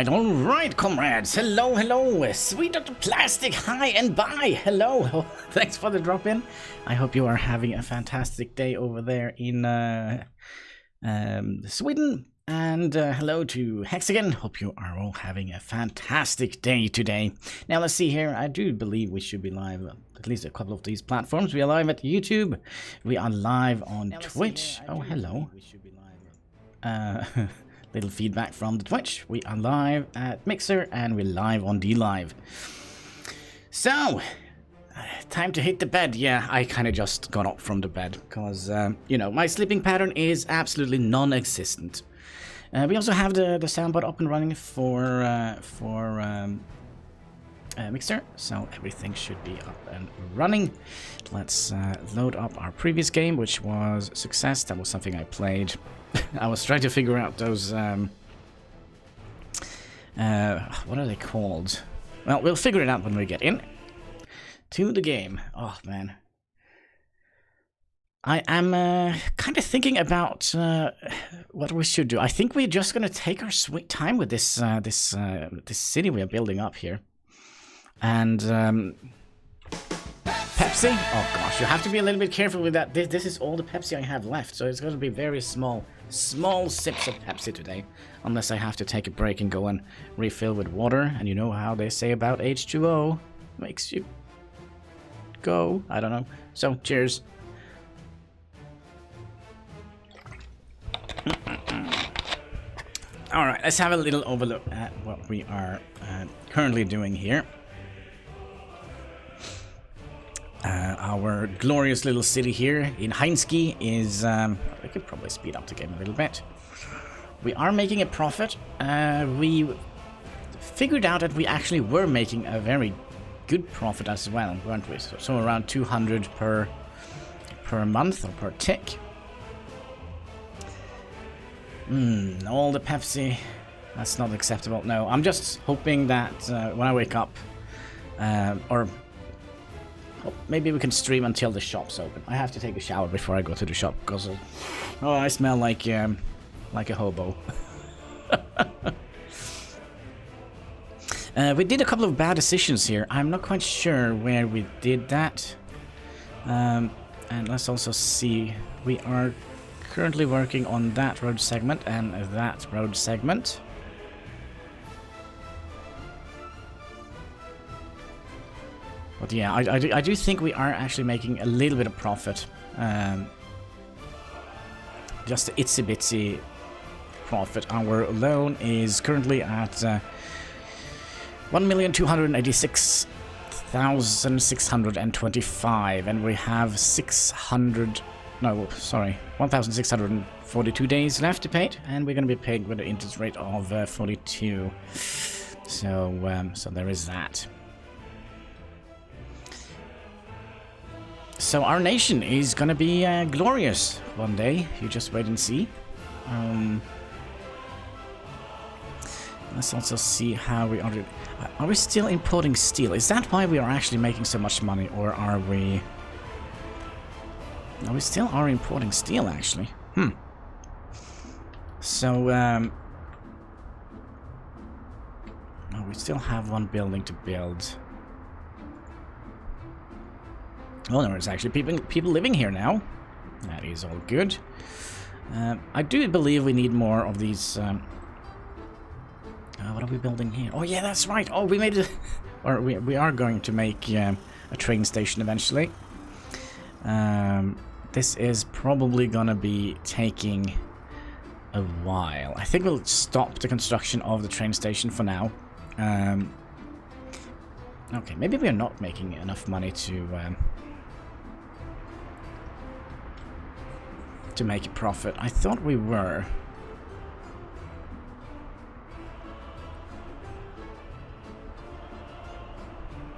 All right, comrades. Hello. Sweet of the plastic, hi and bye. Hello. Oh, thanks for the drop in. I hope you are having a fantastic day over there in Sweden. And hello to Hexagon. Hope you are all having a fantastic day today. Now let's see here. I do believe we should be live at least a couple of these platforms. We are live at YouTube. We are live on Twitch. Oh, hello. Little feedback from the Twitch. We are live at Mixer and we're live on D-Live. So, time to hit the bed. Yeah, I kind of just got up from the bed because, you know, my sleeping pattern is absolutely non-existent. We also have the soundboard up and running for Mixer, so everything should be up and running. Let's load up our previous game, which was Success. That was something I played. I was trying to figure out those, what are they called? Well, we'll figure it out when we get in to the game. Oh, man. I am kind of thinking about what we should do. I think we're just going to take our sweet time with this this city we are building up here. And Pepsi? Oh gosh, you have to be a little bit careful with that. This is all the Pepsi I have left, so it's going to be very small sips of Pepsi today. Unless I have to take a break and go and refill with water. And you know how they say about H2O. Makes you go. I don't know. So, cheers. Alright, let's have a little overlook at what we are currently doing here. Our glorious little city here in Heinski is... we could probably speed up the game a little bit. We are making a profit. We figured out that we actually were making a very good profit as well, weren't we? So around 200 per month or per tick. All the Pepsi. That's not acceptable. No, I'm just hoping that when I wake up, or maybe we can stream until the shop's open. I have to take a shower before I go to the shop because I smell like a hobo. We did a couple of bad decisions here. I'm not quite sure where we did that. And let's also see. We are currently working on that road segment and that road segment. But yeah, I do think we are actually making a little bit of profit. Just an itsy bitsy profit. Our loan is currently at 1,286,625, and we have 1,642 days left to pay it, and we're going to be paid with an interest rate of 42. So, so there is that. So our nation is gonna be glorious one day. You just wait and see. Let's also see how we are. Are we still importing steel? Is that why we are actually making so much money, or are we? No, we still are importing steel actually. So So, oh, we still have one building to build. Oh, there's actually people living here now. That is all good. I do believe we need more of these. What are we building here? Oh yeah, that's right. Oh, we made it. Or we are going to make a train station eventually. This is probably gonna be taking a while. I think we'll stop the construction of the train station for now. Okay, maybe we are not making enough money to make a profit. I thought we were.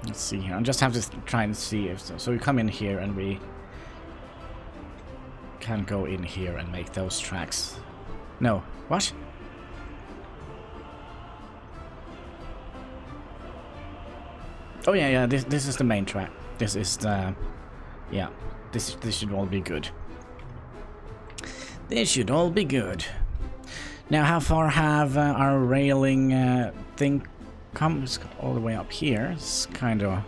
Let's see here. I just have to try and see if so we come in here and we can go in here and make those tracks. No. What? Oh yeah, this is the main track. This is the yeah. This should all be good. This should all be good. Now, how far have our railing thing come? It's all the way up here. It's kind of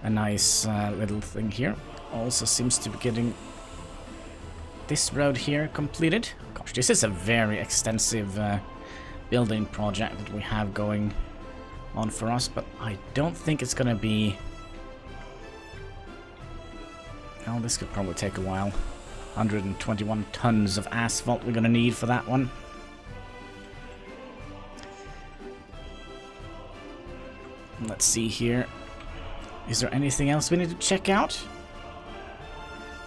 a nice little thing here. Also seems to be getting this road here completed. Gosh, this is a very extensive building project that we have going on for us, but I don't think it's gonna be... Well, this could probably take a while. 121 tons of asphalt we're gonna need for that one. Let's see here. Is there anything else we need to check out?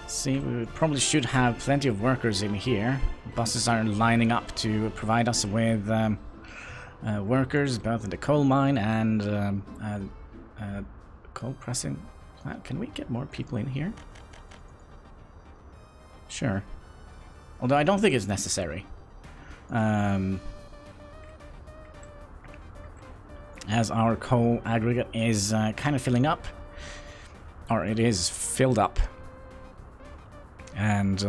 See, we probably should have plenty of workers in here. Buses are lining up to provide us with workers, both in the coal mine and coal pressing plant. Can we get more people in here? Sure. Although I don't think it's necessary. As our coal aggregate is kind of filling up. Or it is filled up. And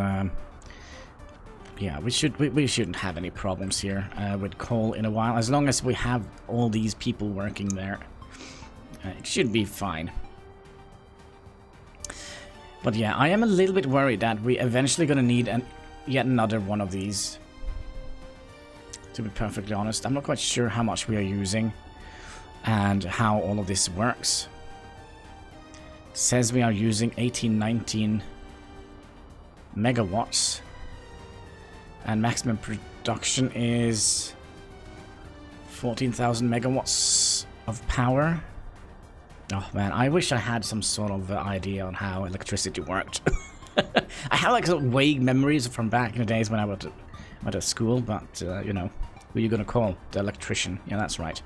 yeah, we shouldn't have any problems here with coal in a while. As long as we have all these people working there, it should be fine. But yeah, I am a little bit worried that we're eventually going to need yet another one of these. To be perfectly honest, I'm not quite sure how much we are using and how all of this works. It says we are using 1819 megawatts. And maximum production is 14,000 megawatts of power. Oh man, I wish I had some sort of idea on how electricity worked. I have like some vague memories from back in the days when I went to school, but you know, who are you gonna call? The electrician. Yeah, that's right.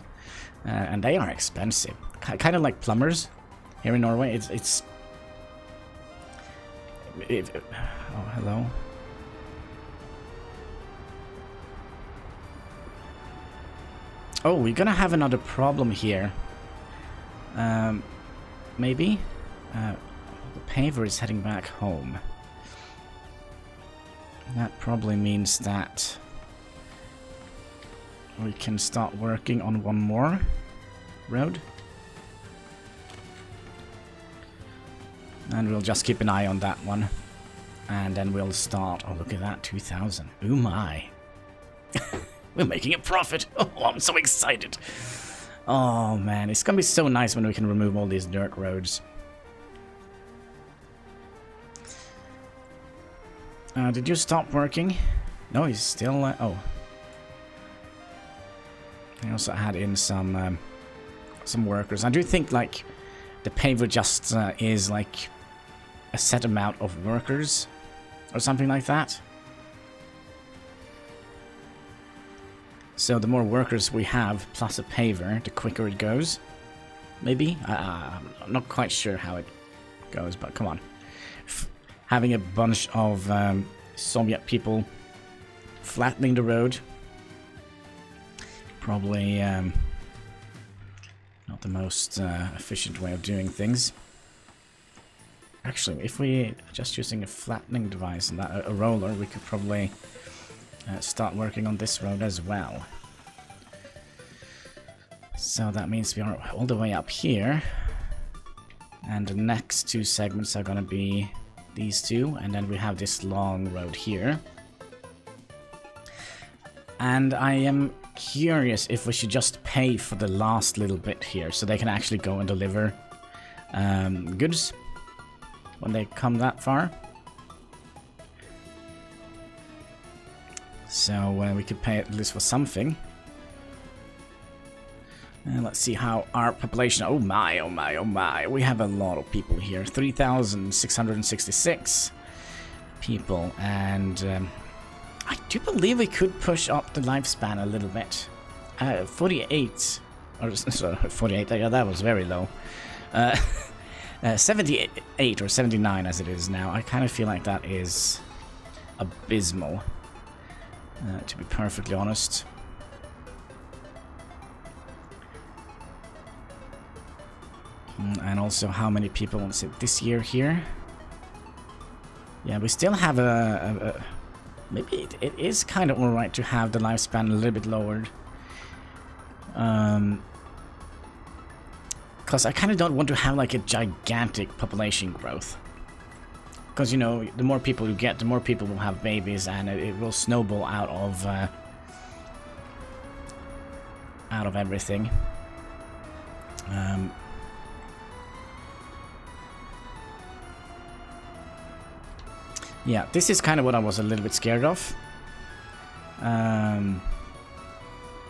And they are expensive. Kind of like plumbers here in Norway. Oh, hello. Oh, we're gonna have another problem here. Maybe? The paver is heading back home. That probably means that we can start working on one more road. And we'll just keep an eye on that one. And then we'll start... Oh, look at that, 2,000. Oh my. We're making a profit. Oh, I'm so excited. Oh man, it's gonna be so nice when we can remove all these dirt roads. Did you stop working? No, he's still... oh. I also had in some workers. I do think, like, the paver just is, like, a set amount of workers. Or something like that. So the more workers we have, plus a paver, the quicker it goes. Maybe? I'm not quite sure how it goes, but come on. Having a bunch of Soviet people flattening the road. Probably not the most efficient way of doing things. Actually, if we just using a flattening device and that a roller, we could probably start working on this road as well. So that means we are all the way up here. And the next two segments are gonna be these two, and then we have this long road here. And I am curious if we should just pay for the last little bit here, so they can actually go and deliver goods when they come that far. So we could pay at least for something. And let's see how our population... Oh my, oh my, oh my. We have a lot of people here. 3,666 people. And I do believe we could push up the lifespan a little bit. 48. Or, sorry, 48. Yeah, that was very low. 78 or 79 as it is now. I kind of feel like that is abysmal. To be perfectly honest. And also how many people want to sit this year here. Yeah, we still have maybe it is kind of alright to have the lifespan a little bit lowered. Because I kind of don't want to have like a gigantic population growth. Because, you know, the more people you get, the more people will have babies, and it will snowball out of everything. Yeah, this is kind of what I was a little bit scared of.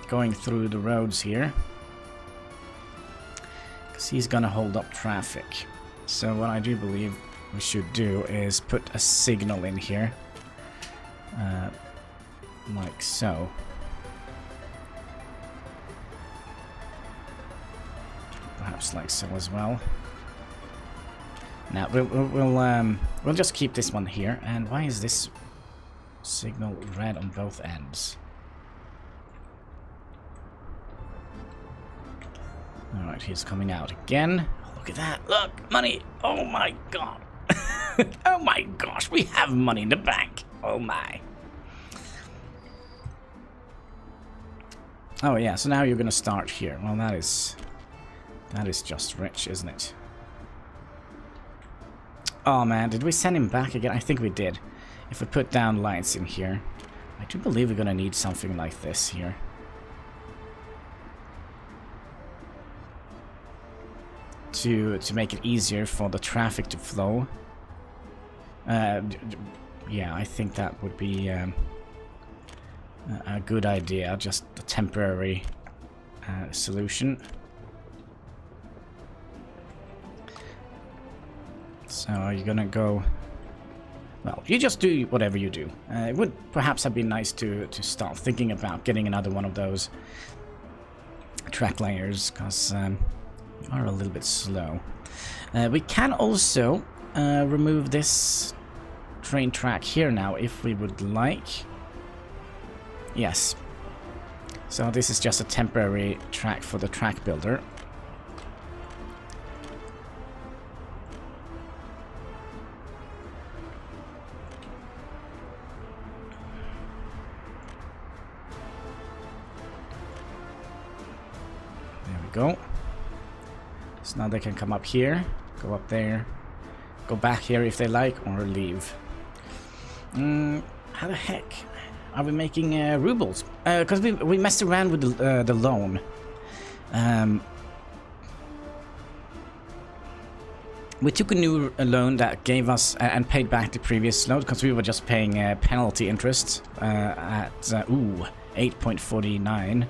Going through the roads here. Because he's gonna hold up traffic. So what I do believe we should do is put a signal in here. Like so. Perhaps like so as well. Now we'll just keep this one here. And why is this signal red on both ends? All right, he's coming out again. Look at that! Look, money! Oh my god! Oh my gosh, we have money in the bank! Oh my! Oh yeah, so now you're gonna start here. Well, that is just rich, isn't it? Oh man, did we send him back again? I think we did. If we put down lights in here, I do believe we're gonna need something like this here. To make it easier for the traffic to flow. Yeah, I think that would be a good idea. Just a temporary solution. So are you gonna go... Well, you just do whatever you do. It would perhaps have been nice to start thinking about getting another one of those track layers, because we are a little bit slow. We can also remove this train track here now if we would like. Yes. So this is just a temporary track for the track builder. Go. So now they can come up here, go up there, go back here if they like, or leave. How the heck are we making rubles? Because we messed around with the loan. We took a new loan that gave us and paid back the previous loan, because we were just paying penalty interest at 8.49,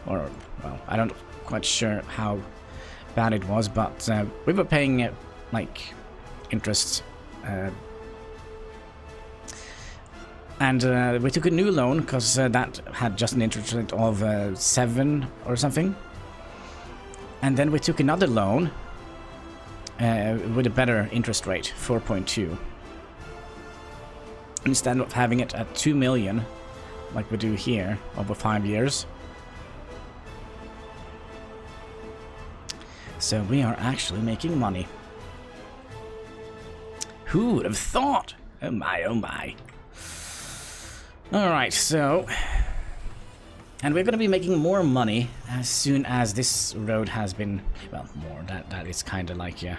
or well, I don't quite sure how bad it was, but we were paying like interest, and we took a new loan because that had just an interest rate of 7 or something, and then we took another loan with a better interest rate, 4.2, instead of having it at 2 million like we do here over 5 years. So we are actually making money. Who would have thought? Oh my, oh my. Alright, so... And we're going to be making more money as soon as this road has been... Well, more. That is kind of like, yeah...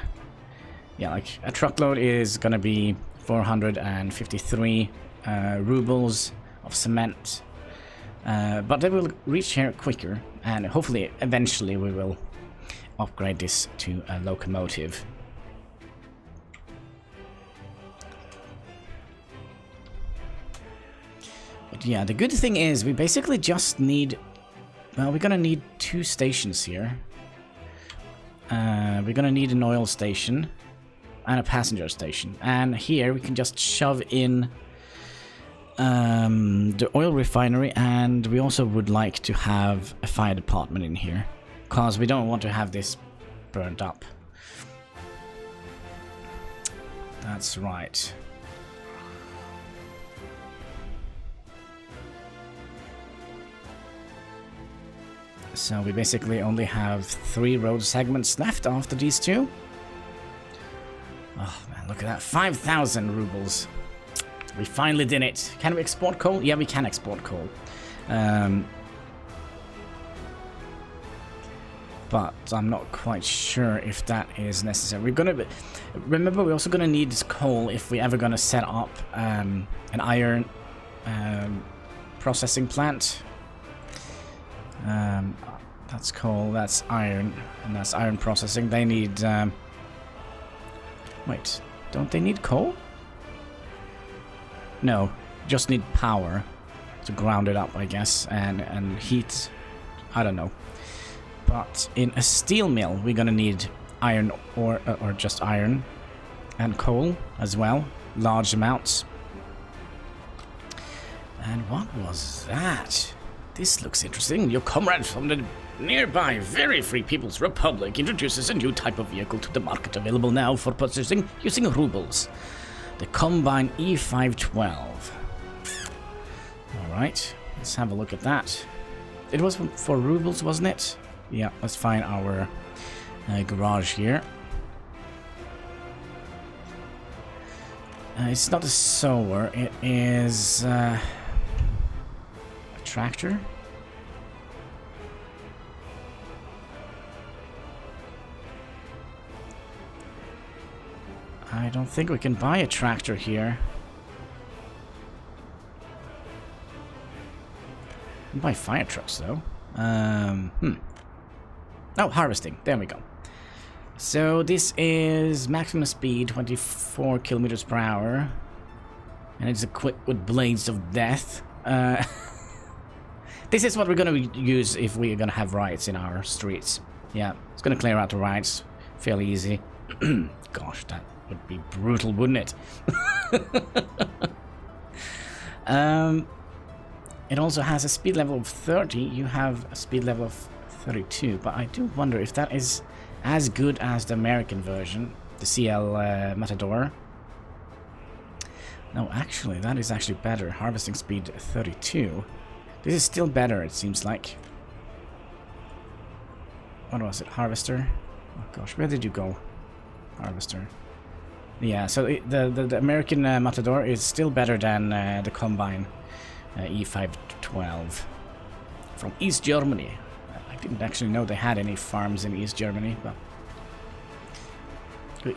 Yeah, like, a truckload is going to be 453 rubles of cement. But they will reach here quicker, and hopefully, eventually, we will upgrade this to a locomotive. But yeah, the good thing is we basically just need... Well, we're gonna need 2 stations here. We're gonna need an oil station and a passenger station. And here we can just shove in the oil refinery, and we also would like to have a fire department in here, because we don't want to have this burned up. That's right. So we basically only have 3 road segments left after these 2. Oh man, look at that, 5,000 rubles. We finally did it. Can we export coal? Yeah, we can export coal. But I'm not quite sure if that is necessary. We're gonna... Remember, we're also gonna need this coal if we're ever gonna set up an iron processing plant. That's coal, that's iron, and that's iron processing. They need... Wait, don't they need coal? No, just need power to ground it up, I guess, and heat. I don't know. But in a steel mill, we're gonna need iron or just iron and coal as well, large amounts. And what was that? This looks interesting. Your comrade from the nearby Very Free People's Republic introduces a new type of vehicle to the market, available now for purchasing using rubles. The Combine E512. Alright, let's have a look at that. It was for rubles, wasn't it? Yeah, let's find our garage here. It's not a sower, it is a tractor. I don't think we can buy a tractor here. We can buy fire trucks though. Oh, harvesting. There we go. So this is maximum speed, 24 kilometers per hour. And it's equipped with blades of death. This is what we're gonna use if we're gonna have riots in our streets. Yeah, it's gonna clear out the riots fairly easy. Gosh, that would be brutal, wouldn't it? It also has a speed level of 30. You have a speed level of 32, but I do wonder if that is as good as the American version, the CL Matador. No, actually, that is actually better. Harvesting speed 32. This is still better, it seems like. What was it? Harvester? Oh gosh, where did you go? Harvester. Yeah, so the American Matador is still better than the Combine E512 from East Germany. I didn't actually know they had any farms in East Germany, but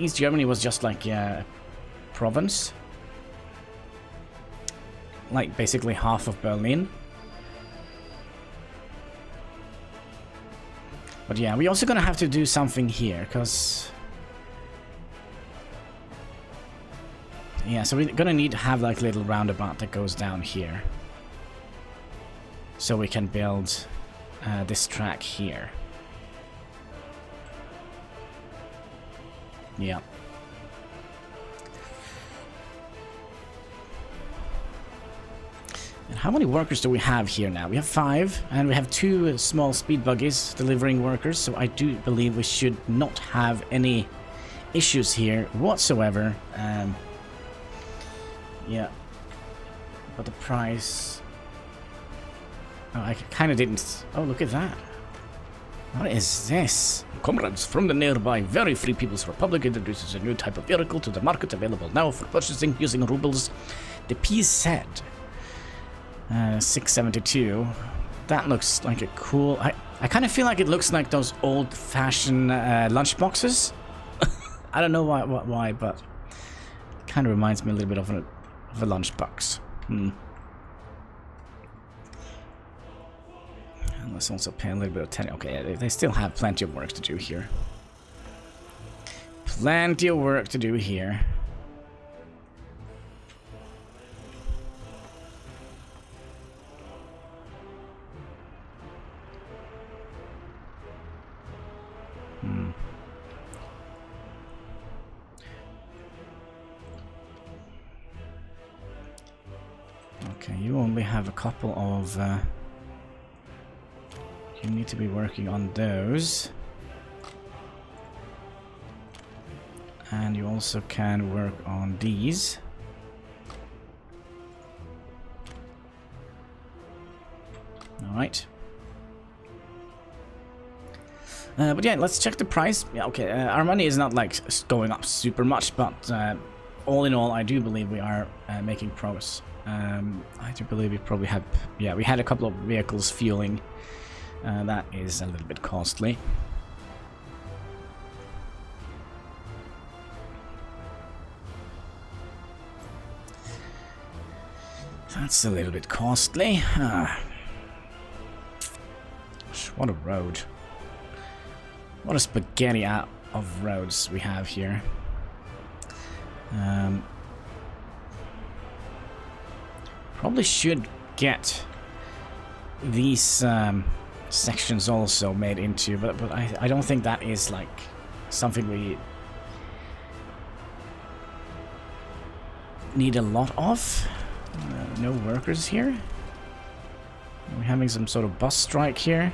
East Germany was just like a province, like basically half of Berlin. But yeah, we're also gonna have to do something here, because yeah, so we're gonna need to have like a little roundabout that goes down here, so we can build this track here. Yeah. And how many workers do we have here now? We have 5, and we have 2 small speed buggies delivering workers, so I do believe we should not have any issues here whatsoever. Yeah. But the price... Oh, I kind of didn't... Oh, look at that. What is this? Comrades from the nearby Very Free People's Republic introduces a new type of vehicle to the market, available now for purchasing using rubles. The PZ. 672. That looks like a cool... I kind of feel like it looks like those old-fashioned lunchboxes. I don't know why, but it kind of reminds me a little bit of a lunchbox. And let's also pay a little bit of attention. Okay, they still have plenty of work to do here. Plenty of work to do here. Okay, you only have a couple of... you need to be working on those. And you also can work on these. Alright. But yeah, let's check the price. Yeah, okay, our money is not like going up super much, but all in all, I do believe we are making progress. I do believe we probably have... Yeah, we had a couple of vehicles fueling. That is a little bit costly. That's a little bit costly. What a road. What a spaghetti out of roads we have here. Probably should get these sections also made into, but I don't think that is like something we need a lot of. No workers here. We're having some sort of bus strike here.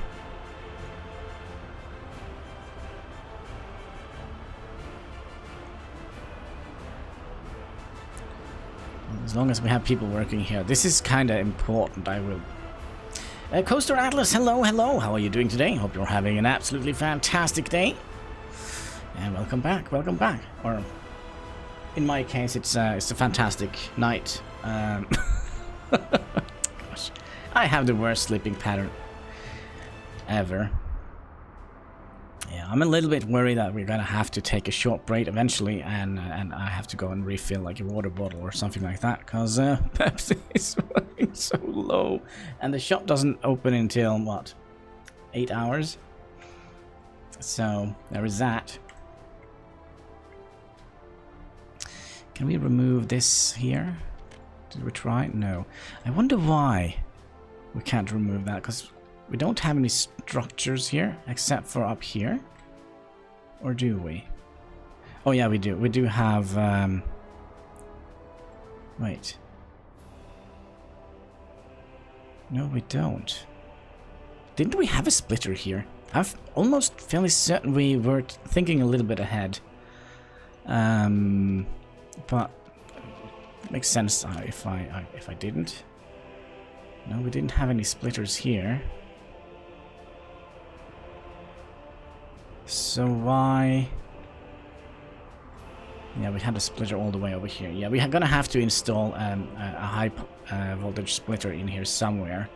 As long as we have people working here. This is kind of important, I will... Coaster Atlas, hello, hello. How are you doing today? Hope you're having an absolutely fantastic day. And welcome back, welcome back. Or, in my case, it's a fantastic night. Gosh, I have the worst sleeping pattern ever. Yeah, I'm a little bit worried that we're gonna have to take a short break eventually, and I have to go and refill like a water bottle or something like that, because Pepsi is running so low, and the shop doesn't open until what, 8 hours? So there is that. Can we remove this here? Did we try? No. I wonder why we can't remove that, because we don't have any structures here, except for up here. Or do we? Oh yeah, we do. We do have... Wait. No, we don't. Didn't we have a splitter here? I'm almost fairly certain we were thinking a little bit ahead. But... it makes sense if I didn't. No, we didn't have any splitters here. So why... yeah, we had a splitter all the way over here. Yeah, we're gonna have to install a high voltage splitter in here somewhere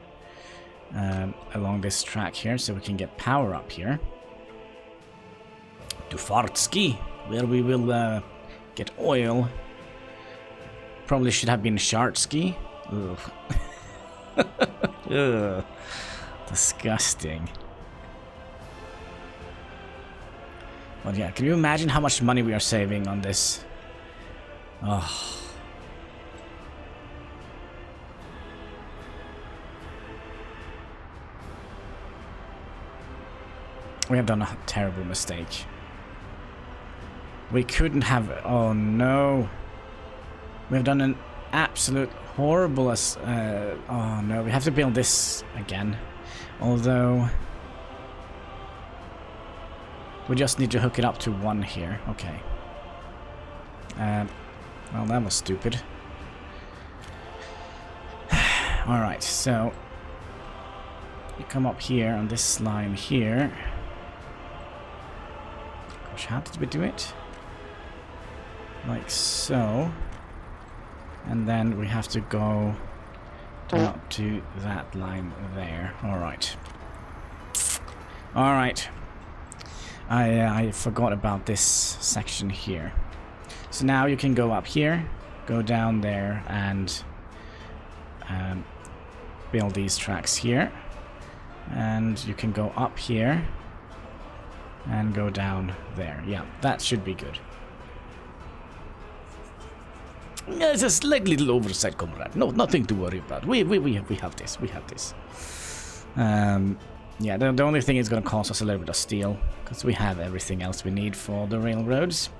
along this track here, so we can get power up here to Fartski, where we will get oil. Probably should have been Shartski. Ugh. Ugh. Disgusting. But yeah, can you imagine how much money we are saving on this? Oh. We have done a terrible mistake. We couldn't have... oh no. We have done an absolute horrible... oh no, we have to build this again. Although... we just need to hook it up to one here. Okay. Well, that was stupid. Alright, so... you come up here on this line here. Gosh, how did we do it? Like so. And then we have to go Up to that line there. Alright. Alright. I forgot about this section here. So now you can go up here, go down there, and build these tracks here. And you can go up here and go down there. Yeah, that should be good. It's a slight little oversight, comrade. No, nothing to worry about. We have this. We have this. Yeah, the only thing is going to cost us a little bit of steel, because we have everything else we need for the railroads.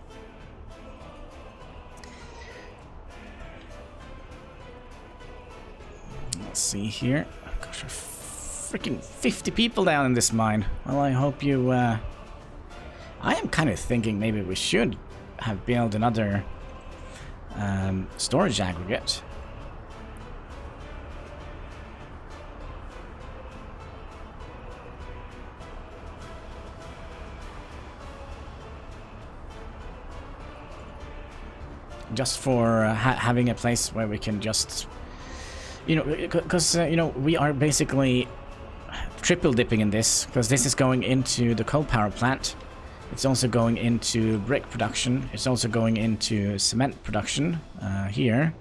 Let's see here. Gosh, freaking 50 people down in this mine. Well, I hope you... I am kind of thinking maybe we should have built another storage aggregate. Just for having a place where we can just... You know, because, you know, we are basically triple dipping in this, because this is going into the coal power plant. It's also going into brick production. It's also going into cement production here.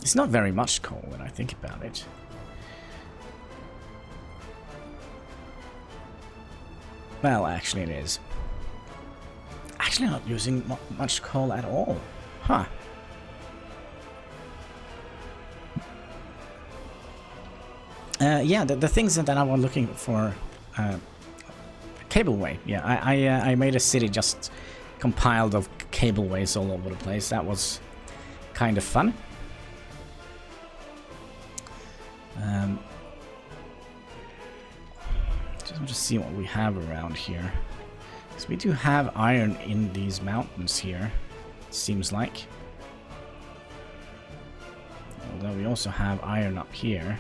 It's not very much coal when I think about it. Well, actually it is. Actually not using much coal at all. Huh. Yeah, the things that I was looking for... cableway, yeah. I made a city just compiled of cableways all over the place. That was kind of fun. Just want to see what we have around here. Because we do have iron in these mountains here, it seems like. Although we also have iron up here.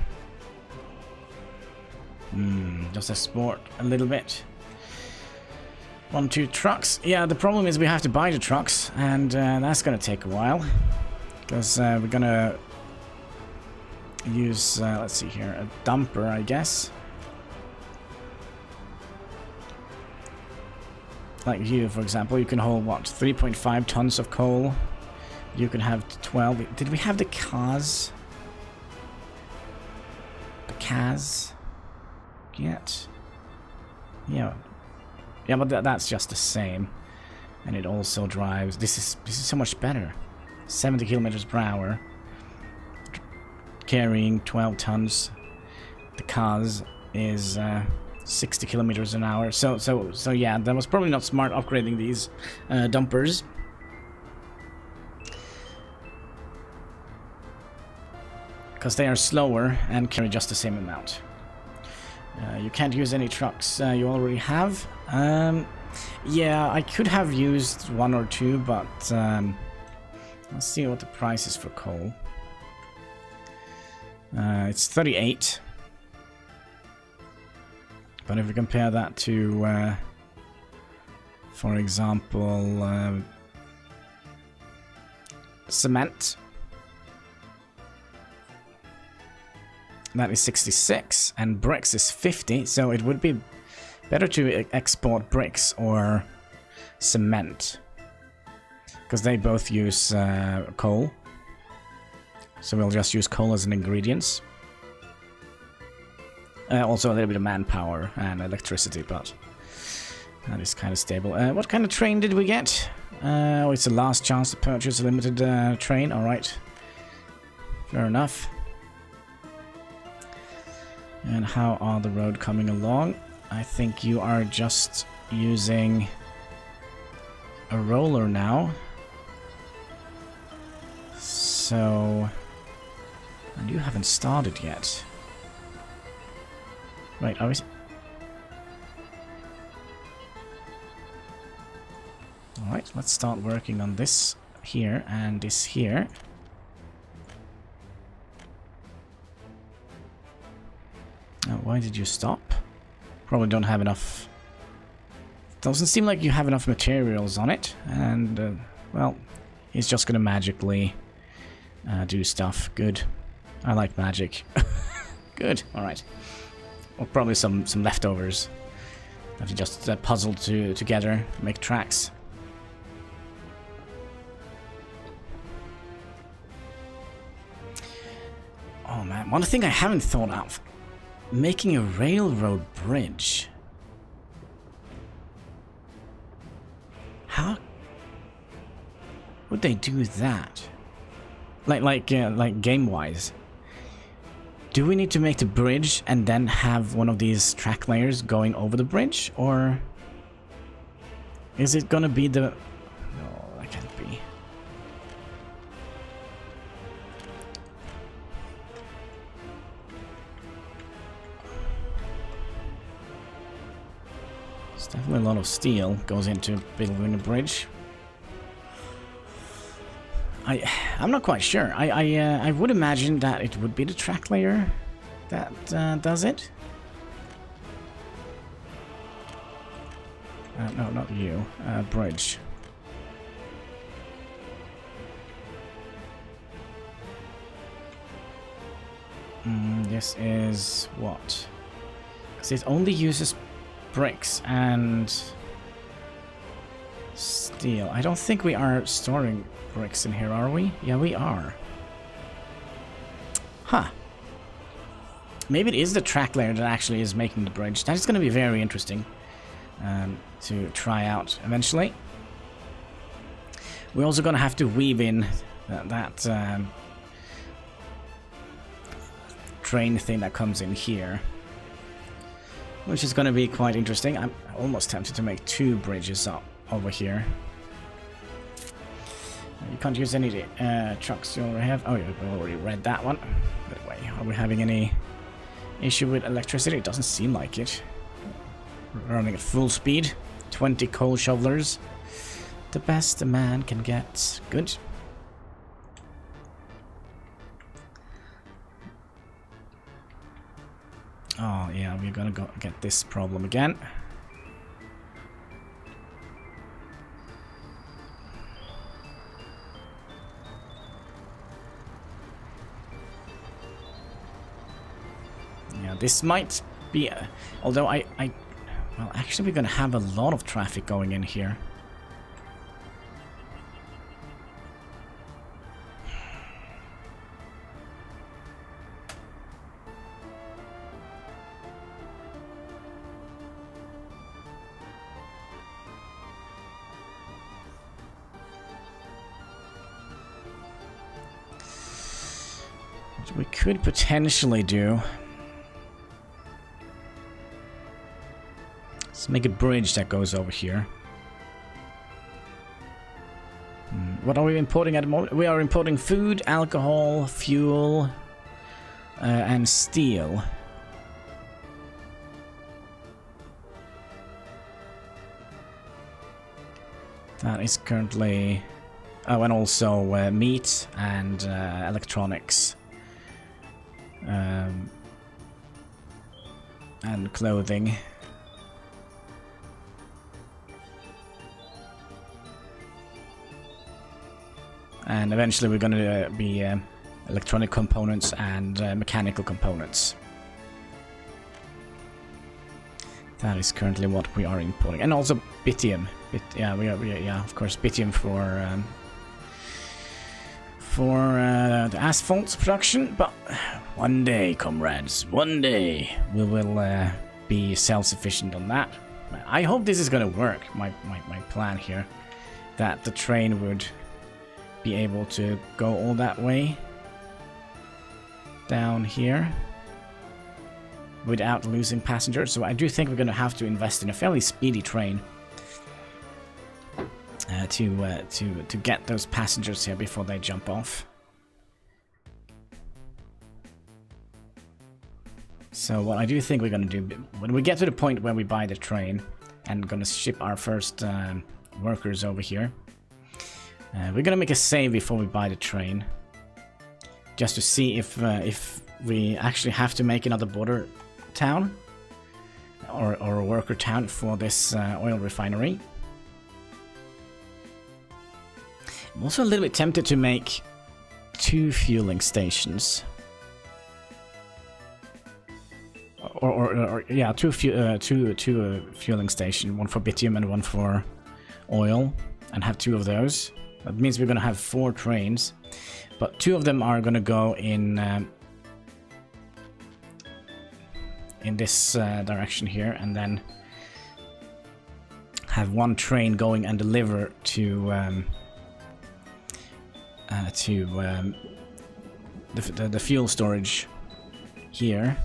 Just export a little bit. 1, 2 trucks. Yeah, the problem is we have to buy the trucks, and that's gonna take a while. Because we're gonna use, let's see here, a dumper, I guess. Like you, for example, you can hold, what, 3.5 tons of coal. You can have 12. Did we have the cars? The cars? Yet? Yeah. Yeah, but that's just the same. And it also drives... This is so much better. 70 kilometers per hour. Carrying 12 tons. The cars is 60 kilometers an hour. So yeah, that was probably not smart upgrading these dumpers. Because they are slower and carry just the same amount. You can't use any trucks you already have. Yeah, I could have used 1 or 2, but let's see what the price is for coal. It's 38. But if we compare that to, for example, cement, that is 66, and bricks is 50, so it would be better to export bricks or cement, because they both use coal. So we'll just use coal as an ingredient. Also a little bit of manpower and electricity, but that is kind of stable. What kind of train did we get? Oh, it's the last chance to purchase a limited train. Alright. Fair enough. And how are the road coming along? I think you are just using a roller now. So... And you haven't started yet. Wait, are we... Alright, let's start working on this here and this here. Why did you stop? Probably don't have enough... Doesn't seem like you have enough materials on it. And, well, he's just gonna magically do stuff. Good. I like magic. Good, alright. Or probably some leftovers. I have to just puzzle together, make tracks. Oh man, one thing I haven't thought of. Making a railroad bridge. How would they do that? Like game-wise. Do we need to make the bridge and then have one of these track layers going over the bridge? Or is it gonna be the... No, that can't be. There's definitely a lot of steel goes into building a bridge. I'm not quite sure. I would imagine that it would be the track layer that does it. No, not you. Bridge. This is what? Because it only uses bricks and steel. I don't think we are storing bricks in here, are we? Yeah, we are. Huh. Maybe it is the track layer that actually is making the bridge. That is going to be very interesting to try out eventually. We're also going to have to weave in that train thing that comes in here, which is going to be quite interesting. I'm almost tempted to make 2 bridges up over here. You can't use any trucks you already have. Oh, yeah, we already read that one. By the way, are we having any issue with electricity? It doesn't seem like it. We're running at full speed. 20 coal shovelers. The best a man can get. Good. Oh, yeah, we're gonna go get this problem again. Yeah, this might be... although well, actually we're gonna have a lot of traffic going in here. What we could potentially do... let's make a bridge that goes over here. What are we importing at the moment? We are importing food, alcohol, fuel, and steel. That is currently... oh, and also meat and electronics. And clothing. And eventually we're going to be electronic components and mechanical components. That is currently what we are importing. And also bitium. Yeah, of course, bitium for the asphalt production. But one day, comrades, one day we will be self-sufficient on that. I hope this is going to work, my plan here. That the train would... be able to go all that way down here without losing passengers. So I do think we're going to have to invest in a fairly speedy train to get those passengers here before they jump off. So what I do think we're going to do when we get to the point where we buy the train and going to ship our first workers over here. We're gonna make a save before we buy the train, just to see if we actually have to make another border town or a worker town for this oil refinery. I'm also a little bit tempted to make 2 fueling stations. or yeah, two fueling station, one for bitumen and one for oil, and have 2 of those. That means we're gonna have 4 trains, but 2 of them are gonna go in this direction here, and then have 1 train going and deliver to the fuel storage here.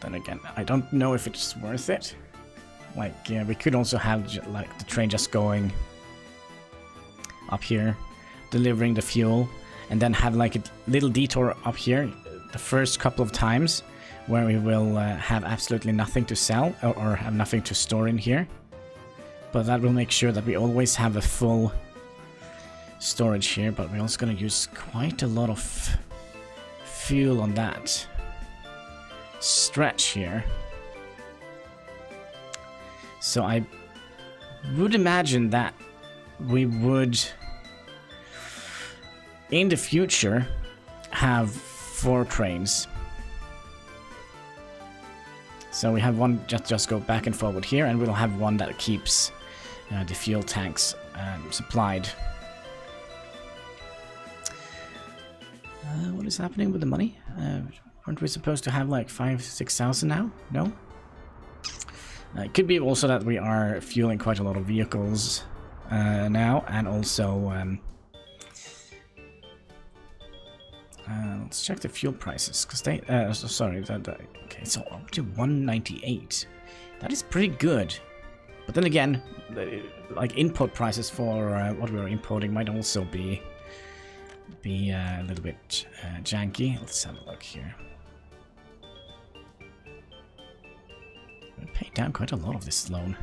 Then again, I don't know if it's worth it. Like, yeah, we could also have like the train just going up here, delivering the fuel, and then have like a little detour up here the first couple of times, where we will have absolutely nothing to sell or have nothing to store in here. But that will make sure that we always have a full storage here, but we're also going to use quite a lot of fuel on that stretch here. So I would imagine that we would, in the future, have 4 trains. So we have one just go back and forward here, and we'll have one that keeps the fuel tanks supplied. What is happening with the money? Aren't we supposed to have like 5,000-6,000 now? No? It could be also that we are fueling quite a lot of vehicles now, and also let's check the fuel prices, because they sorry, okay, so up to 198. That is pretty good. But then again, like input prices for what we're importing might also be a little bit janky. Let's have a look here. We paid down quite a lot of this loan.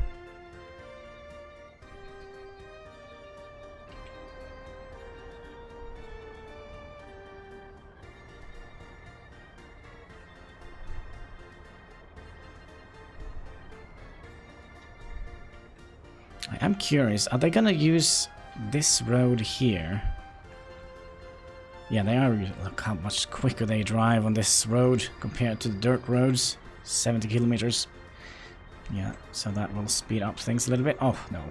I am curious, are they gonna use this road here? Yeah, they are. Look how much quicker they drive on this road compared to the dirt roads. 70 kilometers. Yeah, so that will speed up things a little bit. Oh, no.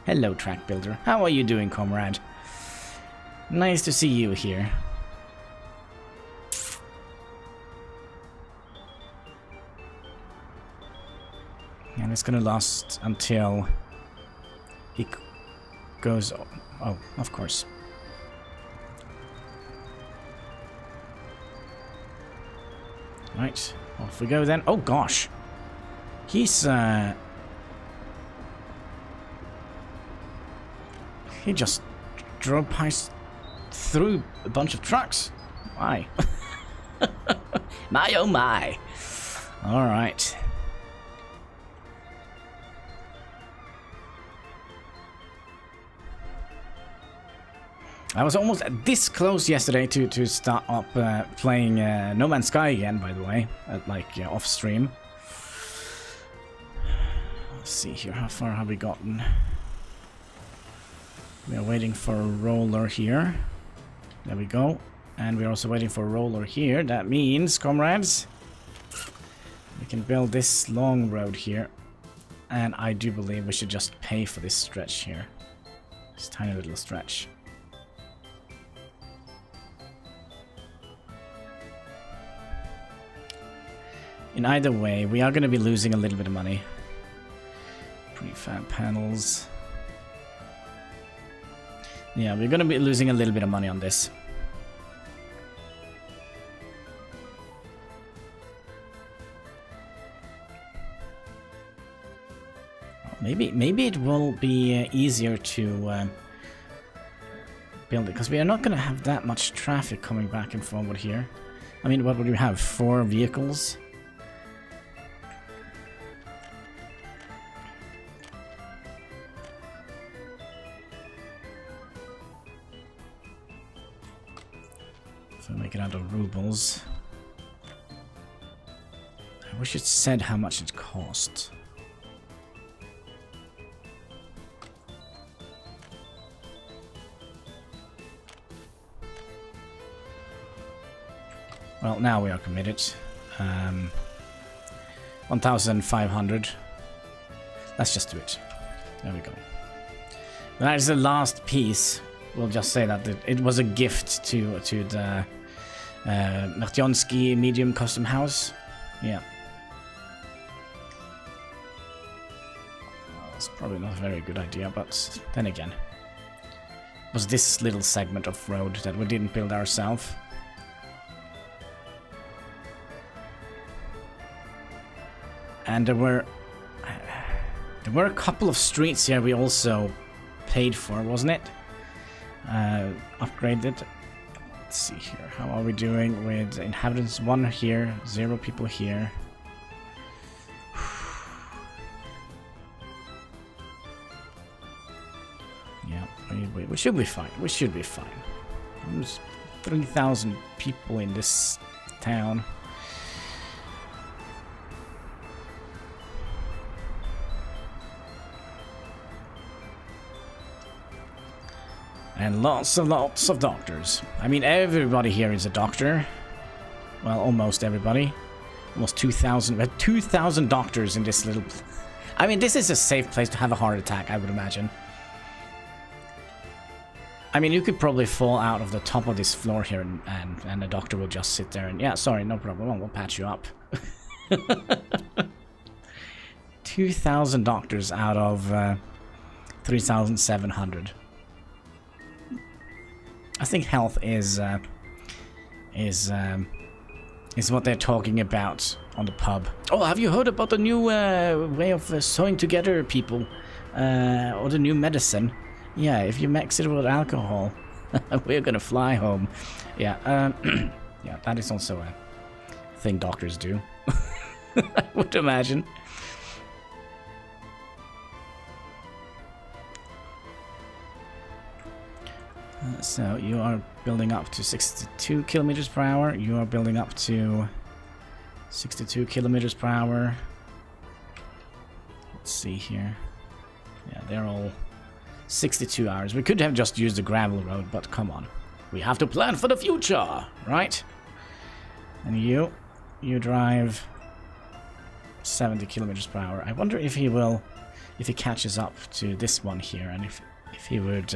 Hello, track builder. How are you doing, comrade? Nice to see you here. And it's gonna last until he goes... Oh, of course. Right, off we go then. Oh gosh, he's he just drove past through a bunch of trucks. My, my oh my. All right. I was almost this close yesterday to start up playing No Man's Sky again, by the way, off stream. Let's see here, how far have we gotten? We are waiting for a roller here. There we go. And we're also waiting for a roller here. That means, comrades, we can build this long road here. And I do believe we should just pay for this stretch here. This tiny little stretch. In either way, we are going to be losing a little bit of money. Prefab panels. Yeah, we're going to be losing a little bit of money on this. Maybe it will be easier to build it, because we are not going to have that much traffic coming back and forward here. I mean, what would we have? 4 vehicles? So make it out of rubles. I wish it said how much it cost. Well, now we are committed. 1,500. Let's just do it. There we go. That is the last piece. We'll just say that it was a gift to the Mertionsky medium custom house. Yeah. It's probably not a very good idea, but then again. It was this little segment of road that we didn't build ourselves. And there were a couple of streets here we also paid for, wasn't it? Upgraded. Let's see here. How are we doing with inhabitants? 1 here, 0 people here. Yeah, we should be fine. We should be fine. There's 3,000 people in this town. And lots of doctors. I mean, everybody here is a doctor. Well, almost everybody. Almost 2,000. We had 2,000 doctors in this little... I mean, this is a safe place to have a heart attack, I would imagine. I mean, you could probably fall out of the top of this floor here and the doctor will just sit there and... Yeah, sorry, no problem. We'll patch you up. 2,000 doctors out of 3,700. I think health is what they're talking about on the pub. Oh, have you heard about the new way of sewing together people, or the new medicine? Yeah, if you mix it with alcohol, we're gonna fly home. Yeah, yeah, that is also a thing doctors do. I would imagine. So you are building up to 62 kilometers per hour. You are building up to 62 kilometers per hour. Let's see here. Yeah, they're all 62 hours. We could have just used the gravel road, but come on. We have to plan for the future, right? And you drive 70 kilometers per hour. I wonder if he catches up to this one here, and if he would...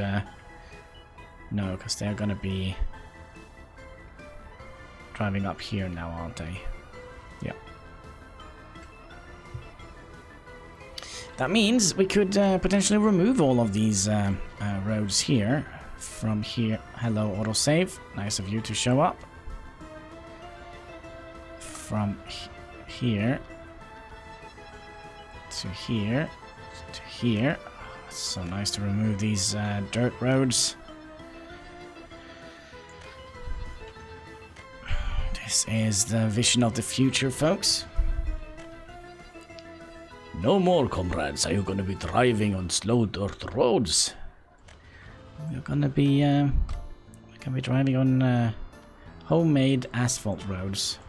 No, because they're gonna be driving up here now, aren't they? Yeah. That means we could potentially remove all of these roads here. From here. Hello, autosave. Nice of you to show up. From here to here to here. It's so nice to remove these dirt roads. This is the vision of the future, folks. No more, comrades, are you going to be driving on slow dirt roads. We're going to be driving on homemade asphalt roads.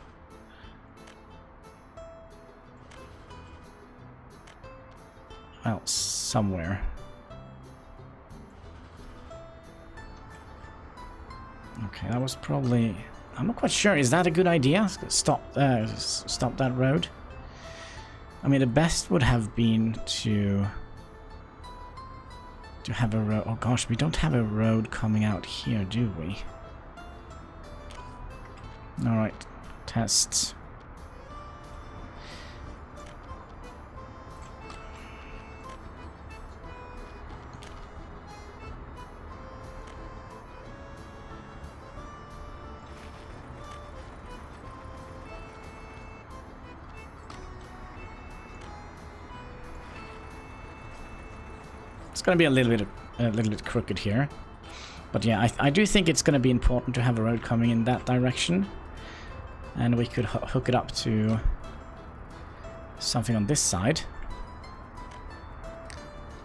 Well, somewhere. Okay, that was probably... I'm not quite sure. Is that a good idea? Stop that road. I mean, the best would have been to have a road. Oh gosh, we don't have a road coming out here, do we? All right, tests. It's going to be a little bit crooked here, but yeah, I do think it's going to be important to have a road coming in that direction, and we could hook it up to something on this side.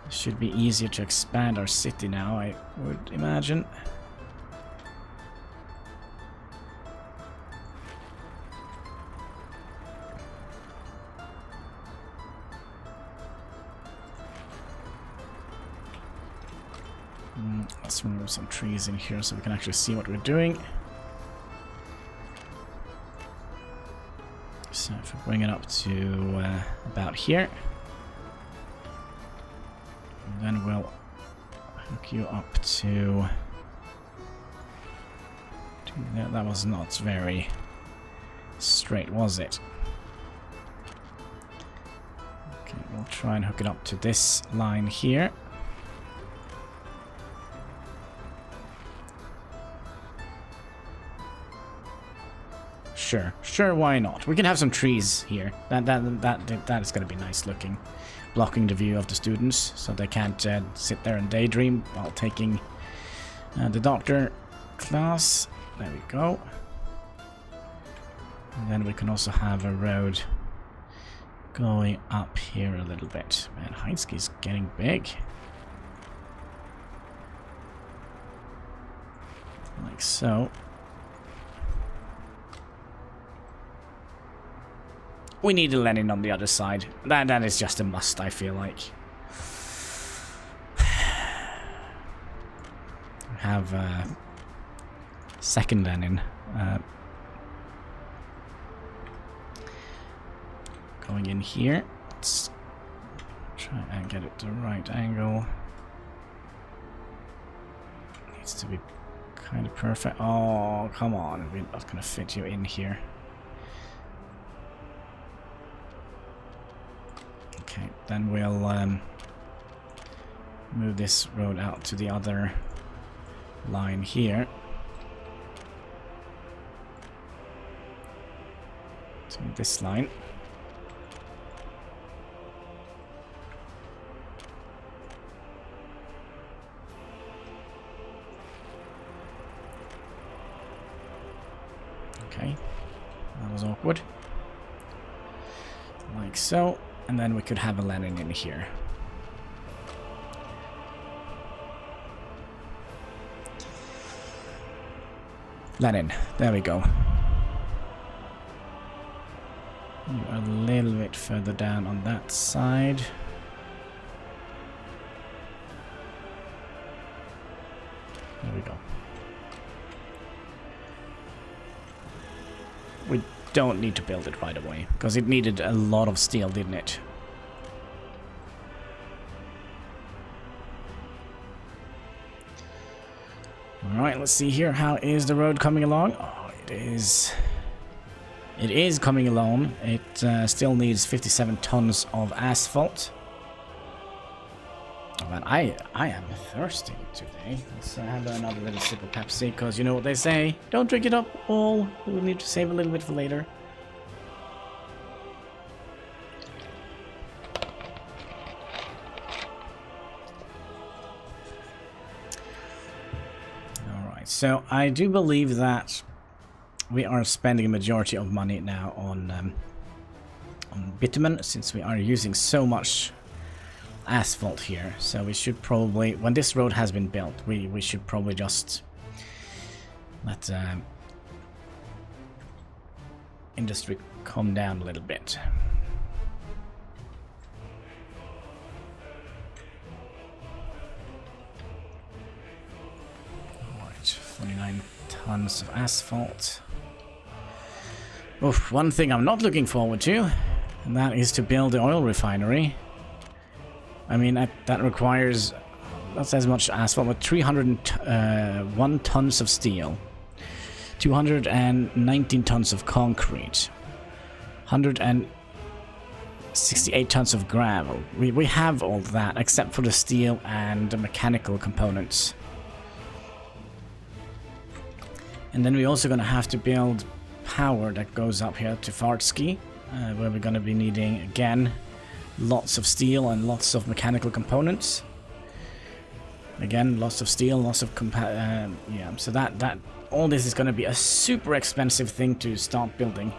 It should be easier to expand our city now, I would imagine. Let's remove some trees in here so we can actually see what we're doing. So if we bring it up to about here, then we'll hook you up to... That was not very straight, was it? Okay, we'll try and hook it up to this line here. Sure, why not? We can have some trees here. That is going to be nice looking. Blocking the view of the students, so they can't sit there and daydream while taking the doctor class. There we go. And then we can also have a road going up here a little bit. Man, Heinski's getting big. Like so. We need a Lenin on the other side. That is just a must, I feel like. Have a second Lenin. Going in here. Let's try and get it to the right angle. Needs to be kind of perfect. Oh, come on. We're not going to fit you in here. Okay, then we'll move this road out to the other line here. To this line. Okay, that was awkward. Like so. And then we could have a Lenin in here. Lenin, there we go. You're a little bit further down on that side. There we go. We don't need to build it right away, because it needed a lot of steel, didn't it? Alright, let's see here. How is the road coming along? Oh, it is coming along. It still needs 57 tons of asphalt. Oh man, I am thirsty today. Let's have another little sip of Pepsi, because you know what they say, don't drink it up all. We'll need to save a little bit for later. Alright, so I do believe that we are spending a majority of money now on bitumen, since we are using so much asphalt here. So we should probably, when this road has been built, we should probably just let industry calm down a little bit. Alright, 49 tons of asphalt. Oof, one thing I'm not looking forward to, and that is to build the oil refinery. I mean, that requires not as much asphalt, but 301 tons of steel, 219 tons of concrete, 168 tons of gravel. We have all that, except for the steel and the mechanical components. And then we're also going to have to build power that goes up here to Fartsky, where we're going to be needing, again, lots of steel and lots of mechanical components. Again, lots of steel, lots of yeah. So that all this is going to be a super expensive thing to start building.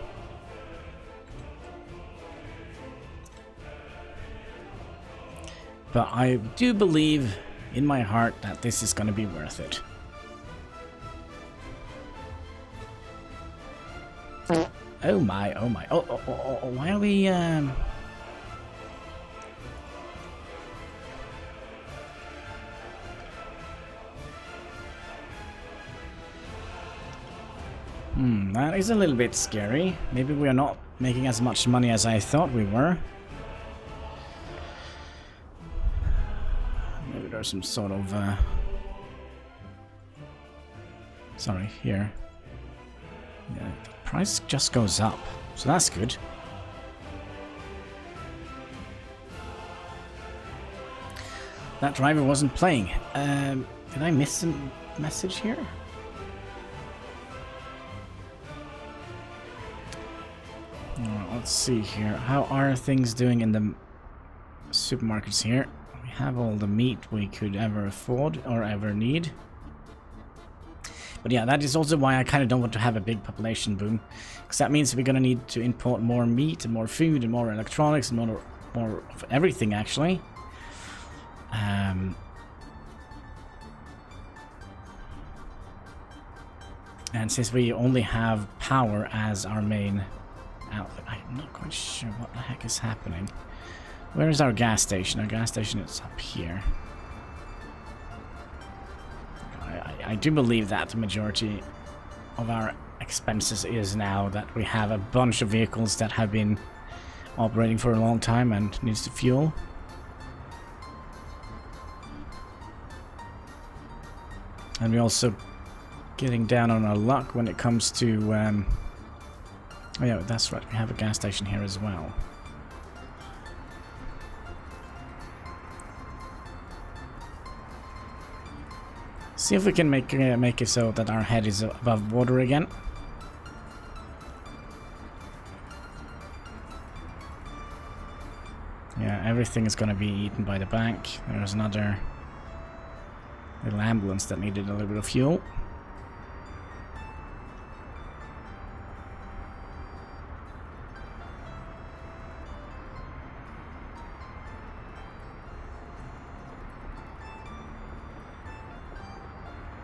But I do believe in my heart that this is going to be worth it. Oh my, oh my. Oh, why are we That is a little bit scary. Maybe we are not making as much money as I thought we were. Maybe there's some sort of... Sorry, here. Yeah, the price just goes up, so that's good. That driver wasn't playing. Did I miss a message here? Let's see here. How are things doing in the supermarkets here? We have all the meat we could ever afford or ever need. But yeah, that is also why I kind of don't want to have a big population boom. Because that means we're going to need to import more meat and more food and more electronics and more of everything, actually. And since we only have power as our main outlet, I'm not quite sure what the heck is happening. Where is our gas station? Our gas station is up here. I do believe that the majority of our expenses is now that we have a bunch of vehicles that have been operating for a long time and needs to fuel. And we're also getting down on our luck when it comes to... oh yeah, that's right, we have a gas station here as well. See if we can make it so that our head is above water again. Yeah, everything is going to be eaten by the bank. There's another little ambulance that needed a little bit of fuel.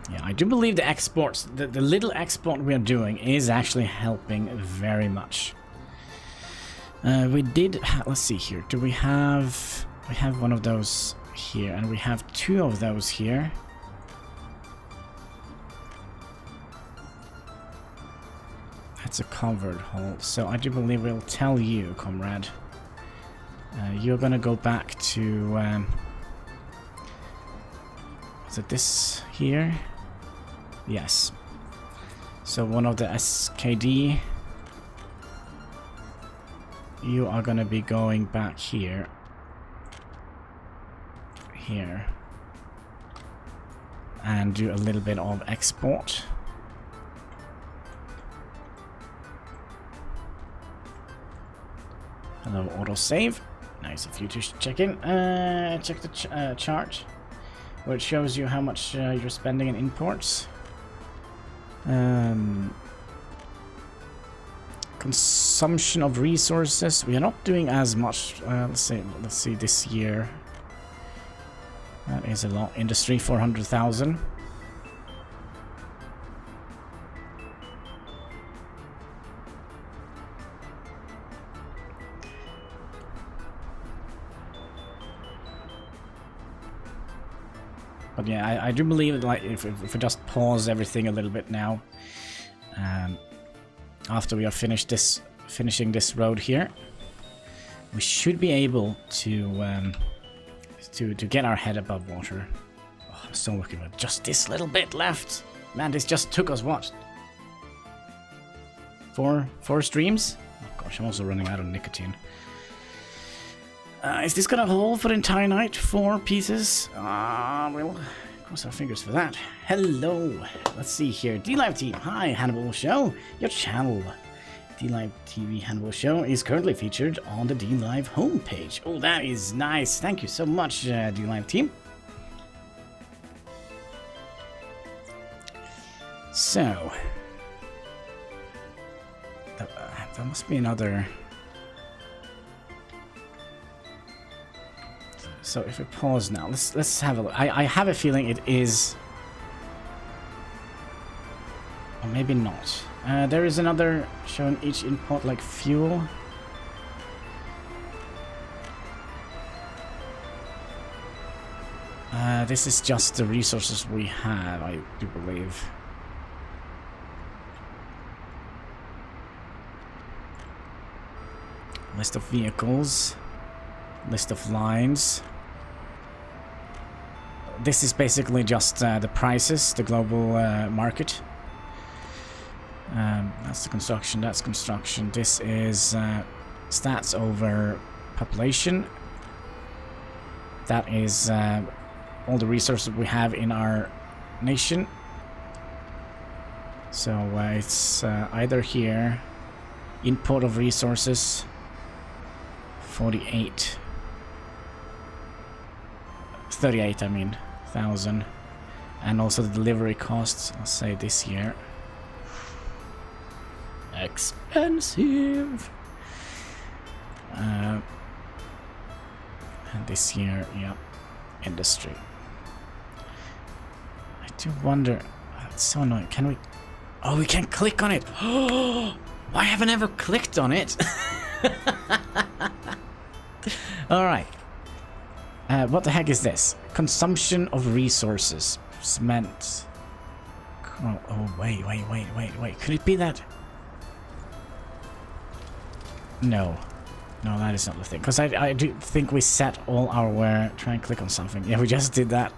Yeah, I do believe the exports, the little export we are doing is actually helping very much. We did, let's see here, we have one of those here, and we have two of those here. That's a covered hole, so I do believe we'll tell you, comrade. You're gonna go back to, is it this here? Yes. So one of the SKD, you are gonna be going back here. Here. And do a little bit of export. Hello, autosave. Nice of you to check in. Check the chart, where it shows you how much you're spending in imports. Consumption of resources. We are not doing as much. Let's see this year. That is a lot. Industry 400,000. But yeah, I do believe that, like, if we just pause everything a little bit now, after we are finishing this road here, we should be able to get our head above water. Oh, I'm still looking at just this little bit left. Man, this just took us what? Four streams? Oh gosh, I'm also running out of nicotine. Is this gonna hold for the entire night? 4 pieces? We'll cross our fingers for that. Hello. Let's see here. D-Live team. Hi, Hannibal Show. Your channel, D-Live TV Hannibal Show, is currently featured on the D-Live homepage. Oh, that is nice. Thank you so much, D-Live team. So, there must be another... So if we pause now, let's have a look. I have a feeling it is, or maybe not. There is another showing each import like fuel. This is just the resources we have, I do believe. List of vehicles. List of lines. This is basically just the prices, the global market. That's the construction, that's construction. This is stats over population. That is all the resources we have in our nation. So it's either here, import of resources, 38. 38, I mean, 1,000. And also the delivery costs, I'll say this year. Expensive. And this year, yeah, industry. I do wonder, it's so annoying, can we... Oh, we can't click on it! Oh, why haven't I ever clicked on it? Alright. What the heck is this? Consumption of resources. Cement. Oh, wait. Could it be that? No. No, that is not the thing. Because I do think we set all our... try and click on something. Yeah, we just did that.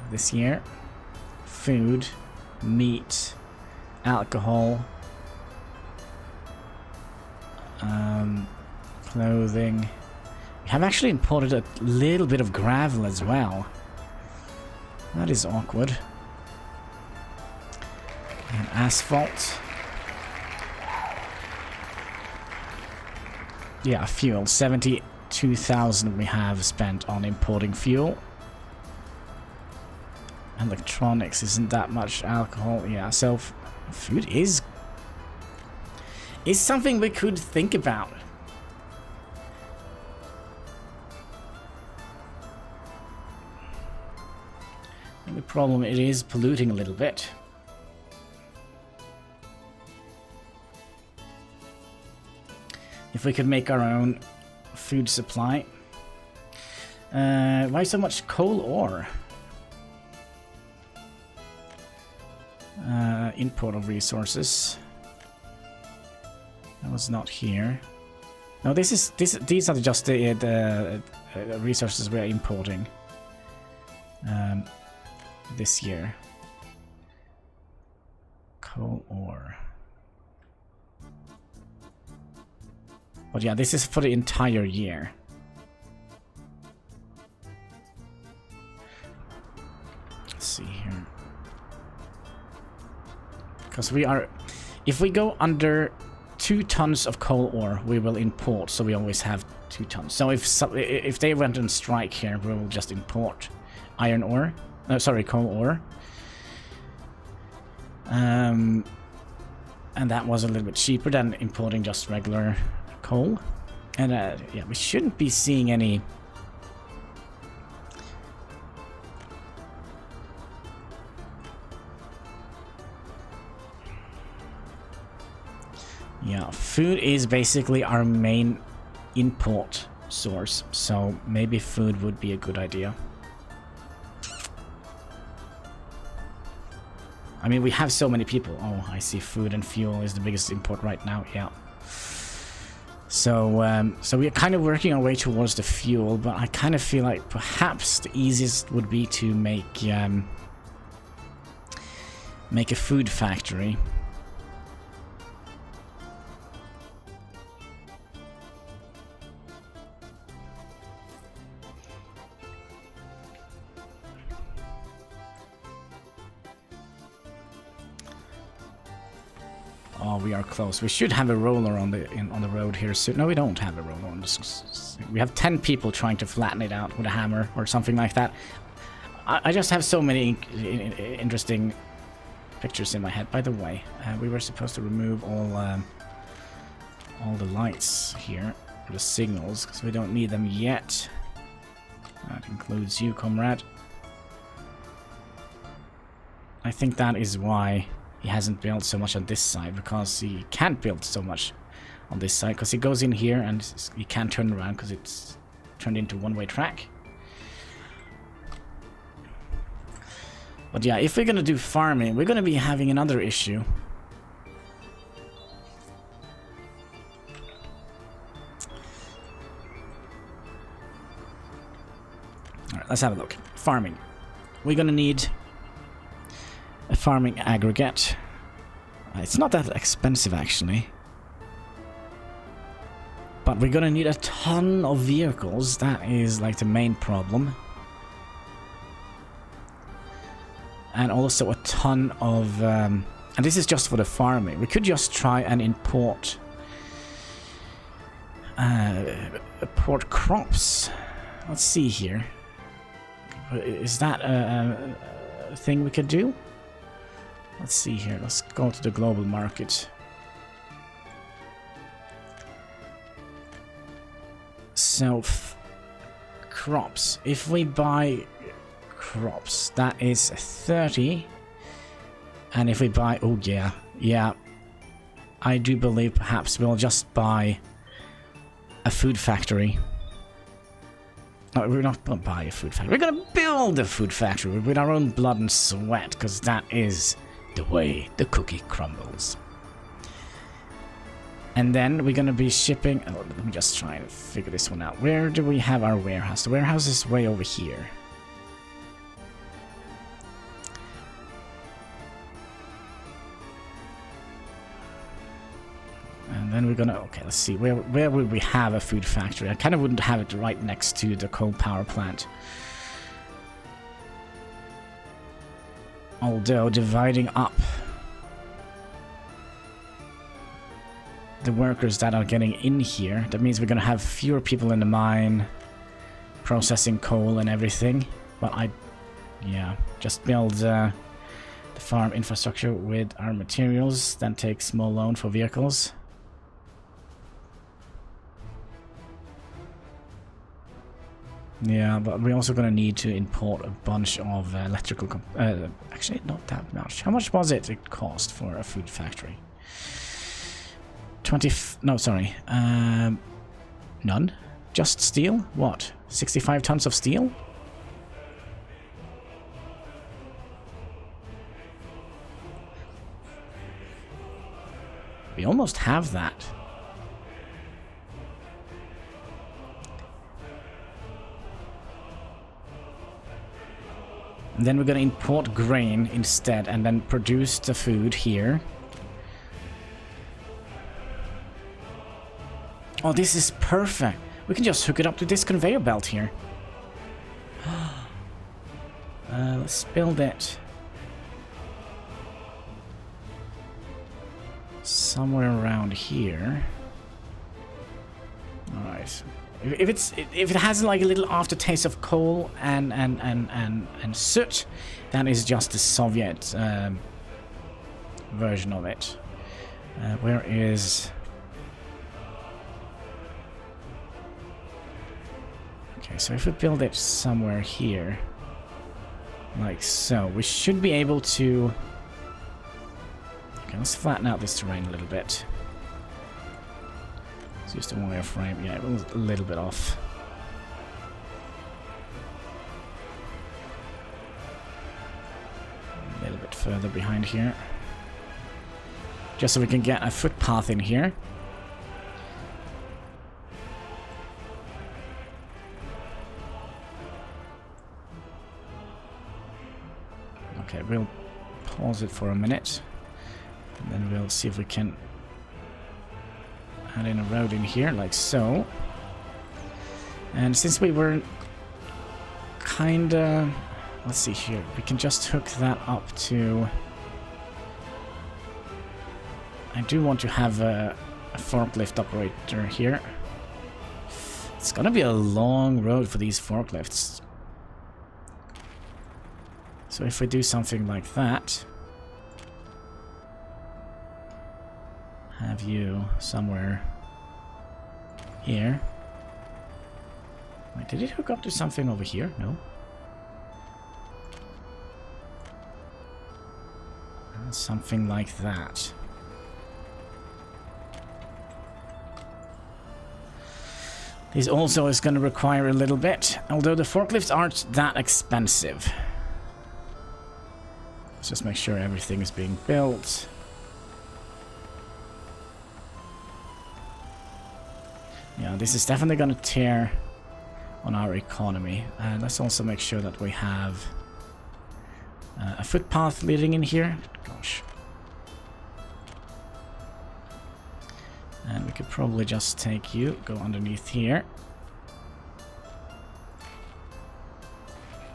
This year. Food. Meat. Alcohol. Clothing. We have actually imported a little bit of gravel as well. That is awkward. And asphalt. Yeah, fuel. 72,000 we have spent on importing fuel. Electronics isn't that much. Alcohol, yeah. So food is something we could think about. The problem, it is polluting a little bit. If we could make our own food supply. Why so much coal ore? Import of resources. That was not here. No, these are just the resources we are importing. This year. Coal ore. But yeah, this is for the entire year. Let's see here. Because we are... If we go under 2 tons of coal ore, we will import, so we always have 2 tons. So if they went on strike here, we will just import iron ore. No, sorry, coal ore. And that was a little bit cheaper than importing just regular coal. And yeah, we shouldn't be seeing any... Yeah, food is basically our main import source, so maybe food would be a good idea. I mean, we have so many people. Oh, I see, food and fuel is the biggest import right now, yeah. So, so we're kind of working our way towards the fuel, but I kind of feel like perhaps the easiest would be to make a food factory. Oh, we are close. We should have a roller on the road here soon. No, we don't have a roller on this. We have 10 people trying to flatten it out with a hammer or something like that. I just have so many interesting pictures in my head. By the way, we were supposed to remove all the lights here, the signals, because we don't need them yet. That includes you, comrade. I think that is why he hasn't built so much on this side, because he can't build so much on this side, because he goes in here and he can't turn around because it's turned into one-way track. But yeah, if we're gonna do farming, we're gonna be having another issue. let's have a look. Farming. We're gonna need a farming aggregate. It's not that expensive, actually. But we're gonna need a ton of vehicles. That is, like, the main problem. And also a ton of... and this is just for the farming. We could just try and import crops. Let's see here. Is that a thing we could do? Let's see here. Let's go to the global market. So, crops. If we buy crops, that is 30. And if we buy... Oh, yeah. Yeah. I do believe perhaps we'll just buy a food factory. No, we're not going to buy a food factory. We're going to build a food factory with our own blood and sweat, because that is the way the cookie crumbles. And then we're going to be shipping... Oh, let me just try and figure this one out. Where do we have our warehouse? The warehouse is way over here. And then we're going to... Okay, let's see. Where would we have a food factory? I kind of wouldn't have it right next to the coal power plant. Although, dividing up the workers that are getting in here, that means we're going to have fewer people in the mine processing coal and everything. But yeah, just build the farm infrastructure with our materials, then take small loan for vehicles. Yeah, but we're also going to need to import a bunch of electrical... actually, not that much. How much was it cost for a food factory? 20... No, sorry. None? Just steel? What? 65 tons of steel? We almost have that. And then we're going to import grain instead and then produce the food here. Oh, this is perfect. We can just hook it up to this conveyor belt here. Let's build it somewhere around here. Alright. If it has like a little aftertaste of coal and soot, that is just the Soviet version of it. Where is... Okay, so if we build it somewhere here, like so, we should be able to... Okay, let's flatten out this terrain a little bit. It's just a wireframe. Yeah, it was a little bit off. A little bit further behind here. Just so we can get a footpath in here. Okay, we'll pause it for a minute. And then we'll see if we can add in a road in here, like so. And since we were kinda... Let's see here. We can just hook that up to... I do want to have a forklift operator here. It's gonna be a long road for these forklifts. So if we do something like that... Have you somewhere here. Wait, did it hook up to something over here? No. Something like that. This also is going to require a little bit, although the forklifts aren't that expensive. Let's just make sure everything is being built. Yeah, this is definitely going to tear on our economy. And let's also make sure that we have a footpath leading in here. Gosh. And we could probably just take you, go underneath here.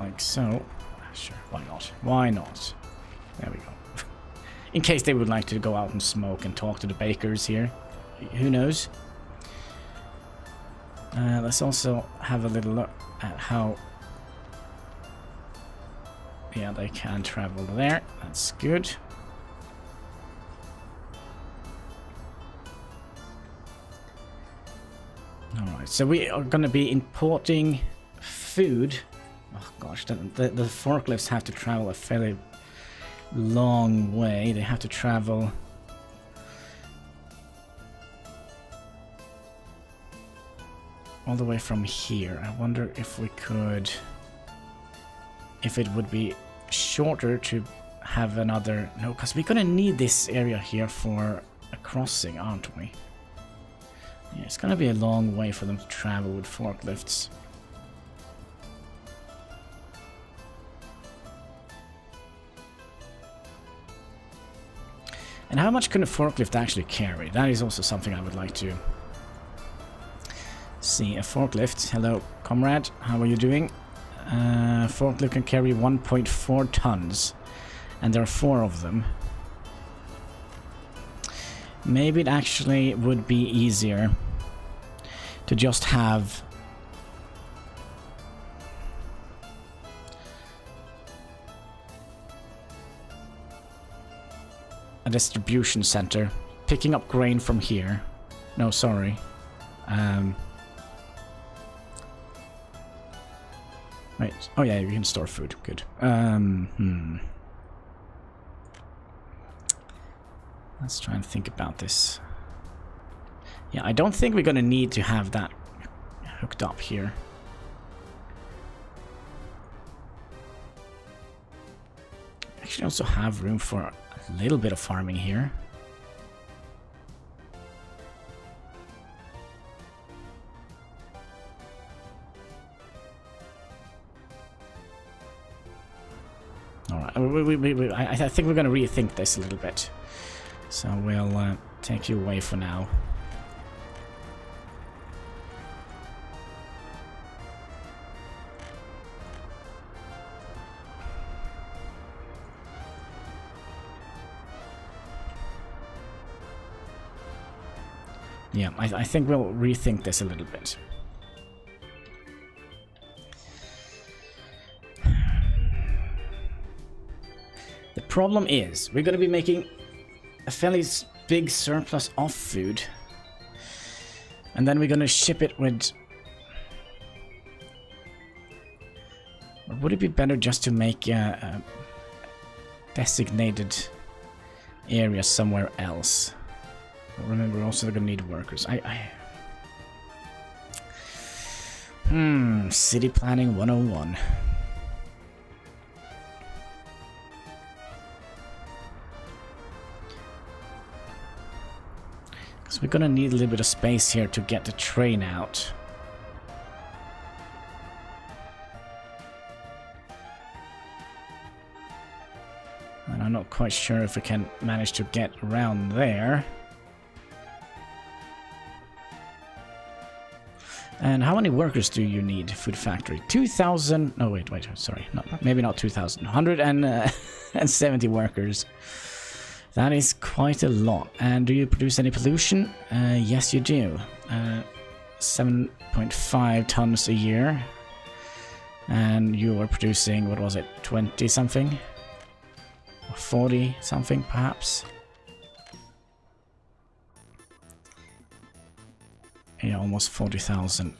Like so. Sure, why not? Why not? There we go. In case they would like to go out and smoke and talk to the bakers here. Who knows? Let's also have a little look at how... Yeah, they can travel there. That's good. Alright, so we are going to be importing food. Oh gosh, the forklifts have to travel a fairly long way. They have to travel... all the way from here. I wonder if we could... if it would be shorter to have another... No, because we're gonna need this area here for a crossing, aren't we? Yeah, it's gonna be a long way for them to travel with forklifts. And how much can a forklift actually carry? That is also something I would like to see. A forklift. Hello, comrade. How are you doing? Forklift can carry 1.4 tons. And there are 4 of them. Maybe it actually would be easier to just have... a distribution center, picking up grain from here. No, sorry. Wait. Oh yeah, you can store food. Good. Let's try and think about this. Yeah, I don't think we're gonna need to have that hooked up here. Actually, also have room for a little bit of farming here. Alright, I think we're going to rethink this a little bit. So we'll take you away for now. Yeah, I think we'll rethink this a little bit. The problem is, we're going to be making a fairly big surplus of food. And then we're going to ship it with... Or would it be better just to make a designated area somewhere else? Remember, we're also going to need workers. City planning 101. Because we're going to need a little bit of space here to get the train out. And I'm not quite sure if we can manage to get around there. And how many workers do you need, food factory? 2,000... No, wait, sorry. No, maybe not 2,000. 170 workers. That is quite a lot. And do you produce any pollution? Yes, you do. 7.5 tons a year. And you are producing, what was it, 20-something? Or 40-something, perhaps? Yeah, almost 40,000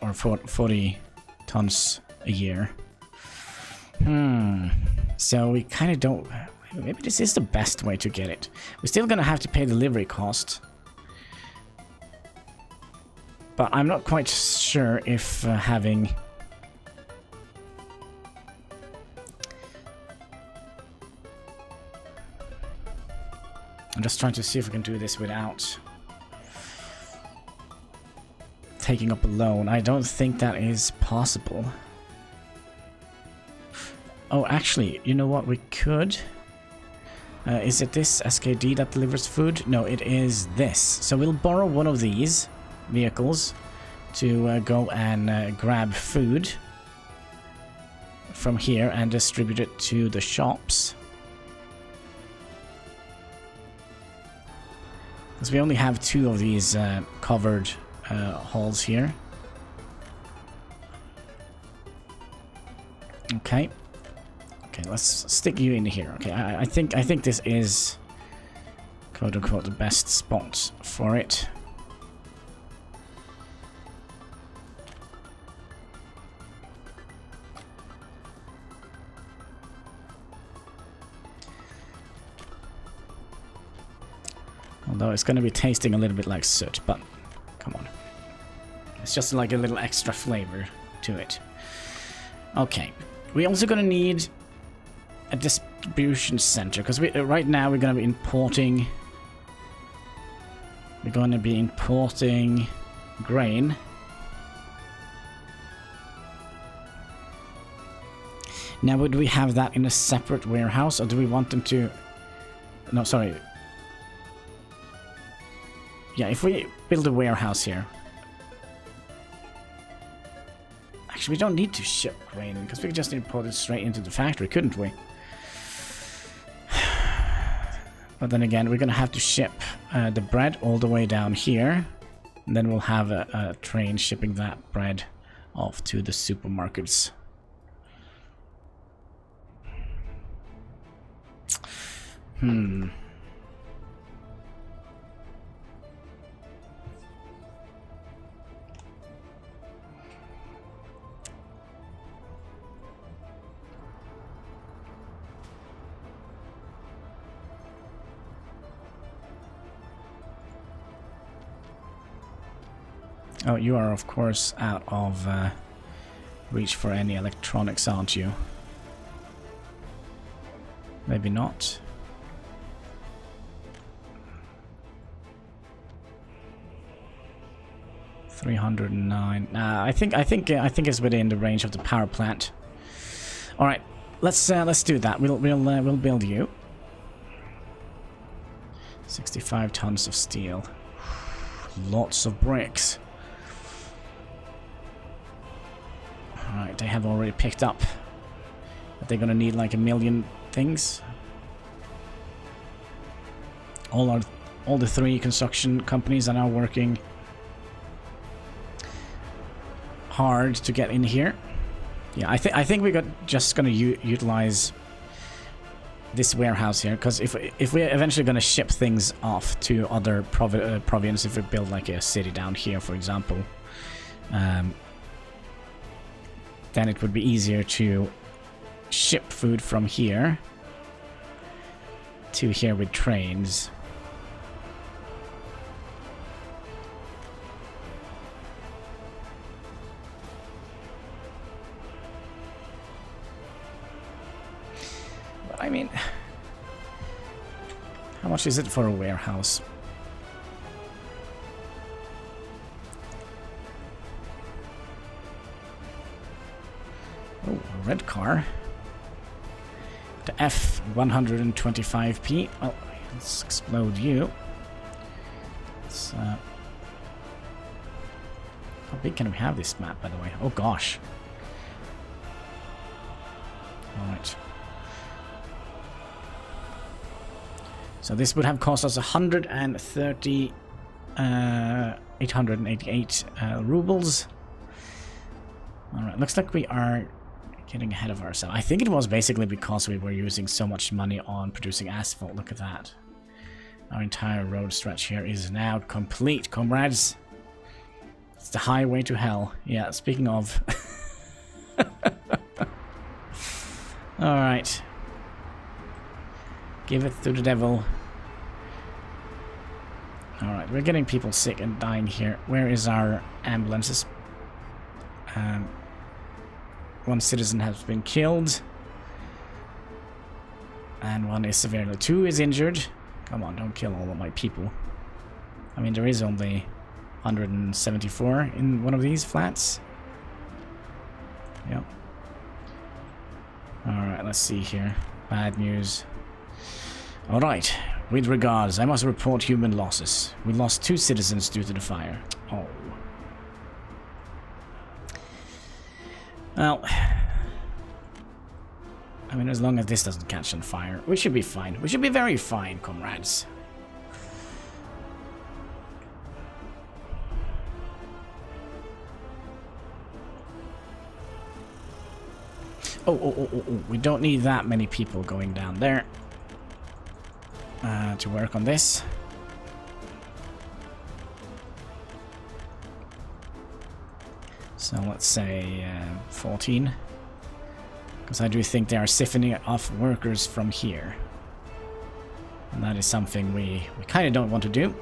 or 40 tons a year. So we kind of don't... Maybe this is the best way to get it. We're still going to have to pay delivery cost. But I'm not quite sure if having... I'm just trying to see if we can do this without... taking up a loan. I don't think that is possible. Oh, actually, you know what? We could. Is it this SKD that delivers food? No, it is this. So we'll borrow one of these vehicles to go and grab food from here and distribute it to the shops. Because we only have 2 of these covered halls here. Okay. Okay, let's stick you in here. Okay, I think this is quote unquote the best spot for it. Although it's going to be tasting a little bit like soot, but come on. It's just like a little extra flavor to it. Okay, we're also going to need a distribution center, because right now we're going to be importing. We're going to be importing grain. Now, would we have that in a separate warehouse, or do we want them to? No, sorry. Yeah, if we build a warehouse here. Actually, we don't need to ship grain, because we could just import it straight into the factory, couldn't we? But then again, we're going to have to ship the bread all the way down here. And then we'll have a train shipping that bread off to the supermarkets. Oh, you are, of course, out of reach for any electronics, aren't you? Maybe not. $309. I think it's within the range of the power plant. All right, let's do that. We'll build you. 65 tons of steel. Lots of bricks. Alright, they have already picked up that they're gonna need like 1 million things. All the 3 construction companies are now working hard to get in here. Yeah, I think we're just gonna utilize this warehouse here, because if we're eventually gonna ship things off to other provinces, if we build like a city down here, for example, then it would be easier to ship food from here to here with trains. But I mean, how much is it for a warehouse? Oh, a red car. The F125P. Well, let's explode you. Let's, how big can we have this map, by the way? Oh gosh. Alright. So this would have cost us 888 rubles. Alright, looks like we are getting ahead of ourselves. I think it was basically because we were using so much money on producing asphalt. Look at that. Our entire road stretch here is now complete, comrades. It's the highway to hell. Yeah, speaking of. Alright. Give it to the devil. Alright, we're getting people sick and dying here. Where is our ambulances? One citizen has been killed. And one is severely... 2 is injured. Come on, don't kill all of my people. I mean, there is only 174 in one of these flats. Yep. Alright, let's see here. Bad news. Alright. With regards, I must report human losses. We lost 2 citizens due to the fire. Oh. Well, I mean, as long as this doesn't catch on fire, we should be fine. We should be very fine, comrades. Oh, we don't need that many people going down there to work on this. So let's say 14. Because I do think they are siphoning off workers from here. And that is something we kind of don't want to do.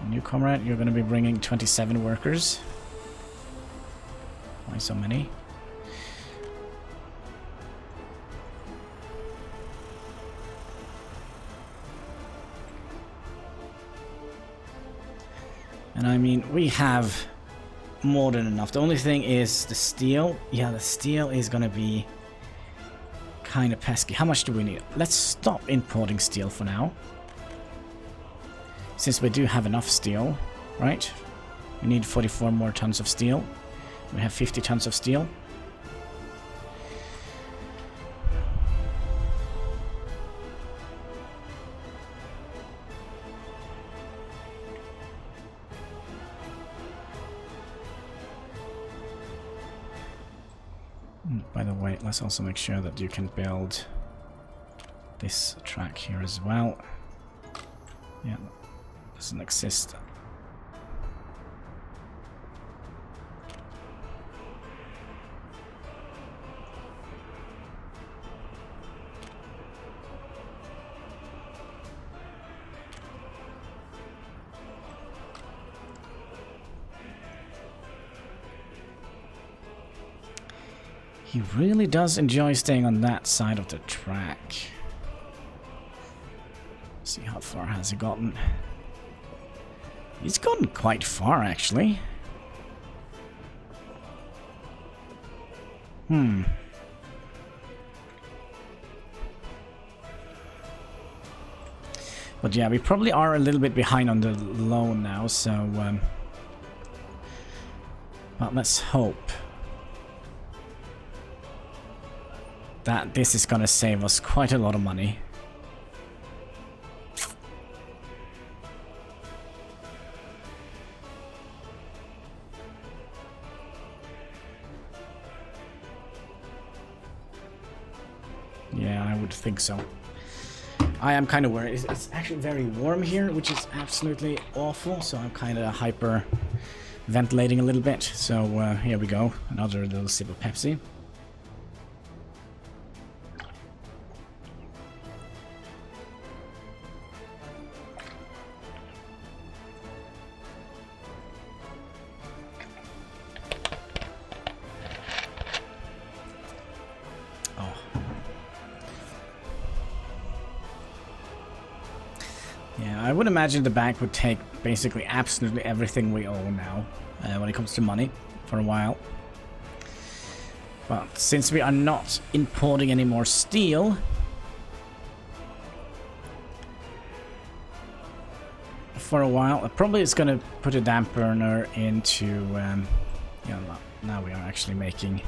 New comrade, you're going to be bringing 27 workers. Why so many? And I mean, we have more than enough. The only thing is the steel. Yeah, the steel is gonna be kind of pesky. How much do we need? Let's stop importing steel for now. Since we do have enough steel, right? We need 44 more tons of steel. We have 50 tons of steel. By the way, let's also make sure that you can build this track here as well. Yeah, doesn't exist. He really does enjoy staying on that side of the track. See how far has he gotten. He's gotten quite far, actually. But yeah, we probably are a little bit behind on the loan now, so... but let's hope that this is gonna save us quite a lot of money. Yeah, I would think so. I am kind of worried. It's actually very warm here, which is absolutely awful, so I'm kind of hyper ventilating a little bit. So here we go, another little sip of Pepsi. I would imagine the bank would take basically absolutely everything we owe now when it comes to money for a while. But since we are not importing any more steel, for a while, probably it's going to put a dampener into, yeah, now we are actually making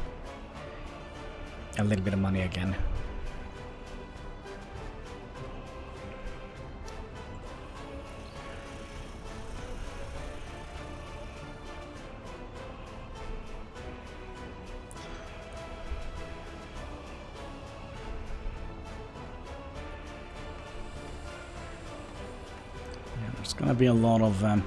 a little bit of money again. There's gonna be a lot of I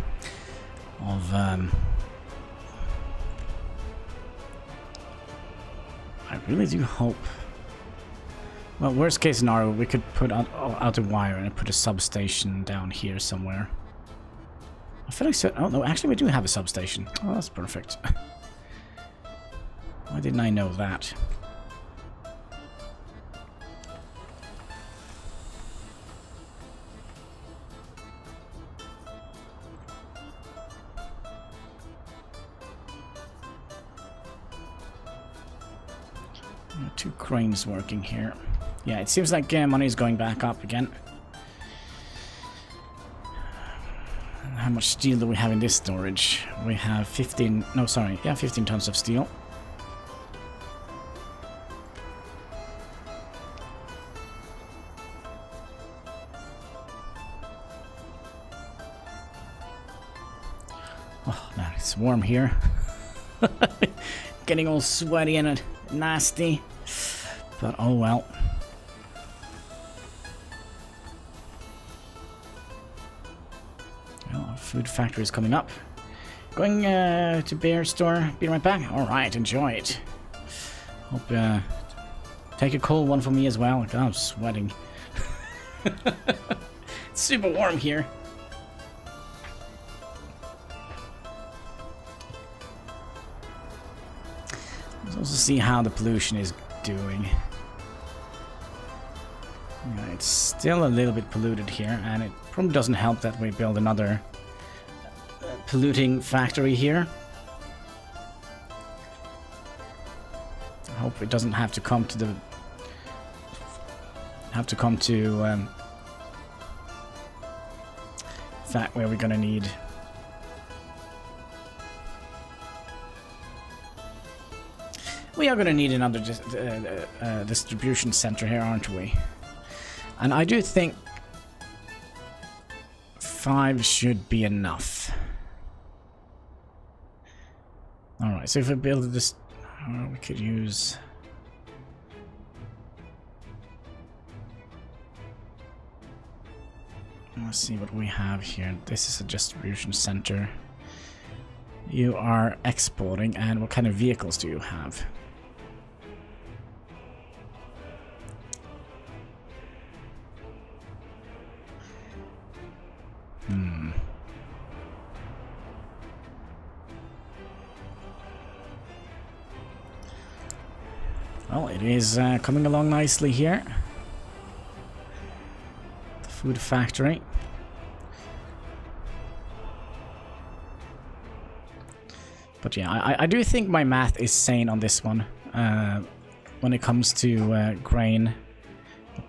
really do hope. Well, worst case scenario, we could put out a wire and put a substation down here somewhere. I feel like oh no, actually we do have a substation. Oh, that's perfect. Why didn't I know that? 2 cranes working here. Yeah, it seems like money is going back up again. How much steel do we have in this storage? We have 15... No, sorry. Yeah, 15 tons of steel. Oh, man, it's warm here. Getting all sweaty and nasty. But oh well. Well, our food factory is coming up. Going to beer store. Be right back. Alright, enjoy it. Hope take a cold one for me as well. God, I'm sweating. It's super warm here. Let's also see how the pollution is doing. Yeah, it's still a little bit polluted here, and it probably doesn't help that we build another polluting factory here. I hope it doesn't have to come to the fact where we're gonna need. We are going to need another distribution center here, aren't we? And I do think 5 should be enough. Alright, so if we build this... we could use... Let's see what we have here. This is a distribution center. You are exporting, and what kind of vehicles do you have? Well, it is coming along nicely here. The food factory. But yeah, I do think my math is sane on this one. When it comes to grain,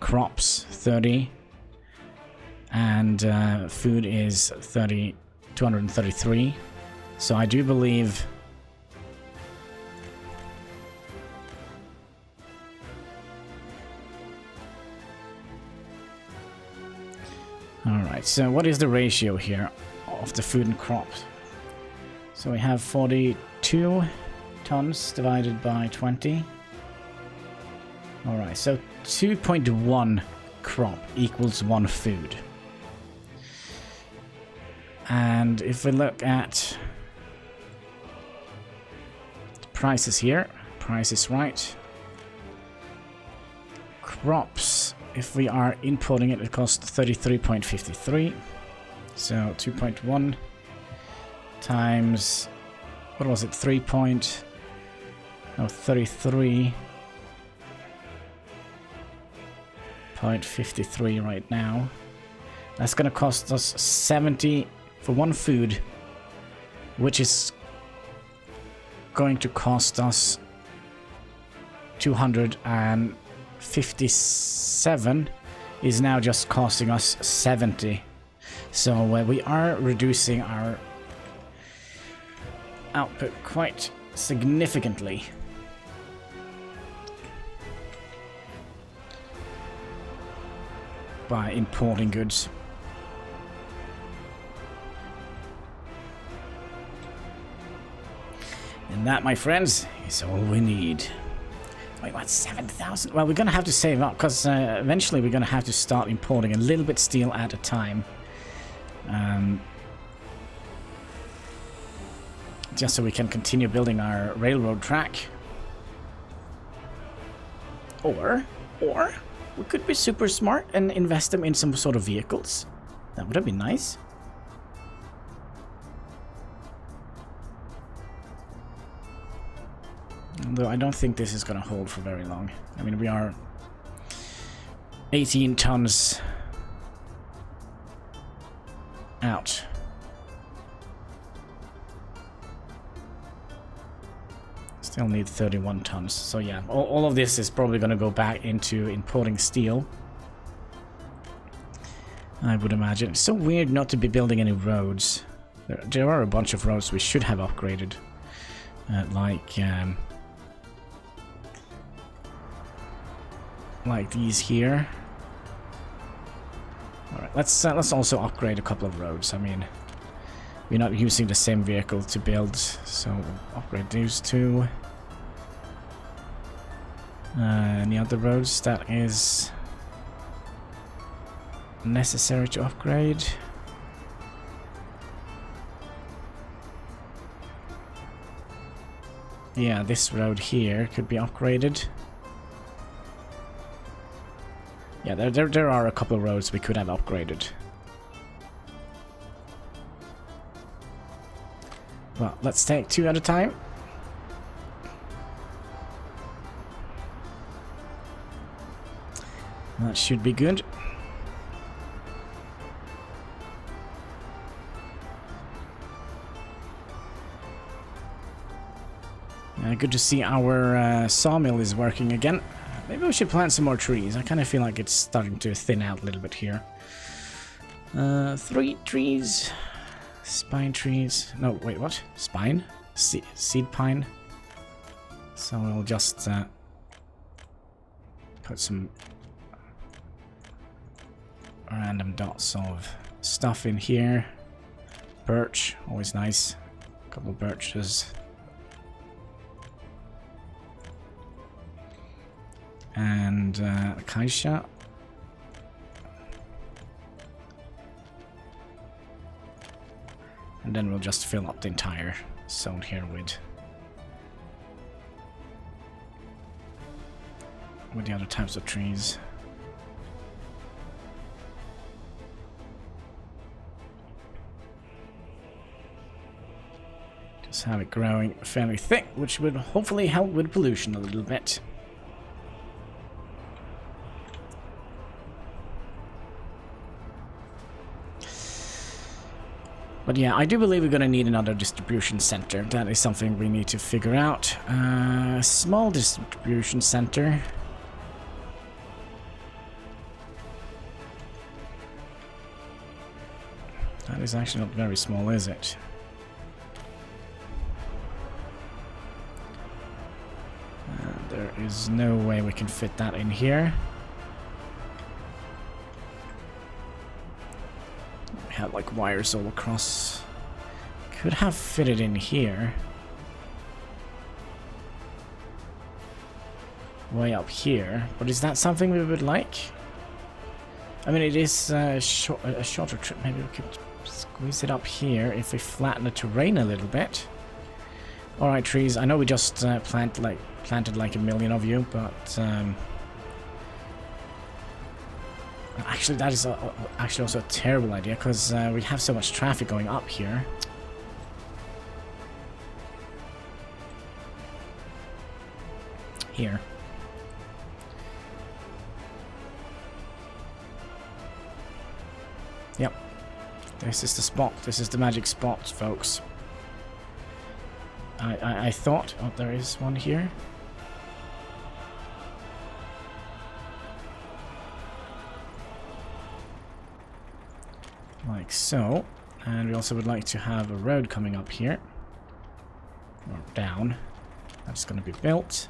crops 30, and food is 233. So I do believe. Alright, so what is the ratio here of the food and crops? So we have 42 tons divided by 20. Alright, so 2.1 crop equals 1 food. And if we look at the prices here, price is right. Crops, if we are importing it, it costs 33.53. So 2.1 times, what was it, 33.53 right now. That's gonna cost us 70 for 1 food, which is going to cost us 257, is now just costing us 70. So we are reducing our output quite significantly. By importing goods. And that, my friends, is all we need. Wait, what, 7,000? Well, we're gonna have to save up, because eventually we're gonna have to start importing a little bit steel at a time. Just so we can continue building our railroad track. Or we could be super smart and invest them in some sort of vehicles. That would have been nice. Although I don't think this is going to hold for very long. I mean, we are 18 tons out. Still need 31 tons. So yeah, all of this is probably going to go back into importing steel, I would imagine. It's so weird not to be building any roads. There are a bunch of roads we should have upgraded. Like these here. Alright, let's also upgrade a couple of roads. I mean, we're not using the same vehicle to build, so we'll upgrade these two. Any other roads that is necessary to upgrade? Yeah, this road here could be upgraded. Yeah, there are a couple of roads we could have upgraded. Well, let's take two at a time. That should be good. Good to see our sawmill is working again. Maybe we should plant some more trees. I kind of feel like it's starting to thin out a little bit here. 3 trees. Spine trees. No, wait, what? Spine? Seed pine. So we'll just put some random dots of stuff in here. Birch, always nice. A couple of birches. And acacia. And then we'll just fill up the entire zone here with the other types of trees. Just have it growing fairly thick, which would hopefully help with pollution a little bit. But yeah, I do believe we're going to need another distribution center. That is something we need to figure out. Small distribution center. That is actually not very small, is it? There is no way we can fit that in here. Have like wires all across. Could have fitted in here. Way up here. But is that something we would like? I mean, it is a shorter trip. Maybe we could squeeze it up here if we flatten the terrain a little bit. Alright, trees. I know we just planted like a million of you, but actually, that is actually also a terrible idea, because we have so much traffic going up here. Here. Yep. This is the spot. This is the magic spot, folks. I thought... Oh, there is one here. Like so. And we also would like to have a road coming up here. Or down. That's going to be built.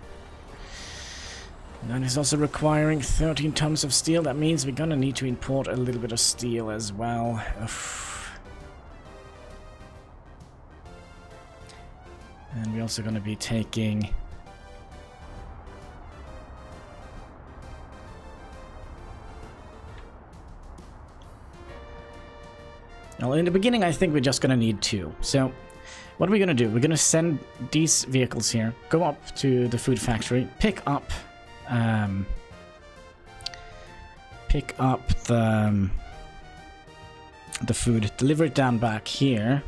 And that is also requiring 13 tons of steel. That means we're going to need to import a little bit of steel as well. And we're also going to be taking... Well, in the beginning, I think we're just going to need 2. So, what are we going to do? We're going to send these vehicles here, go up to the food factory, pick up the food, deliver it down back here,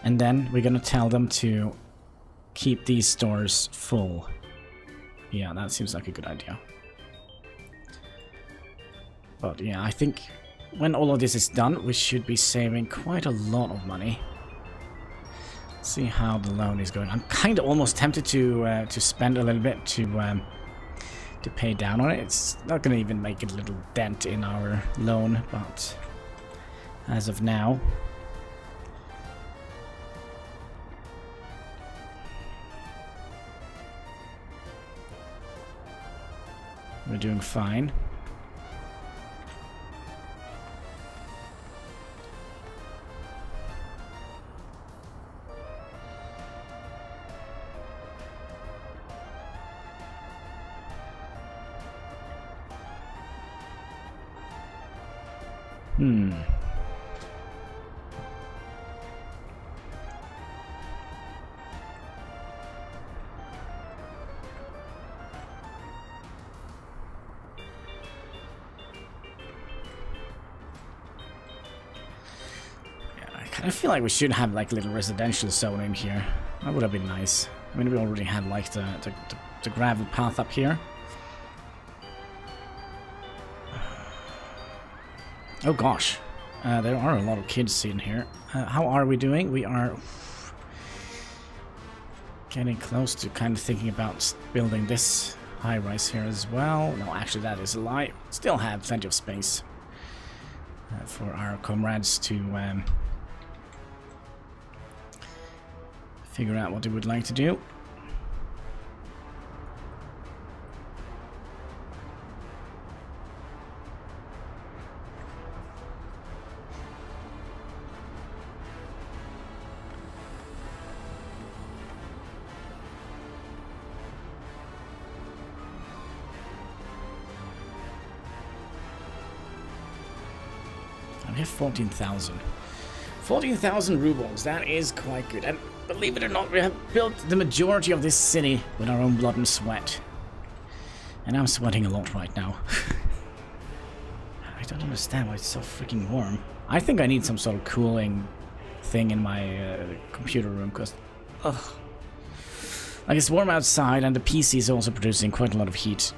and then we're going to tell them to keep these stores full. Yeah, that seems like a good idea. But yeah, I think... when all of this is done, we should be saving quite a lot of money. See how the loan is going. I'm kind of almost tempted to spend a little bit to pay down on it. It's not going to even make a little dent in our loan, but as of now, we're doing fine. I feel like we should have like a little residential zone in here. That would have been nice. I mean, we already had like the gravel path up here. Oh gosh, there are a lot of kids in here. How are we doing? We are getting close to kind of thinking about building this high-rise here as well. No, actually that is a lie. Still have plenty of space for our comrades to figure out what they would like to do. We have 14,000. 14,000 rubles, that is quite good. And believe it or not, we have built the majority of this city with our own blood and sweat. And I'm sweating a lot right now. I don't understand why it's so freaking warm. I think I need some sort of cooling thing in my computer room, because... like, it's warm outside, and the PC is also producing quite a lot of heat.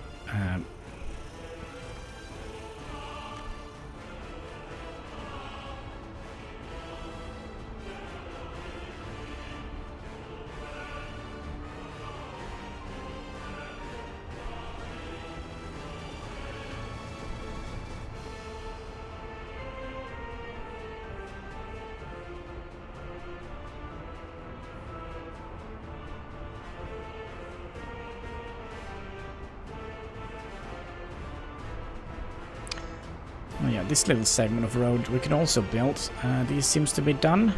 Oh yeah, this little segment of road we can also build. These seems to be done.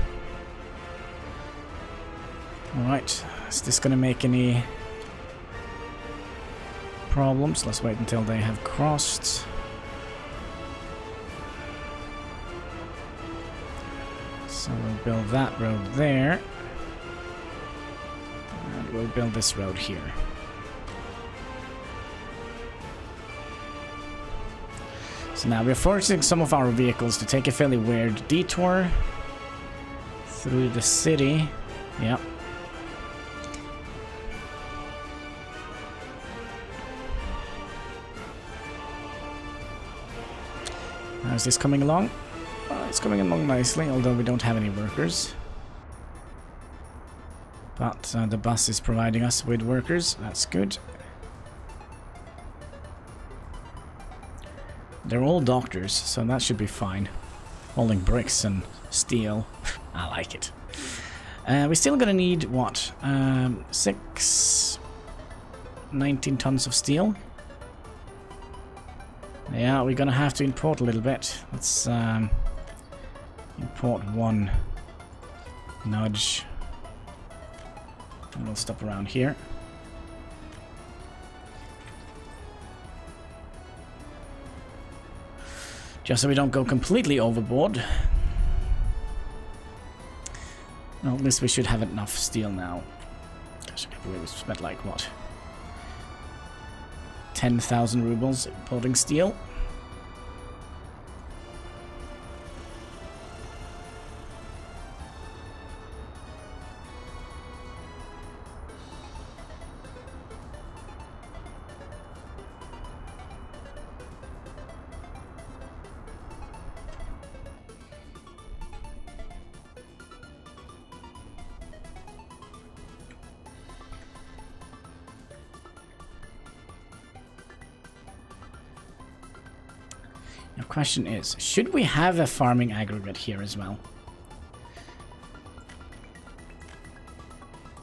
Alright, is this gonna make any problems? Let's wait until they have crossed. So we'll build that road there. And we'll build this road here. So now we're forcing some of our vehicles to take a fairly weird detour through the city. Yep. How is this coming along? It's coming along nicely, although we don't have any workers. But the bus is providing us with workers. That's good. They're all doctors, so that should be fine. Holding bricks and steel. I like it. We're still gonna need, what? 19 tons of steel. Yeah, we're gonna have to import a little bit. Let's import one nudge. And we'll stop around here. Just so we don't go completely overboard. Well, at least we should have enough steel now. Gosh, I can't believe we spent like, what? 10,000 rubles importing steel. The question is, should we have a farming aggregate here as well?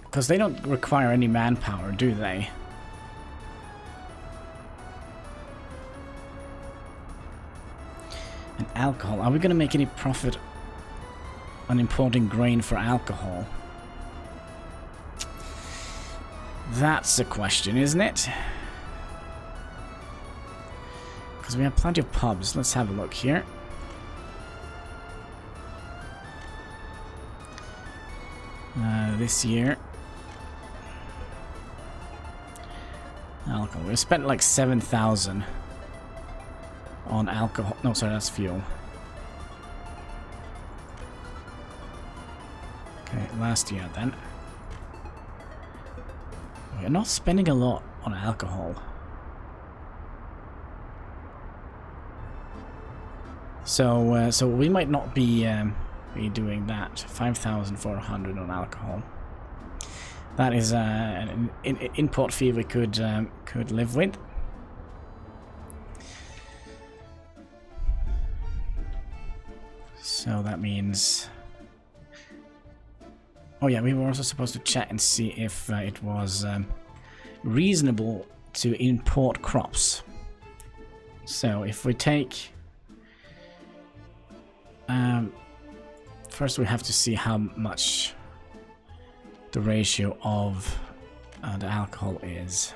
Because they don't require any manpower, do they? And alcohol. Are we going to make any profit on importing grain for alcohol? That's the question, isn't it? Because we have plenty of pubs. Let's have a look here. This year. Alcohol. We spent like 7,000 on alcohol. No, sorry, that's fuel. Okay, last year then. We're not spending a lot on alcohol. So we might not be doing that. 5,400 on alcohol. That is an import fee we could live with. So that means. Oh yeah, we were also supposed to check and see if it was reasonable to import crops. So if we take. First we have to see how much the ratio of the alcohol is.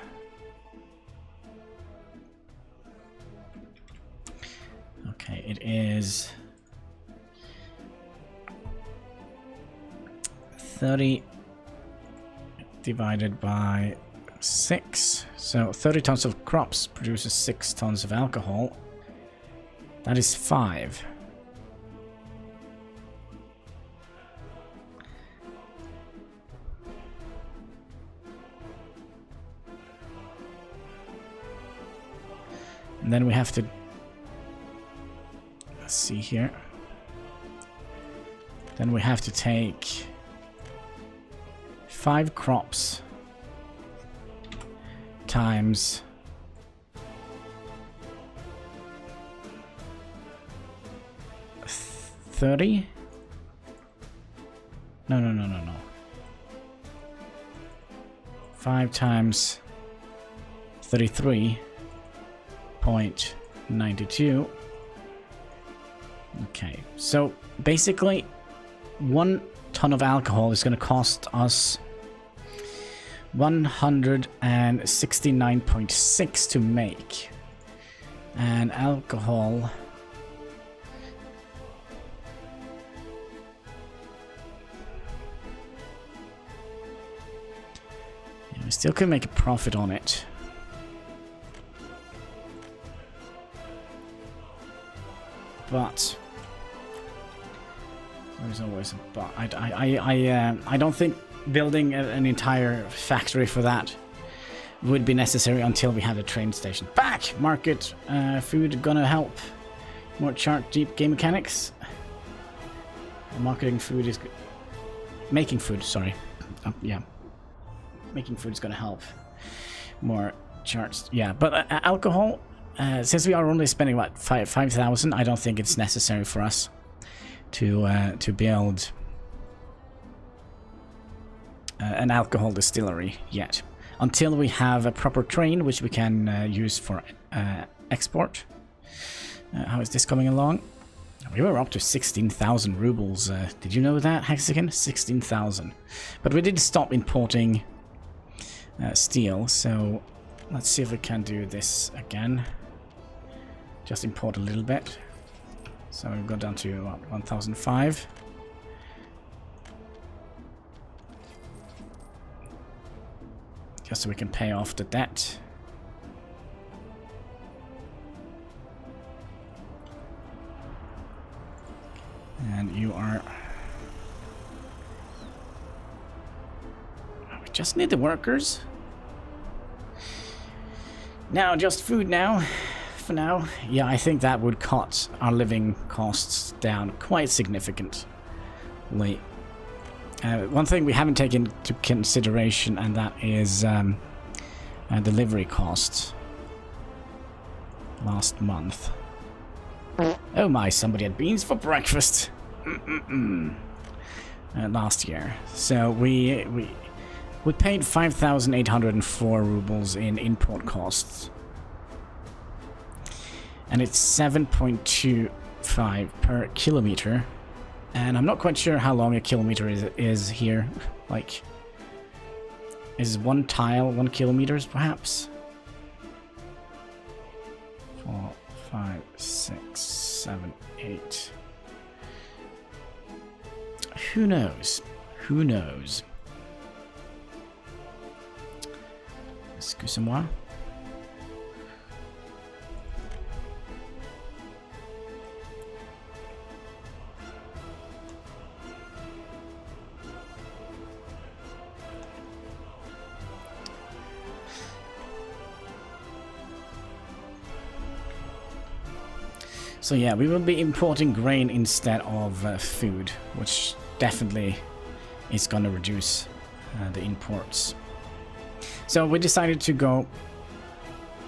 Okay, it is 30 divided by 6. So 30 tons of crops produces 6 tons of alcohol. That is 5. And then we have to, let's see here. Then we have to take 5 crops times 30. No. 5 times 33.92. Okay, so basically 1 ton of alcohol is going to cost us 169.6 to make. And alcohol we still could make a profit on it. But there's always a but. I don't think building an entire factory for that would be necessary until we have a train station. Back! Market food gonna help. More chart deep game mechanics. Marketing food is making food, sorry. Yeah. Making food is gonna help. More charts. Yeah, but alcohol, since we are only spending what 5,000, I don't think it's necessary for us to build an alcohol distillery yet, until we have a proper train which we can use for export. How is this coming along? We were up to 16,000 rubles. Did you know that, Hexagon? 16,000. But we did stop importing steel, so let's see if we can do this again. Just import a little bit. So we'll go down to 1,005. Just so we can pay off the debt. And you are... We just need the workers. Now, just food now. For now. Yeah, I think that would cut our living costs down quite significantly. One thing we haven't taken into consideration, and that is delivery costs last month. Oh my, somebody had beans for breakfast. Last year. So we paid 5,804 rubles in import costs. And it's 7.25 per kilometer. And I'm not quite sure how long a kilometer is here. Like, is one tile 1 kilometer perhaps? 4, 5, 6, 7, 8. Who knows? Who knows? Excusez-moi. So yeah, we will be importing grain instead of food, which definitely is going to reduce the imports. So we decided to go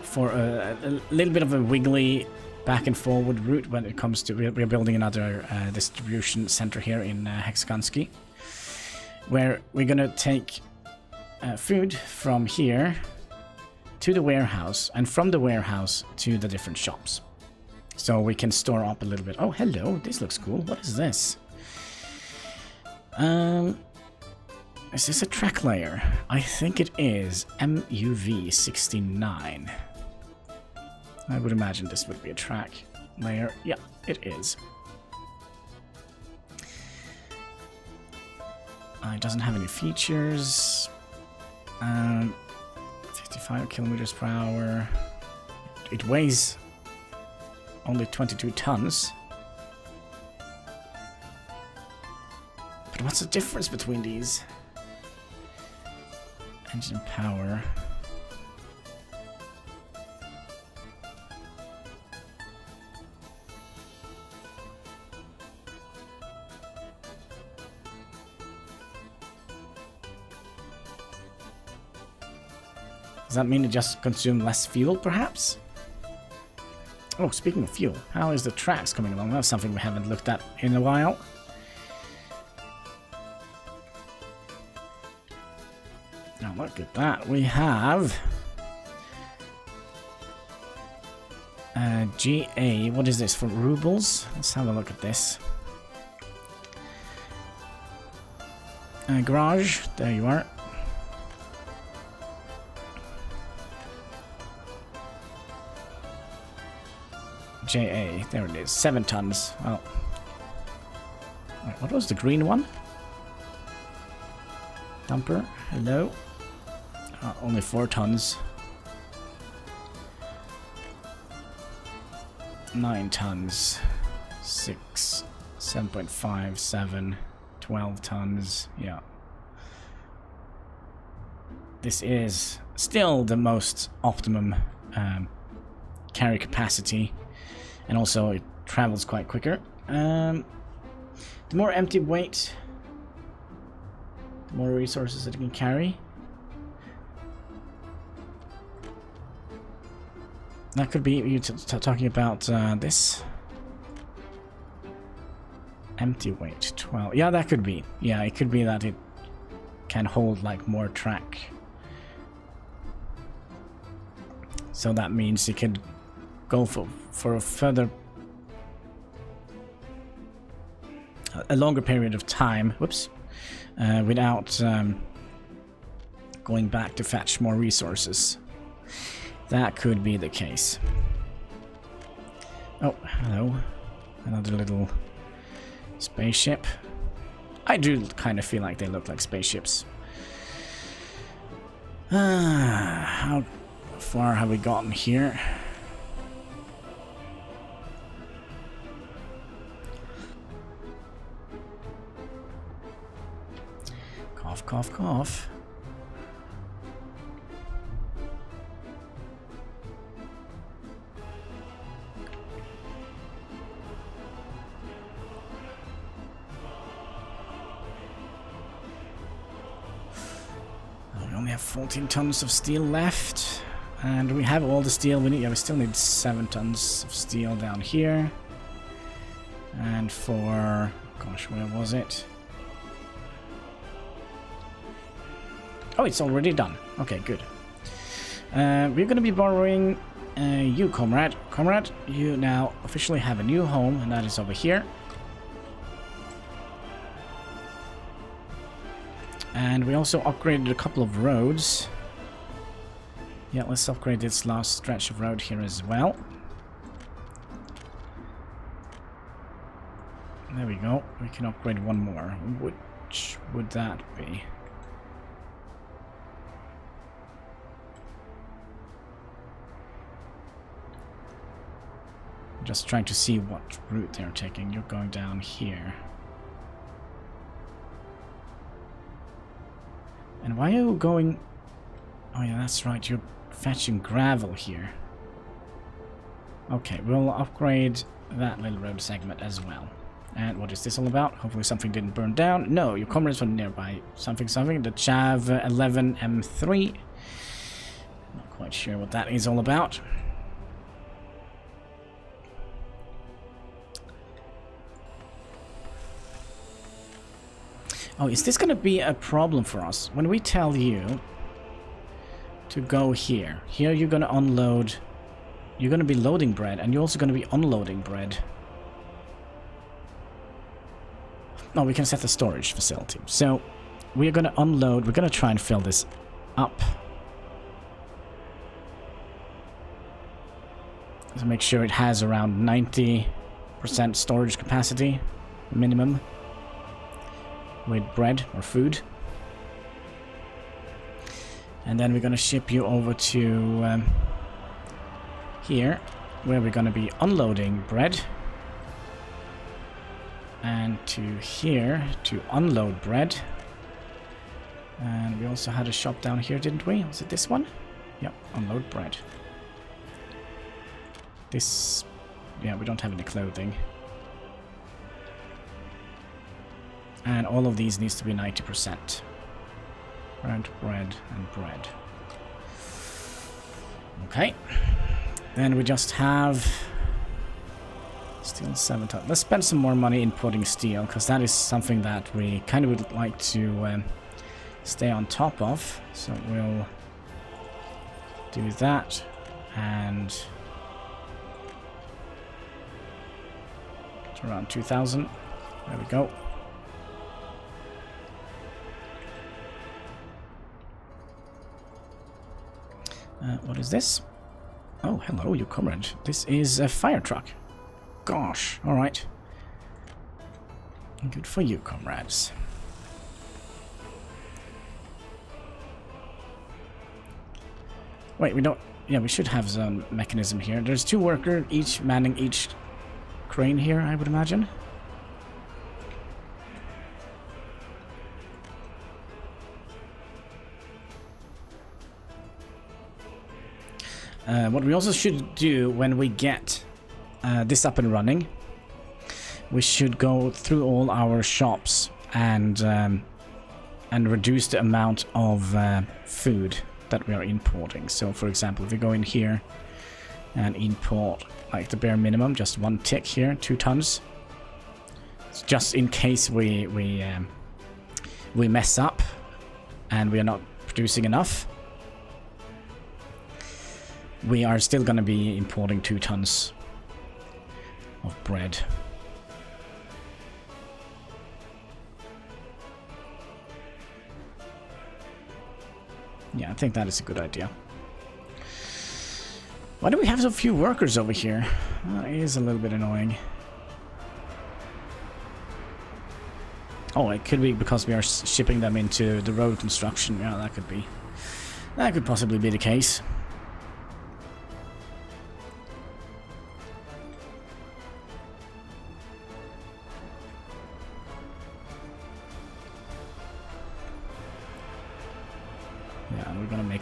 for a little bit of a wiggly back and forward route when it comes to... We're building another distribution center here in Hexkansky, where we're going to take food from here to the warehouse, and from the warehouse to the different shops. So we can store up a little bit. Oh, hello. This looks cool. What is this? Is this a track layer? I think it is. MUV69. I would imagine this would be a track layer. Yeah, it is. It doesn't have any features. 55 kilometers per hour. It weighs only 22 tons. But what's the difference between these? Engine power. Does that mean it just consumes less fuel, perhaps? Oh, speaking of fuel, how is the tracks coming along? That's something we haven't looked at in a while. Now look at that. We have GA. What is this for rubles? Let's have a look at this. Garage. There you are. JA, there it is, 7 tons. Well, wait, what was the green one? Dumper, hello. Only 4 tons. 9 tons. 6, 7.5, 7, 12 tons. Yeah. This is still the most optimum carry capacity. And also, it travels quite quicker. The more empty weight, the more resources that it can carry. That could be you talking about this. Empty weight, 12. Yeah, that could be. Yeah, it could be that it can hold like more track. So that means it could go for a further, a longer period of time, whoops, without going back to fetch more resources. That could be the case. Oh, hello. Another little spaceship. I do kind of feel like they look like spaceships. How far have we gotten here? Cough, cough, cough. We only have 14 tons of steel left, and we have all the steel we need. Yeah, we still need 7 tons of steel down here. And for... Gosh, where was it? Oh, it's already done. Okay, good. We're going to be borrowing you, comrade. Comrade, you now officially have a new home, and that is over here. And we also upgraded a couple of roads. Yeah, let's upgrade this last stretch of road here as well. There we go. We can upgrade one more. Which would that be? Just trying to see what route they're taking. You're going down here. And why are you going... Oh yeah, that's right. You're fetching gravel here. Okay, we'll upgrade that little road segment as well. And what is this all about? Hopefully something didn't burn down. No, your comrades from nearby. Something. The Chav 11 M3. Not quite sure what that is all about. Oh, is this going to be a problem for us? When we tell you to go here. Here you're going to unload. You're going to be loading bread, and you're also going to be unloading bread. No, we can set the storage facility. So, we're going to unload. We're going to try and fill this up. To make sure it has around 90% storage capacity, minimum, with bread or food. And then we're going to ship you over to here, where we're going to be unloading bread. And to here to unload bread. And we also had a shop down here, didn't we? Was it this one? Yep, unload bread. This... yeah, we don't have any clothing. And all of these needs to be 90%. Bread, bread, and bread. Okay. Then we just have... steel 7 tons. Let's spend some more money importing steel, because that is something that we kind of would like to stay on top of. So we'll do that, and it's around 2,000. There we go. What is this? Oh, hello, you comrade. This is a fire truck. Gosh, alright. Good for you, comrades. Wait, we don't... yeah, we should have some mechanism here. There's 2 workers, each manning each crane here, I would imagine. What we also should do when we get this up and running, we should go through all our shops and reduce the amount of food that we are importing. So, for example, if we go in here and import like the bare minimum, just 1 tick here, 2 tons, it's just in case we mess up and we are not producing enough. We are still going to be importing 2 tons of bread. Yeah, I think that is a good idea. Why do we have so few workers over here? That is a little bit annoying. Oh, it could be because we are shipping them into the road construction. Yeah, that could be. That could possibly be the case.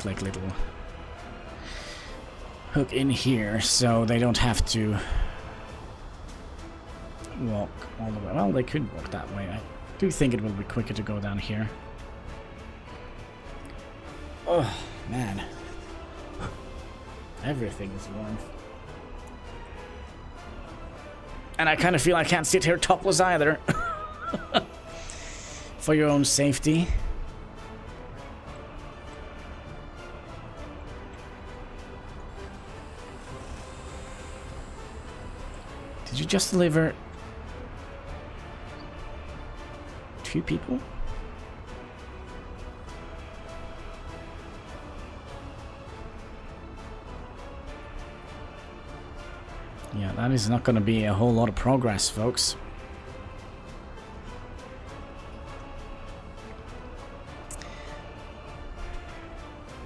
Like little hook in here so they don't have to walk all the way. Well, they could walk that way. I do think it will be quicker to go down here. Oh man, everything is warm. And I kind of feel I can't sit here topless either. For your own safety. Did you just deliver 2 people? Yeah, that is not going to be a whole lot of progress, folks.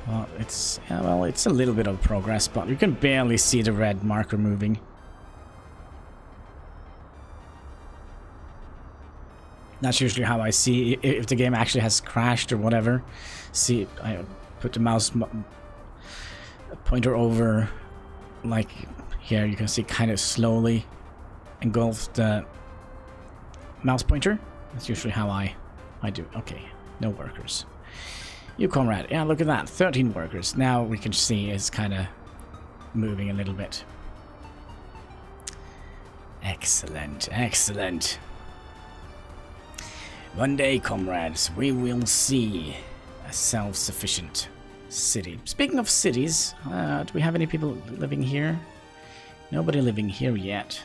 Well, it's a little bit of progress, but you can barely see the red marker moving. That's usually how I see if the game actually has crashed or whatever. See, I put the mouse pointer over, like here you can see kind of slowly engulf the mouse pointer. That's usually how I do. Okay, no workers. You comrade, yeah, look at that, 13 workers. Now we can see it's kind of moving a little bit. Excellent, excellent. One day, comrades, we will see a self-sufficient city. Speaking of cities, do we have any people living here? Nobody living here yet.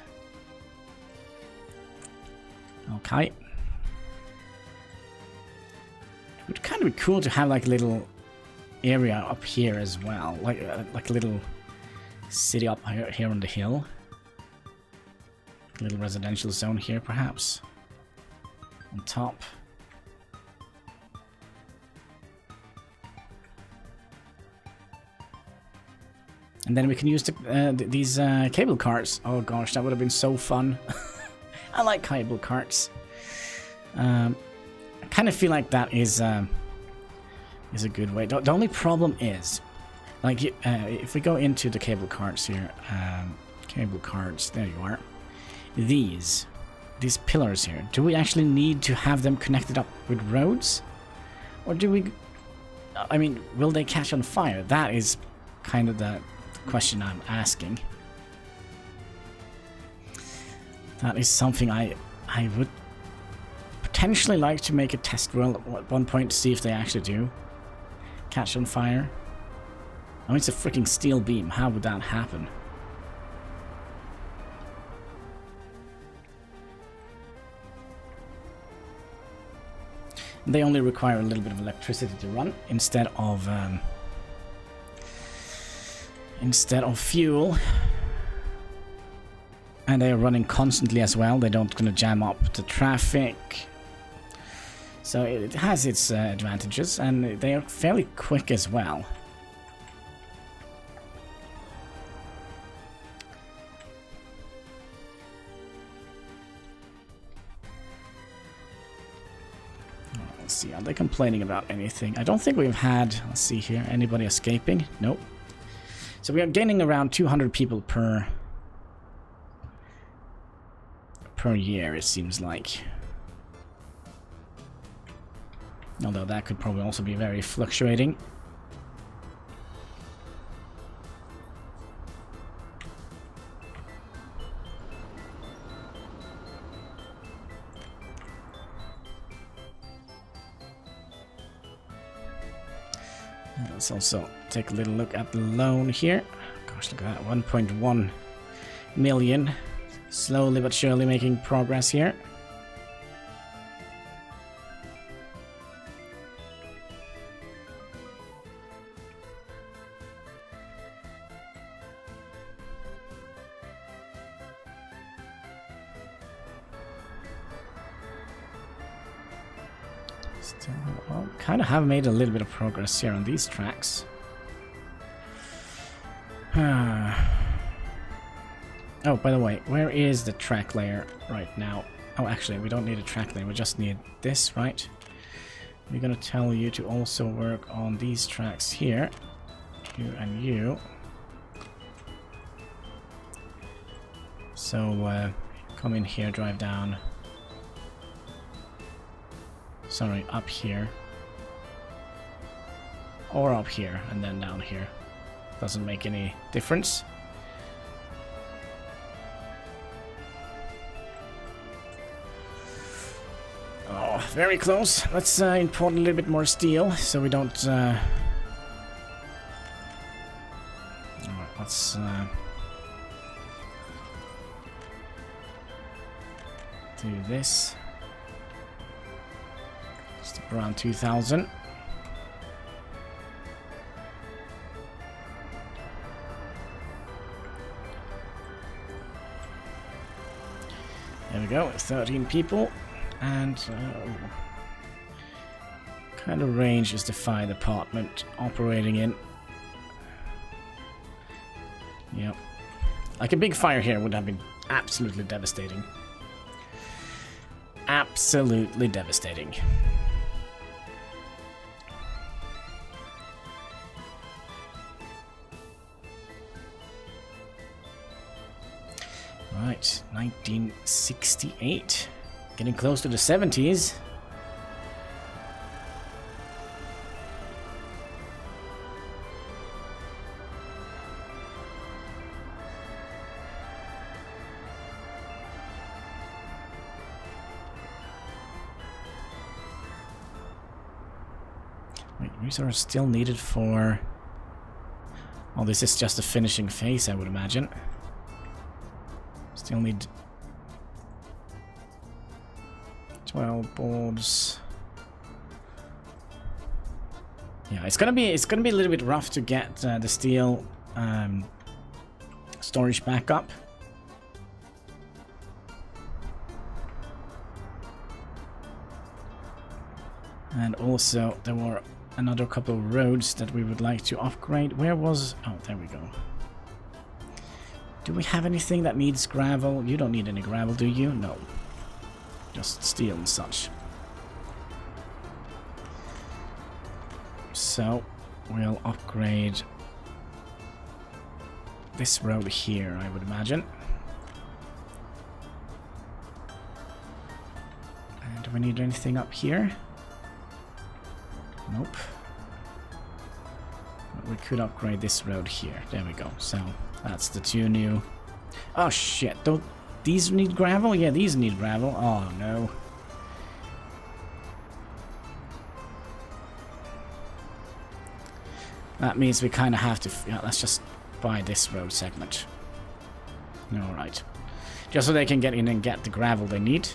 Okay. It would kind of be cool to have like a little area up here as well, like a little city up here on the hill. A little residential zone here, perhaps. On top. And then we can use these cable cars. Oh gosh, that would have been so fun. I like cable carts. I kind of feel like that is a good way. The only problem is, like, if we go into the cable carts here, cable carts, there you are. These pillars here, do we actually need to have them connected up with roads? Or do we... I mean, will they catch on fire? That is kind of the question I'm asking. That is something I would potentially like to make a test run at one point to see if they actually do catch on fire. I mean, it's a freaking steel beam. How would that happen? They only require a little bit of electricity to run instead of fuel, and they are running constantly as well. They don't gonna jam up the traffic, so it has its advantages, and they are fairly quick as well. Let's see, are they complaining about anything? I don't think we've had, let's see here, anybody escaping? Nope. So we are gaining around 200 people per year, it seems like. Although that could probably also be very fluctuating. Let's also take a little look at the loan here. Gosh, look at that, 1.1 million. Slowly but surely making progress here. Still, well, kind of have made a little bit of progress here on these tracks. Oh, by the way, where is the track layer right now? Oh, actually, we don't need a track layer, we just need this, right? We're gonna tell you to also work on these tracks here. You and you. So, come in here, drive down. Sorry, up here. Or up here, and then down here. Doesn't make any difference. Oh, very close. Let's import a little bit more steel so we don't... Alright, let's... do this. Just around 2,000. There we go, 13 people. And kind of range is the fire department operating in? Yep. Like a big fire here would have been absolutely devastating. Absolutely devastating. Right, 1968. Getting close to the 70s. Wait, resource still needed for... Oh, this is just a finishing phase, I would imagine. Still need 12 boards. Yeah, it's gonna be a little bit rough to get the steel storage back up. And also there were another couple of roads that we would like to upgrade. Where was... Oh, there we go. Do we have anything that needs gravel? You don't need any gravel, do you? No. Just steel and such. So, we'll upgrade this road here, I would imagine. And do we need anything up here? Nope. But we could upgrade this road here. There we go. So... That's the two new... Oh shit, don't these need gravel? Yeah, these need gravel. Oh no. That means we kind of have to... Yeah, let's just buy this road segment. Alright. Just so they can get in and get the gravel they need.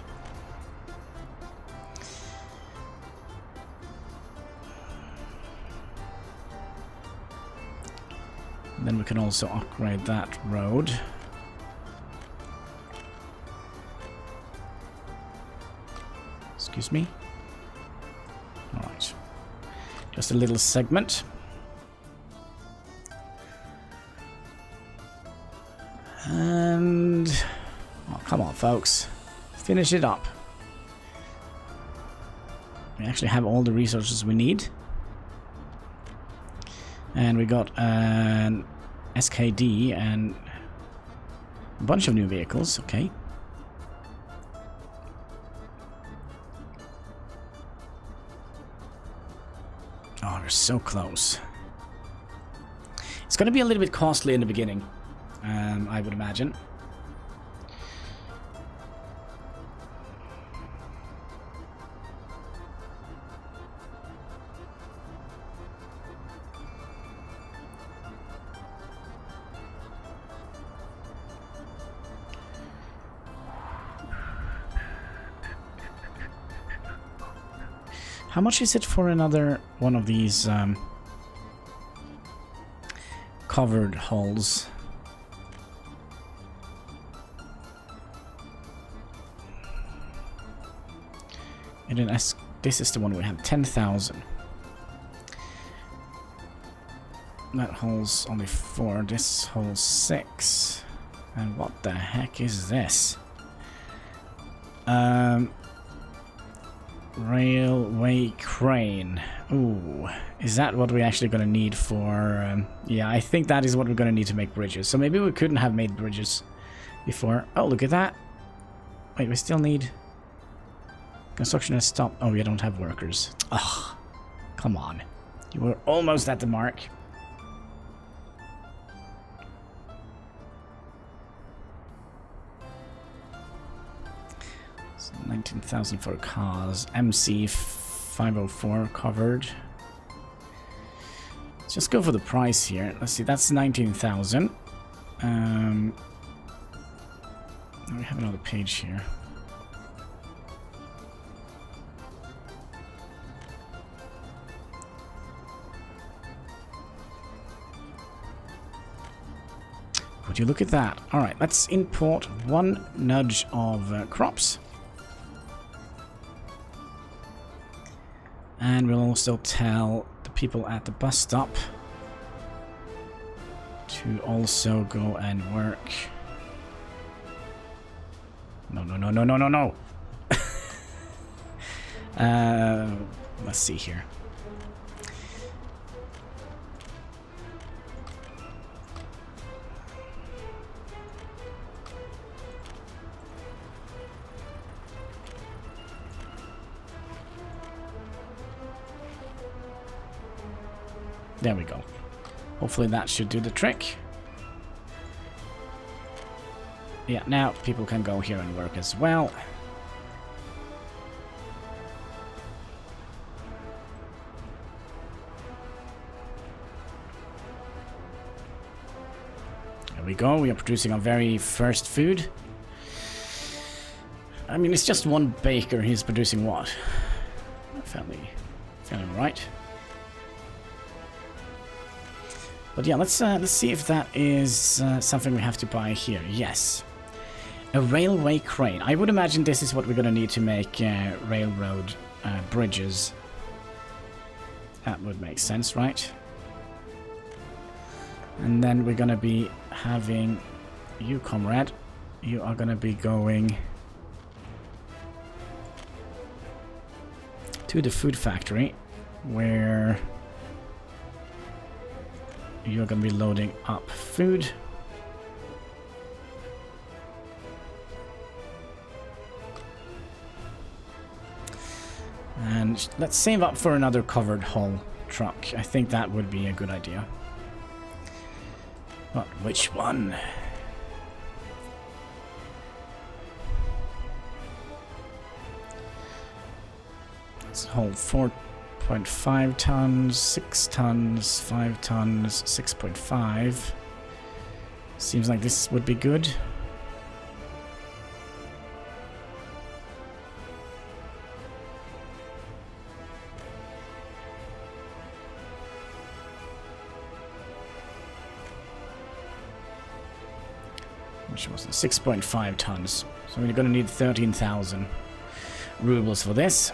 Then we can also upgrade that road. Excuse me. Alright. Just a little segment. And... Oh, come on, folks. Finish it up. We actually have all the resources we need. And we got an SKD and a bunch of new vehicles, okay. Oh, we're so close. It's going to be a little bit costly in the beginning, I would imagine. How much is it for another one of these covered hulls? And then this is the one we have, 10,000. That hull's only 4, this hull's 6. And what the heck is this? Railway crane. Ooh, is that what we're actually going to need for... yeah, I think that is what we're going to need to make bridges. So maybe we couldn't have made bridges before. Oh, look at that. Wait, we still need... Construction has stopped. Oh, we don't have workers. Ugh, come on. You were almost at the mark. So 19,000 for cars. MC 504 covered. Let's just go for the price here. Let's see, that's 19,000. We have another page here. Would you look at that? Alright, let's import 1 nudge of crops. And we'll also tell the people at the bus stop to also go and work. No, no, no, no, no, no, no. Let's see here. There we go. Hopefully that should do the trick. Yeah, now people can go here and work as well. There we go. We are producing our very first food. I mean, it's just one baker. He's producing what? Fairly right. But yeah, let's see if that is something we have to buy here. Yes. A railway crane. I would imagine this is what we're going to need to make railroad bridges. That would make sense, right? And then we're going to be having you, comrade. You are going to be going to the food factory, where you're going to be loading up food. And let's save up for another covered hull truck. I think that would be a good idea. But which one? Let's hold 4.5 tons, 6 tons, 5 tons, 6.5. Seems like this would be good. Which was 6.5 tons. So we're going to need 13,000 rubles for this.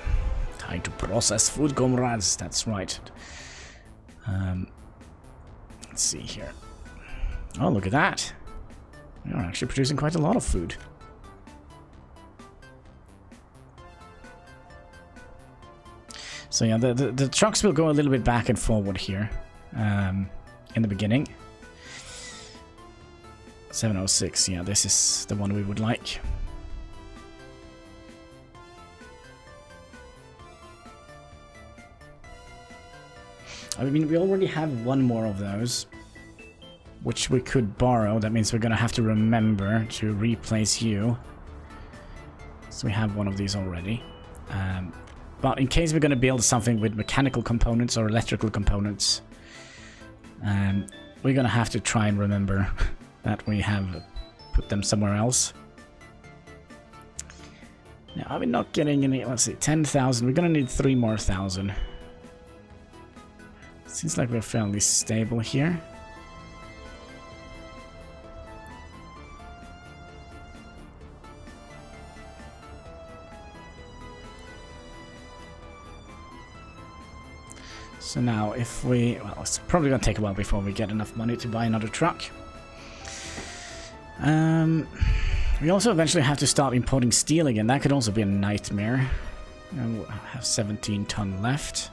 Time to process food, comrades. That's right. Let's see here. Oh, look at that. We are actually producing quite a lot of food. So yeah, the trucks will go a little bit back and forward here in the beginning. 706, yeah, this is the one we would like. I mean, we already have one more of those, which we could borrow. That means we're going to have to remember to replace you. So we have one of these already. But in case we're going to build something with mechanical components or electrical components, we're going to have to try and remember that we have put them somewhere else. Now, are we not getting any? Let's see, 10,000. We're going to need 3 more thousand. Seems like we're fairly stable here. So now if we... Well, it's probably going to take a while before we get enough money to buy another truck. We also eventually have to start importing steel again. That could also be a nightmare. We'll have 17 ton left.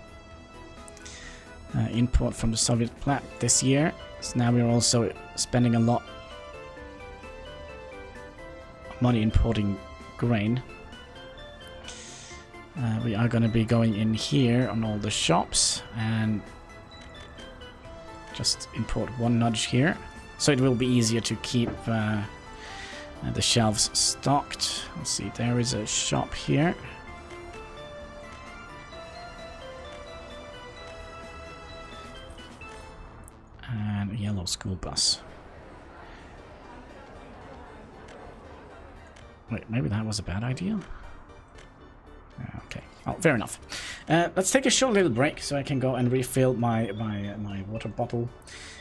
Import from the Soviet plat this year. So now we're also spending a lot of money importing grain. We are going to be going in here on all the shops and just import 1 nudge here. So it will be easier to keep The shelves stocked. Let's see, there is a shop here. And a yellow school bus. Wait, maybe that was a bad idea? Okay, oh, fair enough. Let's take a short little break so I can go and refill my water bottle.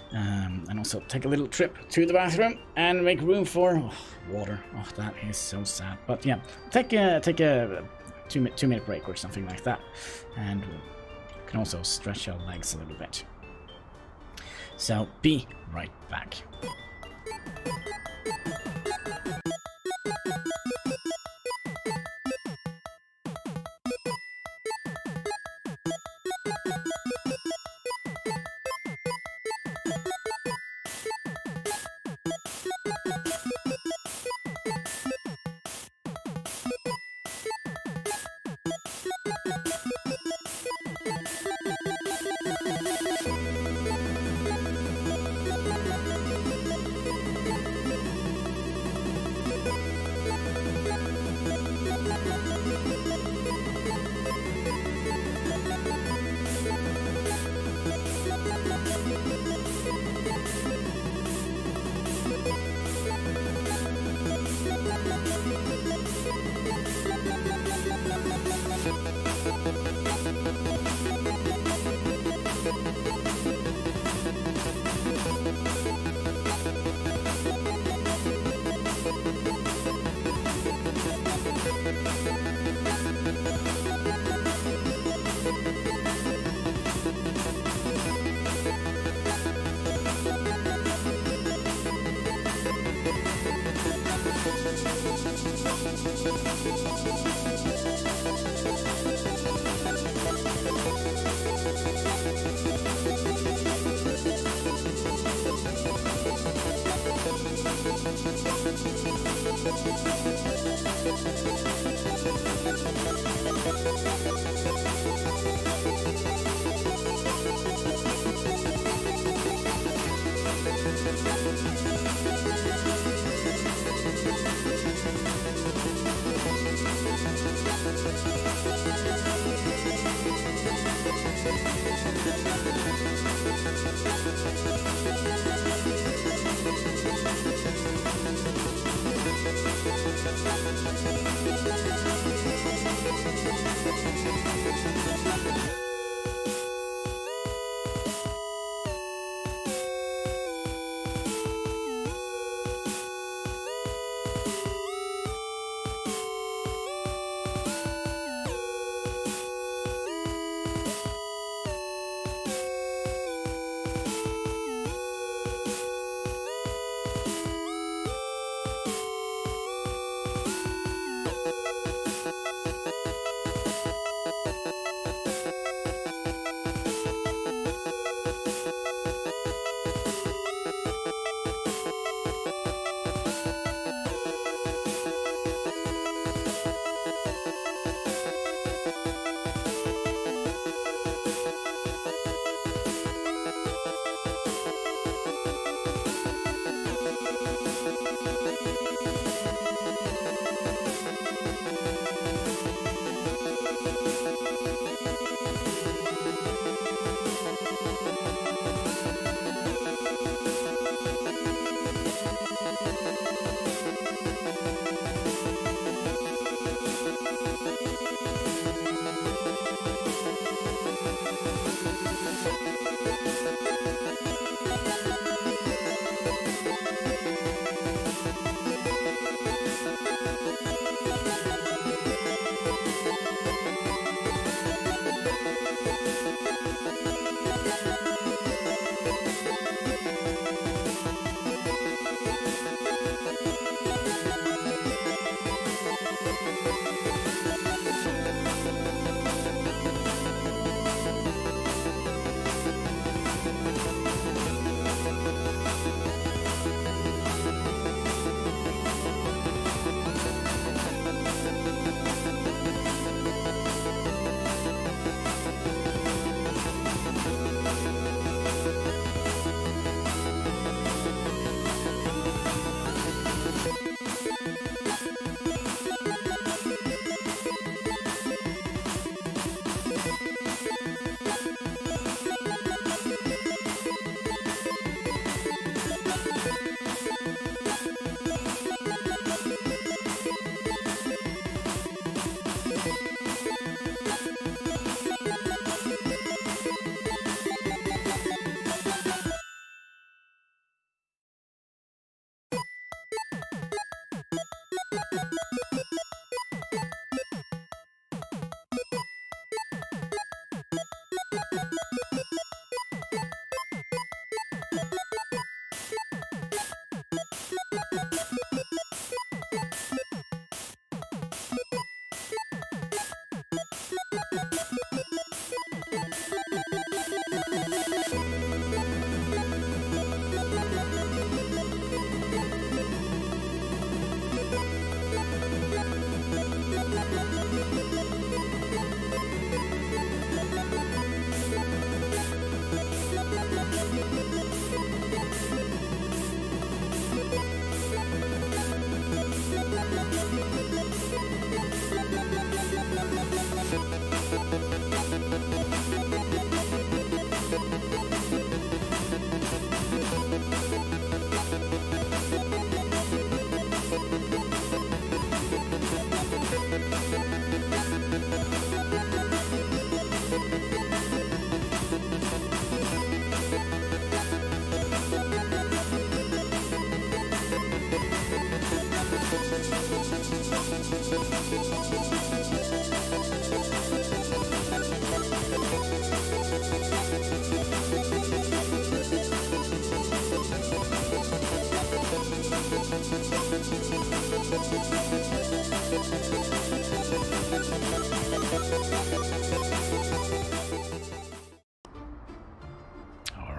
And also take a little trip to the bathroom and make room for water. Oh, that is so sad. But yeah, take a 2-minute break or something like that. And you can also stretch your legs a little bit. So, be right back.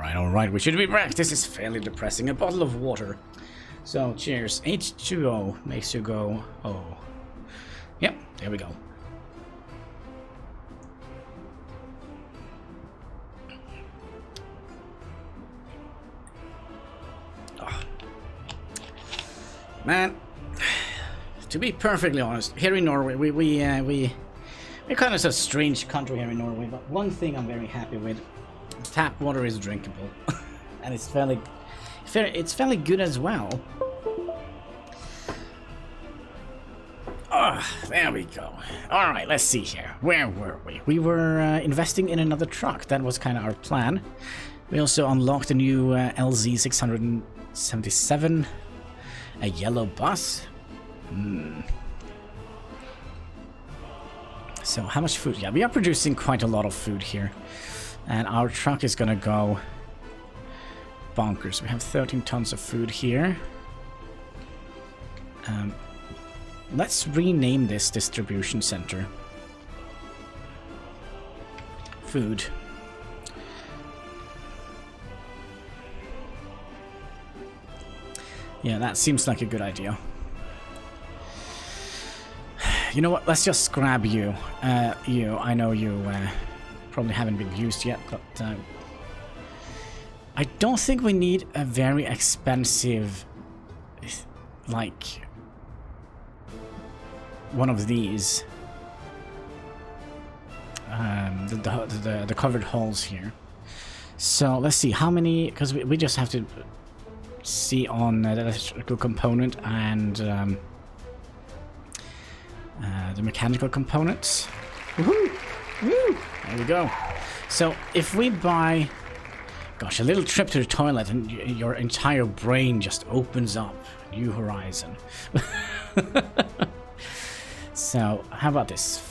Alright, we should be back. This is fairly depressing. A bottle of water. So, cheers. H2O makes you go, oh. Yep, there we go. Oh. Man, to be perfectly honest, here in Norway, we're kind of a strange country here in Norway, but one thing I'm very happy with, tap water is drinkable. And it's fairly good as well. Ah, there we go. Alright, let's see here. Where were we? We were investing in another truck. That was kind of our plan. We also unlocked a new LZ 677. A yellow bus. So, how much food? Yeah, we are producing quite a lot of food here. And our truck is gonna go bonkers. We have 13 tons of food here. Let's rename this distribution center. Food. Yeah, that seems like a good idea. You know what? Let's just grab you. I know you probably haven't been used yet, but I don't think we need a very expensive, like, one of these. The covered holes here. So let's see how many, because we just have to see on the electrical component and the mechanical components. Woohoo! Woo! There we go. So if we buy, gosh, a little trip to the toilet and your entire brain just opens up, new horizon. So how about this?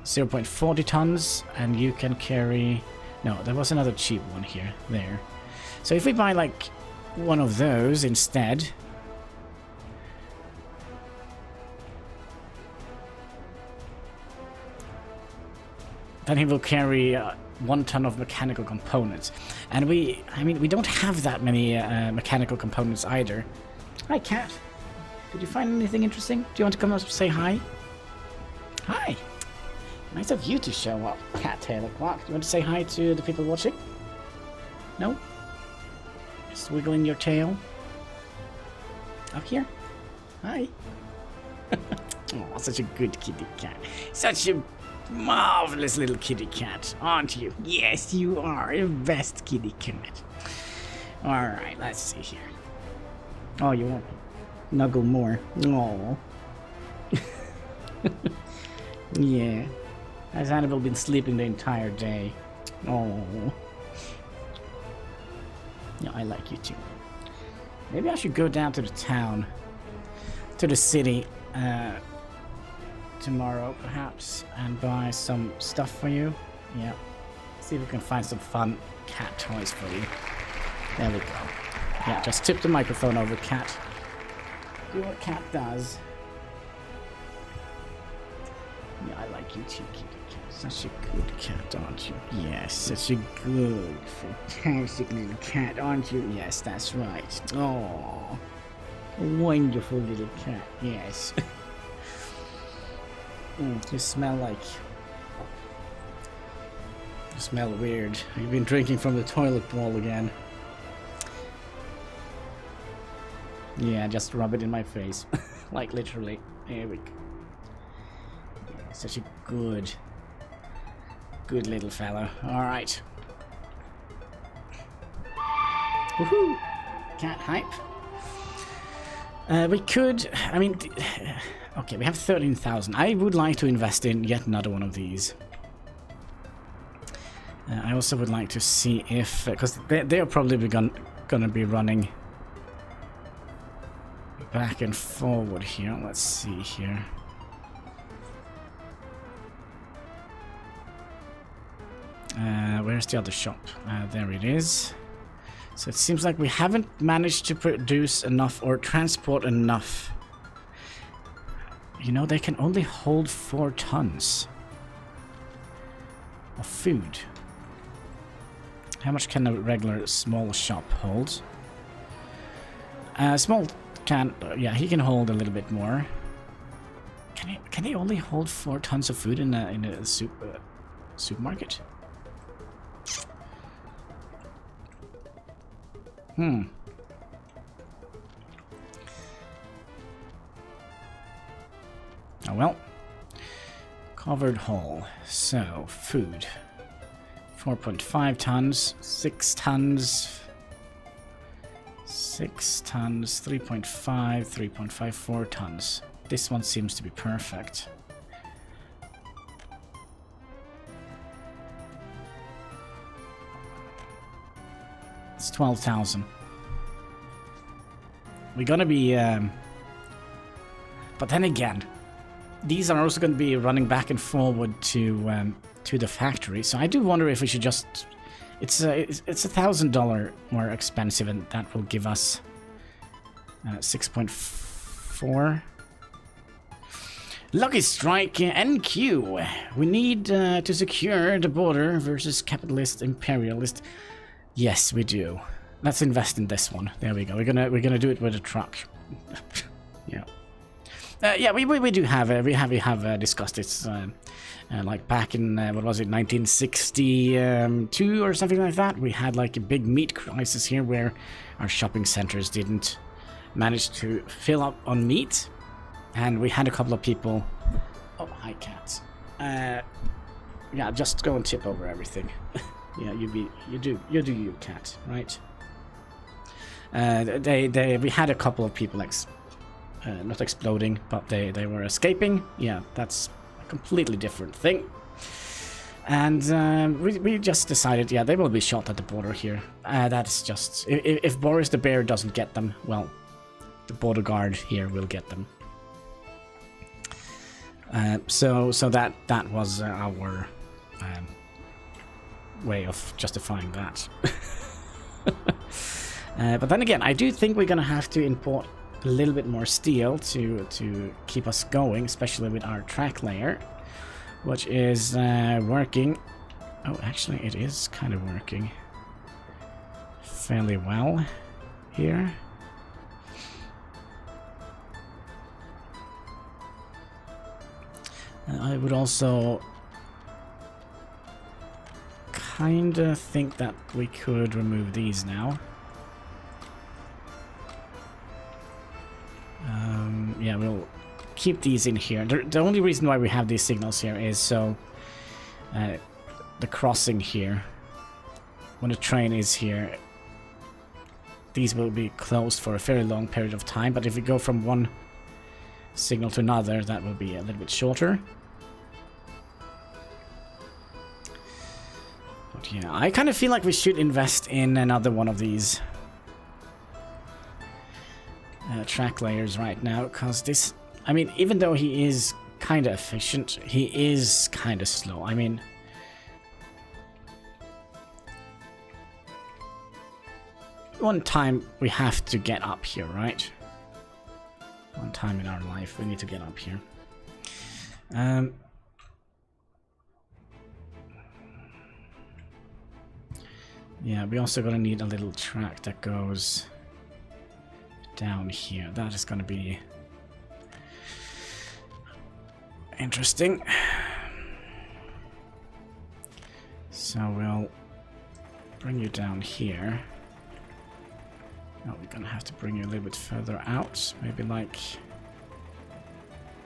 0.40 tons, and you can carry, no, there was another cheap one here, there. So if we buy like one of those instead, then he will carry 1 ton of mechanical components. And we don't have that many mechanical components either. Hi, cat. Did you find anything interesting? Do you want to come up and say hi? Hi. Nice of you to show up, Cat Tail O'Clock. Do you want to say hi to the people watching? No? Just wiggling your tail. Up here? Hi. Oh, such a good kitty cat. Such a marvelous little kitty cat, aren't you? Yes, you are the best kitty cat. Alright, let's see here. Oh, you want to snuggle more? Oh. Yeah. Has Hannibal been sleeping the entire day? Oh. Yeah, I like you too. Maybe I should go down to the town, to the city, tomorrow perhaps, and buy some stuff for you. Yeah. See if we can find some fun cat toys for you. There we go. Yeah, just tip the microphone over, cat. Do what cat does. Yeah, I like you too, kitty cat. Such a good cat, aren't you? Yes, such a good, fantastic little cat, aren't you? Yes, that's right. Oh, a wonderful little cat. Yes. You smell like... You smell weird. You've been drinking from the toilet bowl again. Yeah, just rub it in my face. Like literally. There we go. Such a good little fellow. Alright. Woohoo! Cat hype. We could, I mean, okay, we have 13,000. I would like to invest in yet another one of these. I also would like to see if, because they're probably gonna be running back and forward here. Let's see here. Where's the other shop? There it is. So it seems like we haven't managed to produce enough or transport enough. You know, they can only hold 4 tons. of food. How much can a regular small shop hold? Small can... yeah, he can hold a little bit more. Can he only hold 4 tons of food in a supermarket? Oh well. Covered hall. So, food. 4.5 tons, 6 tons, 6 tons, 3.5, 3.54 tons. This one seems to be perfect. It's 12,000. We're gonna be... but then again, these are also going to be running back and forward to the factory. So I do wonder if we should just... It's $1,000 more expensive, and that will give us 6.4. Lucky Strike NQ. We need to secure the border versus capitalist imperialist. Yes, we do. Let's invest in this one. There we go. We're gonna do it with a truck. Yeah. Yeah, we do have we have discussed this like back in what was it, 1962 or something like that. We had like a big meat crisis here where our shopping centers didn't manage to fill up on meat, and we had a couple of people. Oh, hi, cats. Yeah, just go and tip over everything. Yeah, you do you, cat, right? We had a couple of people not exploding, but they were escaping. Yeah, that's a completely different thing. And we just decided, yeah, they will be shot at the border here. That's just... If Boris the Bear doesn't get them, well, the border guard here will get them. So that was our way of justifying that. But then again, I do think we're gonna have to import a little bit more steel to keep us going, especially with our track layer, which is working. Oh, actually, it is kind of working fairly well here. I would also kind of think that we could remove these now. Yeah, we'll keep these in here. The only reason why we have these signals here is so the crossing here, when the train is here, these will be closed for a very long period of time, but if we go from one signal to another, that will be a little bit shorter. But yeah, I kind of feel like we should invest in another one of these track layers right now, because this, I mean, even though he is kind of efficient, he is kind of slow. I mean, one time we have to get up here, right? One time in our life we need to get up here. Yeah, we also gonna need a little track that goes down here. That is gonna be interesting. So we'll bring you down here. Oh, we're gonna have to bring you a little bit further out, maybe like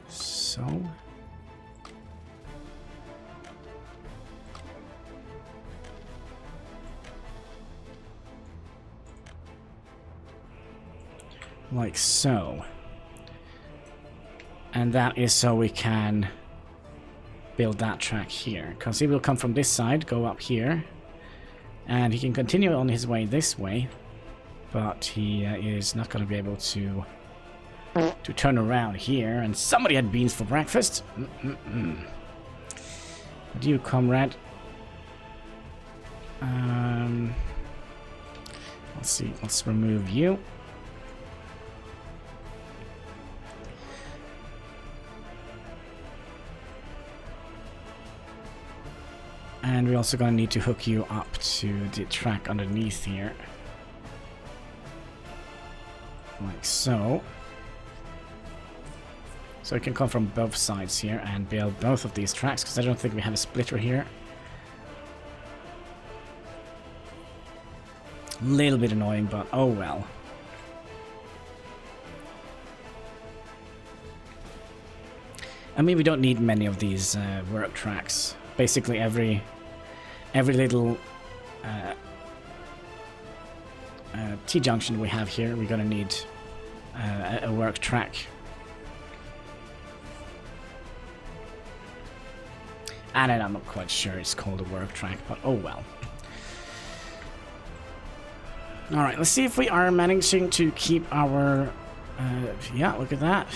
so. Like so. And that is so we can build that track here, because he will come from this side, go up here, and he can continue on his way this way, but he is not going to be able to turn around here. And somebody had beans for breakfast. What do you, comrade? Let's see, let's remove you. And we're also gonna need to hook you up to the track underneath here. Like so. So it can come from both sides here and build both of these tracks, because I don't think we have a splitter here. Little bit annoying, but oh well. I mean, we don't need many of these work tracks. Basically, every little T-junction we have here, we're gonna need a work track. And I'm not quite sure it's called a work track, but oh well. Alright, let's see if we are managing to keep our... yeah, look at that.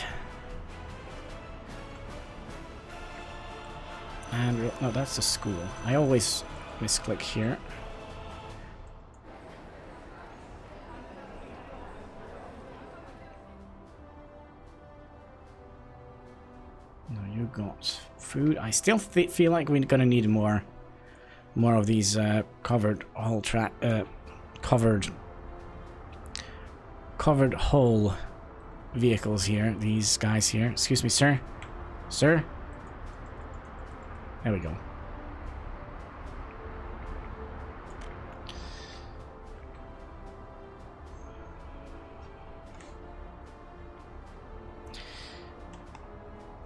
And... no, that's the school. I always misclick here. No, you got food. I still feel like we're gonna need more of these covered whole track... covered whole vehicles here. These guys here. Excuse me, sir. Sir? There we go.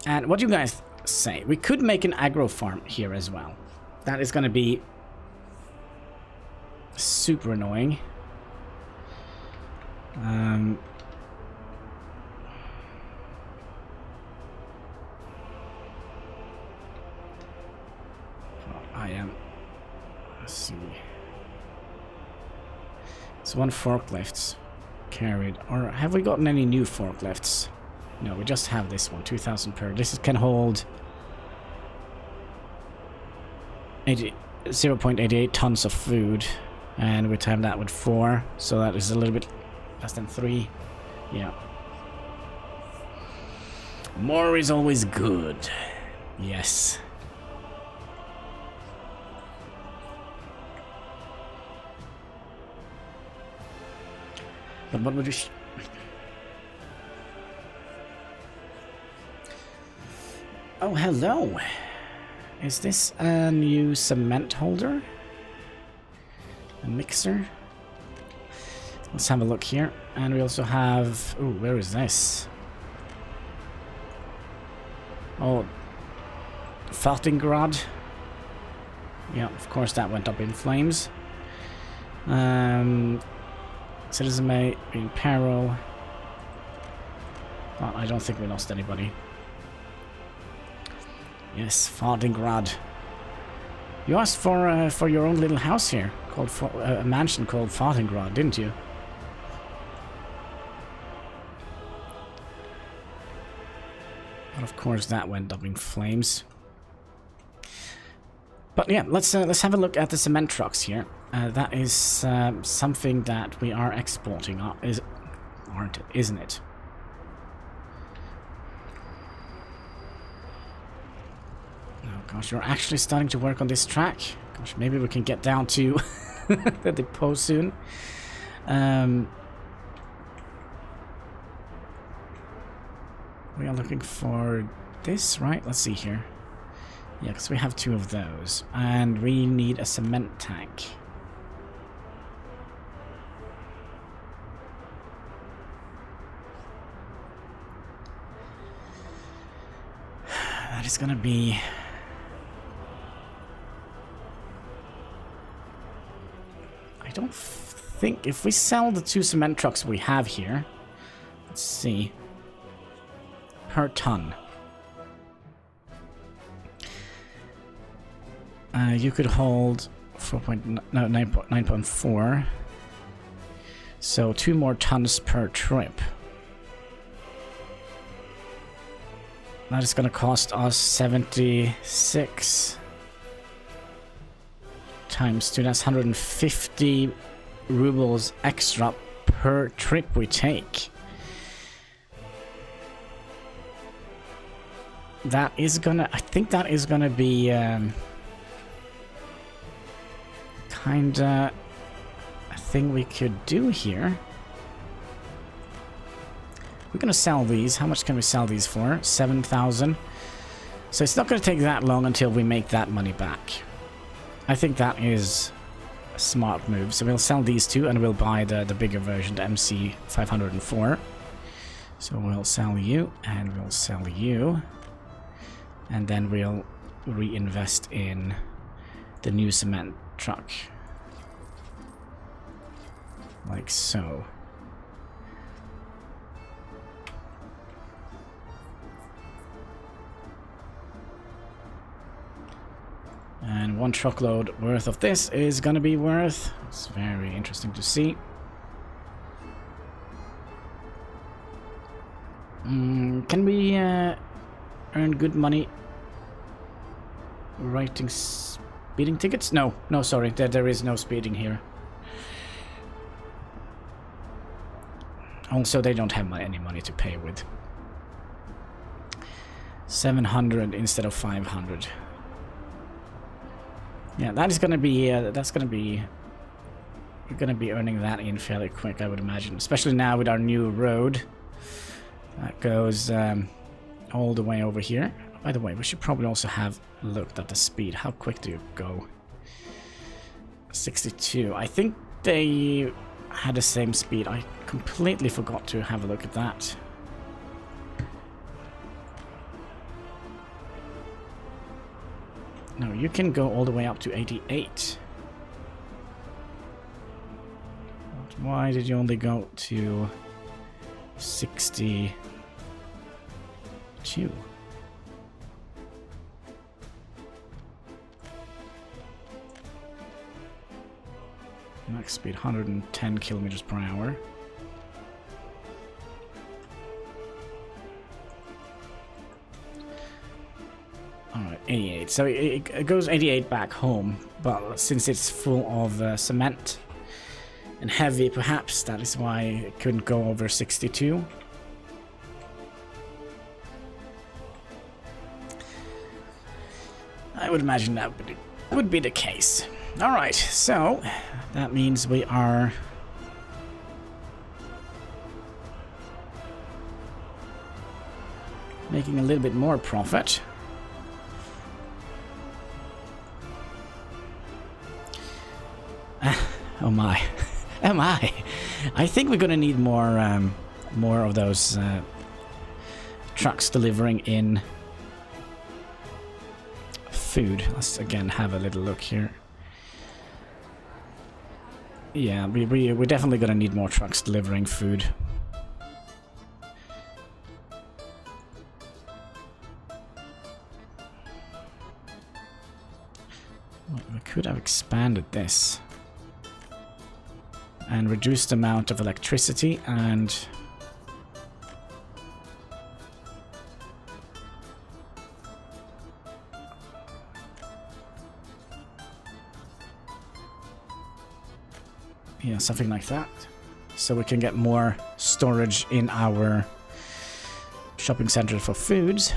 And what do you guys say? We could make an agro farm here as well. That is going to be super annoying. I am. Let's see. It's one forklifts carried. Or have we gotten any new forklifts? No, we just have this one, 2,000 per. This can hold 0.88 tons of food, and we time that with 4, so that is a little bit less than 3. Yeah. More is always good. Yes. But what would you... Oh, hello. Is this a new cement holder? A mixer? Let's have a look here. And we also have... ooh, where is this? Oh, Fartingrad. Yeah, of course that went up in flames. Citizen may be in peril. But I don't think we lost anybody. Yes, Fartingrad. You asked for your own little house here, called a mansion called Fartingrad, didn't you? But of course that went up in flames. But yeah, let's have a look at the cement trucks here. That is something that we are exporting, isn't it? Oh gosh, you're actually starting to work on this track. Gosh, maybe we can get down to the depot soon. We are looking for this, right? Let's see here. Yeah, because we have 2 of those. And we need a cement tank. That is gonna be... I don't think... if we sell the 2 cement trucks we have here... Let's see... per ton. You could hold 9.4. So 2 more tons per trip. That is going to cost us 76 times 2. That's 150 rubles extra per trip we take. That is gonna... I think that is gonna be... kinda a thing we could do here. We're gonna sell these. How much can we sell these for? 7,000. So it's not gonna take that long until we make that money back. I think that is a smart move. So we'll sell these two and we'll buy the bigger version, the MC 504. So we'll sell you and we'll sell you. And then we'll reinvest in the new cement truck. Like so. And 1 truckload worth of this is gonna be worth. It's very interesting to see. Can we earn good money writing speeding tickets? No, sorry, there is no speeding here. Also, they don't have any money to pay with. 700 instead of 500. Yeah, that is gonna be. That's gonna be. We're gonna be earning that in fairly quick, I would imagine. Especially now with our new road that goes all the way over here. By the way, we should probably also have looked at the speed. How quick do you go? 62. I think they had the same speed. I completely forgot to have a look at that. No, you can go all the way up to 88. But why did you only go to 62? Max speed 110 kilometers per hour. Alright, 88. So it goes 88 back home, but since it's full of cement and heavy, perhaps that is why it couldn't go over 62. I would imagine that would be the case. Alright, so that means we are making a little bit more profit. Oh my. Am I? I think we're gonna need more more of those trucks delivering in food. Let's again have a little look here. Yeah, we're definitely gonna need more trucks delivering food. Well, we could have expanded this and reduced the amount of electricity and yeah, something like that. So we can get more storage in our shopping center for foods.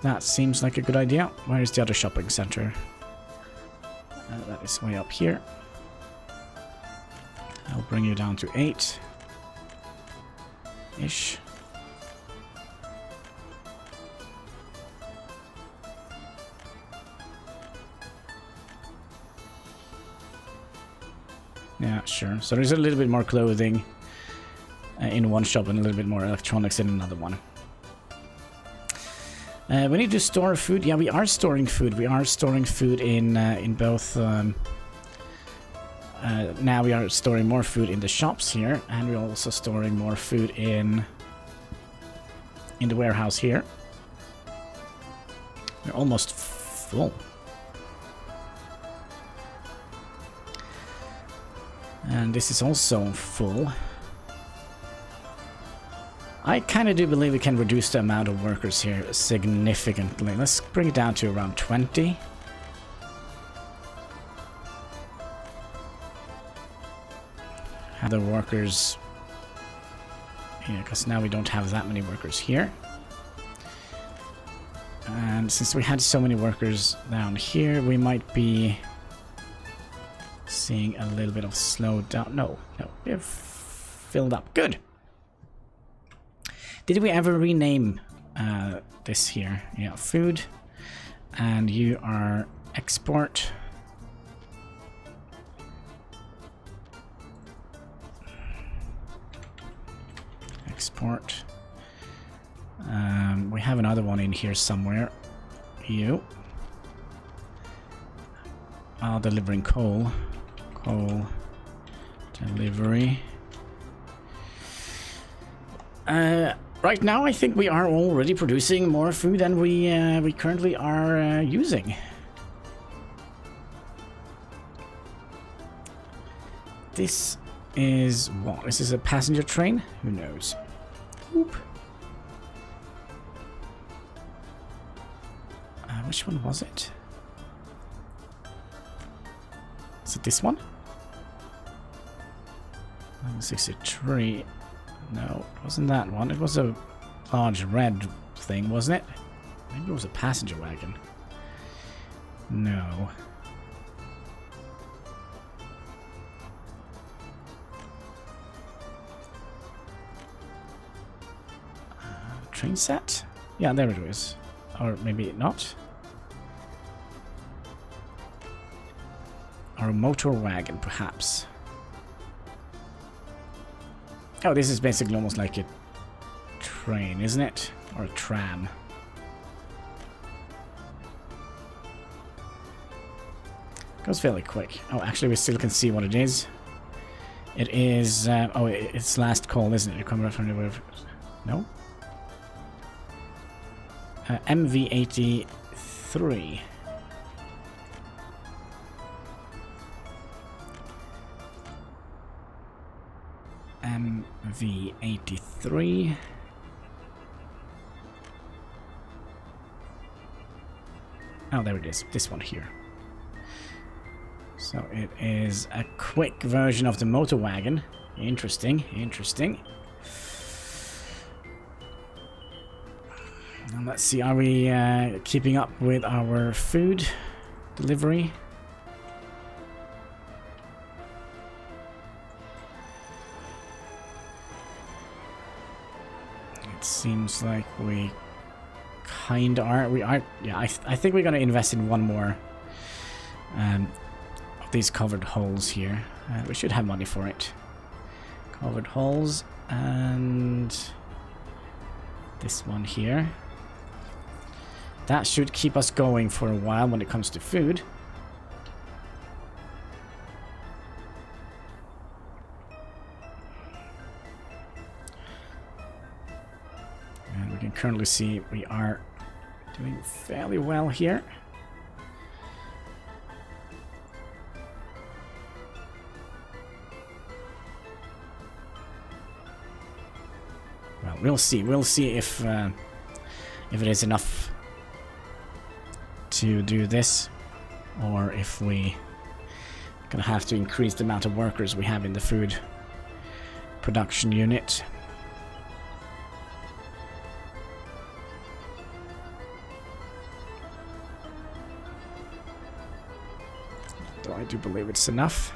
That seems like a good idea. Where is the other shopping center? That is way up here. I'll bring you down to 8-ish. Yeah, sure. So there's a little bit more clothing in one shop and a little bit more electronics in another one. We need to store food. Yeah, we are storing food. We are storing food in both. Now we are storing more food in the shops here, and we're also storing more food in the warehouse here. We're almost full. And this is also full. I kind of do believe we can reduce the amount of workers here significantly. Let's bring it down to around 20. Have the workers... Yeah, because now we don't have that many workers here. And since we had so many workers down here, we might be seeing a little bit of slowdown. No, we've filled up. Good. Did we ever rename this here? Yeah, food. And you are export. Export. We have another one in here somewhere. You. Delivering coal. Coal. Delivery. Right now, I think we are already producing more food than we currently are using. This is what? Is this a passenger train? Who knows? Oop. Which one was it? Is it this one? 63. No, it wasn't that one. It was a large red thing, wasn't it? Maybe it was a passenger wagon. No. Train set? Yeah, there it is. Or maybe not. Or a motor wagon, perhaps. Oh, this is basically almost like a train, isn't it? Or a tram. Goes fairly quick. Oh, actually, we still can see what it is. It is... oh, it's last call, isn't it? You come right from the... No? MV83. MV83. Oh, there it is. This one here. So it is a quick version of the motor wagon. Interesting, interesting. And let's see, are we keeping up with our food delivery? It seems like we kind of are. We are. Yeah, I think we're going to invest in one more of these covered holes here. We should have money for it. Covered holes and this one here. That should keep us going for a while when it comes to food. And we can currently see we are doing fairly well here. Well, we'll see. We'll see if it is enough to do this, or if we gonna have to increase the amount of workers we have in the food production unit. Though I do believe it's enough.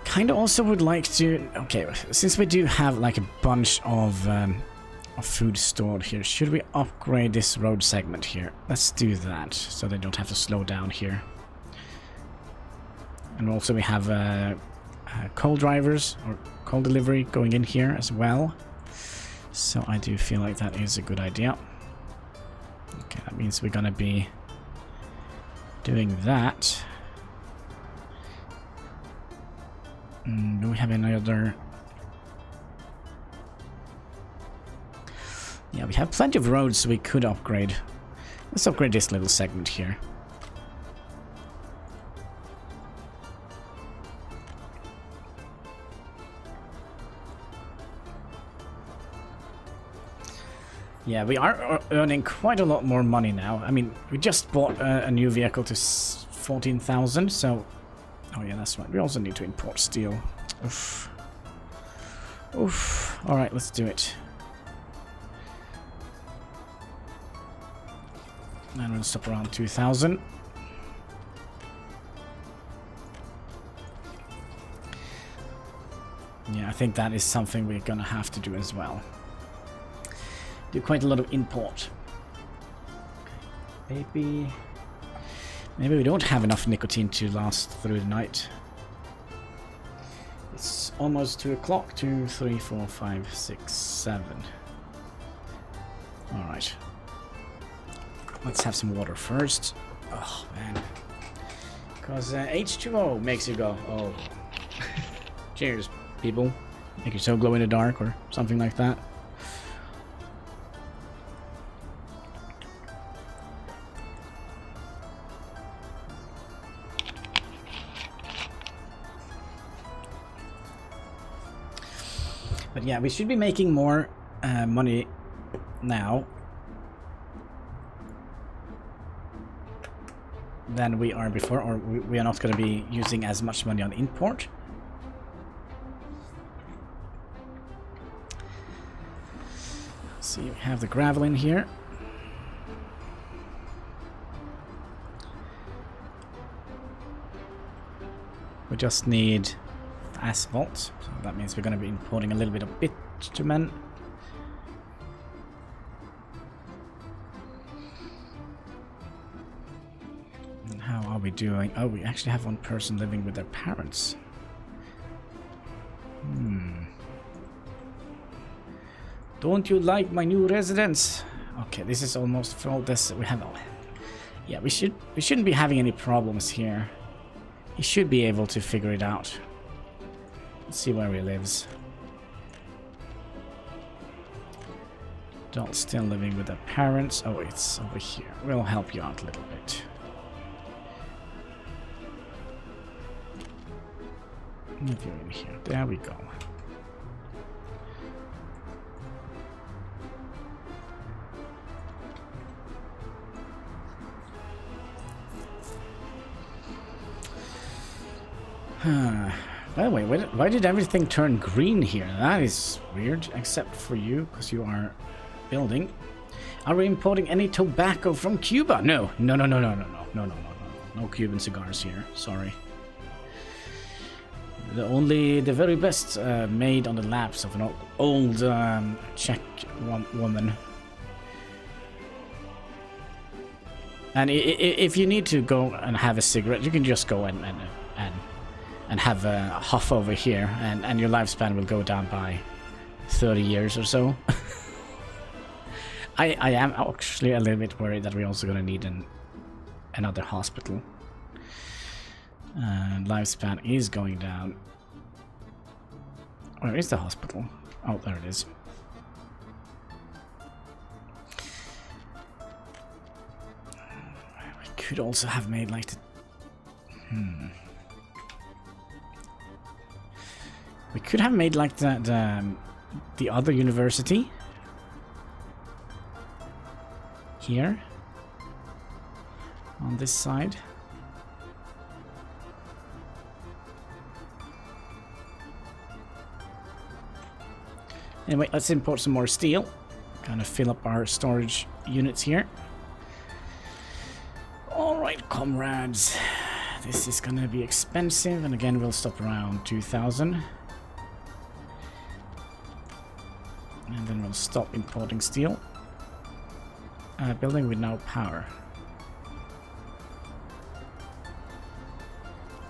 Kind of also would like to... Okay, since we do have like a bunch of food stored here, should we upgrade this road segment here? Let's do that, so they don't have to slow down here. And also we have coal drivers, or coal delivery going in here as well. So I do feel like that is a good idea. Okay, that means we're gonna be doing that. Do we have any other... Yeah, we have plenty of roads we could upgrade. Let's upgrade this little segment here. Yeah, we are earning quite a lot more money now. I mean, we just bought a new vehicle to 14,000, so... Oh yeah, that's right. We also need to import steel. Oof. Oof. Alright, let's do it. And we'll stop around 2,000. Yeah, I think that is something we're gonna have to do as well. Do quite a lot of import. Maybe we don't have enough nicotine to last through the night. It's almost 2 o'clock. 2, 3, 4, 5, 6, 7. Alright. Let's have some water first. Oh, man. Because H2O makes you go, oh. Cheers, people. Make you so glow in the dark or something like that. But yeah, we should be making more money now than we are before, or we are not going to be using as much money on import. See, we have the gravel in here. We just need asphalt, so that means we're going to be importing a little bit of bitumen. And how are we doing? Oh, we actually have one person living with their parents. Don't you like my new residence? Okay, this is almost full. This we have. Yeah, we shouldn't be having any problems here. He should be able to figure it out. Let's see where he lives. Adult still living with their parents. Oh, it's over here. We'll help you out a little bit. If you're in here. There we go. By the way, why did everything turn green here? That is weird, except for you, because you are building. Are we importing any tobacco from Cuba? No. No Cuban cigars here. Sorry. The very best made on the laps of an old Czech woman. And if you need to go and have a cigarette, you can just go and have a huff over here, and your lifespan will go down by 30 years or so. I am actually a little bit worried that we're also going to need another hospital. And lifespan is going down. Where is the hospital? Oh, there it is. We could also have made like the... We could have made like the other university here on this side. Anyway, let's import some more steel. Kind of fill up our storage units here. Alright, comrades. This is gonna be expensive, and again we'll stop around 2,000. And then we'll stop importing steel. Building with no power.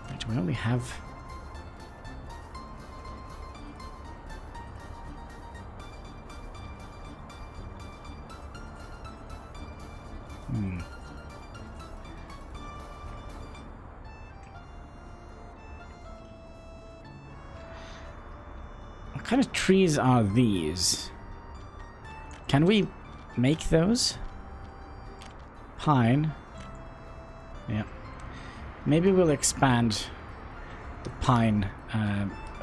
Wait, we only have... What kind of trees are these? Can we make those? Pine. Yeah. Maybe we'll expand the pine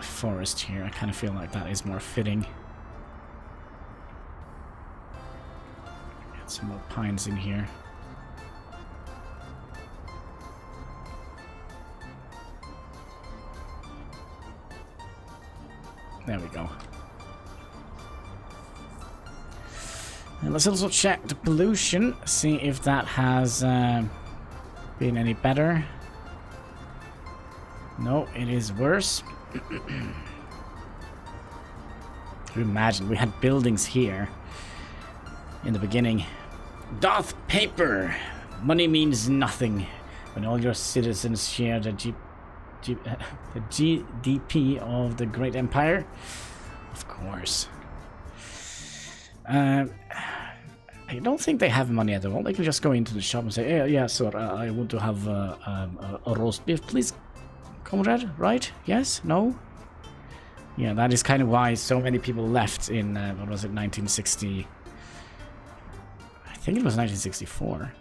forest here. I kind of feel like that is more fitting. Get some more pines in here. There we go. And let's also check the pollution, see if that has been any better. No, it is worse. Imagine, we had buildings here in the beginning. Doth paper! Money means nothing when all your citizens share the the GDP of the great empire. Of course. I don't think they have money at all. They can just go into the shop and say, yeah, sir, I want to have a roast beef, please, comrade, right? Yes? No? Yeah, that is kind of why so many people left in, what was it, 1960... I think it was 1964.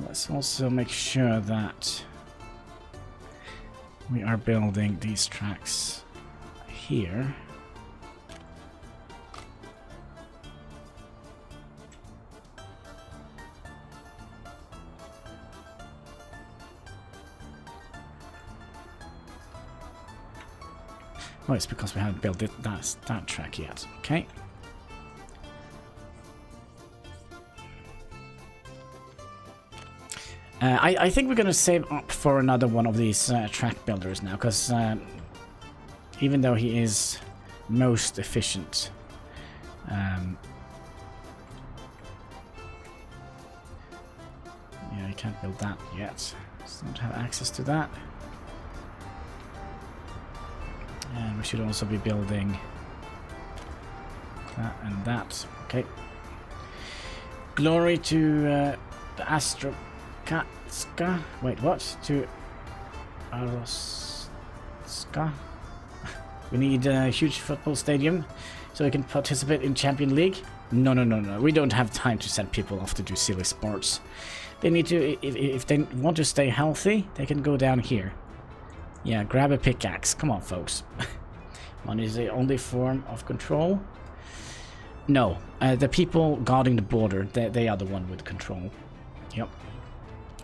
Let's also make sure that we are building these tracks here. Oh, it's because we haven't built that track yet. Okay. I think we're going to save up for another one of these track builders now, because even though he is most efficient, yeah, I can't build that yet. So don't have access to that. And we should also be building that and that. Okay. Glory to the Astro... Wait, what? To Aroska? We need a huge football stadium so we can participate in Champion League? No. We don't have time to send people off to do silly sports. They need to, if they want to stay healthy, they can go down here. Yeah, grab a pickaxe. Come on, folks. Money is the only form of control. No, the people guarding the border, they are the one with control. Yep.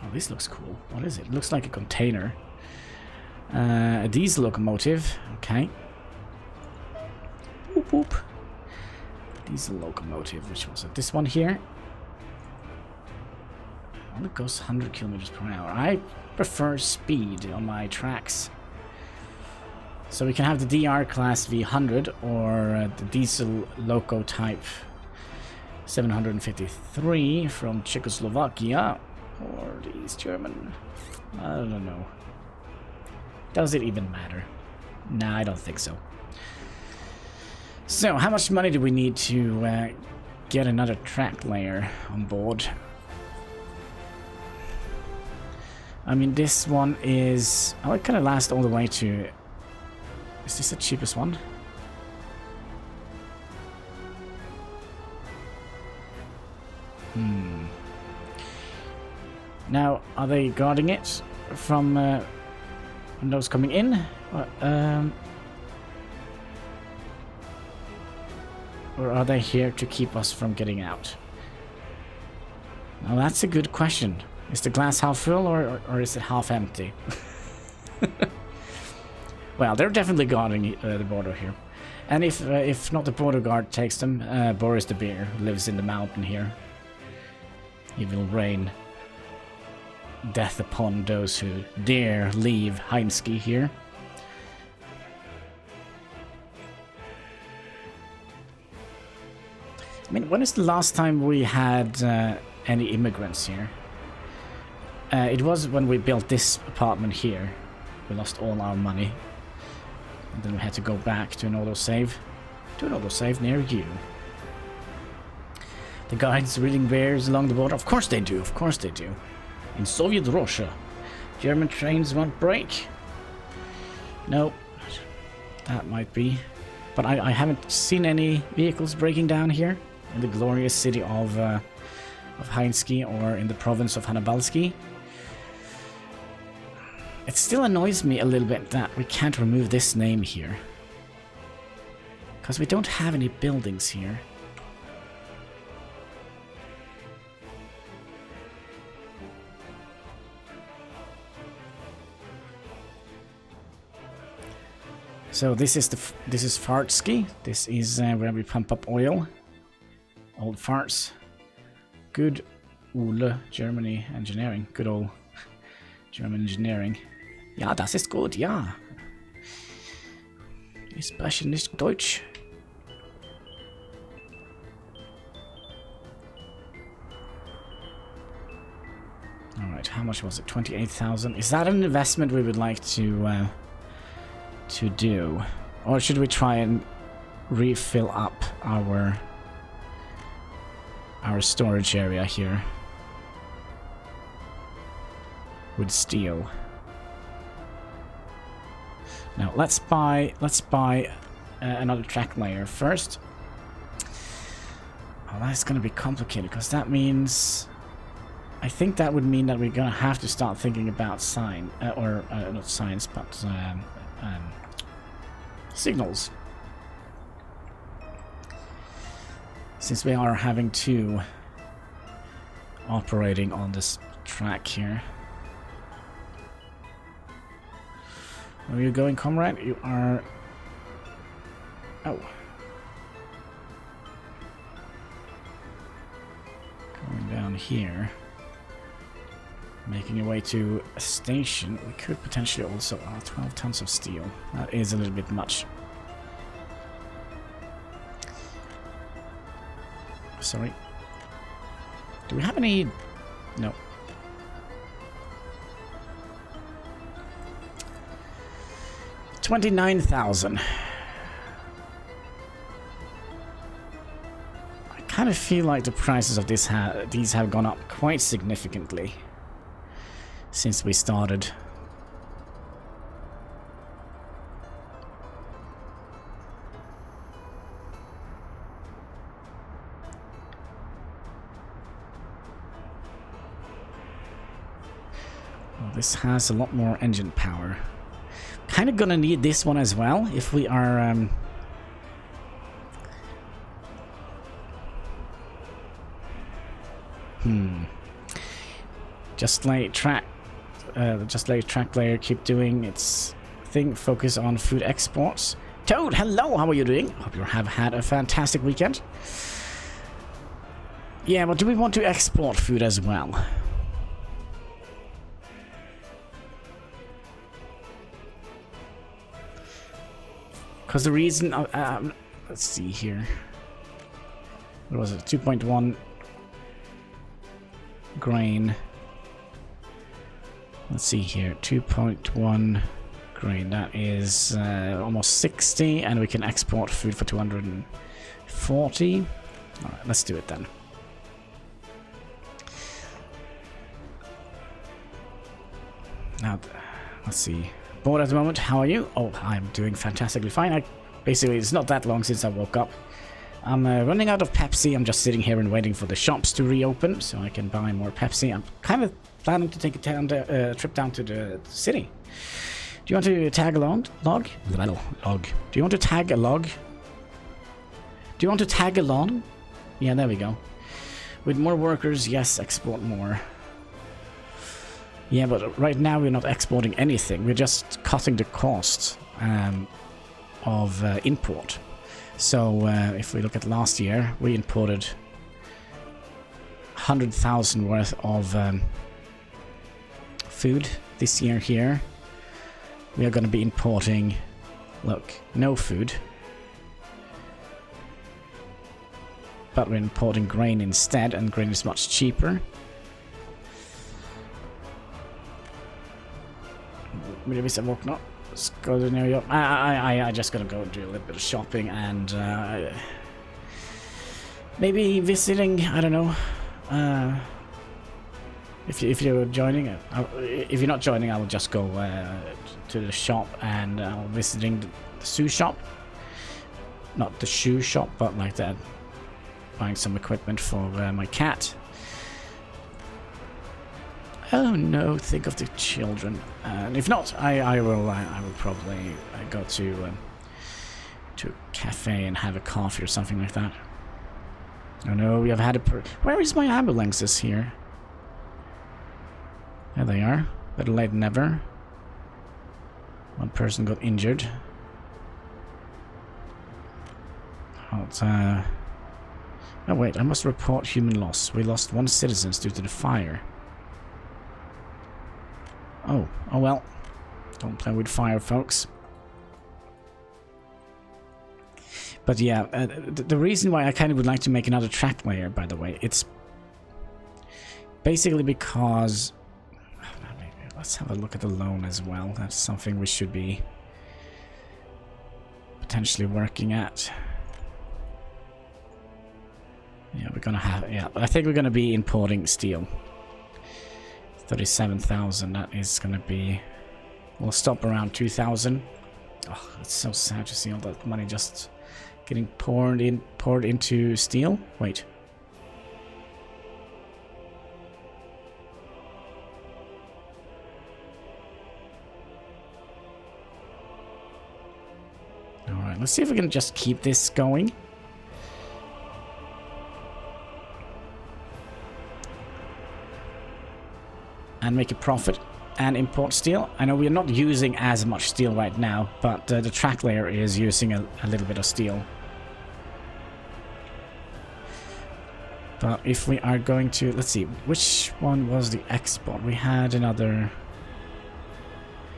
Oh, this looks cool. What is it? It looks like a container. A diesel locomotive. Okay. Boop, boop. Diesel locomotive. Which was it? This one here. Only goes 100 kilometers per hour. I prefer speed on my tracks. So we can have the DR class V100 or the diesel loco type 753 from Czechoslovakia or the East German. I don't know. Does it even matter? Nah, I don't think so. So, how much money do we need to get another track layer on board? I mean, this one is... Oh, it kind of lasts all the way to... Is this the cheapest one? Now, are they guarding it from those coming in? Or are they here to keep us from getting out? Now, that's a good question. Is the glass half full or is it half empty? Well, they're definitely guarding the border here. And if not the border guard takes them, Boris the Bear lives in the mountain here. He will rain death upon those who dare leave Heinski here. I mean, when is the last time we had any immigrants here? It was when we built this apartment here. We lost all our money. And then we had to go back to an autosave. To an autosave near you. The guides reading bears along the border? Of course they do, of course they do. In Soviet Russia, German trains won't break. No, that might be. But I haven't seen any vehicles breaking down here in the glorious city of Heinski or in the province of Hannibalski. It still annoys me a little bit that we can't remove this name here. Because we don't have any buildings here. So this is Fartsky. This is where we pump up oil. Old farts. Good Ole Germany Engineering. Good old German engineering. Ja, das ist gut, ja. Ich spreche nicht Deutsch. Alright, how much was it? 28,000. Is that an investment we would like to do? Or should we try and refill up our storage area here with steel? Now let's buy another track layer first. Oh, that's gonna be complicated because that means, I think that would mean that we're gonna have to start thinking about not science, but signals. Since we are having two operating on this track here. Where are you going, comrade? You are... Oh. Going down here. Making your way to a station. We could potentially also... 12 tons of steel. That is a little bit much. Sorry. Do we have any... No. $29,000. I kind of feel like the prices of these have gone up quite significantly since we started. Well, this has a lot more engine power. Kind of gonna need this one as well if we are just let track layer keep doing its thing. Focus on food exports. Toad, hello, how are you doing? Hope you have had a fantastic weekend. Yeah, but do we want to export food as well? Because the reason, let's see here. What was it? 2.1 grain. Let's see here. 2.1 grain. That is almost 60, and we can export food for 240. All right, let's do it then. Now, let's see. Bored at the moment. How are you? Oh, I'm doing fantastically fine. Basically, it's not that long since I woke up. I'm running out of Pepsi. I'm just sitting here and waiting for the shops to reopen so I can buy more Pepsi. I'm kind of planning to take a trip down to the city. Do you want to tag along? Log? Log. Do you want to tag a log? Do you want to tag along? Yeah, there we go. With more workers, yes, export more. Yeah, but right now we're not exporting anything. We're just cutting the cost of import. So if we look at last year, we imported 100,000 worth of food. This year here, we are going to be importing, look, no food. But we're importing grain instead, and grain is much cheaper. Hvis jeg våkner, skal du ned og gjøre... I just gonna go do a little bit of shopping and maybe visiting, I don't know. If you're joining, if you're not joining, I will just go to the shop and visiting the shoe shop. Not the shoe shop, but like that. Buying some equipment for my cat. Oh no, think of the children. And if not, I will probably go to a cafe and have a coffee or something like that. Oh no, we have had a... Where is my ambulances here? There they are. Better late than never. One person got injured. Oh wait, I must report human loss. We lost 1 citizen due to the fire. Oh well. Don't play with fire, folks. But yeah, the reason why I kind of would like to make another track layer, by the way, it's basically because... Let's have a look at the loan as well. That's something we should be potentially working at. Yeah, we're gonna have... Yeah, I think we're gonna be importing steel. 37,000, that is gonna be... We'll stop around 2,000. Oh, it's so sad to see all that money just getting poured into steel. Wait. Alright, let's see if we can just keep this going. And make a profit and import steel. I know we're not using as much steel right now, but the track layer is using a little bit of steel. But if we are going to... Let's see, which one was the export? We had another...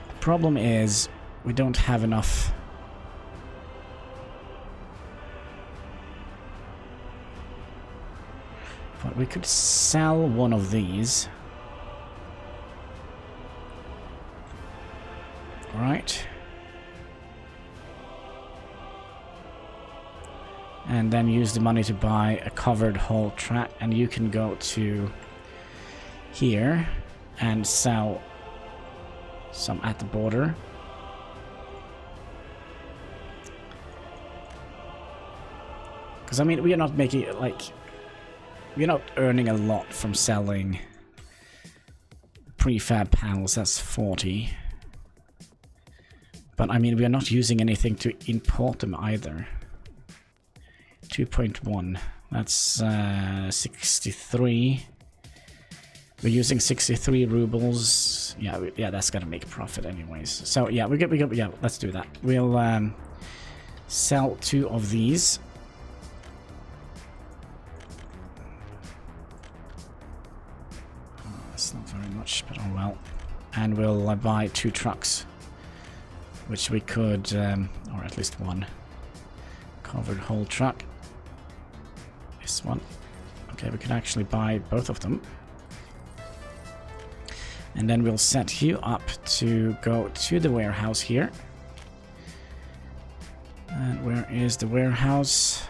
The problem is we don't have enough... But we could sell one of these. Right. And then use the money to buy a covered haul track, and you can go to here and sell some at the border. Because I mean, we are not making it like... We're not earning a lot from selling prefab panels, that's 40. But I mean, we are not using anything to import them either. 2.1, that's 63. We're using 63 rubles. Yeah, that's gonna make a profit anyways. So yeah, yeah, let's do that. We'll sell 2 of these. That's not very much, but oh well. And we'll buy 2 trucks. Which we could, or at least 1 covered whole truck. This one. Okay, we can actually buy both of them. And then we'll set you up to go to the warehouse here. And where is the warehouse?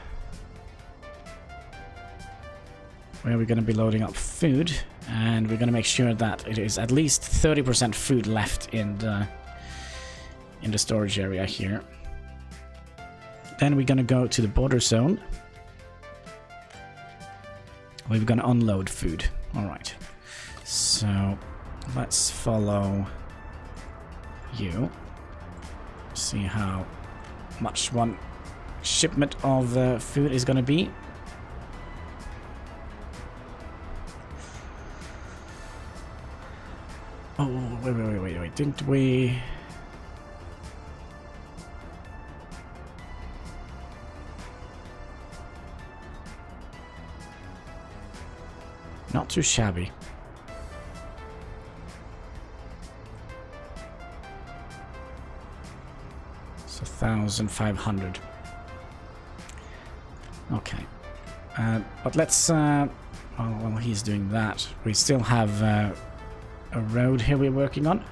Where we're going to be loading up food. And we're going to make sure that it is at least 30% food left in the storage area here. Then we're gonna go to the border zone. We're gonna unload food. Alright. So let's follow you. See how much one shipment of food is gonna be. Oh, wait. Didn't we... Not too shabby. It's 1,500. Okay. But let's... while he's doing that, we still have a road here we're working on.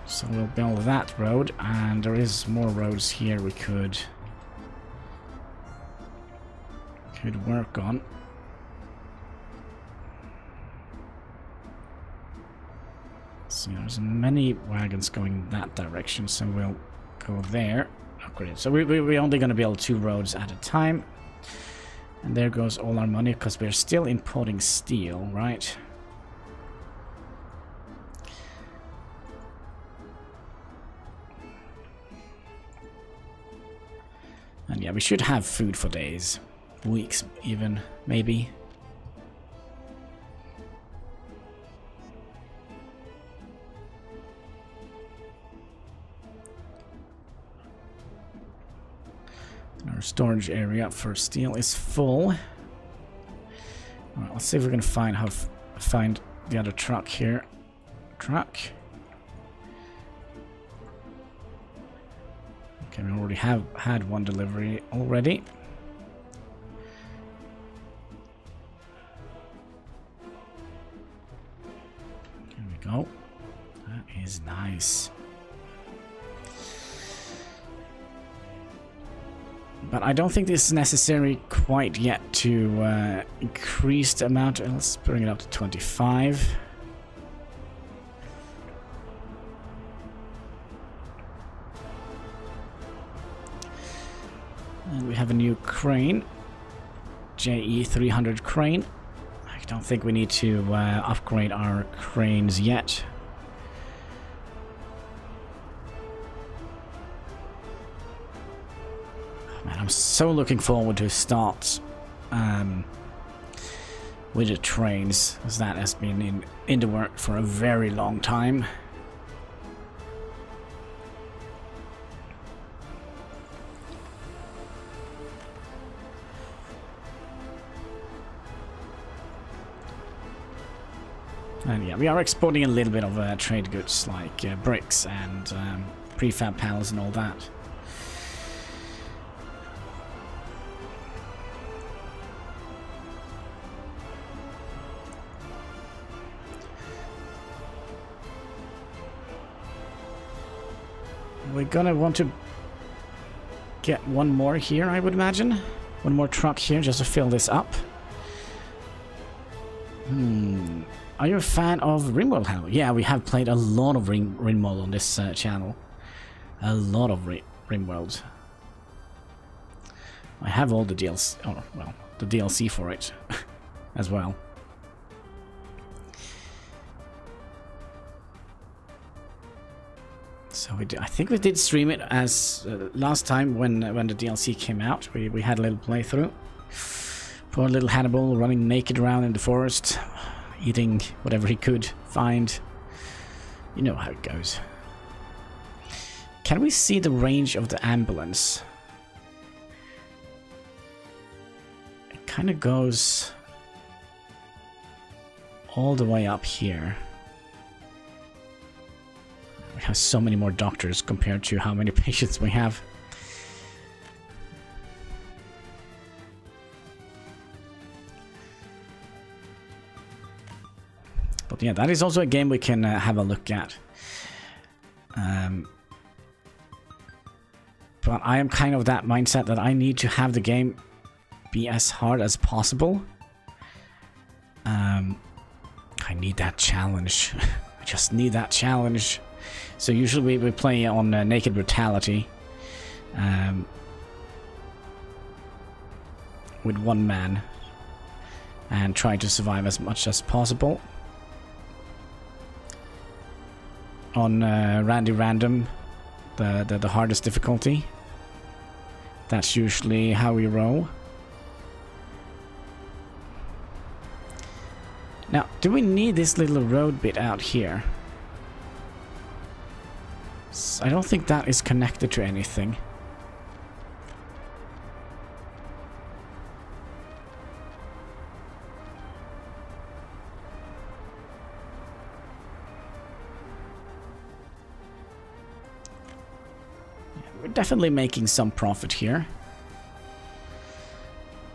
So we'll build that road, and there is more roads here we could work on. So there's many wagons going that direction, so we'll go there. Upgrade. So we're only going to build 2 roads at a time. And there goes all our money, because we're still importing steel, right? And yeah, we should have food for days, weeks even, maybe. storage area for steel is full. Alright, let's see if we can find find the other truck here. Truck. Okay, we already have had one delivery already. Here we go. That is nice. But I don't think this is necessary quite yet to increase the amount. Let's bring it up to 25. And we have a new crane. JE 300 crane. I don't think we need to upgrade our cranes yet. Man, I'm so looking forward to start with the trains, as that has been in the work for a very long time. And yeah, we are exporting a little bit of trade goods like bricks and prefab panels and all that. We're gonna want to get one more here, I would imagine. One more truck here just to fill this up. Are you a fan of RimWorld, Hannibal? Yeah, we have played a lot of RimWorld on this channel. A lot of RimWorld. I have all the DLC, oh, well, the DLC for it as well. So I think we did stream it as last time when the DLC came out. We had a little playthrough. Poor little Hannibal running naked around in the forest, eating whatever he could find. You know how it goes. Can we see the range of the ambulance? It kind of goes all the way up here. We have so many more doctors compared to how many patients we have. But yeah, that is also a game we can have a look at. But I am kind of that mindset that I need to have the game be as hard as possible. I need that challenge. I just need that challenge. So usually we play on Naked Brutality with one man and try to survive as much as possible. On Randy Random, the hardest difficulty. That's usually how we roll. Now, do we need this little road bit out here? I don't think that is connected to anything. Yeah, we're definitely making some profit here.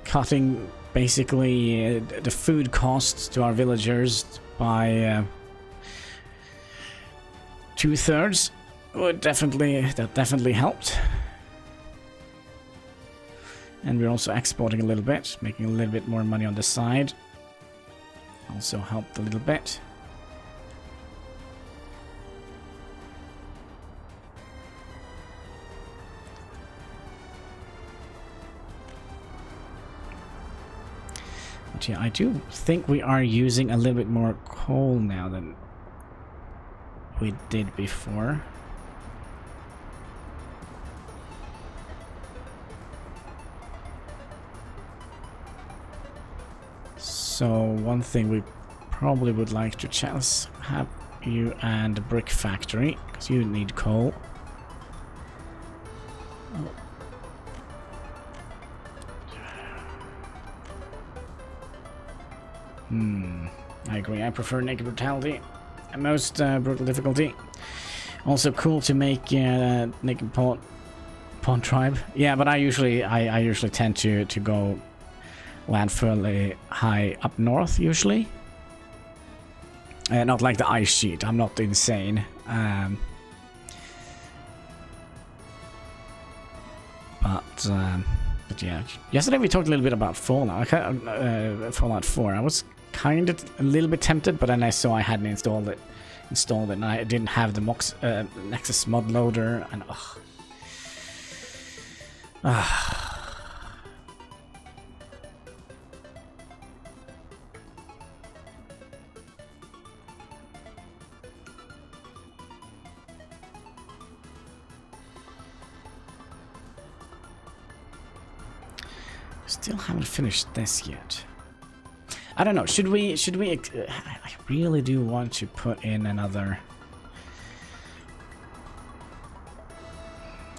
Cutting basically the food costs to our villagers by 2/3. That definitely helped. And we're also exporting a little bit, making a little bit more money on the side. Also helped a little bit. But yeah, I do think we are using a little bit more coal now than we did before. So one thing we probably would like to have you and the brick factory, because you need coal. Oh. I agree. I prefer naked brutality. Most brutal difficulty. Also cool to make naked pawn tribe. Yeah, but I usually tend to go land fairly high up north usually. Not like the ice sheet. I'm not insane. But yeah. Yesterday we talked a little bit about Fallout. Fallout 4. I was kind of a little bit tempted, but then I saw I hadn't installed it, and I didn't have the Nexus mod loader, and still haven't finished this yet. I don't know. Should we? I really do want to put in another.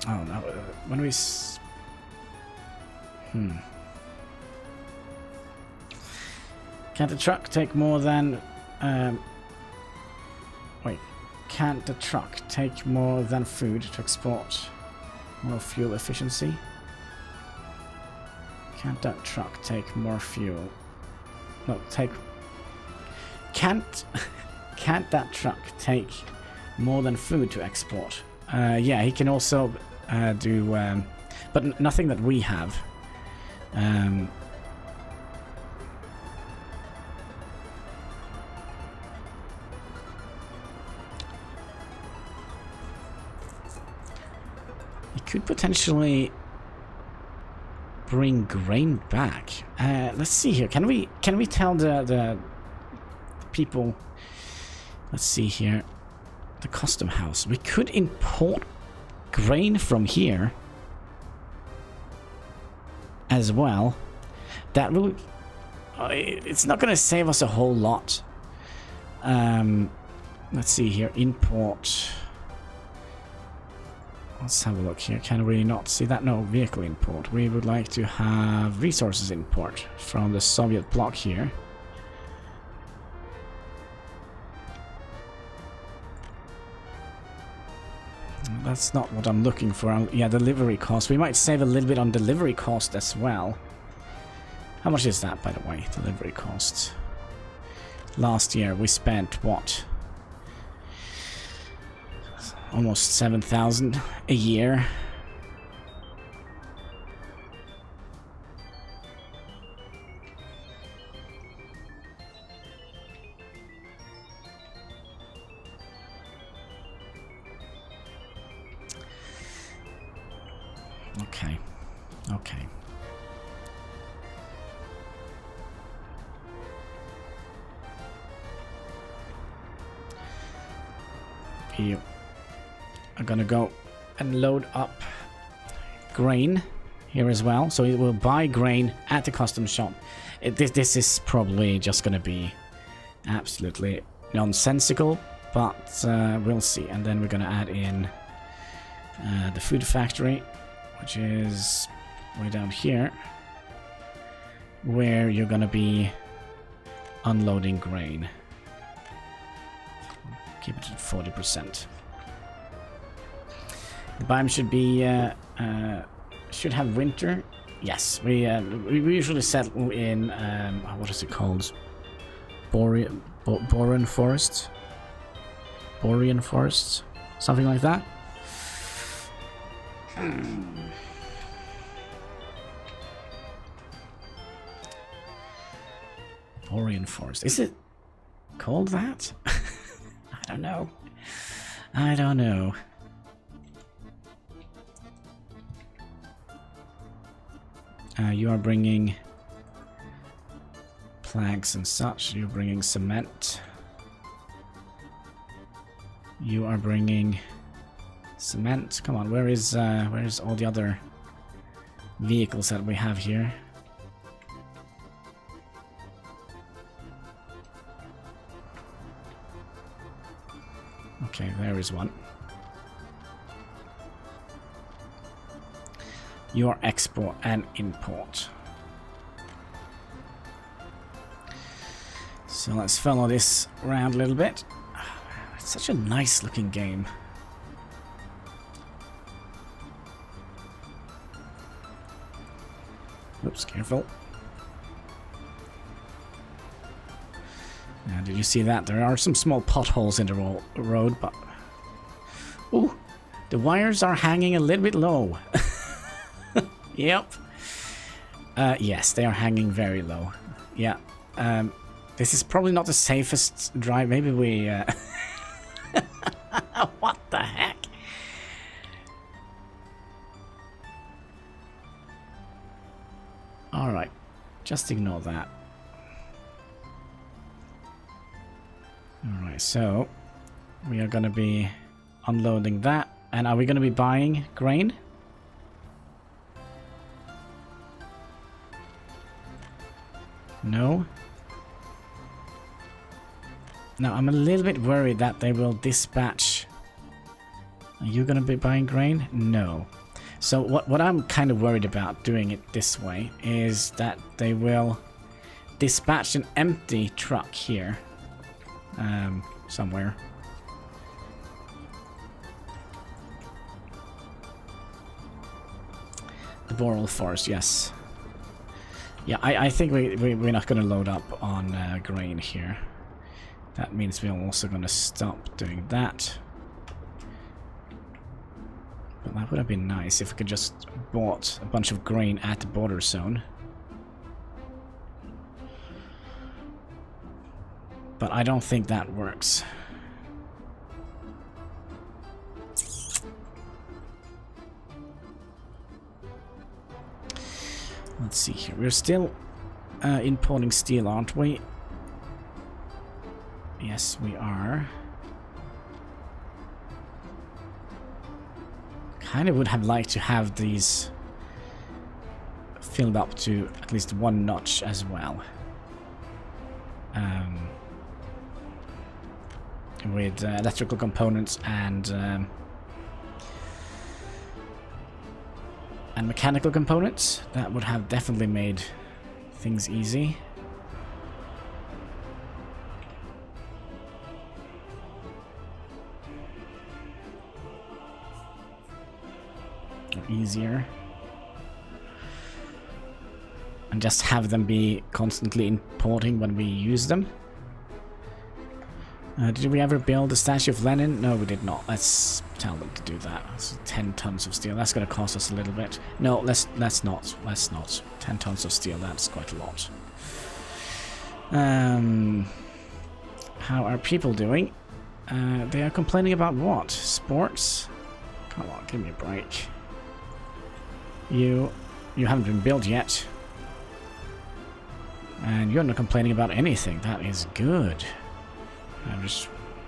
Oh no! When we. Can't the truck take more than? Wait. Can't the truck take more than food to export? More fuel efficiency. Can't that truck take more fuel? No, can't that truck take more than food to export? Yeah, he can also do, but nothing that we have. He could potentially bring grain back. Let's see here. Can we tell the people? Let's see here. The custom house. We could import grain from here as well. That will. It's not going to save us a whole lot. Let's see here. Import. Let's have a look here. Can we not see that? No, vehicle import. We would like to have resources import from the Soviet bloc here. That's not what I'm looking for. Yeah, delivery cost. We might save a little bit on delivery cost as well. How much is that, by the way? Delivery cost. Last year we spent what? Almost 7,000 a year. Okay. Okay. You are gonna go and load up grain here as well, so it will buy grain at the custom shop. This is probably just gonna be absolutely nonsensical, but we'll see. And then we're gonna add in the food factory, which is way down here, where you're gonna be unloading grain. Keep it at 40%. The biome should be should have winter. Yes, we usually settle in what is it called? Borean forest. Borean forests, something like that. Borean forest. Is it called that? I don't know. I don't know. You are bringing planks and such. You're bringing cement. You are bringing cement. Come on, where is all the other vehicles that we have here? Okay, there is one. Your export and import. So let's follow this around a little bit. It's such a nice looking game. Oops, careful. Now, did you see that? There are some small potholes in the road, but... Ooh, the wires are hanging a little bit low. Yep. Yes, they are hanging very low. Yeah. This is probably not the safest drive. Maybe we... What the heck? Alright. Just ignore that. Alright, so... We are going to be unloading that. And are we going to be buying grain? No. Now, I'm a little bit worried that they will dispatch. Are you going to be buying grain? No. So what I'm kind of worried about doing it this way is that they will dispatch an empty truck here. Somewhere. The Boreal Forest, yes. Yeah, I think we're not going to load up on grain here. That means we're also going to stop doing that. But that would have been nice if we could just bought a bunch of grain at the border zone. But I don't think that works. Let's see here. We're still importing steel, aren't we? Yes, we are. Kind of would have liked to have these filled up to at least one notch as well. With electrical components and mechanical components. That would have definitely made things easy. Or easier. And just have them be constantly importing when we use them. Did we ever build a statue of Lenin? No, we did not. Let's tell them to do that. That's 10 tons of steel. That's going to cost us a little bit. No, let's not. Let's not. 10 tons of steel. That's quite a lot. How are people doing? They are complaining about what? Sports? Come on, give me a break. You haven't been built yet. And you're not complaining about anything. That is good. Average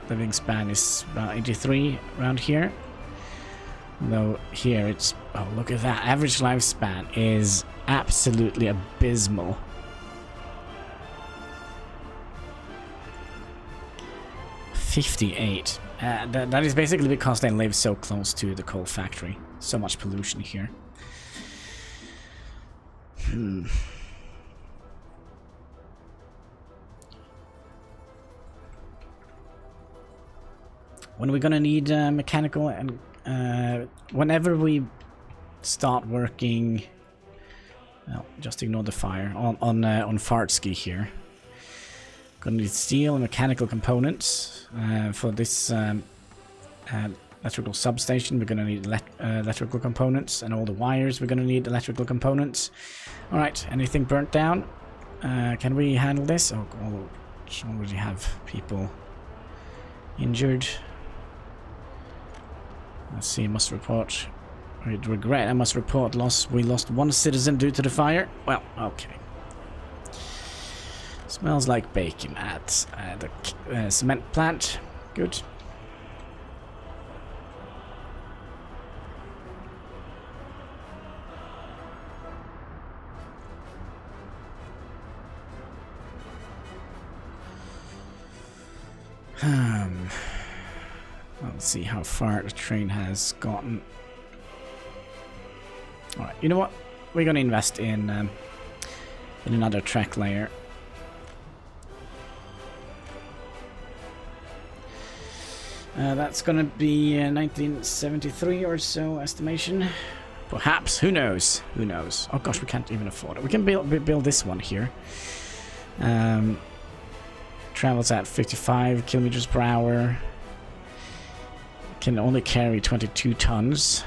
living span is about 83 around here. Though here it's... Oh, look at that. Average lifespan is absolutely abysmal. (58). That is basically because they live so close to the coal factory. So much pollution here. When are we gonna need mechanical and whenever we start working? Well, just ignore the fire on Fartsky here. Gonna need steel and mechanical components for this electrical substation. We're gonna need electrical components, and all the wires. We're gonna need electrical components. All right, anything burnt down? Can we handle this? Oh, already have people injured. Let's see, must report. With regret, I must report loss. We lost one citizen due to the fire. Well, okay. Smells like bacon at the cement plant. Good. Let's see how far the train has gotten. Alright, you know what? We're gonna invest in another track layer. That's gonna be 1973 or so estimation. Perhaps. Who knows? Who knows? Oh gosh, we can't even afford it. We can build this one here. Travels at 55 kilometers per hour. Can only carry 22 tons.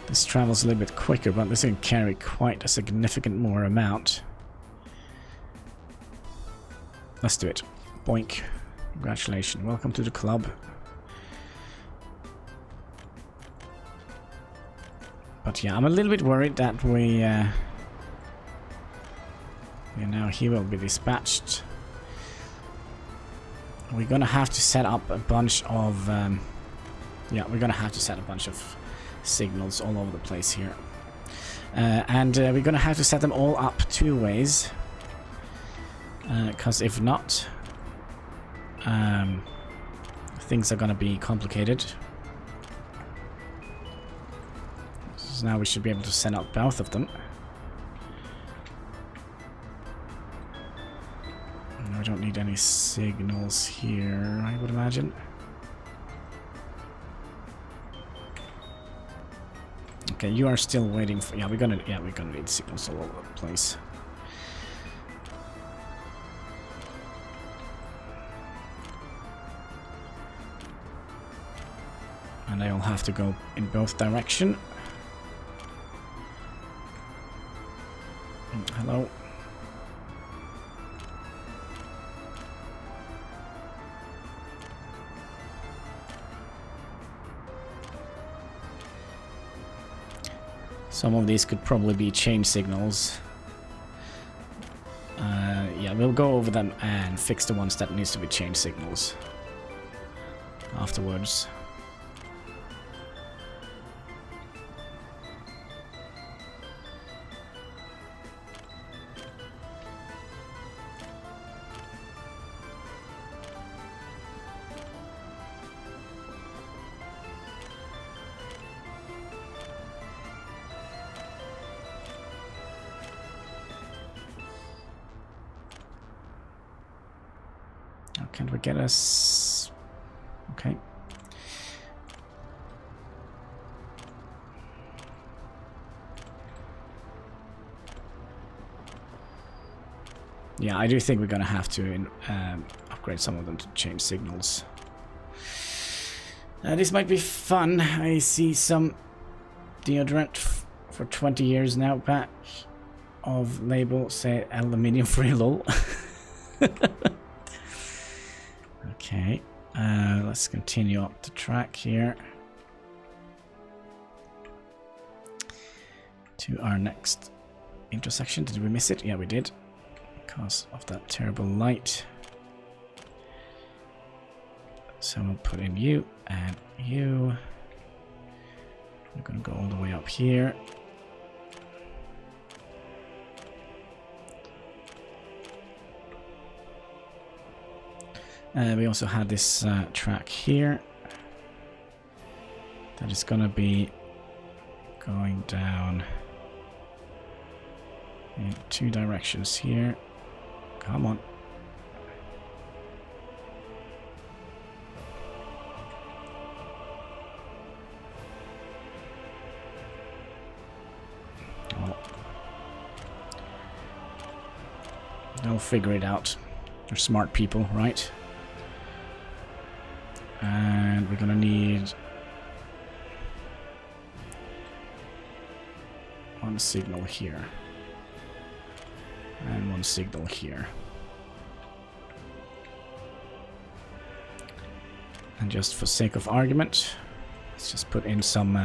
This travels a little bit quicker, but this can carry quite a significant more amount. Let's do it. Boink. Congratulations. Welcome to the club. But yeah, I'm a little bit worried that we now he will be dispatched. We're gonna have to set up a bunch of yeah, we're gonna have to set a bunch of signals all over the place here. And we're gonna have to set them all up 2 ways. Because if not, things are gonna be complicated. So now we should be able to send out both of them. And we don't need any signals here, I would imagine. Okay, you are still waiting for... Yeah, we're gonna need signals all over the place. And they all have to go in both directions. Hello. Some of these could probably be change signals. Yeah, we'll go over them and fix the ones that needs to be change signals afterwards. Can we get us... Okay. Yeah, I do think we're gonna have to upgrade some of them to change signals. This might be fun. I see some deodorant for 20 years now back of label say aluminium free lol. Okay, let's continue up the track here to our next intersection. Did we miss it? Yeah, we did, because of that terrible light. So we'll put in you and you. We're going to go all the way up here. We also had this track here that is going to be going down in 2 directions here. Come on. Well, they'll figure it out. They're smart people, right? And we're gonna need 1 signal here and 1 signal here. And just for sake of argument, let's just put in some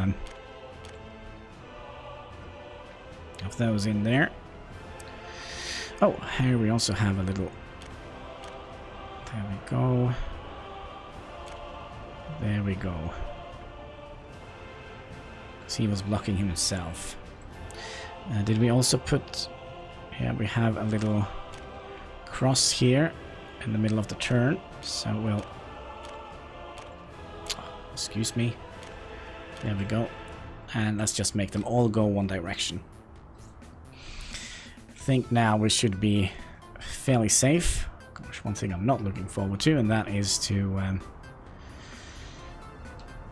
of those in there. Oh, here we also have a little... There we go. There we go. So he was blocking himself. Did we also put... Yeah, we have a little cross here in the middle of the turn. So we'll... Excuse me. There we go. And let's just make them all go one direction. I think now we should be fairly safe. Gosh, one thing I'm not looking forward to, and that is to...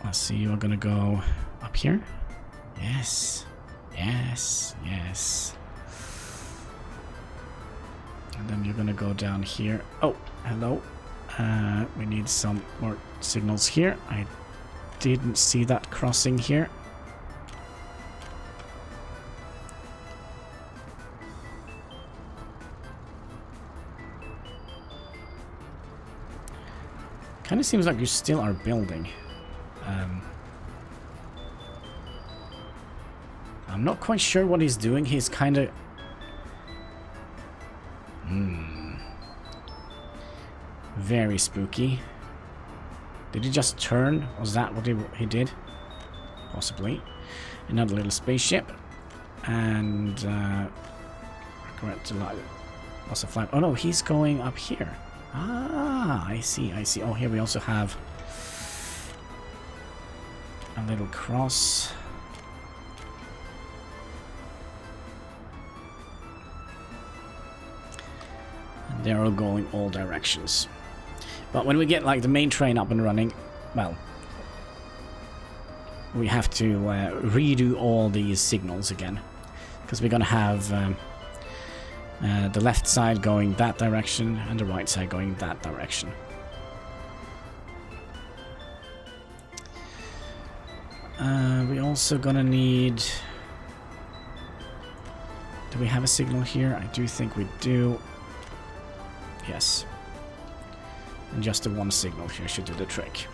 let's see, you're gonna go up here. Yes. Yes. Yes. And then you're gonna go down here. Oh, hello. We need some more signals here. I didn't see that crossing here. Kind of seems like you still are building. I'm not quite sure what he's doing. He's kind of... Very spooky. Did he just turn? Was that what he did? Possibly. Another little spaceship. And... regret to loss of flight. Oh no, he's going up here. Ah, I see, I see. Oh, here we also have a little cross. And they're all going all directions. But when we get like the main train up and running, well, we have to redo all these signals again. Because we're going to have... the left side going that direction and the right side going that direction. We also gonna need... Do we have a signal here? I do think we do. Yes. And just the one signal here should do the trick.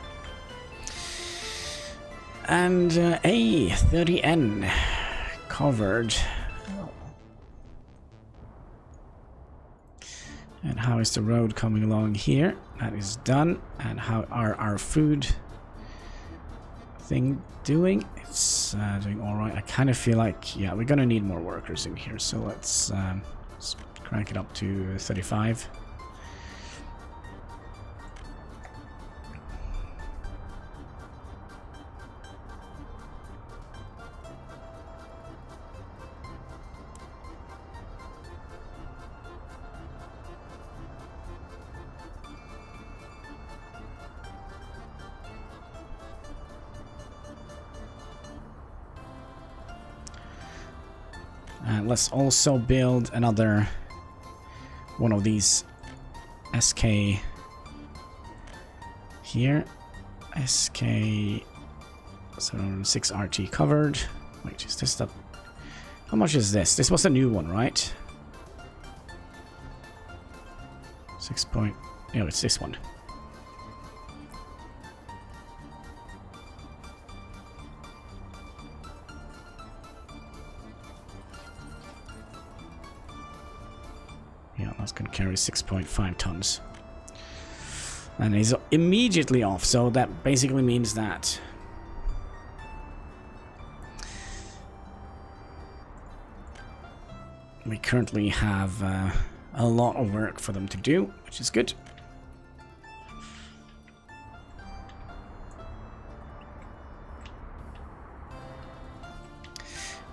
And A30N covered. And how is the road coming along here? That is done. And how are our food thing doing? It's doing alright. I kind of feel like, yeah, we're gonna need more workers in here. So let's crank it up to 35. Let's also build another one of these SK here. SK 706 RT covered. Wait, is this the... How much is this? This was a new one, right? 6 point... No, it's this one. Yeah, that's going to carry 6.5 tons. And he's immediately off, so that basically means that we currently have a lot of work for them to do, which is good.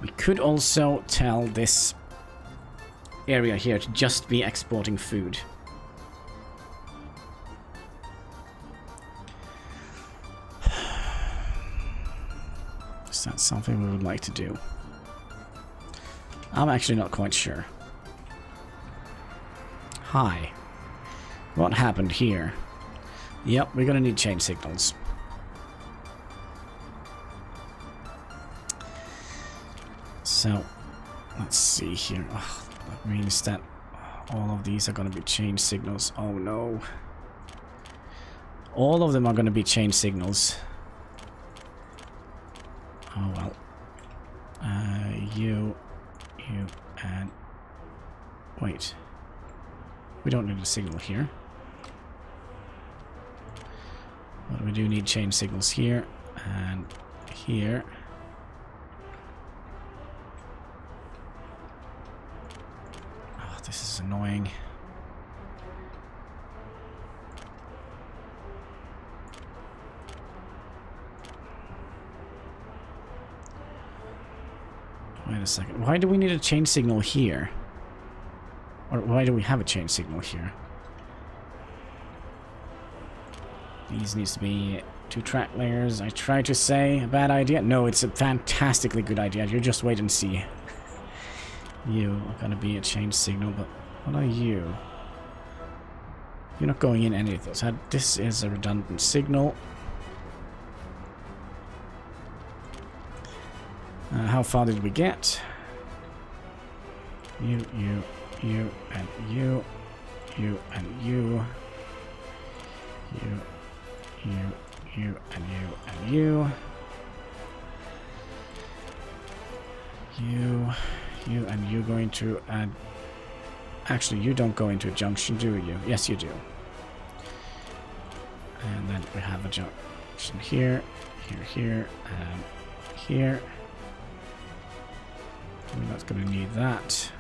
We could also tell this area here to just be exporting food. Is that something we would like to do? I'm actually not quite sure. Hi. What happened here? Yep, we're gonna need change signals. So, let's see here. Oh, that means that all of these are gonna be change signals. Oh no. All of them are gonna be change signals. Oh well. You, and... Wait. We don't need a signal here. But we do need change signals here, and here. Oh, this is annoying. Wait a second. Why do we need a change signal here? Or why do we have a change signal here? These needs to be 2 track layers. I try to say a bad idea. No, it's a fantastically good idea. You just wait and see. You are gonna be a change signal, but what are you? You're not going in any of those. This is a redundant signal. How far did we get? You, and you, and you, and you, and you, and you, you, and you going to add. Actually, you don't go into a junction, do you? Yes, you do. And then we have a junction here, here, and here. We're not going to need that.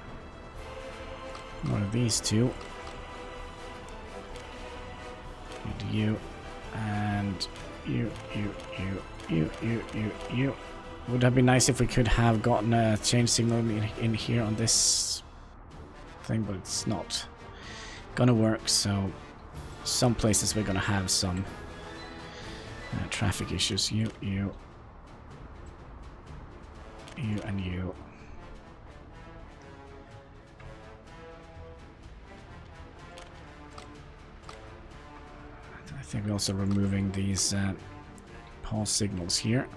One of these two. Need you, and you. Would have been nice if we could have gotten a change signal in here on this thing, but it's not gonna work. So some places we're gonna have some traffic issues. You, and you. I think we're also removing these pulse signals here.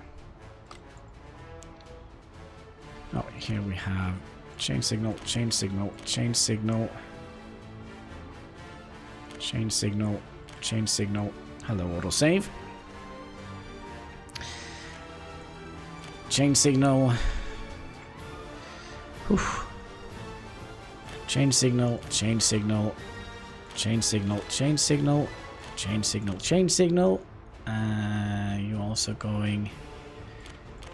Oh, here we have change signal, change signal, change signal, change signal, change signal. Hello, autosave. Change signal. Whew. Change signal, change signal, change signal, change signal, change signal, change signal. You're also going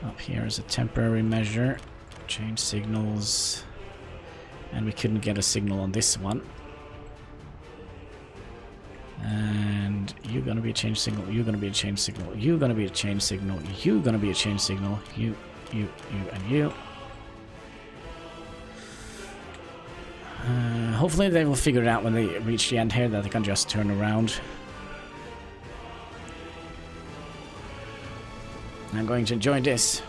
up here as a temporary measure. Change signals. And we couldn't get a signal on this one. And you're gonna be a change signal, you're gonna be a change signal, you're gonna be a change signal, you're gonna be a change signal, you, and you. Hopefully they will figure it out when they reach the end here that they can just turn around. I'm going to enjoy this.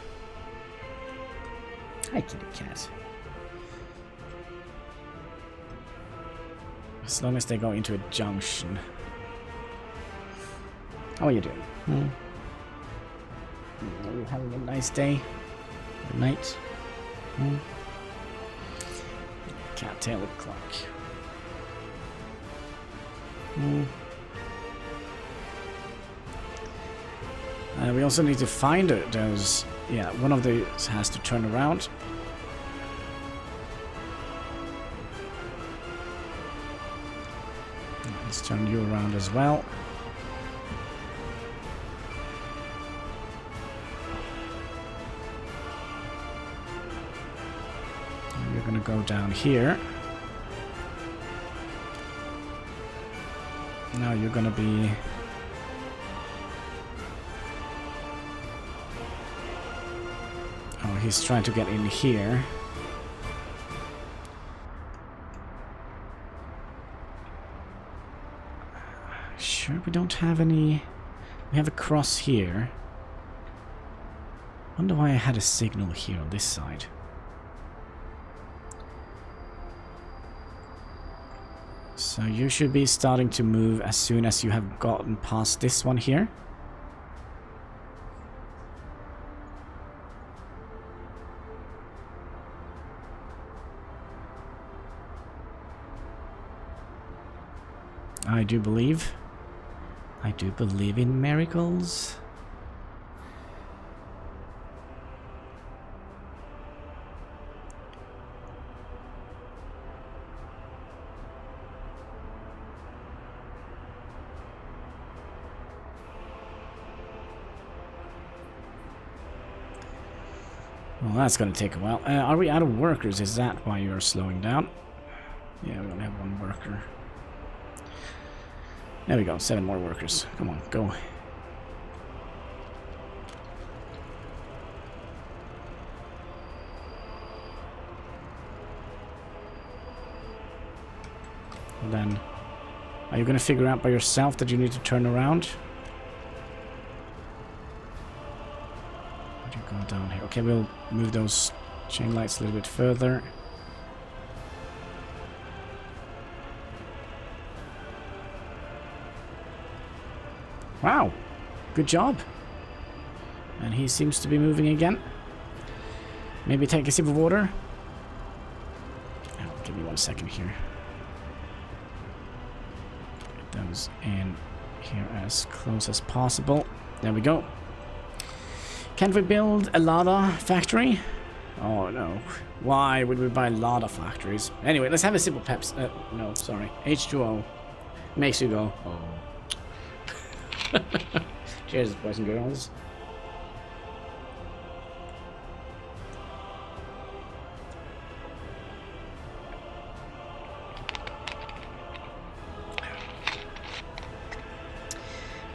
Hi, kitty cat. As long as they go into a junction. How are you doing? Are you having a nice day? Good night? Can't tell the clock. We also need to find those. Yeah, one of these has to turn around. Let's turn you around as well. And you're gonna go down here. Now you're gonna be... Oh, he's trying to get in here. Sure, we don't have any... We have a cross here. Wonder why I had a signal here on this side. So you should be starting to move as soon as you have gotten past this one here. I do believe in miracles. Well, that's going to take a while. Are we out of workers? Is that why you're slowing down? Yeah, we only have one worker. There we go, 7 more workers. Come on, go. then... Are you gonna figure out by yourself that you need to turn around? Where'd you go down here? Okay, we'll move those chain lights a little bit further. Wow, good job. And he seems to be moving again. Maybe take a sip of water. Oh, give me 1 second here. Get those in here as close as possible. There we go. Can't we build a Lada factory? Oh no. Why would we buy Lada factories? Anyway, let's have a sip of Peps. No, sorry. H2O. Makes you go, oh. Cheers, boys and girls.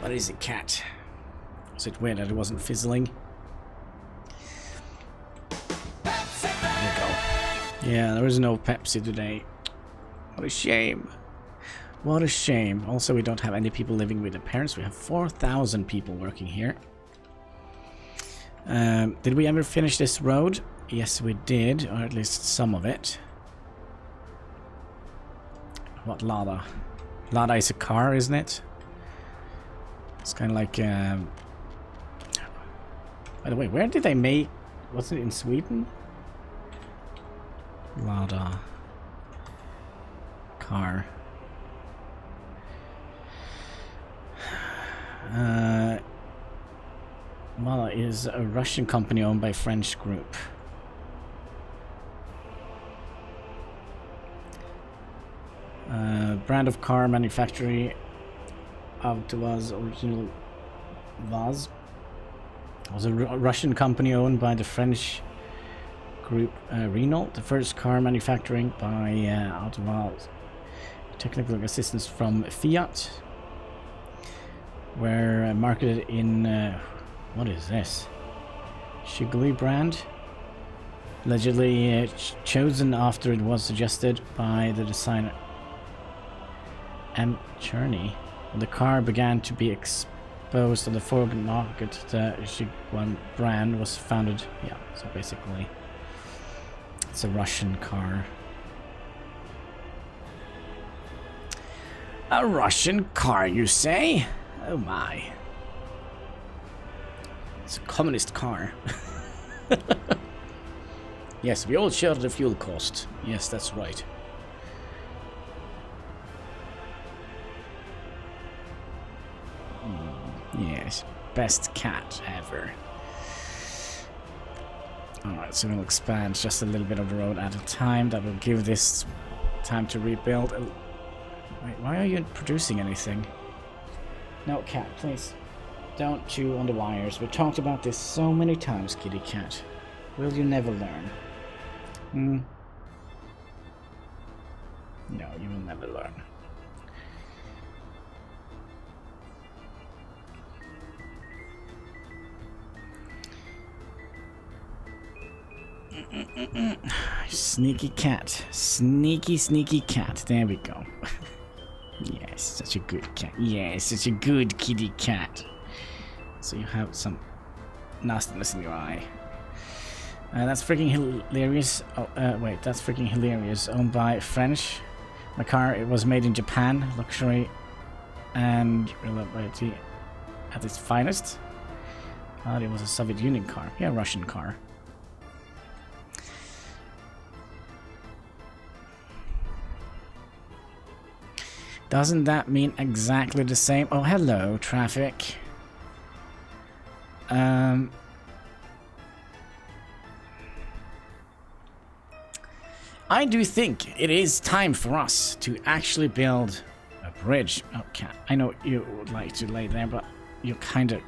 What is it, cat? Is it weird that it wasn't fizzling? There we go. Yeah, there is no Pepsi today. What a shame. What a shame. Also, we don't have any people living with their parents. We have 4,000 people working here. Did we ever finish this road? Yes, we did, or at least some of it. What Lada? Lada is a car, isn't it? It's kind of like... By the way, where did they make... Was it in Sweden? Lada. Car. Lada is a Russian company owned by a French group. Brand of car manufacturer Avtovaz original Vaz was a Russian company owned by the French group Renault. The first car manufacturing by Avtovaz. Technical assistance from Fiat. Were marketed in what is this? Chigli brand. Allegedly chosen after it was suggested by the designer M. Cherney. When the car began to be exposed on the foreign market, the Chigli brand was founded. Yeah, so basically, it's a Russian car. A Russian car, you say? Oh my. It's a communist car. Yes, we all share the fuel cost. Yes, that's right. Yes, best cat ever. Alright, so we'll expand just a little bit of the road at a time. That will give this time to rebuild. Wait, why are you producing anything? No, cat, please. Don't chew on the wires. We talked about this so many times, kitty cat. Will you never learn? Hmm? No, you will never learn. Sneaky cat. Sneaky, sneaky cat. There we go. Yes, such a good cat. Yes, such a good kitty cat. So you have some nastiness in your eye. That's freaking hilarious. Oh, wait, that's freaking hilarious. Owned by French. My car, it was made in Japan. Luxury and reliability at its finest. It was a Soviet Union car. Yeah, Russian car. Doesn't that mean exactly the same? Oh, hello, traffic. I do think it is time for us to actually build a bridge. Oh, cat. I know you would like to lay there, but you're kind of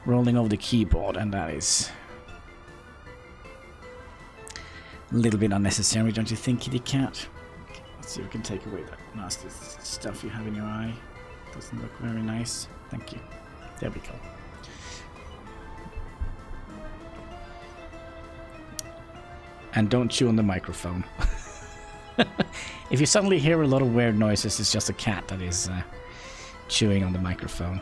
rolling over the keyboard, and that is a little bit unnecessary, don't you think, kitty cat? Let's see if we can take away that nasty stuff you have in your eye. Doesn't look very nice. Thank you. There we go. And don't chew on the microphone. If you suddenly hear a lot of weird noises, it's just a cat that is chewing on the microphone.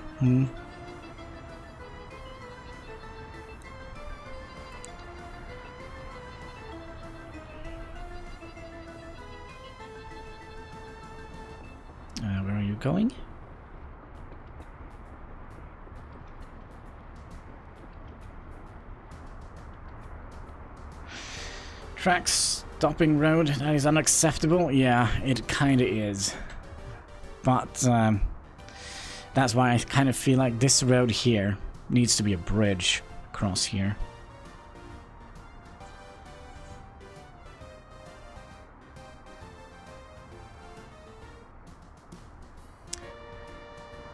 Where are you going? Tracks stopping road, that is unacceptable. Yeah, it kind of is. But that's why I kind of feel like this road here needs to be a bridge across here.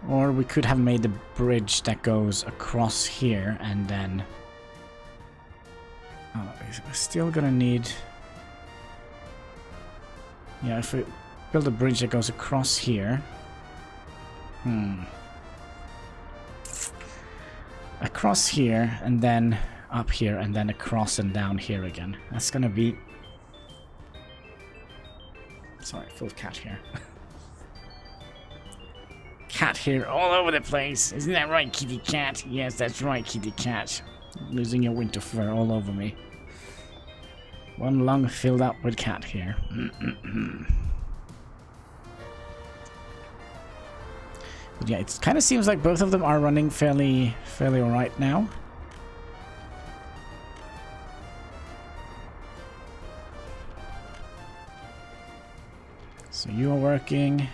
Or we could have made the bridge that goes across here and then... Oh, we're still gonna need... Yeah, if we build a bridge that goes across here... Across here, and then up here, and then across and down here again. That's gonna be... Sorry, full of cat here. Cat here all over the place. Isn't that right, kitty cat? Yes, that's right, kitty cat. Losing your winter fur all over me. One lung filled up with cat here. But yeah, it kind of seems like both of them are running fairly alright now. So you are working.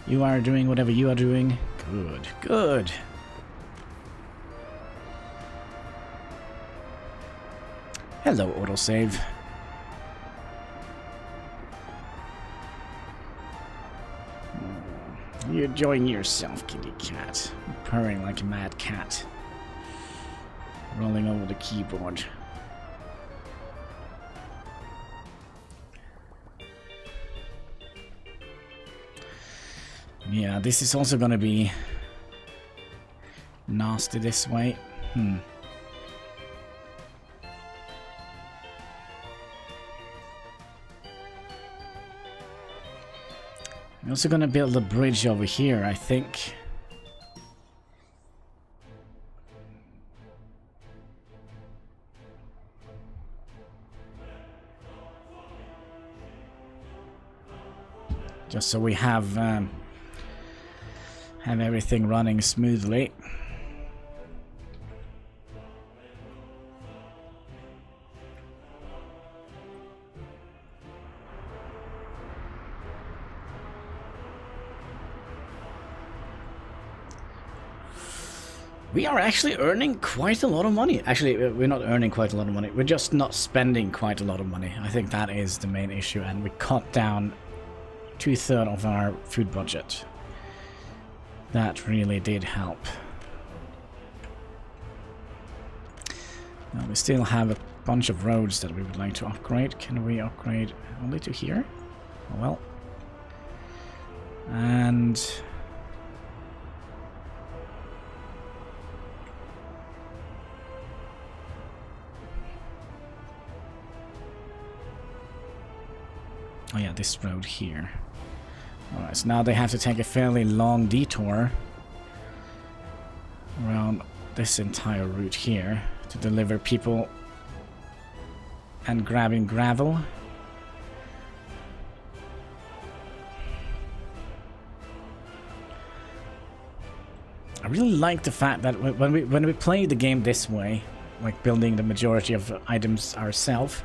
You are doing whatever you are doing. Good, good. Hello, autosave. You're enjoying yourself, kitty cat. Purring like a mad cat. Rolling over the keyboard. Yeah, this is also gonna be nasty this way. I'm also gonna build a bridge over here, I think. Just so we have everything running smoothly. We are actually earning quite a lot of money. Actually, we're not earning quite a lot of money. We're just not spending quite a lot of money. I think that is the main issue, and we cut down 2/3 of our food budget. That really did help. Now we still have a bunch of roads that we would like to upgrade. Can we upgrade only to here? Oh well. And... oh yeah, this road here. Alright, so now they have to take a fairly long detour around this entire route here to deliver people and grabbing gravel. I really like the fact that when we play the game this way, like building the majority of items ourselves,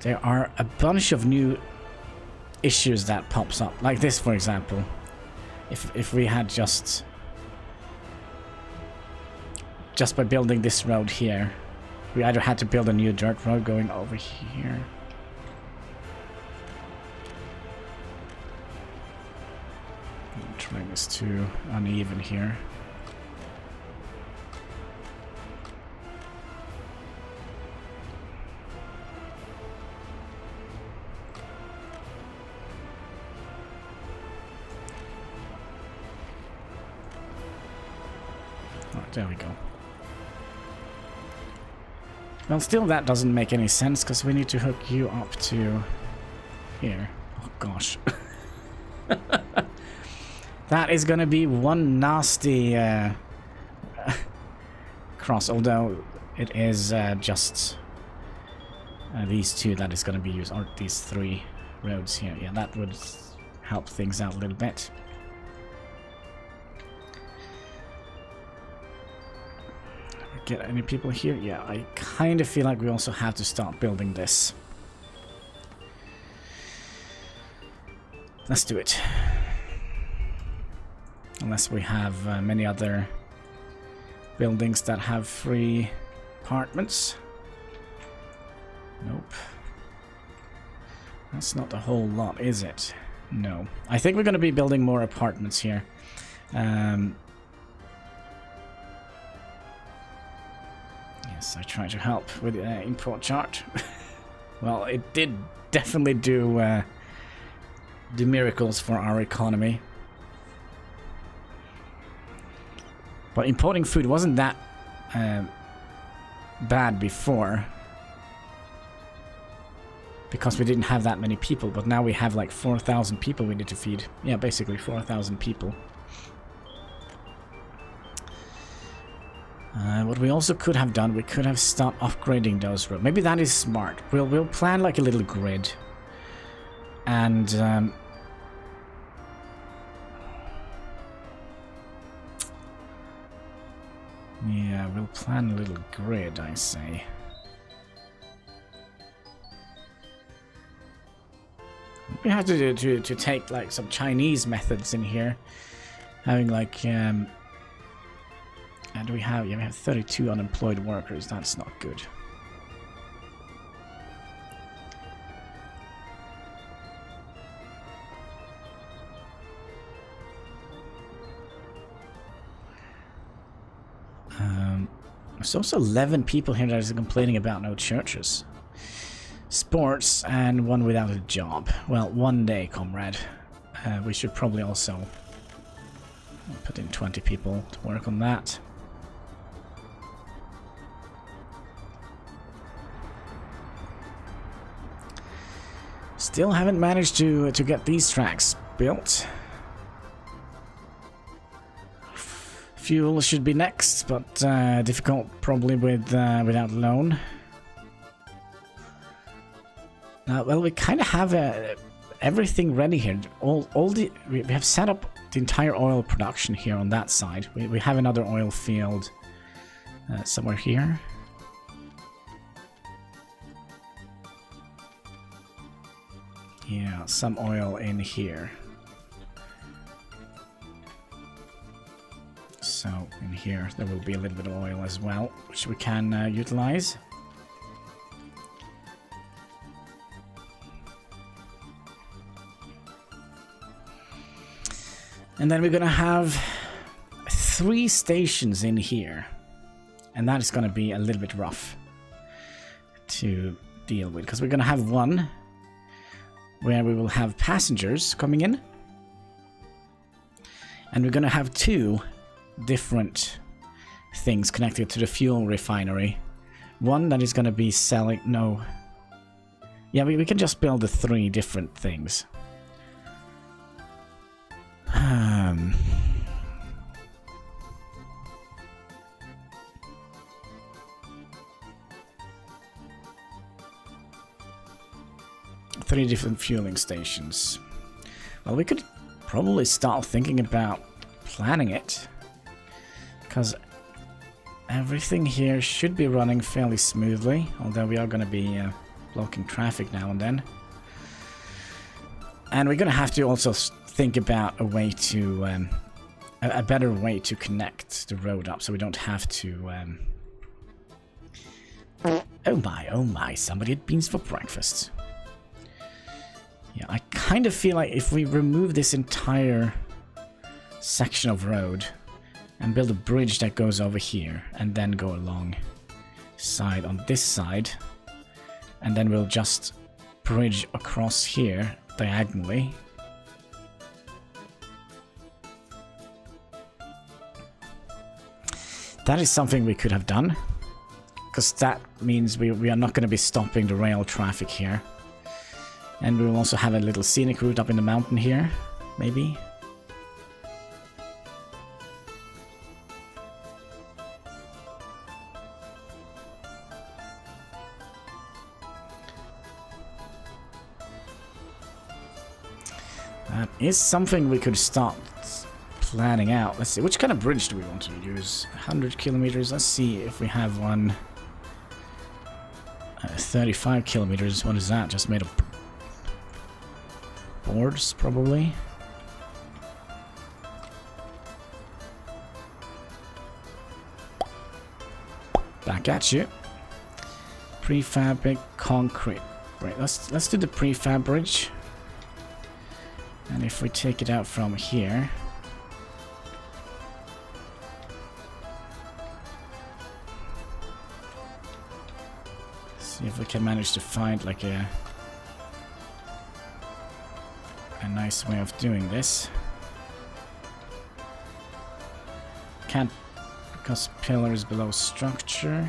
there are a bunch of new issues that pops up, like this for example. If we had just by building this road here, we either had to build a new dirt road going over here. The terrain is too uneven here. There we go. Well, still that doesn't make any sense, because we need to hook you up to here. Oh gosh. That is gonna be one nasty cross, although it is just these two that is gonna be used, or these three roads here. Yeah, that would help things out a little bit. Get any people here? Yeah, I kind of feel like we also have to start building this. Let's do it. Unless we have many other buildings that have free apartments. Nope. That's not a whole lot, is it? No. I think we're going to be building more apartments here. Yes, I tried to help with the import chart. Well, it did definitely do miracles for our economy. But importing food wasn't that bad before, because we didn't have that many people, but now we have like 4,000 people we need to feed. Yeah, basically 4,000 people. What we also could have done, we could have started upgrading those roads. Maybe that is smart. We'll plan like a little grid. And yeah, we'll plan a little grid, I say. We have to take like some Chinese methods in here, having like and we have 32 unemployed workers. That's not good. There's also 11 people here that are complaining about no churches. Sports and one without a job. Well, one day, comrade. We should probably also put in 20 people to work on that. Still haven't managed to get these tracks built. Fuel should be next, but difficult probably with without loan. Well, we kind of have everything ready here. We have set up the entire oil production here on that side. We have another oil field somewhere here. Yeah, some oil in here. So in here there will be a little bit of oil as well, which we can utilize. And then we're gonna have 3 stations in here, and that is gonna be a little bit rough to deal with, because we're gonna have one where we will have passengers coming in, and we're gonna have 2 different things connected to the fuel refinery. One that is going to be selling... No. Yeah, we can just build the 3 different things. Three different fueling stations. Well, we could probably start thinking about planning it, because everything here should be running fairly smoothly, although we are going to be blocking traffic now and then. And we're going to have to also think about a way to a better way to connect the road up, so we don't have to oh my, somebody had beans for breakfast. Yeah, I kind of feel like if we remove this entire section of road and build a bridge that goes over here and then go along side on this side, and then we'll just bridge across here diagonally. That is something we could have done, because that means we are not going to be stopping the rail traffic here. And we'll also have a little scenic route up in the mountain here, maybe. That is something we could start planning out. Let's see, which kind of bridge do we want to use? 100 kilometers. Let's see if we have one. 35 kilometers. What is that? Just made of boards, probably. Back at you. Prefab concrete. Right, let's do the prefab bridge. And if we take it out from here, see if we can manage to find like a nice way of doing this. Can't because pillars below structure.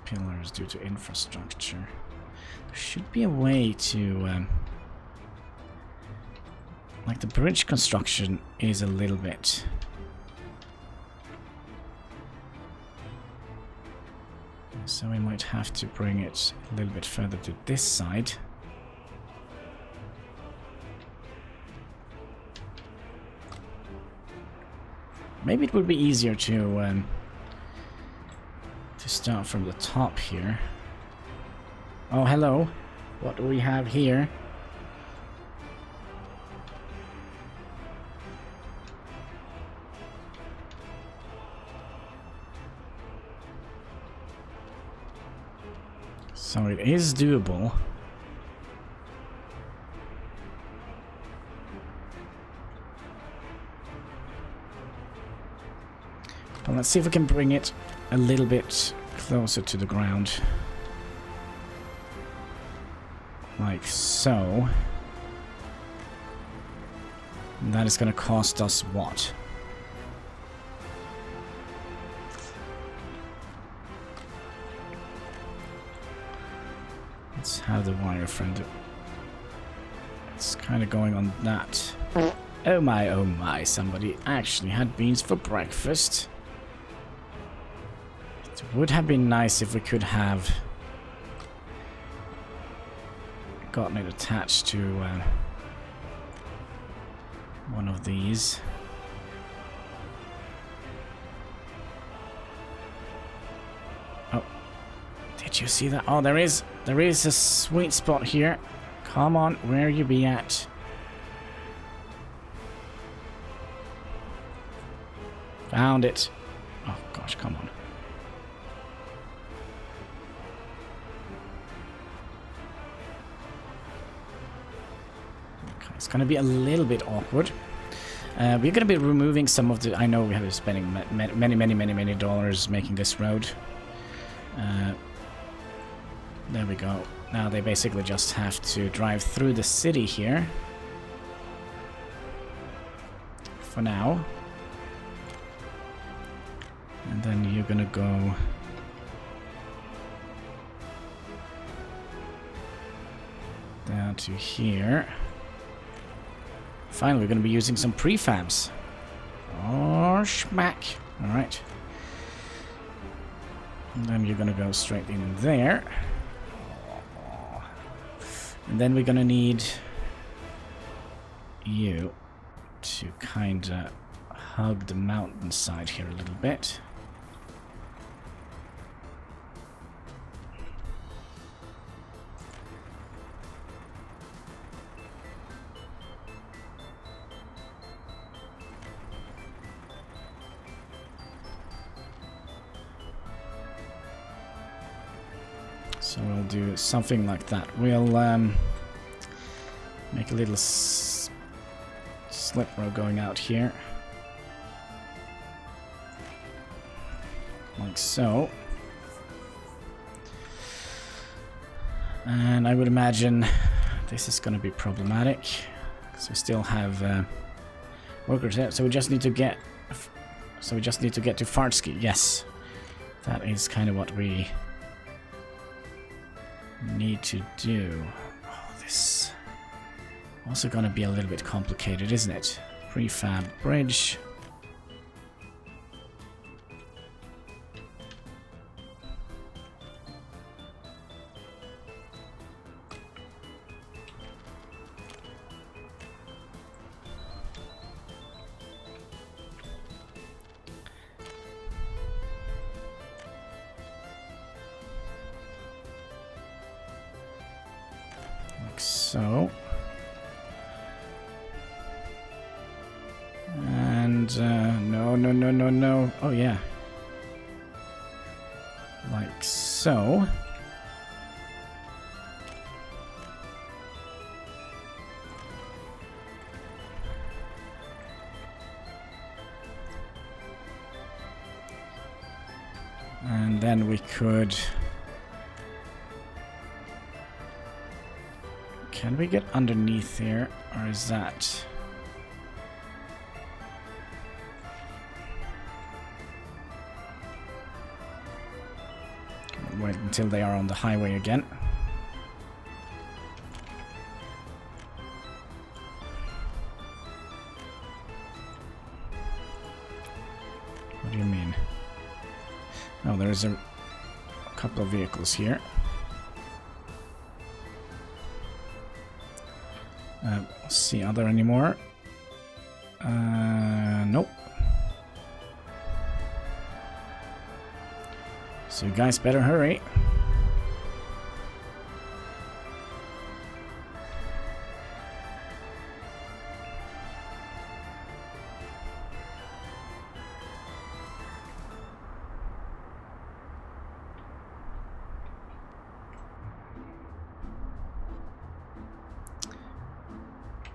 Pillars due to infrastructure. There should be a way to like the bridge construction is a little bit so we might have to bring it a little bit further to this side. Maybe it would be easier to start from the top here. Oh, hello. What do we have here? So it is doable. But let's see if we can bring it a little bit closer to the ground. Like so. And that is going to cost us what? Let's have the wireframe. It's kind of going on that. Oh my, somebody actually had beans for breakfast. It would have been nice if we could have gotten it attached to one of these. Oh, did you see that? Oh, there is a sweet spot here. Come on, where you be at? Found it. Oh gosh, come on. It's going to be a little bit awkward. We're going to be removing some of the... I know we have been spending many dollars making this road. There we go. Now they basically just have to drive through the city here. For now. And then you're going to go... down to here. Finally, we're going to be using some prefabs. Oh, schmack. Alright. And then you're going to go straight in there. And then we're going to need you to kind of hug the mountainside here a little bit. So we'll do something like that. We'll make a little slip road going out here. Like so. And I would imagine this is going to be problematic, because we still have workers there. So we just need to get to Fartsky. Yes, that is kind of what we need to do. Oh, this also going to be a little bit complicated, isn't it? Prefab bridge. Like so. And no. Oh yeah. Like so. And then we could... Can we get underneath here, or is that... Wait until they are on the highway again. What do you mean? Oh, there's a couple of vehicles here. Let's see, are there any more? Nope. So you guys better hurry.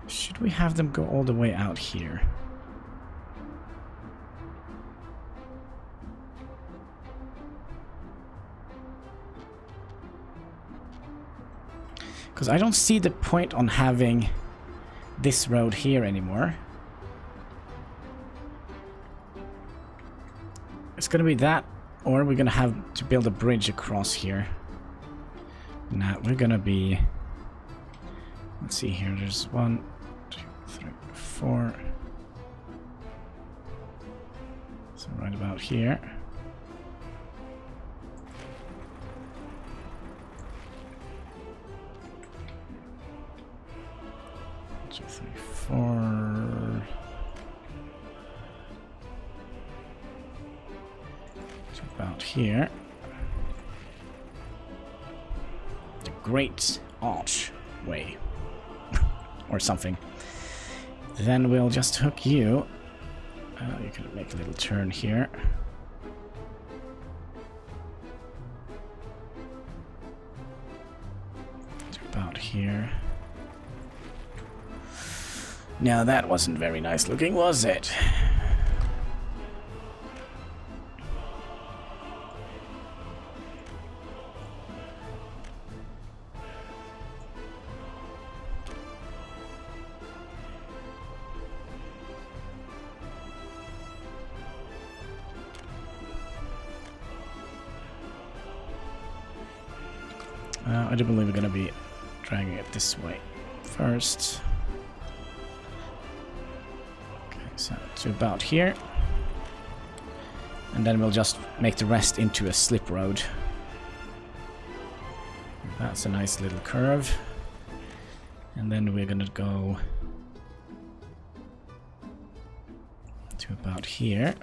Should we have them go all the way out here? Because I don't see the point on having this road here anymore. It's gonna be that, or we're gonna have to build a bridge across here. Nah, we're gonna be... Let's see here, there's 1, 2, 3, 4. So right about here. 2, 3, 4. To about here. The Great Archway. Or something. Then we'll just hook you. You can make a little turn here. To about here. Now that wasn't very nice looking, was it? I do believe we're going to be dragging it this way first. Okay, so to about here. And then we'll just make the rest into a slip road. That's a nice little curve. And then we're going to go to about here.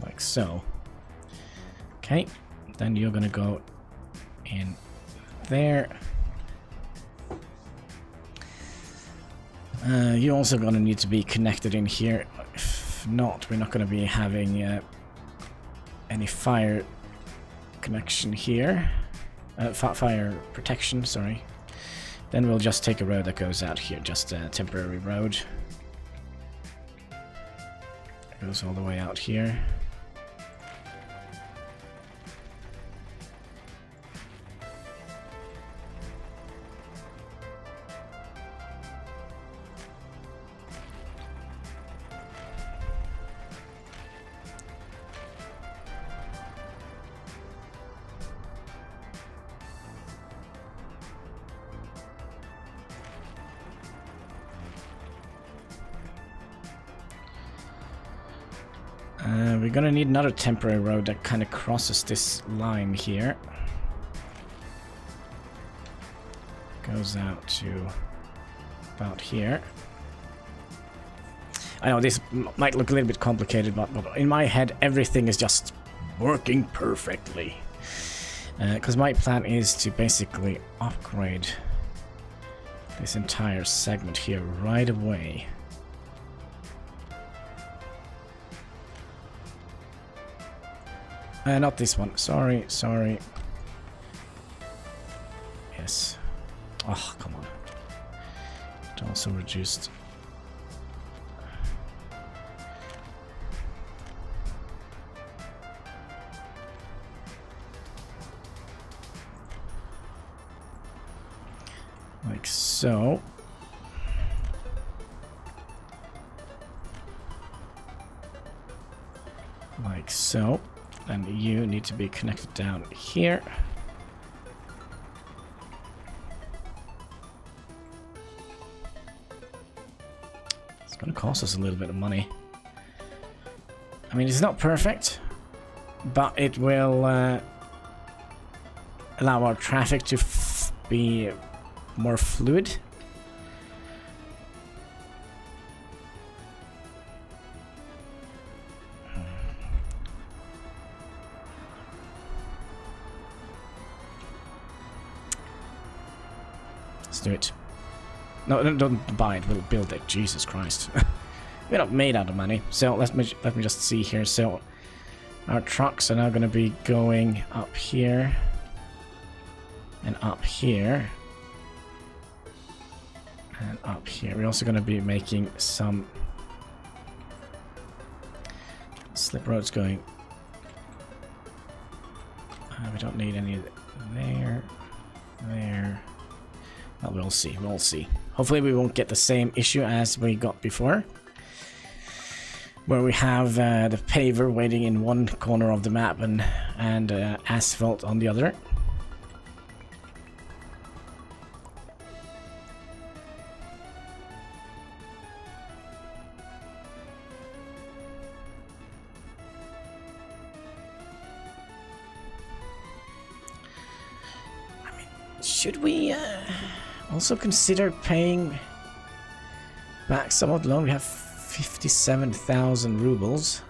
Like so. Okay, then you're gonna go in there. You're also gonna need to be connected in here. If not, we're not gonna be having any fire connection here. Fire protection, sorry. Then we'll just take a road that goes out here, just a temporary road. It goes all the way out here. We're gonna need another temporary road that kind of crosses this line here. Goes out to about here. I know this might look a little bit complicated, but in my head everything is just working perfectly. Because my plan is to basically upgrade this entire segment here right away. Not this one. Sorry. Yes. Oh, come on. It also reduced. Like so. Like so. And you need to be connected down here. It's going to cost us a little bit of money. I mean, it's not perfect, but it will allow our traffic to be more fluid. Do it. No, don't buy it. We'll build it. Jesus Christ. We're not made out of money. So let me just see here. So our trucks are now going to be going up here and up here and up here. We're also going to be making some slip roads going. We don't need any there. Well, we'll see. Hopefully we won't get the same issue as we got before, where we have the paver waiting in one corner of the map and asphalt on the other. I mean, should we also consider paying back some of the loan? We have 57,000 rubles.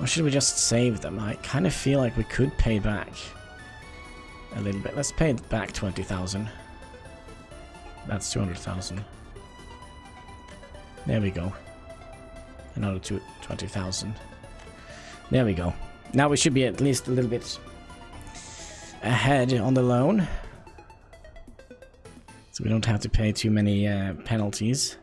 Or should we just save them? I kind of feel like we could pay back a little bit. Let's pay back 20,000. That's 200,000. There we go. Another 20,000. There we go. Now we should be at least a little bit ahead on the loan. So we don't have to pay too many penalties.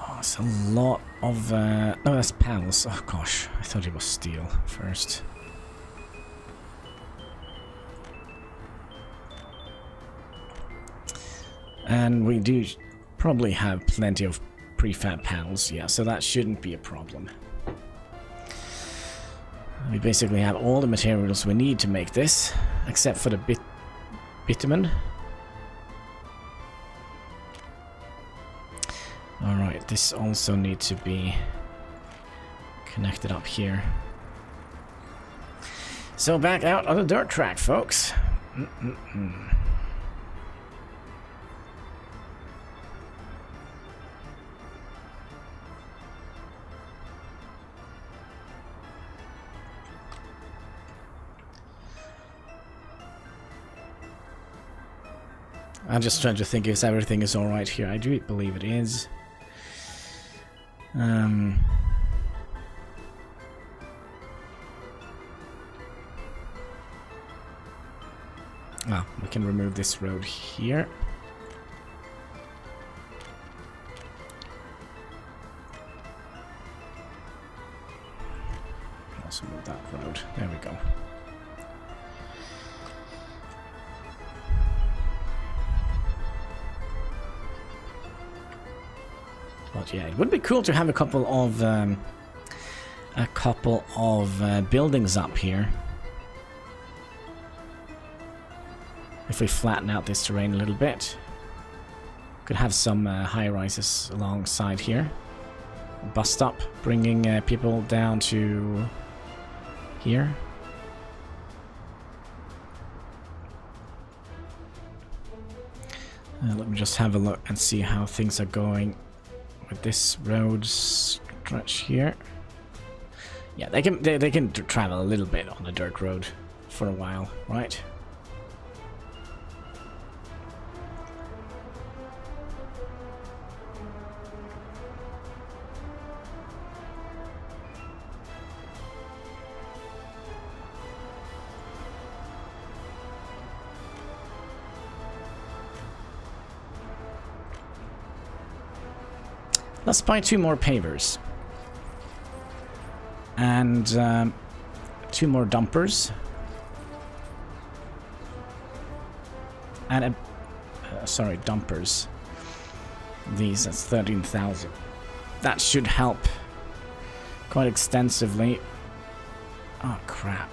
Oh, it's a lot of... no, that's panels. Oh gosh, I thought it was steel first. And we do probably have plenty of prefab panels, yeah, so that shouldn't be a problem. We basically have all the materials we need to make this, except for the bitumen. Alright, this also needs to be connected up here. So back out on the dirt track, folks. I'm just trying to think if everything is alright here. I do believe it is. We can remove this road here. Also move that road. There we go. But yeah, it would be cool to have a couple of buildings up here. If we flatten out this terrain a little bit, could have some high rises alongside here. Bus stop, bringing people down to here. Let me just have a look and see how things are going with this road stretch here. Yeah, they can travel a little bit on the dirt road for a while, right? Let's buy 2 more pavers. And 2 more dumpers. And sorry, dumpers. These, that's 13,000. That should help quite extensively. Oh, crap.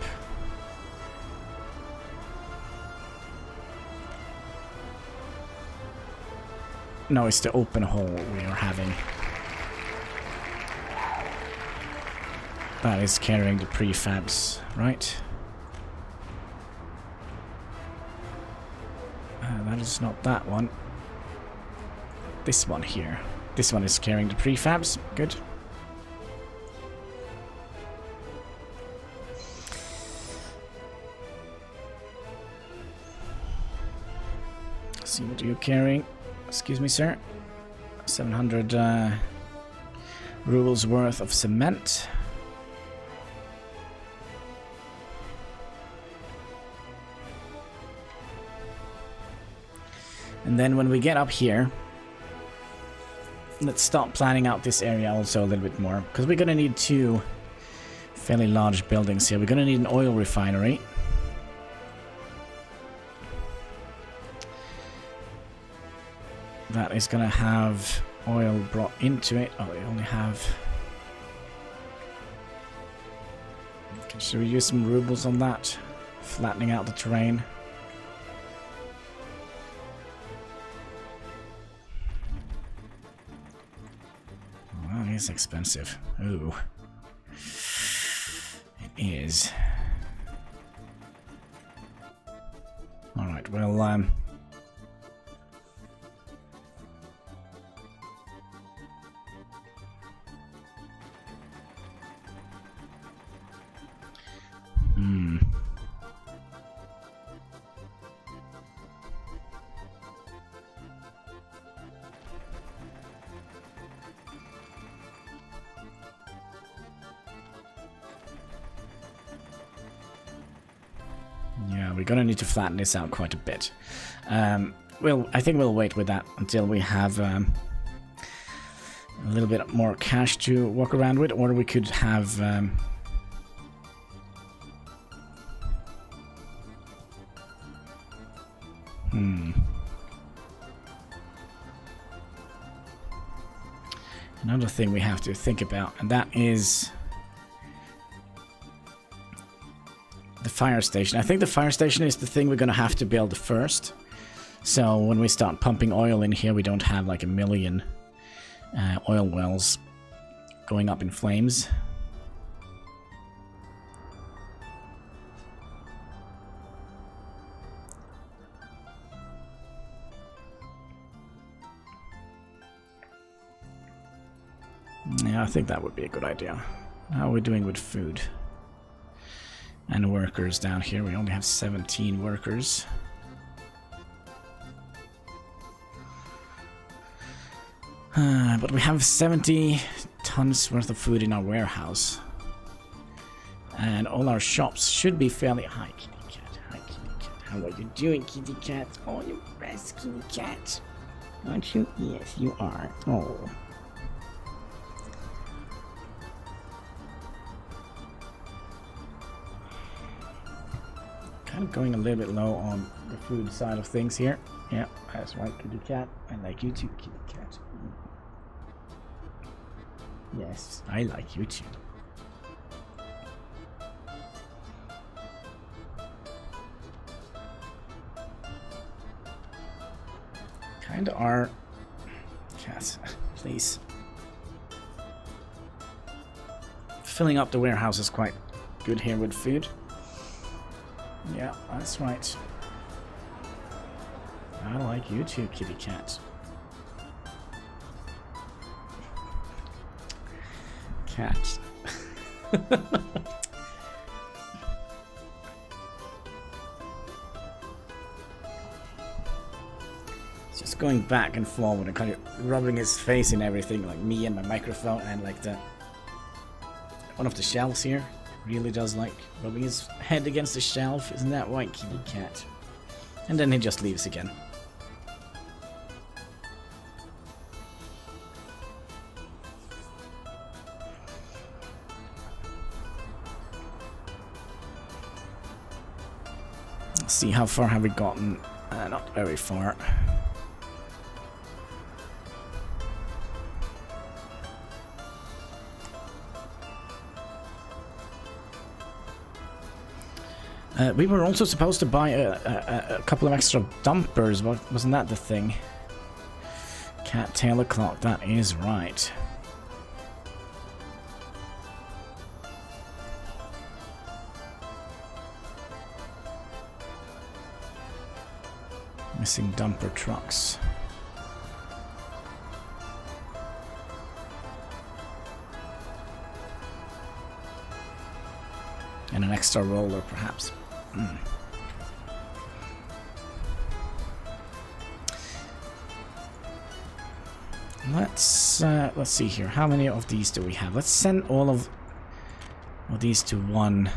No, it's the open hole we are having. That is carrying the prefabs, right? That is not that one. This one here. This one is carrying the prefabs. Good. Let's see what you're carrying. Excuse me, sir. 700 rubles worth of cement. And then when we get up here, let's start planning out this area also a little bit more, because we're going to need 2 fairly large buildings here. We're going to need an oil refinery. That is going to have oil brought into it. Oh, we only have... Okay, should we use some rubles on that? Flattening out the terrain. Well, it's expensive. Ooh. It is. Alright, well, yeah, we're gonna need to flatten this out quite a bit. I think we'll wait with that until we have a little bit more cash to walk around with, or we could have another thing we have to think about, and that is the fire station. I think the fire station is the thing we're gonna have to build first. So when we start pumping oil in here, we don't have like 1 million oil wells going up in flames. Yeah, I think that would be a good idea. How are we doing with food? And workers down here. We only have 17 workers. But we have 70 tons worth of food in our warehouse. And all our shops should be fairly... Hi, kitty cat. Hi, kitty cat. How are you doing, kitty cat? Oh, you best kitty cat. Aren't you? Yes, you are. Oh. Kind of going a little bit low on the food side of things here. Yeah, that's right, kitty cat. I like you too, kitty cat. Yes, I like you too. Kinda are... Cat, please. Filling up the warehouse is quite good here with food. Yeah, that's right. I like you too, kitty cat. Cat. Just going back and forward and kind of rubbing his face in everything, like me and my microphone and like the one of the shelves here. Really does like rubbing his head against the shelf. Isn't that right, kitty cat? And then he just leaves again. Let's see, how far have we gotten? Not very far. We were also supposed to buy a couple of extra dumpers, wasn't that the thing? Cat tailor clock, that is right. Missing dumper trucks. And an extra roller, perhaps. Let's see here. How many of these do we have? Let's send all of these to one.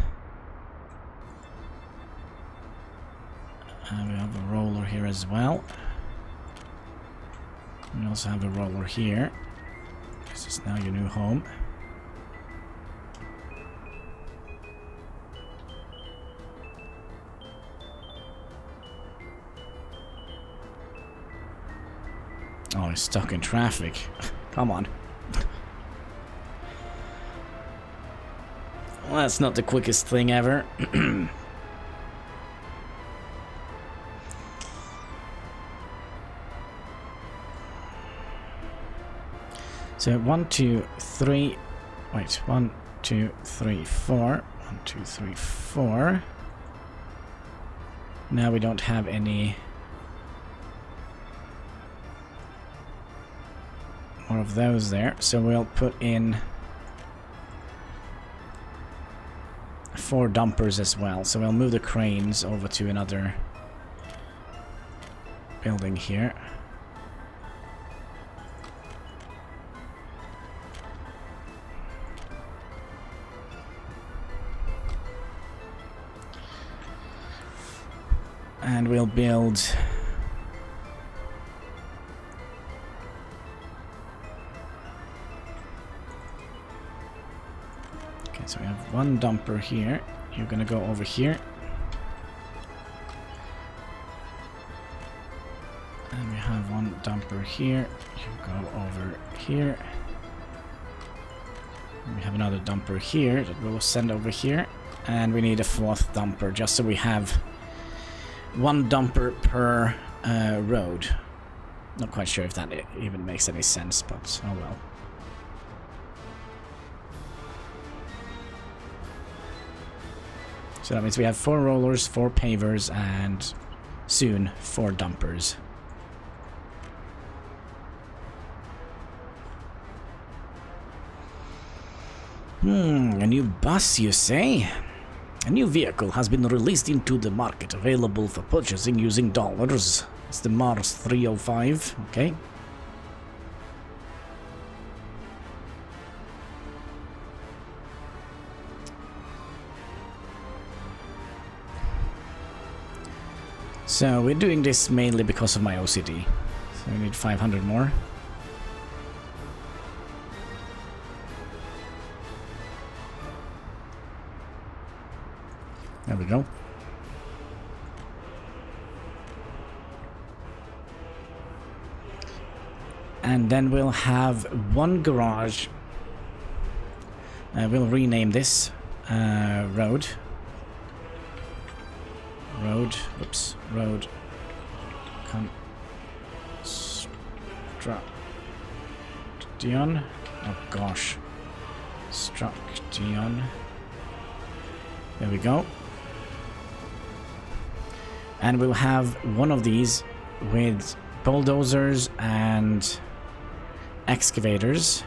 We have a roller here as well. We also have a roller here. This is now your new home. Oh, he's stuck in traffic. Come on. Well, that's not the quickest thing ever. So 1, 2, 3. Wait, 1, 2, 3, 4. 1, 2, 3, 4. Now we don't have any more of those there, so we'll put in 4 dumpers as well. So we'll move the cranes over to another building here. And we'll build so we have 1 dumper here. You're gonna go over here. And we have 1 dumper here. You go over here. And we have another dumper here that we'll send over here. And we need a 4th dumper just so we have 1 dumper per road. Not quite sure if that even makes any sense, but oh well. So that means we have 4 rollers, 4 pavers, and soon 4 dumpers. A new bus, you say? A new vehicle has been released into the market, available for purchasing using dollars. It's the Mars 305, okay. So we're doing this mainly because of my OCD. So we need 500 more. There we go. And then we'll have one garage. We'll rename this road. Road. Construction. Oh gosh. Construction. There we go. And we'll have one of these with bulldozers and excavators.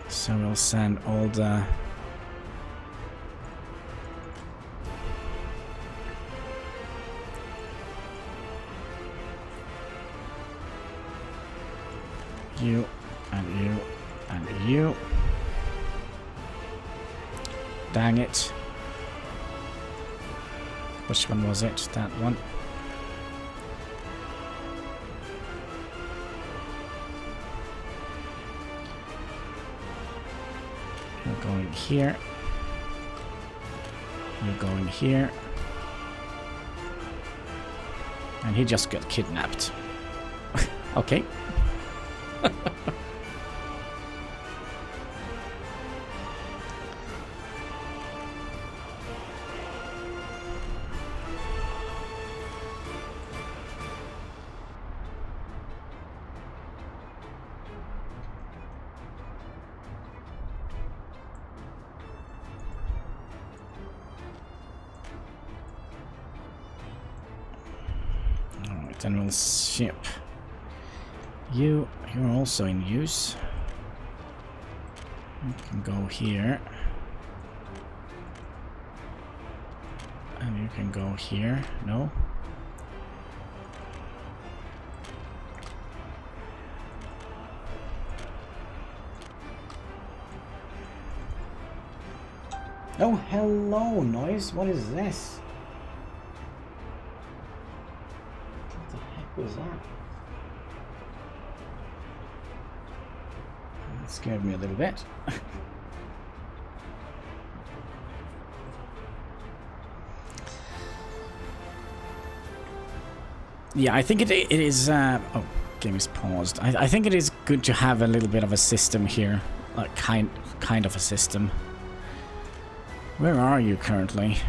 So we'll send all the you and you and you. Dang it. Which one was it? That one. You're going here. You're going here. And he just got kidnapped. Okay. Then we'll ship you. You're also in use. You can go here. And you can go here. No? Oh, hello, noise. What is this? What was that? That scared me a little bit. Yeah, I think it is... oh, game is paused. I think it is good to have a little bit of a system here. Like, kind of a system. Where are you currently?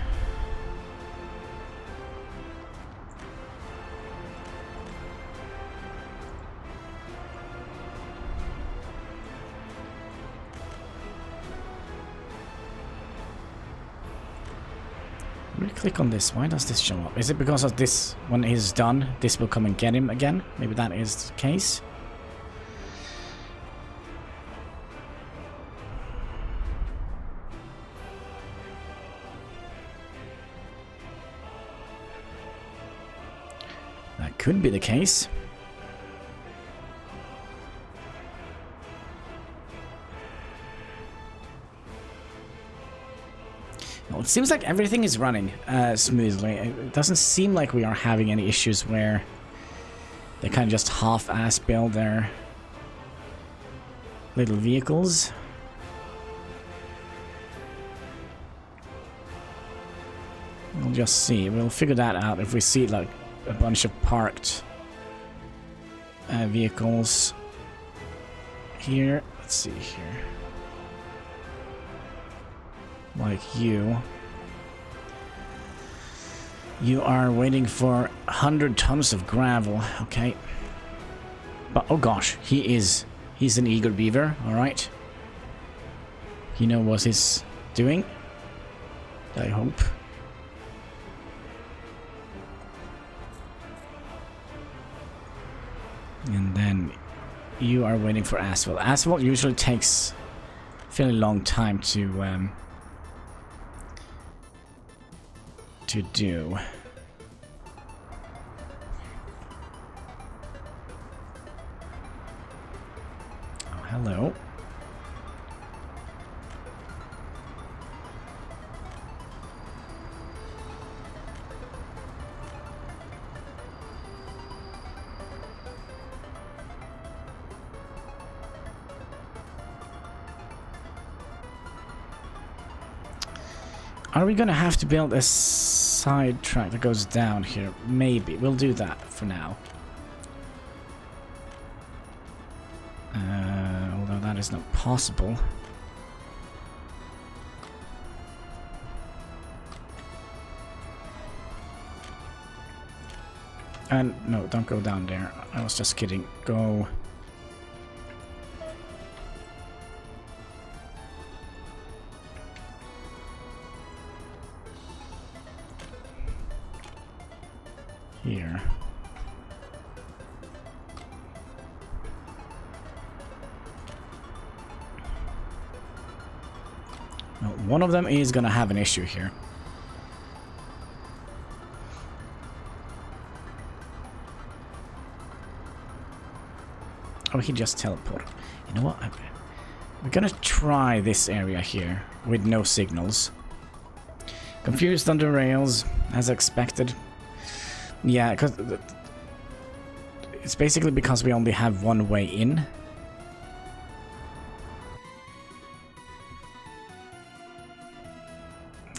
Click on this. Why does this show up? Is it because of this, when he's done, this will come and get him again? Maybe that is the case. That could be the case. Well, it seems like everything is running smoothly. It doesn't seem like we are having any issues where they kind of just half-ass build their little vehicles. We'll just see. We'll figure that out if we see like a bunch of parked vehicles here. Let's see here. Like you. You are waiting for 100 tons of gravel, okay. But, oh gosh, he's an eager beaver, alright. He knows what he's doing, I hope. And then you are waiting for asphalt. Asphalt usually takes a fairly long time to do. Oh, hello. Are we gonna have to build a side track that goes down here? Maybe. We'll do that for now. Although that is not possible. And no, don't go down there. I was just kidding. Go. Here. Well, one of them is gonna have an issue here. Oh, he just teleported. You know what? We're gonna try this area here with no signals. Confused under rails, as expected. Yeah, because it's basically because we only have one way in.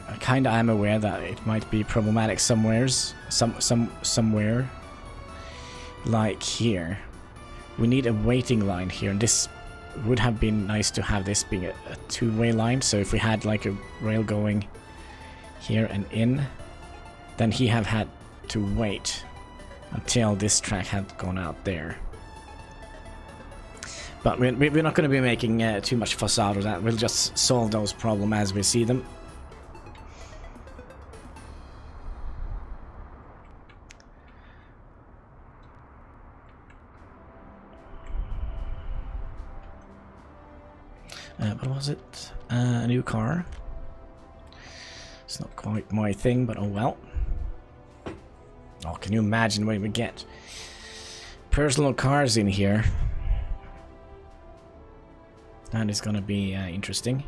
I kinda am aware that it might be problematic somewhere, like here. We need a waiting line here, and this would have been nice to have this being a two-way line. So if we had like a rail going here and in, then he have had to wait until this track had gone out there. But we're not going to be making too much fuss out of that. We'll just solve those problems as we see them. What was it? A new car. It's not quite my thing, but oh well. Oh, can you imagine when we get personal cars in here? That is gonna be interesting.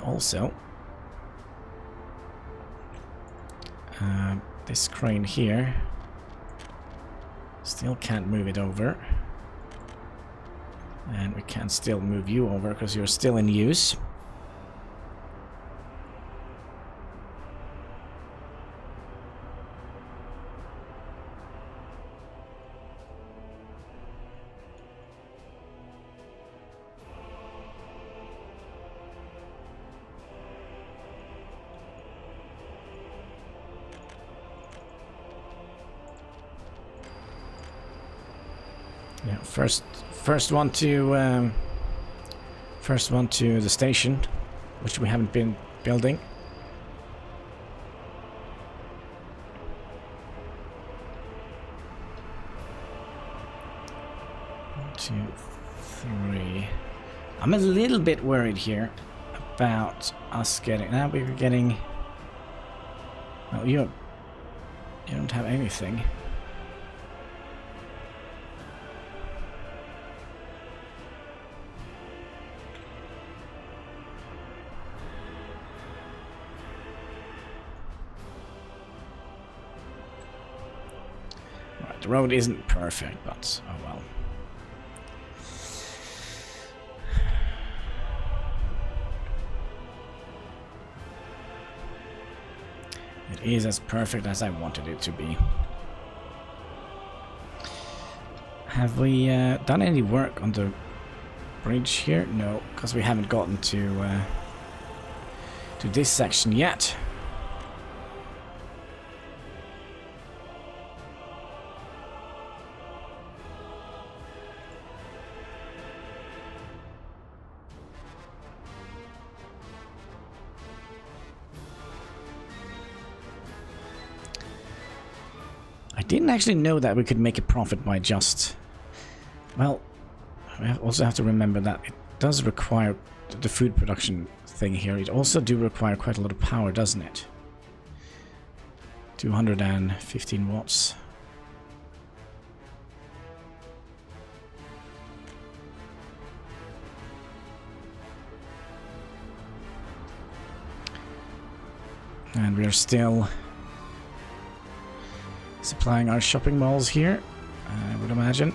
Also, this crane here, still can't move it over. And we can still move you over because you're still in use. Yeah, first one to the station, which we haven't been building. One, two, three. I'm a little bit worried here about us getting. Now we're getting. Well, you don't have anything. The road isn't perfect, but oh well. It is as perfect as I wanted it to be. Have we done any work on the bridge here? No, because we haven't gotten to this section yet. I didn't actually know that we could make a profit by just... Well, I also have to remember that it does require the food production thing here. It also do require quite a lot of power, doesn't it? 215 watts. And we are still supplying our shopping malls here, I would imagine.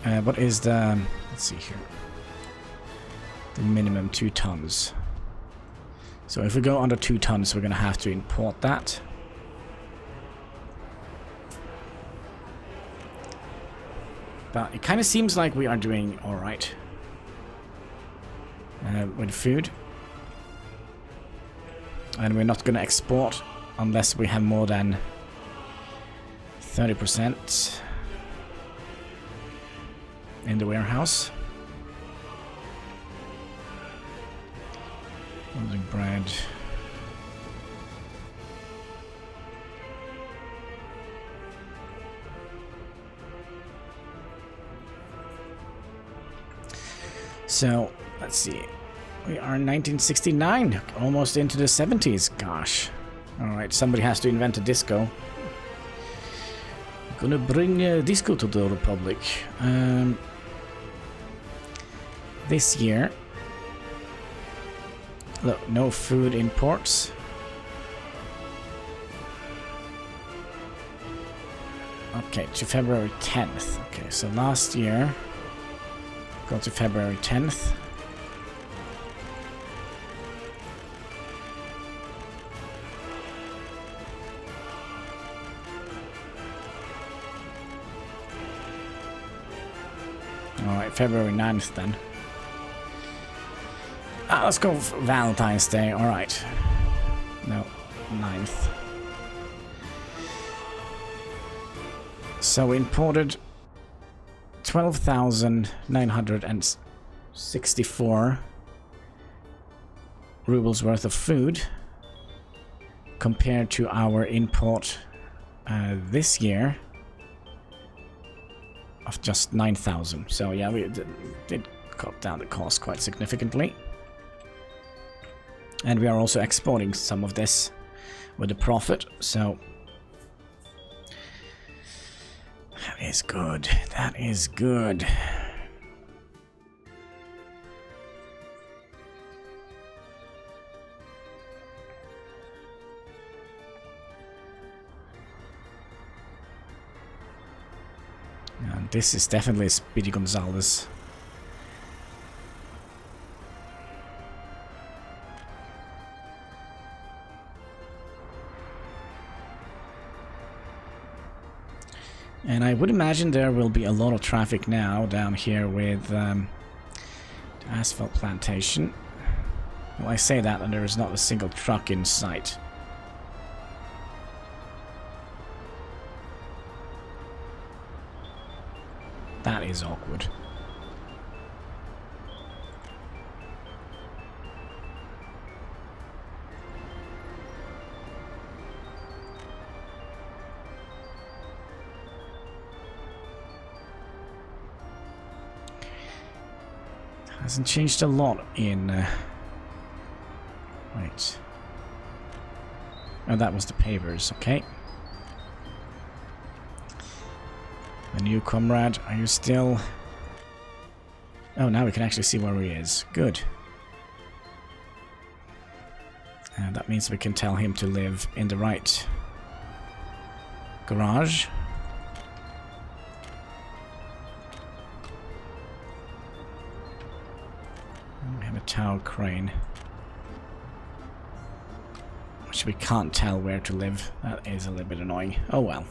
What is the... let's see here. The minimum 2 tons. So if we go under 2 tons, we're going to have to import that. But it kind of seems like we are doing alright. With food. And we're not going to export unless we have more than 30% in the warehouse. Building bread. So, let's see. We are in 1969, almost into the 70s. Gosh. Alright, somebody has to invent a disco. Gonna bring disco to the Republic. This year. Look, no food imports. Okay, to February 10th. Okay, so last year. Go to February 10th. Alright, February 9th then. Let's go for Valentine's Day, alright. No, 9th. So we imported 12,964 rubles worth of food compared to our import this year of just 9,000. So yeah, we did cut down the cost quite significantly. And we are also exporting some of this with a profit, so that is good. That is good. And this is definitely Speedy Gonzalez. And I would imagine there will be a lot of traffic now down here with the asphalt plantation. Well, I say that and there is not a single truck in sight. That is awkward. Hasn't changed a lot in... Wait. Oh, that was the pavers, okay. The new comrade, are you still... Oh, now we can actually see where he is. Good. And that means we can tell him to live in the right garage. We have a tower crane, which we can't tell where to live. That is a little bit annoying. Oh well.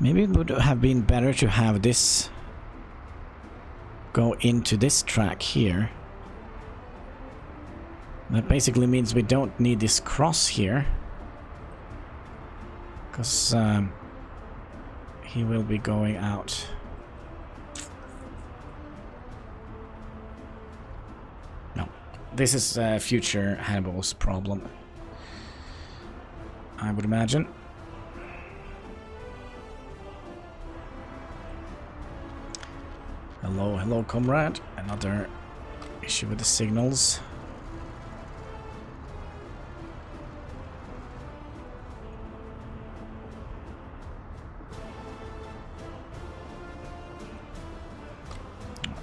Maybe it would have been better to have this go into this track here. That basically means we don't need this cross here. Because he will be going out. No. This is future Hannibal's problem. I would imagine. Hello, hello, comrade. Another issue with the signals.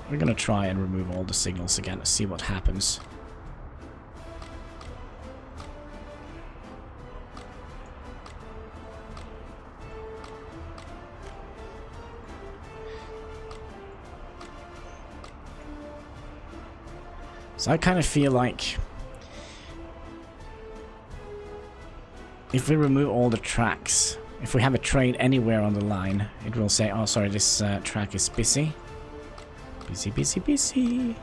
We're gonna try and remove all the signals again to see what happens. So I kind of feel like if we remove all the tracks, if we have a train anywhere on the line, it will say, oh sorry, this track is busy. Busy, busy, busy.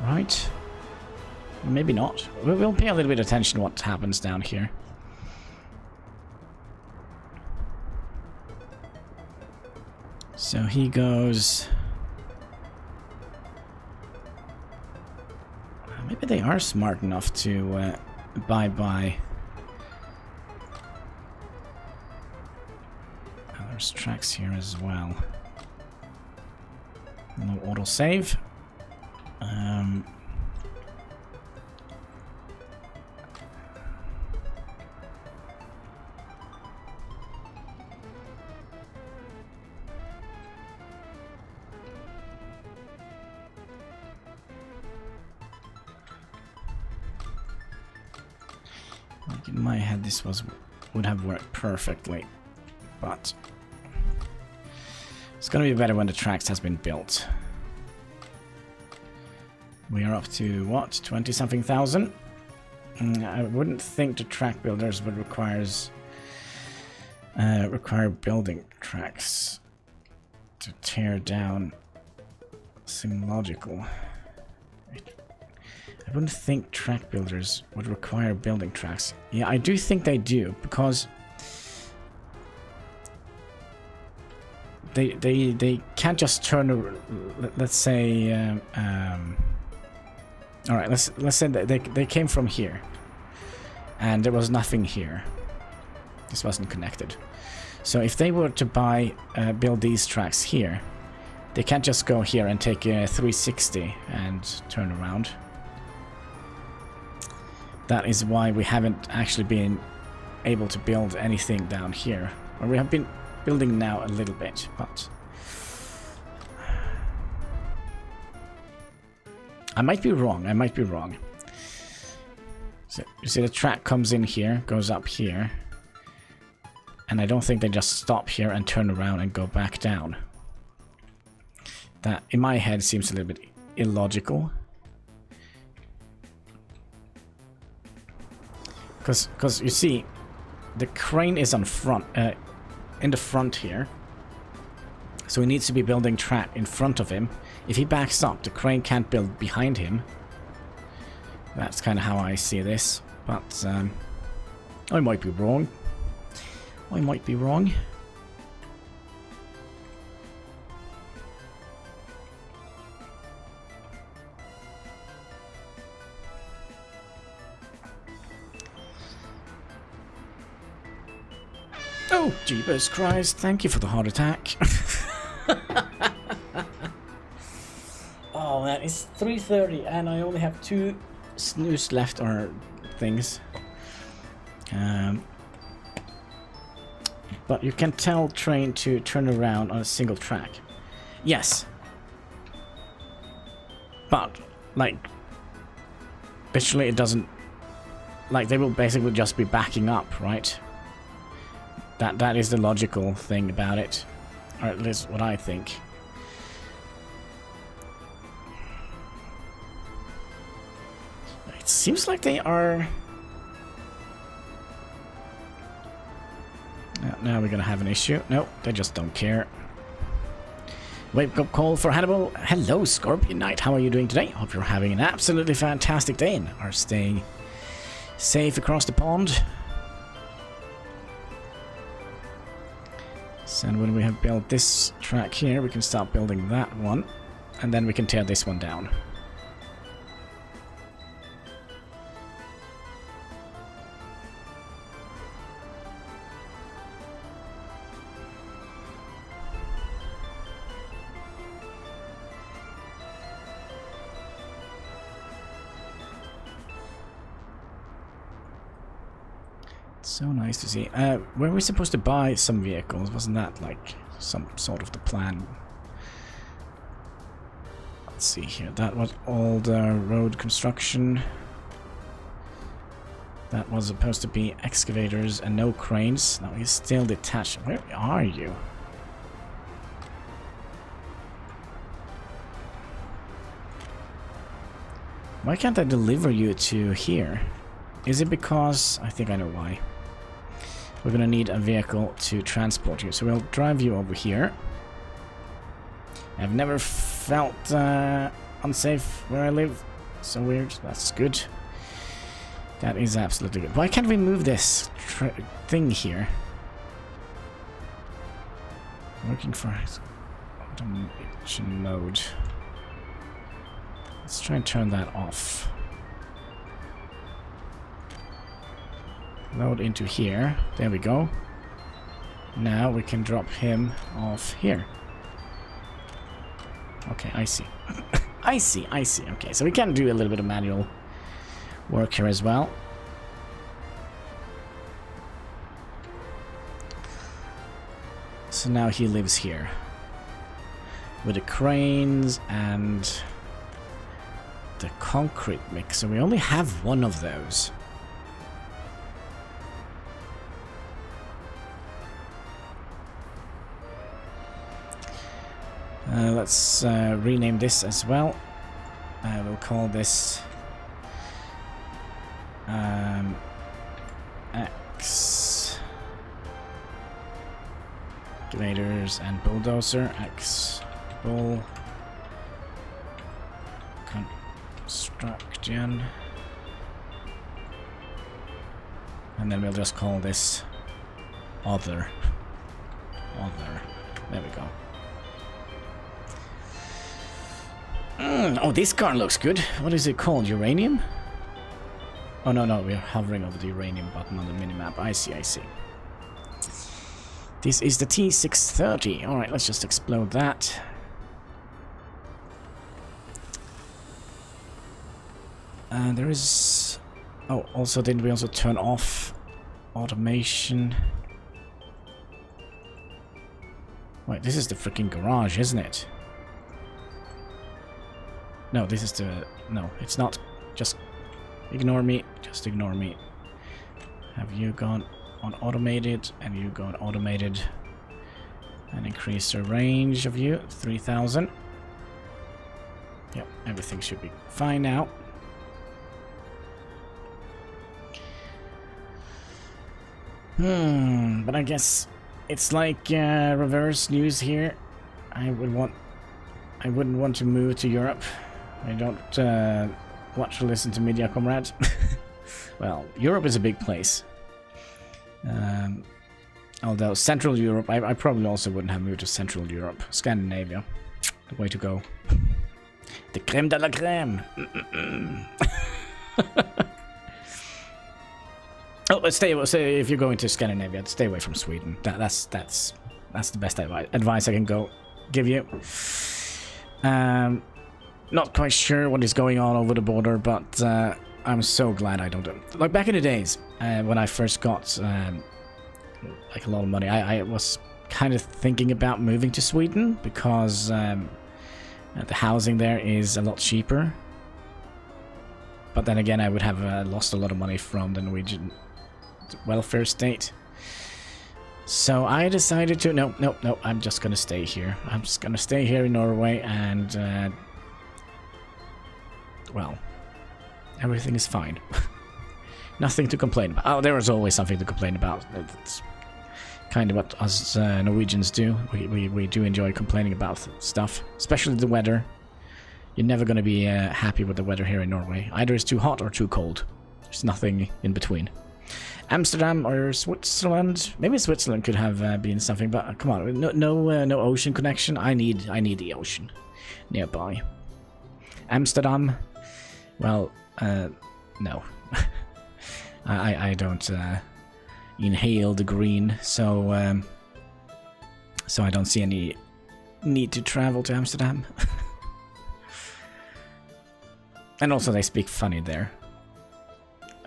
Right. Maybe not. We'll pay a little bit of attention to what happens down here. So he goes... Maybe they are smart enough to bye-bye. Oh, there's tracks here as well. No autosave. Like in my head, this would have worked perfectly, but it's gonna be better when the tracks has been built. We are up to, what, 20-something thousand? I wouldn't think the track builders would require building tracks to tear down. Seem logical. I wouldn't think track builders would require building tracks. Yeah, I do think they do, because they can't just turn. Let's say. All right, let's say that they came from here, and there was nothing here. This wasn't connected. So if they were to build these tracks here, they can't just go here and take a 360 and turn around. That is why we haven't actually been able to build anything down here. Or we have been building now a little bit, but I might be wrong. I might be wrong. So you see the track comes in here, goes up here, and I don't think they just stop here and turn around and go back down. That, in my head, seems a little bit illogical. Because you see, the crane is on front, in the front here. So he needs to be building track in front of him. If he backs up, the crane can't build behind him. That's kind of how I see this. But I might be wrong. I might be wrong. Oh, jeepers Christ, thank you for the heart attack. Oh man, it's 3:30 and I only have 2 snooze left, or things. But you can tell train to turn around on a single track. Yes. But, like, visually it doesn't... Like, they will basically just be backing up, right? That is the logical thing about it. Or at least what I think. It seems like they are... now we're gonna have an issue. No, they just don't care. Wake up call for Hannibal. Hello, Scorpion Knight. How are you doing today? Hope you're having an absolutely fantastic day and are staying safe across the pond. So when we have built this track here, we can start building that one. And then we can tear this one down. So nice to see. Were we supposed to buy some vehicles? Wasn't that like some sort of the plan? Let's see here. That was all the road construction. That was supposed to be excavators and no cranes. Now he's still detached. Where are you? Why can't I deliver you to here? Is it because... I think I know why. We're gonna need a vehicle to transport you. So we'll drive you over here. I've never felt unsafe where I live. So weird. That's good. That is absolutely good. Why can't we move this thing here? Working for automation mode. Let's try and turn that off. Load into here. There we go. Now we can drop him off here. Okay, I see. I see. Okay, so we can do a little bit of manual work here as well. So now he lives here. With the cranes and the concrete mixer. We only have one of those. Let's rename this as well. We'll call this excavators and bulldozer. Bull construction, and then we'll just call this other. There we go. Oh, this car looks good. What is it called? Uranium? Oh, no, we're hovering over the uranium button on the minimap. I see. This is the T630. Alright, let's just explode that. There is... Oh, also, didn't we also turn off automation? Wait, this is the freaking garage, isn't it? No, this is the... No, it's not. Just ignore me. Just ignore me. Have you gone on automated, and you go on automated, and increase the range of you, 3,000. Yep, everything should be fine now. But I guess it's like reverse news here. I wouldn't want to move to Europe. I don't watch or listen to media, comrade. Well, Europe is a big place. Although Central Europe, I probably also wouldn't have moved to Central Europe. Scandinavia, the way to go. The creme de la creme. Oh, stay if you're going to Scandinavia, stay away from Sweden. That's the best advice I can give you. Not quite sure what is going on over the border, but I'm so glad I don't do it. Like back in the days when I first got like a lot of money, I was kind of thinking about moving to Sweden because the housing there is a lot cheaper. But then again, I would have lost a lot of money from the Norwegian welfare state. So I decided to no, I'm just gonna stay here. I'm just gonna stay here in Norway, and well, everything is fine. Nothing to complain about. Oh, there is always something to complain about. It's kind of what us Norwegians do. We do enjoy complaining about stuff, especially the weather. You're never going to be happy with the weather here in Norway. Either it's too hot or too cold. There's nothing in between. Amsterdam or Switzerland? Maybe Switzerland could have been something, but come on, no ocean connection. I need the ocean nearby. Amsterdam? Well, no. I don't inhale the green, so so I don't see any need to travel to Amsterdam. And also they speak funny there.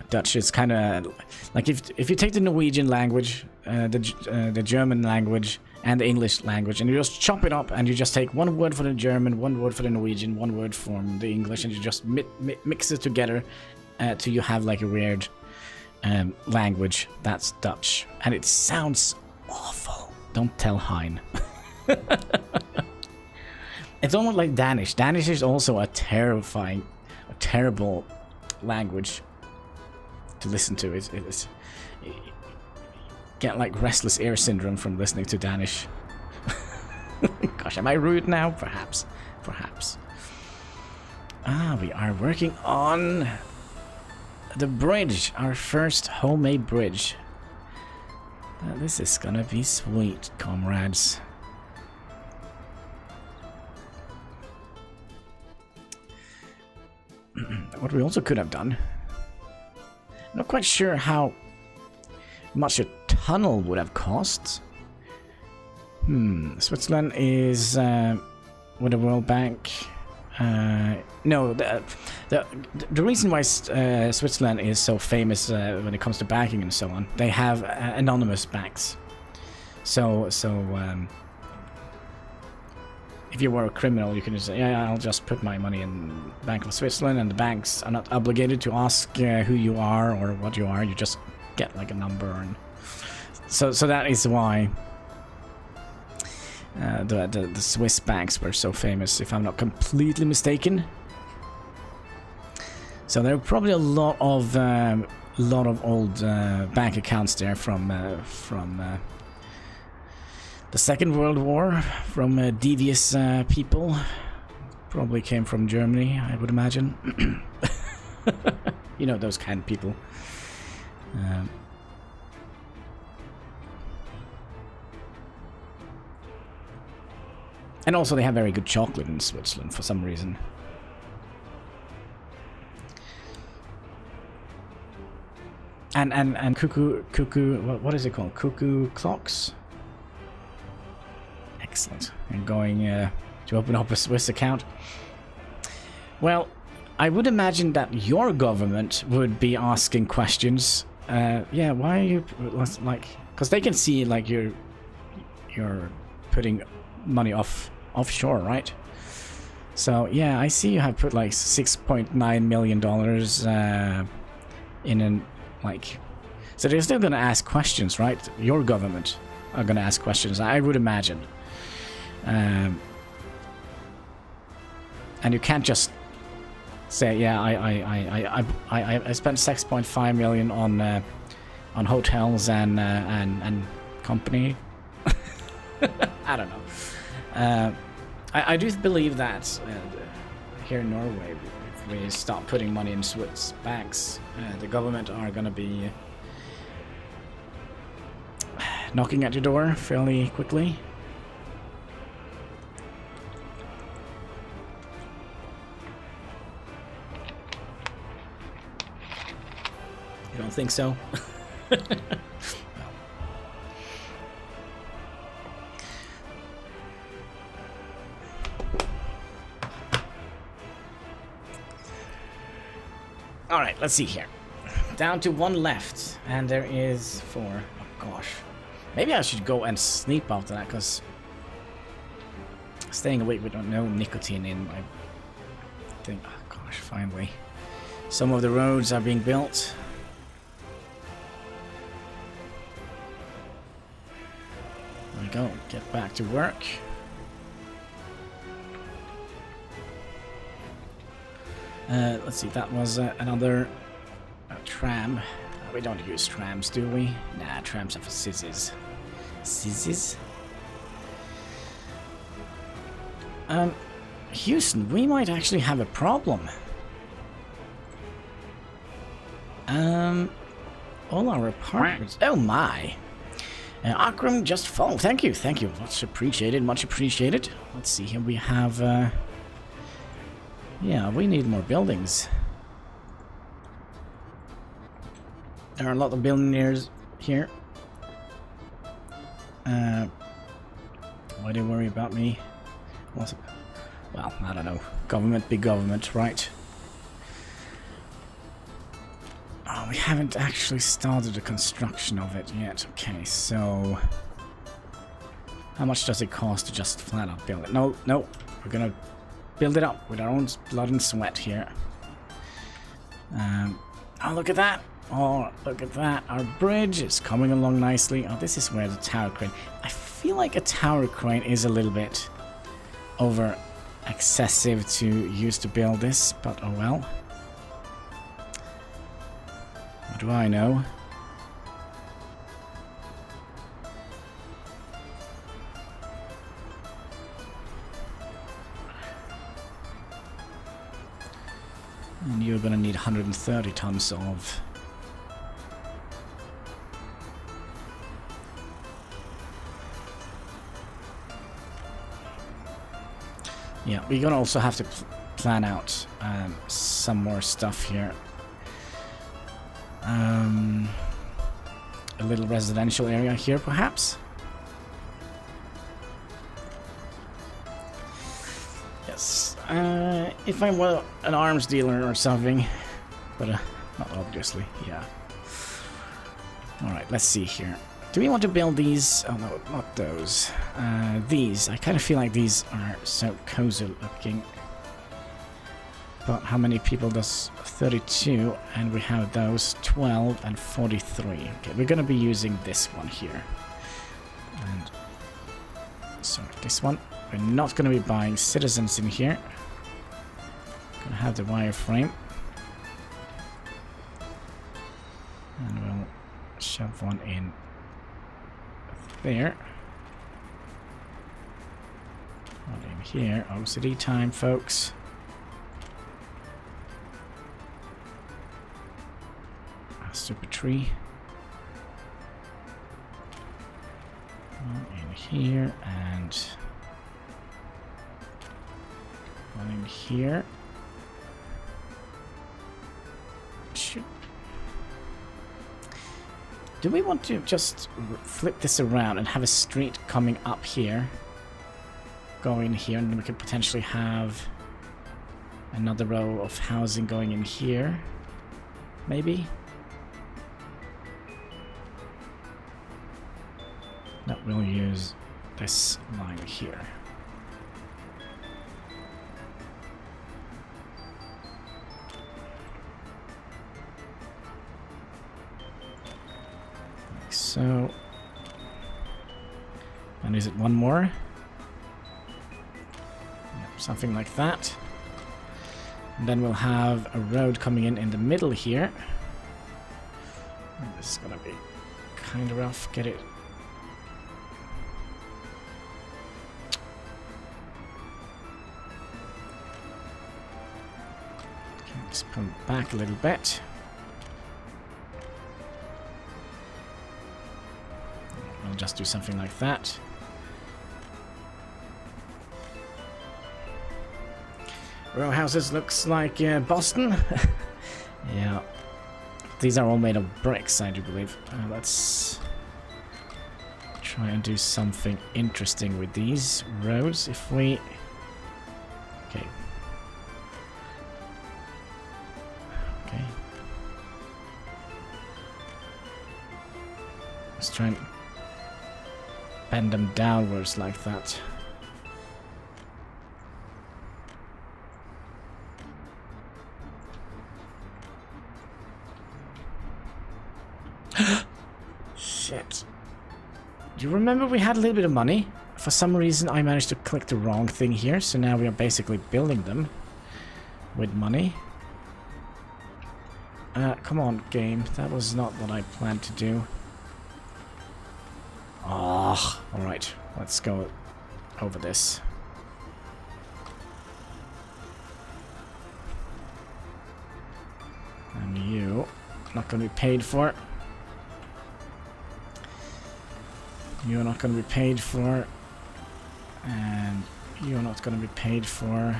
Dutch is kind of like if you take the Norwegian language, the German language, and the English language, and you just chop it up, and you just take one word for the German, one word for the Norwegian, one word from the English, and you just mix it together till you have like a weird language. That's Dutch, and it sounds awful. Don't tell Hein. It's almost like Danish. Danish is also a terrible language to listen to. It's get like restless ear syndrome from listening to Danish. Gosh, am I rude now? Perhaps. We are working on the bridge, our first homemade bridge. This is gonna be sweet, comrades. What we also could have done, not quite sure how much a tunnel would have cost. Switzerland is with the World Bank. No, the reason why Switzerland is so famous when it comes to banking and so on, they have anonymous banks. So if you were a criminal, you can just say, yeah, I'll just put my money in Bank of Switzerland, and the banks are not obligated to ask who you are or what you are. You just get like a number, and so that is why the Swiss banks were so famous, if I'm not completely mistaken. So there are probably a lot of old bank accounts there from the Second World War, from devious people. Probably came from Germany, I would imagine. You know, those kind of people. And also they have very good chocolate in Switzerland for some reason. And cuckoo, what is it called? Cuckoo clocks? Excellent. And going to open up a Swiss account. Well, I would imagine that your government would be asking questions. Yeah, why are you like? Because they can see like you're putting money offshore, right? So yeah, I see you have put like $6.9 million in an like. So they're still gonna ask questions, right? Your government are gonna ask questions, I would imagine. And you can't just say, yeah, I spent 6.5 million on hotels and company. I don't know. I do believe that here in Norway, if we stop putting money in Swiss banks, the government are going to be knocking at your door fairly quickly. You don't think so? Alright, let's see here. Down to one left, and there is 4. Oh gosh. Maybe I should go and sleep after that, because staying awake with no nicotine in, I think, oh gosh, finally. Some of the roads are being built. There we go, get back to work. Let's see, that was another tram. We don't use trams, do we? Nah, trams are for sissies. Scissors. Houston, we might actually have a problem. All our apartments. Oh my. Akram just phone. Thank you, thank you. Much appreciated, much appreciated. Let's see here. We have, yeah, we need more buildings. There are a lot of billionaires here. Why do you worry about me? What's it? Well, I don't know. Government be government, right? Oh, we haven't actually started the construction of it yet. Okay, so... how much does it cost to just flat out build it? No, no. We're gonna build it up with our own blood and sweat here. Oh, look at that! Oh, look at that. Our bridge is coming along nicely. Oh, this is where the tower crane... I feel like a tower crane is a little bit over excessive to use to build this, but oh well. What do I know? And you're gonna need 130 tons of... yeah, we're gonna also have to plan out some more stuff here. A little residential area here, perhaps? Yes. If I were an arms dealer or something. But not obviously, yeah. Alright, let's see here. Do we want to build these? Oh no, not those. These. I kind of feel like these are so cozy looking. But how many people does 32? And we have those 12 and 43. Okay, we're gonna be using this one here. And sorry, this one. We're not gonna be buying citizens in here. Gonna have the wireframe. And we'll shove one in there. One in here. OCD time, folks. Super tree. One in here and one in here. Shoot. Do we want to just flip this around and have a street coming up here, going here, and then we could potentially have another row of housing going in here, maybe? No, we'll use this line here. Like so. And is it one more? Yep, something like that. And then we'll have a road coming in the middle here. And this is gonna be kind of rough. Get it. Just pull it back a little bit. I'll just do something like that. Row houses looks like Boston. Yeah. These are all made of bricks, I do believe. Let's try and do something interesting with these rows. If we... okay. Okay. Let's try and bend them downwards like that. Shit. Do you remember we had a little bit of money? For some reason I managed to click the wrong thing here, so now we are basically building them with money. Come on, game. That was not what I planned to do. Ah, alright. Let's go over this. And you, not going to be paid for. You're not going to be paid for. And you're not going to be paid for.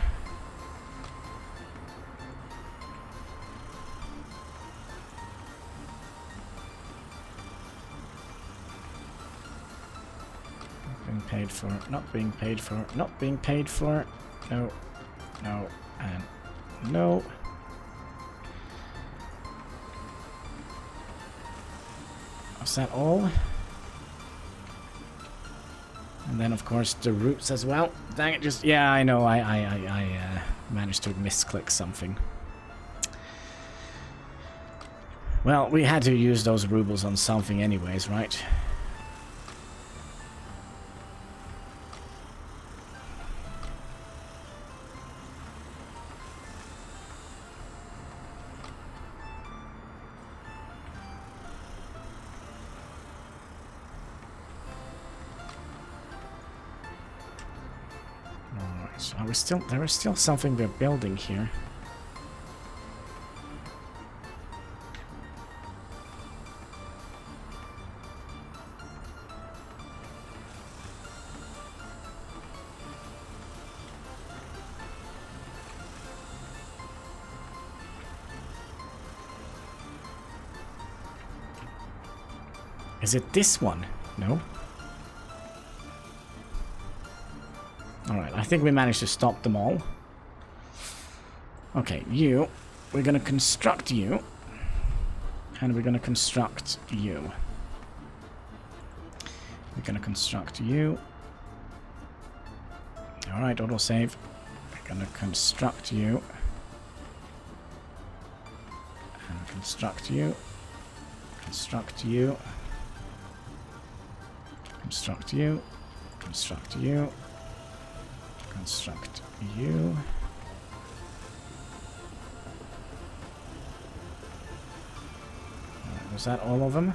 Being paid for, not being paid for, not being paid for. No, no, and no. Was that all? And then of course the roots as well. Dang it, just, yeah, I know, I managed to misclick something. Well, we had to use those rubles on something anyways, right? So there is still something we're building here. Is it this one? No. Alright, I think we managed to stop them all. Okay, we're gonna construct you. And we're gonna construct you. We're gonna construct you. Alright, autosave. We're gonna construct you. And construct you. Construct you. Construct you. Construct you. Construct you. Was that all of them?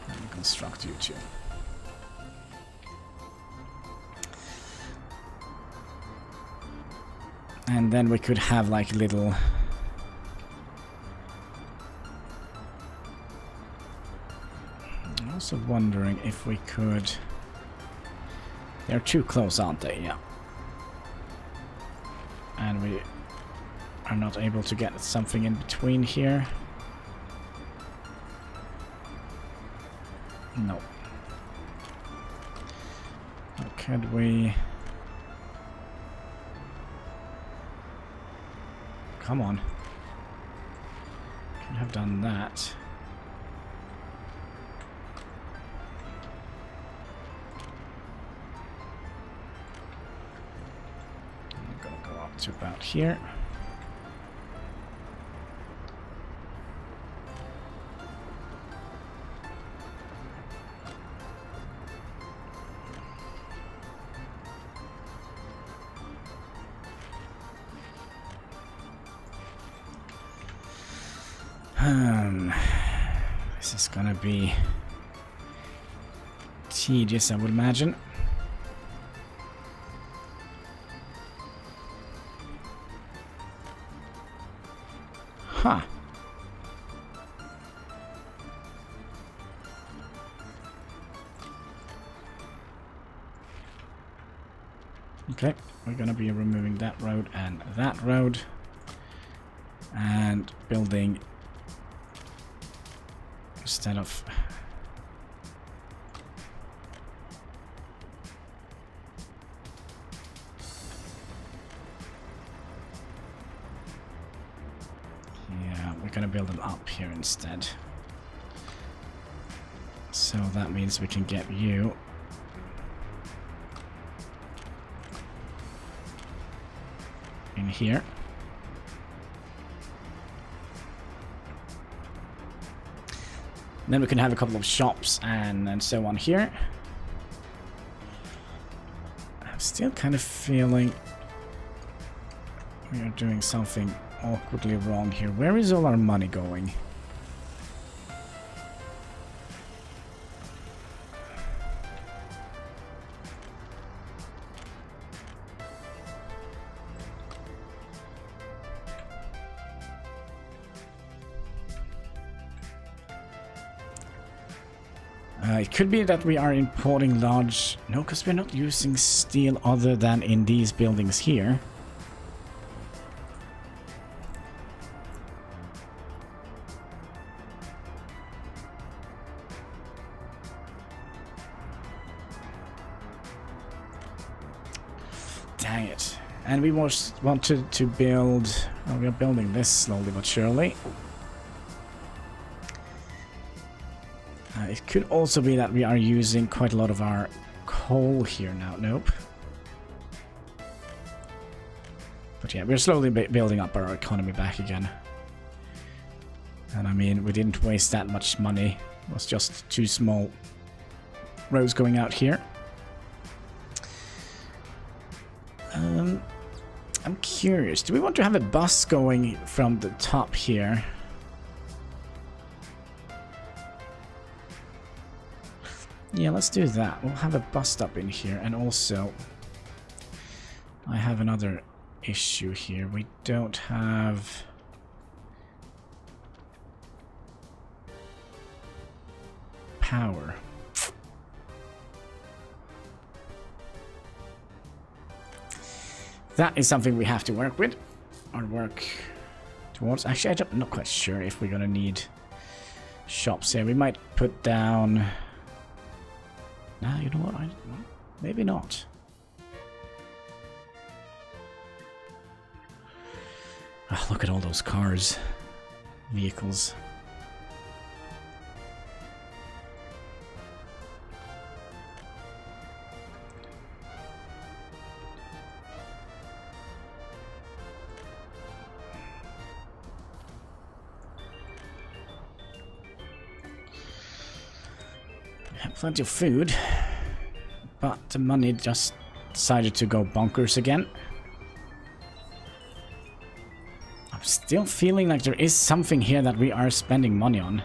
And construct you too. And then we could have like little... I'm also wondering if we could... They're too close, aren't they? Yeah. And we are not able to get something in between here. No. Or could we... Come on. Could have done that. I'm gonna go up to about here. This is gonna be tedious, I would imagine. Huh. Okay, we're gonna be removing that road and that road. And building instead of we're gonna build them up here instead. So that means we can get you in here. Then we can have a couple of shops and so on here. I'm still kind of feeling we are doing something awkwardly wrong here. Where is all our money going? It could be that we are importing large... No, because we're not using steel other than in these buildings here. Dang it. And we wanted to build... Well, we are building this slowly but surely. It could also be that we are using quite a lot of our coal here now. Nope. But yeah, we're slowly building up our economy back again. And I mean, we didn't waste that much money. It was just 2 small rows going out here. I'm curious. Do we want to have a bus going from the top here? Yeah, let's do that. We'll have a bus stop in here, and also I have another issue here. We don't have power. That is something we have to work with, or work towards. Actually, I'm not quite sure if we're gonna need shops here. We might put down... Nah, you know what? Maybe not. Oh, look at all those cars. Vehicles. We have plenty of food, but the money just decided to go bonkers again. I'm still feeling like there is something here that we are spending money on.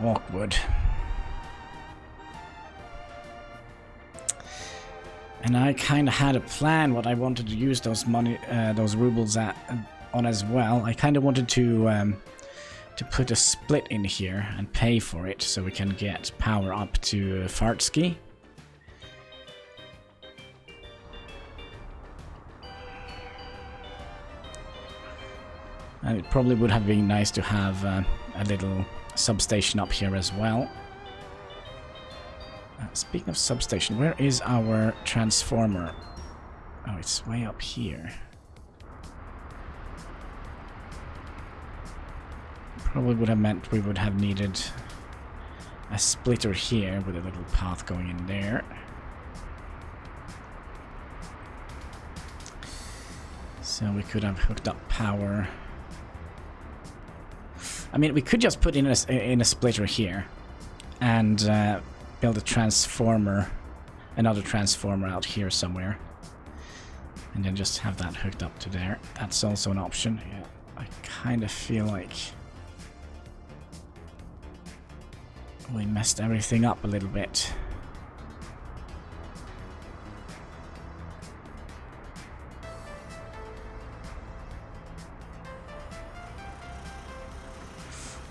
Awkward. And I kind of had a plan what I wanted to use those those rubles on as well. I kind of wanted to put a split in here and pay for it so we can get power up to Fartsky. And it probably would have been nice to have a little substation up here as well. Speaking of substation, where is our transformer? Oh, it's way up here. Probably would have meant we would have needed a splitter here with a little path going in there. So we could have hooked up power. I mean, we could just put in a splitter here and build a transformer, another transformer out here somewhere, and then just have that hooked up to there. That's also an option. Yeah, I kind of feel like we messed everything up a little bit.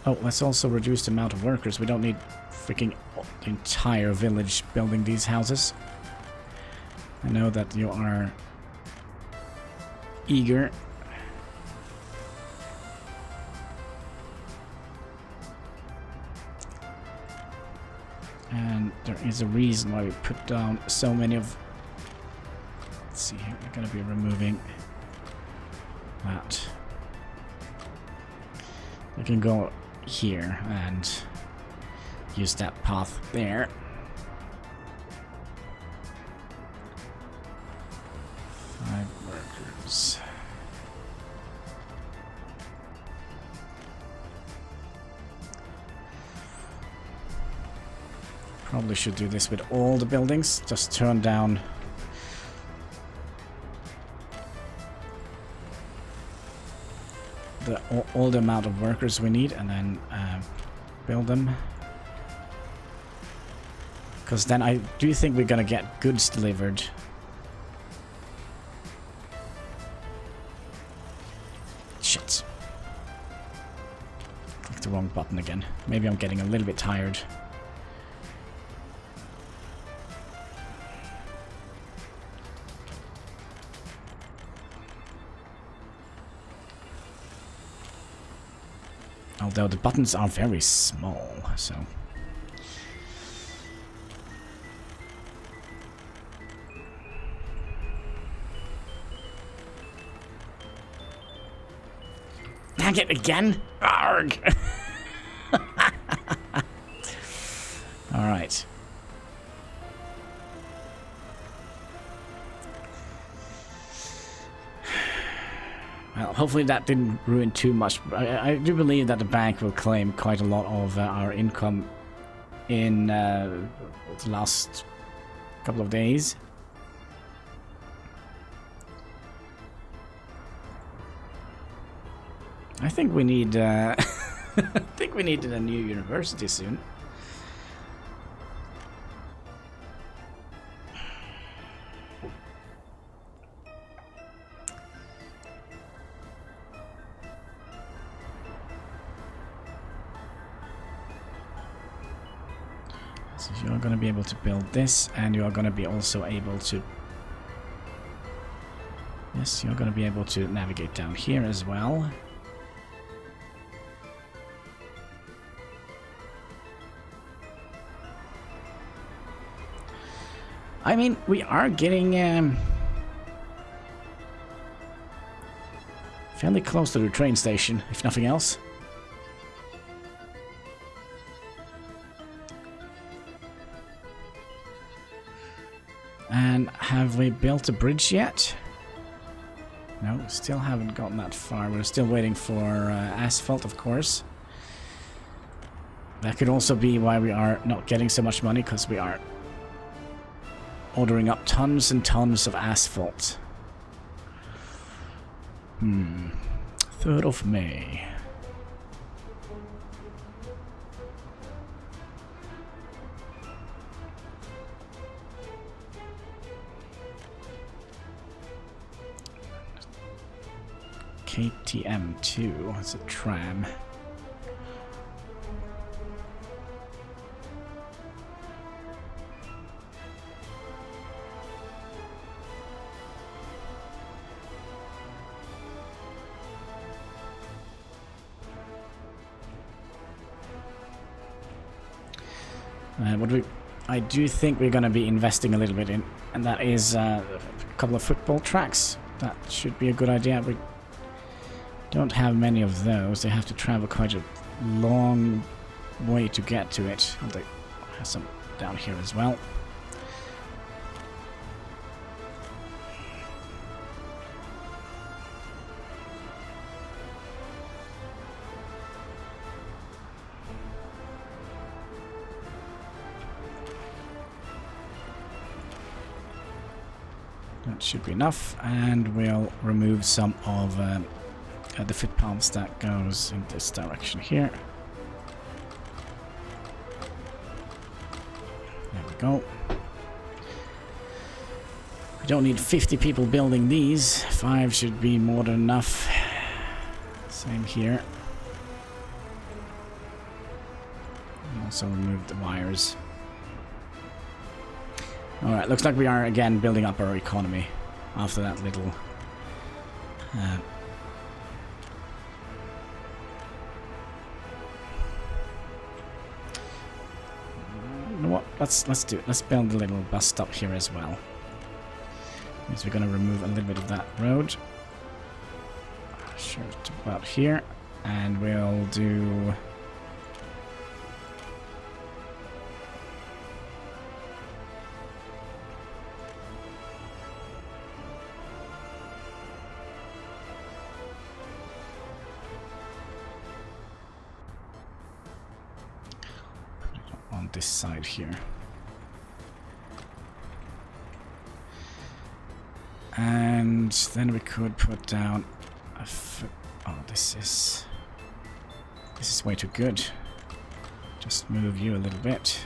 Oh, let's also reduce the amount of workers. We don't need freaking the entire village building these houses. I know that you are eager. And there is a reason why we put down so many of... Let's see here, we're going to be removing that. We can go here and use that path there. Five workers. Probably should do this with all the buildings. Just turn down all the amount of workers we need, and then build them. Because then I do think we're gonna get goods delivered. Shit. Clicked the wrong button again. Maybe I'm getting a little bit tired. Although the buttons are very small, so... Dang it again! Arrgh! Alright. Well, hopefully that didn't ruin too much. I do believe that the bank will claim quite a lot of our income in the last couple of days. I think we need I think we need a new university soon. So you're going to be able to build this, and you are going to be also able to... Yes, you're going to be able to navigate down here as well. I mean, we are getting fairly close to the train station, if nothing else. And have we built a bridge yet? No, still haven't gotten that far. We're still waiting for asphalt, of course. That could also be why we are not getting so much money, because we are ordering up tons and tons of asphalt. 3rd of May. KTM2, it's a tram. I do think we're going to be investing a little bit in, and that is a couple of football tracks. That should be a good idea. We don't have many of those. They have to travel quite a long way to get to it. Oh, they have some down here as well. That should be enough, and we'll remove some of the footpaths that goes in this direction here. There we go. We don't need 50 people building these. 5 should be more than enough. Same here. And also remove the wires. Alright, looks like we are again building up our economy after that little... you know what? Let's do it. Let's build a little bus stop here as well. Means we're going to remove a little bit of that road. Sure, about here, and we'll do. Put it on this side here. And then we could put down a oh, this is way too good. Just move you a little bit.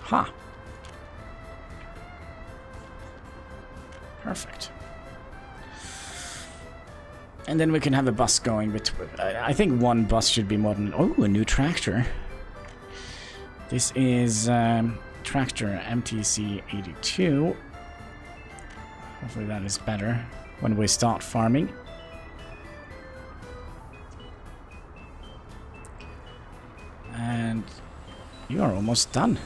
Ha! Huh. Perfect. And then we can have a bus going between. I think one bus should be more than. Oh, a new tractor. This is tractor MTC 82. Hopefully that is better when we start farming. And you are almost done.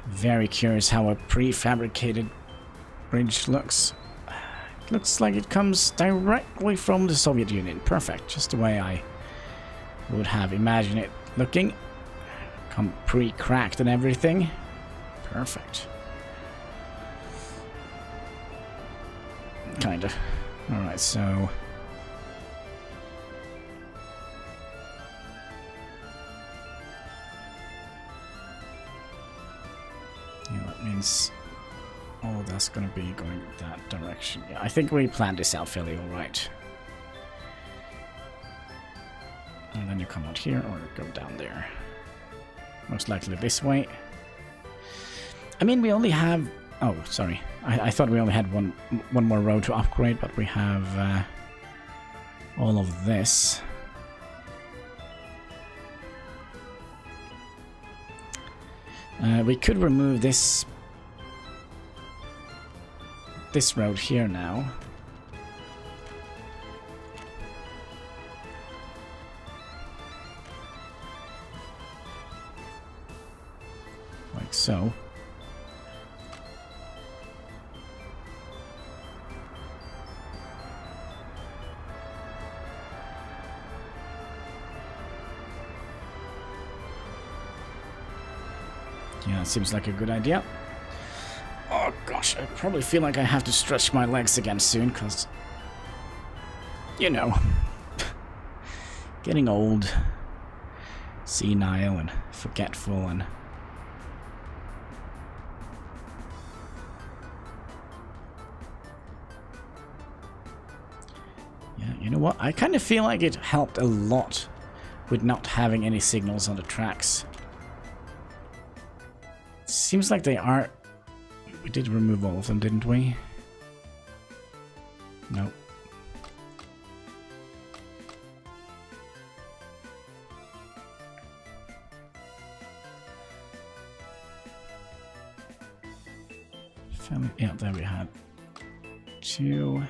Very curious how a prefabricated bridge looks. It looks like it comes directly from the Soviet Union. Perfect, just the way I would have imagined it looking. Come pre-cracked and everything. Perfect. Kinda. Alright, so... yeah, that means all that's gonna be going that direction. Yeah, I think we planned this out fairly alright. And then you come out here or go down there. Most likely this way. I mean, we only have... oh, sorry. I thought we only had one more road to upgrade, but we have all of this. We could remove this road here now. Like so. Yeah, it seems like a good idea. Oh gosh, I probably feel like I have to stretch my legs again soon, because... you know... getting old, senile and forgetful and... yeah, you know what? I kind of feel like it helped a lot with not having any signals on the tracks. Seems like they are... we did remove all of them, didn't we? Nope. Yeah, there we had two.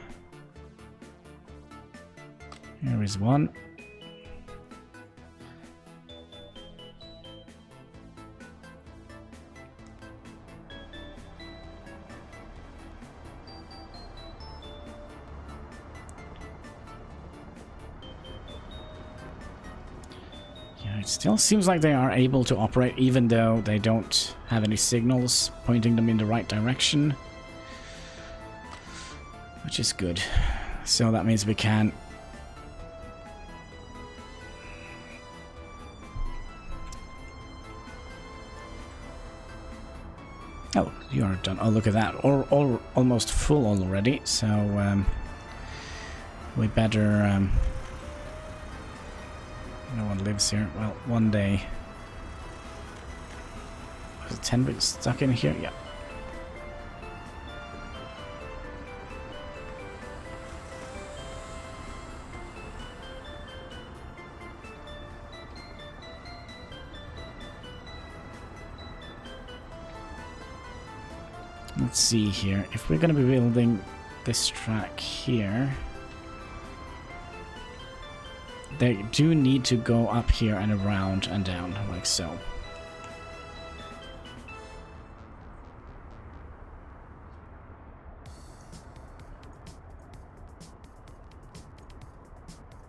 Here is one. It still seems like they are able to operate even though they don't have any signals pointing them in the right direction. Which is good. So that means we can... oh, you are done. Oh, look at that. Almost full already. So we better... no one lives here. Well, one day. Was it 10 bricks stuck in here? Yeah. Let's see here. If we're going to be building this track here, they do need to go up here and around and down, like so.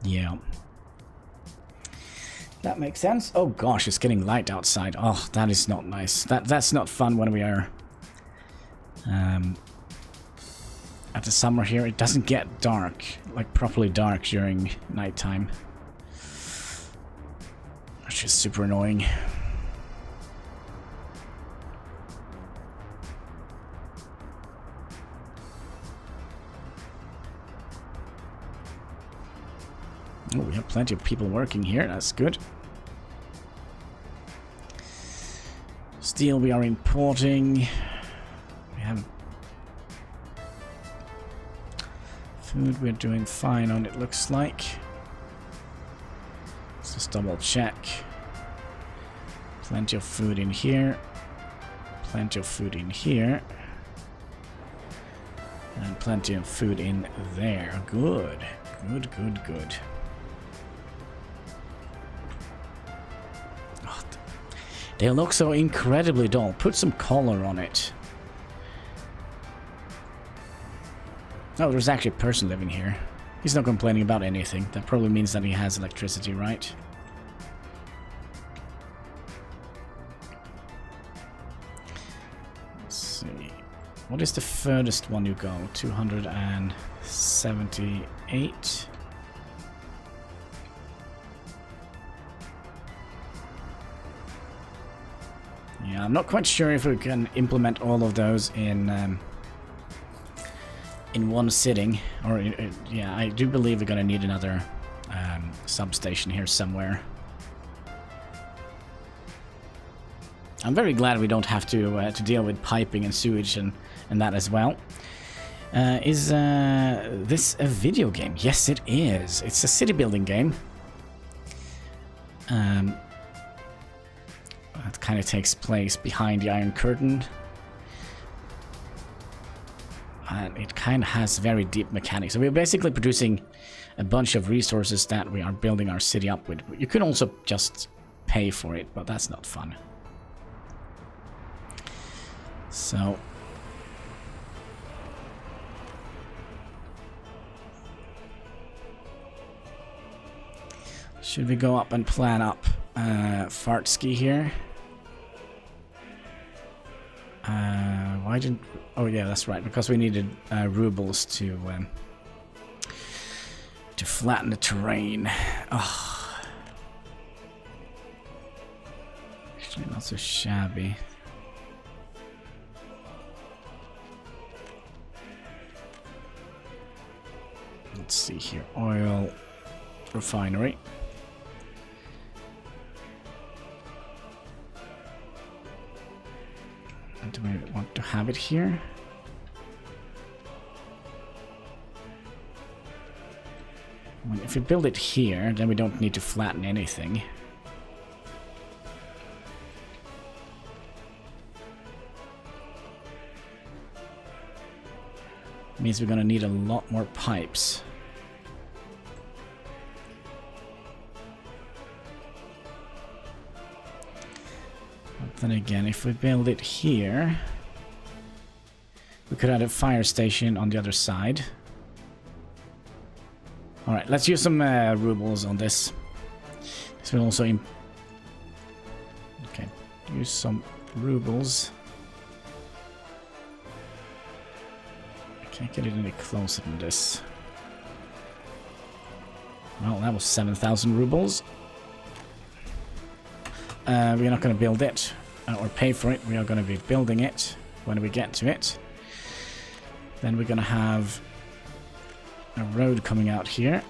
Yeah. That makes sense. Oh gosh, it's getting light outside. Oh, that is not nice. That's not fun when we are at the summer here. It doesn't get dark, like properly dark during nighttime, which is super annoying. Oh, we have plenty of people working here. That's good. Steel we are importing. We have food we're doing fine on, it looks like. Let's just double check. Plenty of food in here. Plenty of food in here. And plenty of food in there. Good. Good, good, good. They look so incredibly dull. Put some color on it. Oh, there's actually a person living here. He's not complaining about anything. That probably means that he has electricity, right? Let's see. What is the furthest one you go? 278. Yeah, I'm not quite sure if we can implement all of those in one sitting. Or yeah, I do believe we're gonna need another substation here somewhere. I'm very glad we don't have to deal with piping and sewage and that as well. Is this a video game? Yes, it is. It's a city building game. It kind of takes place behind the Iron Curtain. And it kind of has very deep mechanics. So we're basically producing a bunch of resources that we are building our city up with. You can also just pay for it, but that's not fun. So... should we go up and plan up Fartsky here? Why didn't... oh yeah, that's right, because we needed rubles to flatten the terrain. Oh. Actually, not so shabby. Let's see here. Oil refinery. Do we want to have it here? Well, if we build it here, then we don't need to flatten anything. Means we're gonna need a lot more pipes. Then again, if we build it here, we could add a fire station on the other side. Alright, let's use some rubles on this. This will also... okay, use some rubles. I can't get it any closer than this. Well, that was 7,000 rubles. We're not going to build it. Or pay for it. We are going to be building it when we get to it. Then we're going to have a road coming out here.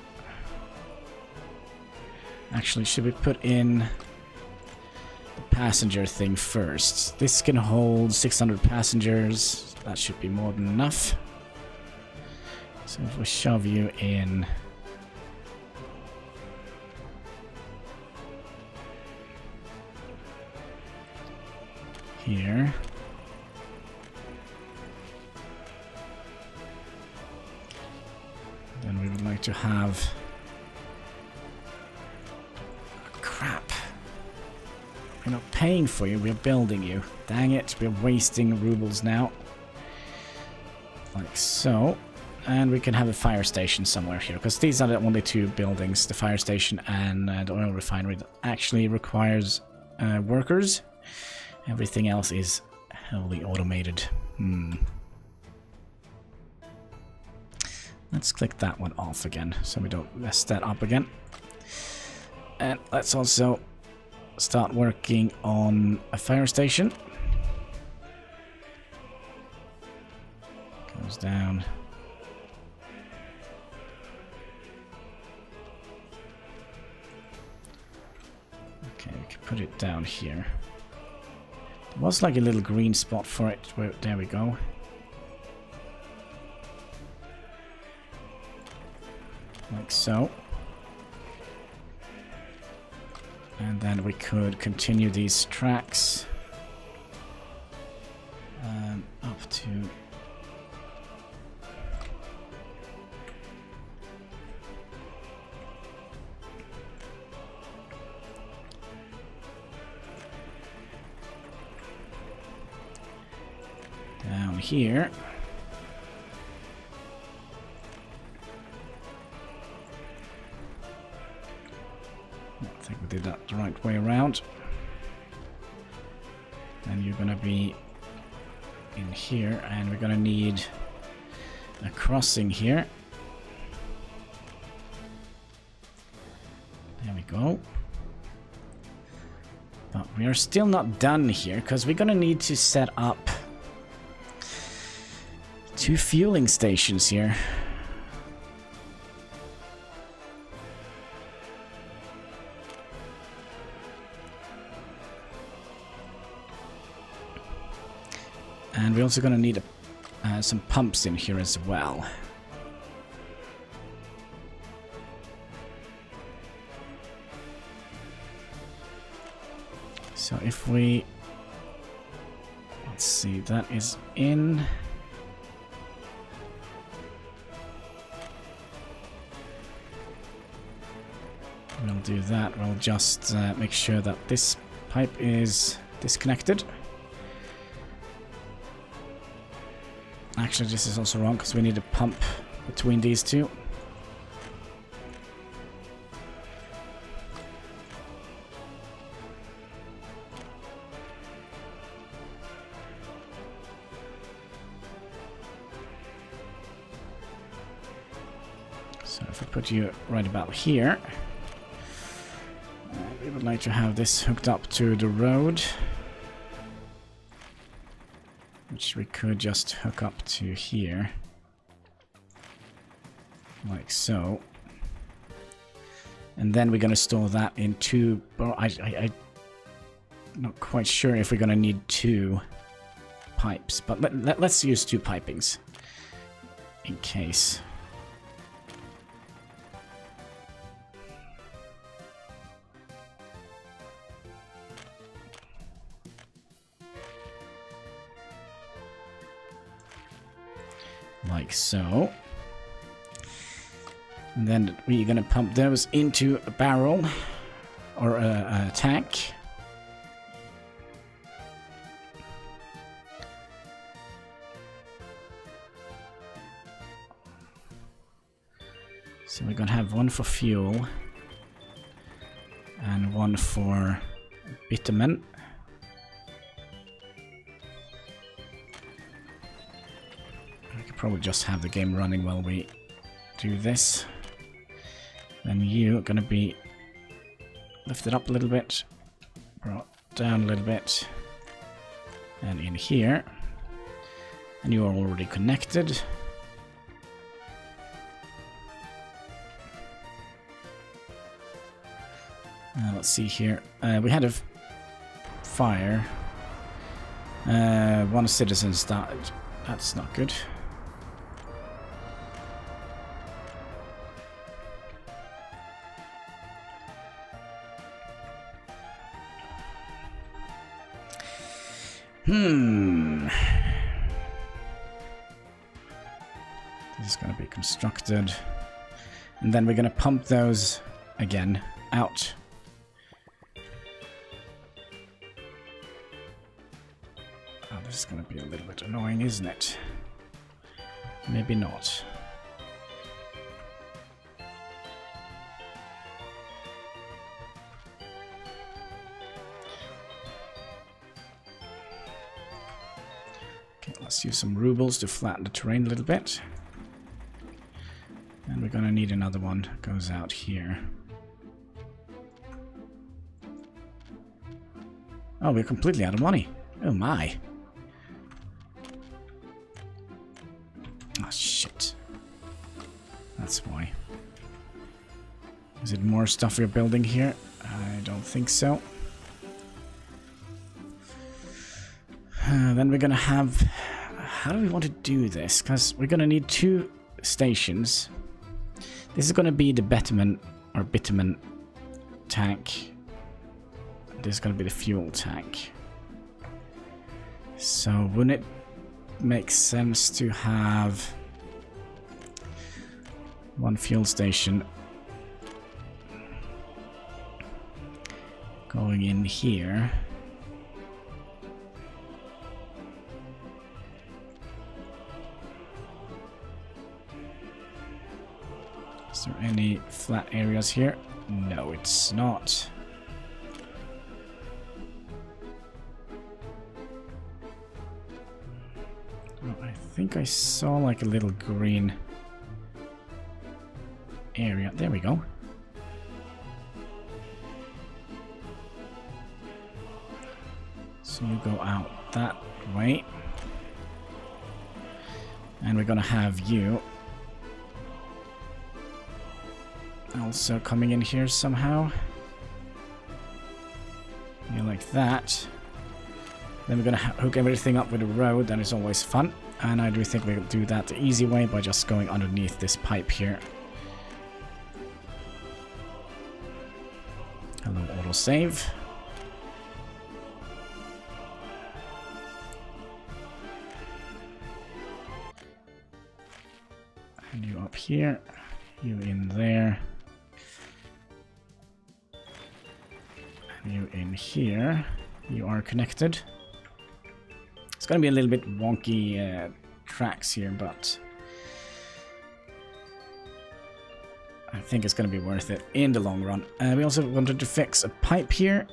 Actually, should we put in the passenger thing first? This can hold 600 passengers. That should be more than enough. So if we shove you in... here. Then we would like to have... Crap. We're not paying for you, we're building you. Dang it, we're wasting rubles now. Like so. And we can have a fire station somewhere here, because these are the only two buildings, the fire station and the oil refinery, that actually requires workers. Everything else is heavily automated. Let's click that one off again, so we don't mess that up again. And let's also start working on a fire station. Goes down. Okay, we can put it down here. There was like a little green spot for it. There we go. Like so. And then we could continue these tracks up to... down here. I think we did that the right way around. And you're gonna be in here, and we're gonna need a crossing here. There we go. But we are still not done here, because we're gonna need to set up 2 fueling stations here. And we're also going to need some pumps in here as well. So if we... let's see, that is in... we'll do that. We'll just make sure that this pipe is disconnected. Actually, this is also wrong, because we need a pump between these two. So if we put you right about here, we would like to have this hooked up to the road, which we could just hook up to here, like so. And then we're going to store that in 2... I'm not quite sure if we're going to need 2 pipes, but let's use 2 pipings in case. Like so. And then we're going to pump those into a barrel or a tank. So we're going to have one for fuel and one for bitumen. Probably just have the game running while we do this. Then you're gonna be lifted up a little bit, brought down a little bit, and in here. And you are already connected. Let's see here. We had a fire. One citizen died. That's not good. This is going to be constructed. And then we're going to pump those again out. Oh, this is going to be a little bit annoying, isn't it? Maybe not. Okay, let's use some rubles to flatten the terrain a little bit. And we're gonna need another one that goes out here. Oh, we're completely out of money. Oh my. Oh shit. That's why. Is it more stuff we're building here? I don't think so. Then we're gonna have... How do we want to do this? Because we're gonna need 2 stations. This is gonna be the bitumen or bitumen tank. This is gonna be the fuel tank. So wouldn't it make sense to have 1 fuel station going in here? Is there any flat areas here? No, it's not. Oh, I think I saw like a little green area. There we go. So you go out that way. And we're gonna have you also coming in here somehow. Yeah, like that. Then we're gonna hook everything up with a road. That is always fun. And I do think we'll do that the easy way by just going underneath this pipe here. Hello, autosave. And you up here. You in there. And you in here. You are connected. It's going to be a little bit wonky tracks here, but I think it's going to be worth it in the long run. We also wanted to fix a pipe here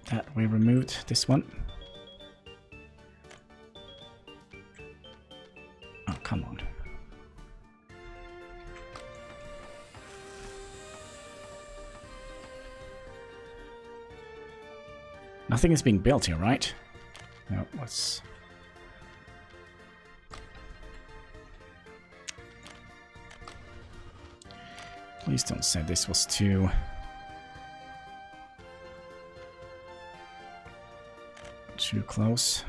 that we removed, this one. Oh, come on. Nothing is being built here, right? No, let's... Please don't say this was too close.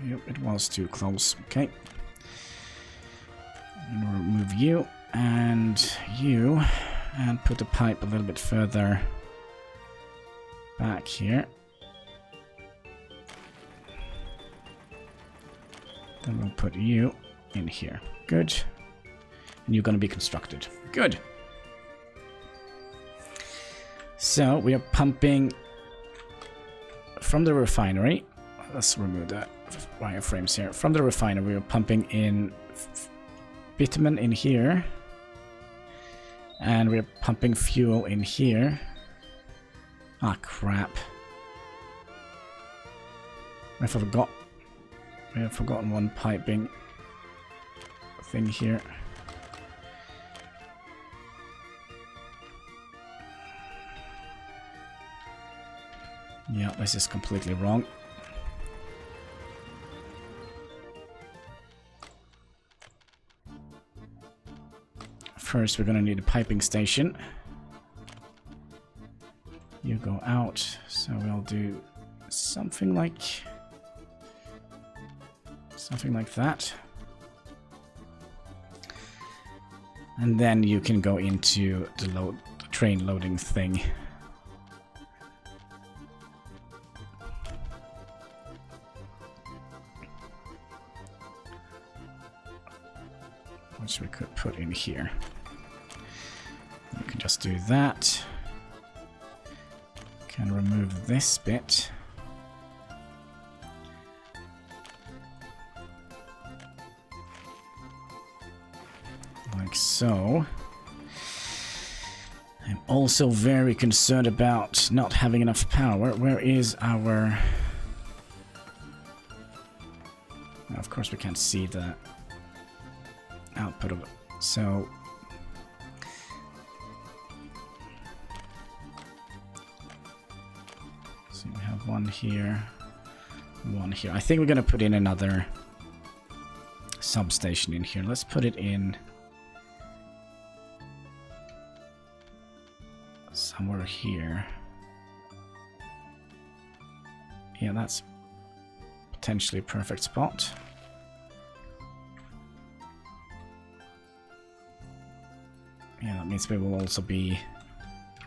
Yep, it was too close. Okay. And we'll remove you and you and put the pipe a little bit further back here. Then we'll put you in here. Good. And you're going to be constructed. Good. So we are pumping from the refinery. Let's remove the wireframes here. From the refinery, we are pumping in bitumen in here. And we're pumping fuel in here. Ah, crap. We have forgotten one piping thing here. Yeah, this is completely wrong. First, we're gonna need a piping station. You go out, so we'll do something like that. And then you can go into the train loading thing. which we could put in here. We can just do that. Can remove this bit. Like so. I'm also very concerned about not having enough power. Where is our... Of course we can't see the output of it. So we have one here, one here. I think we're gonna put in another substation in here. Let's put it in somewhere here. Yeah, that's potentially a perfect spot. Yeah, that means we will also be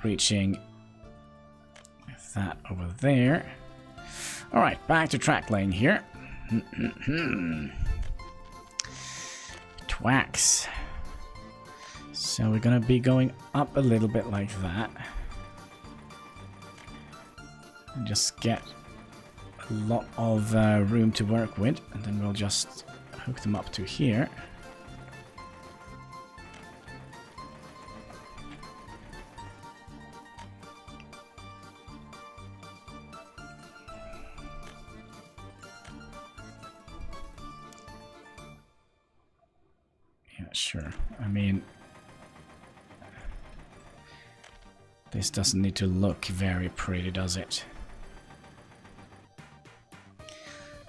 reaching that over there. Alright, back to track lane here. Twax. So we're gonna be going up a little bit like that. And just get a lot of room to work with. And then we'll just hook them up to here. Sure. I mean, this doesn't need to look very pretty, does it?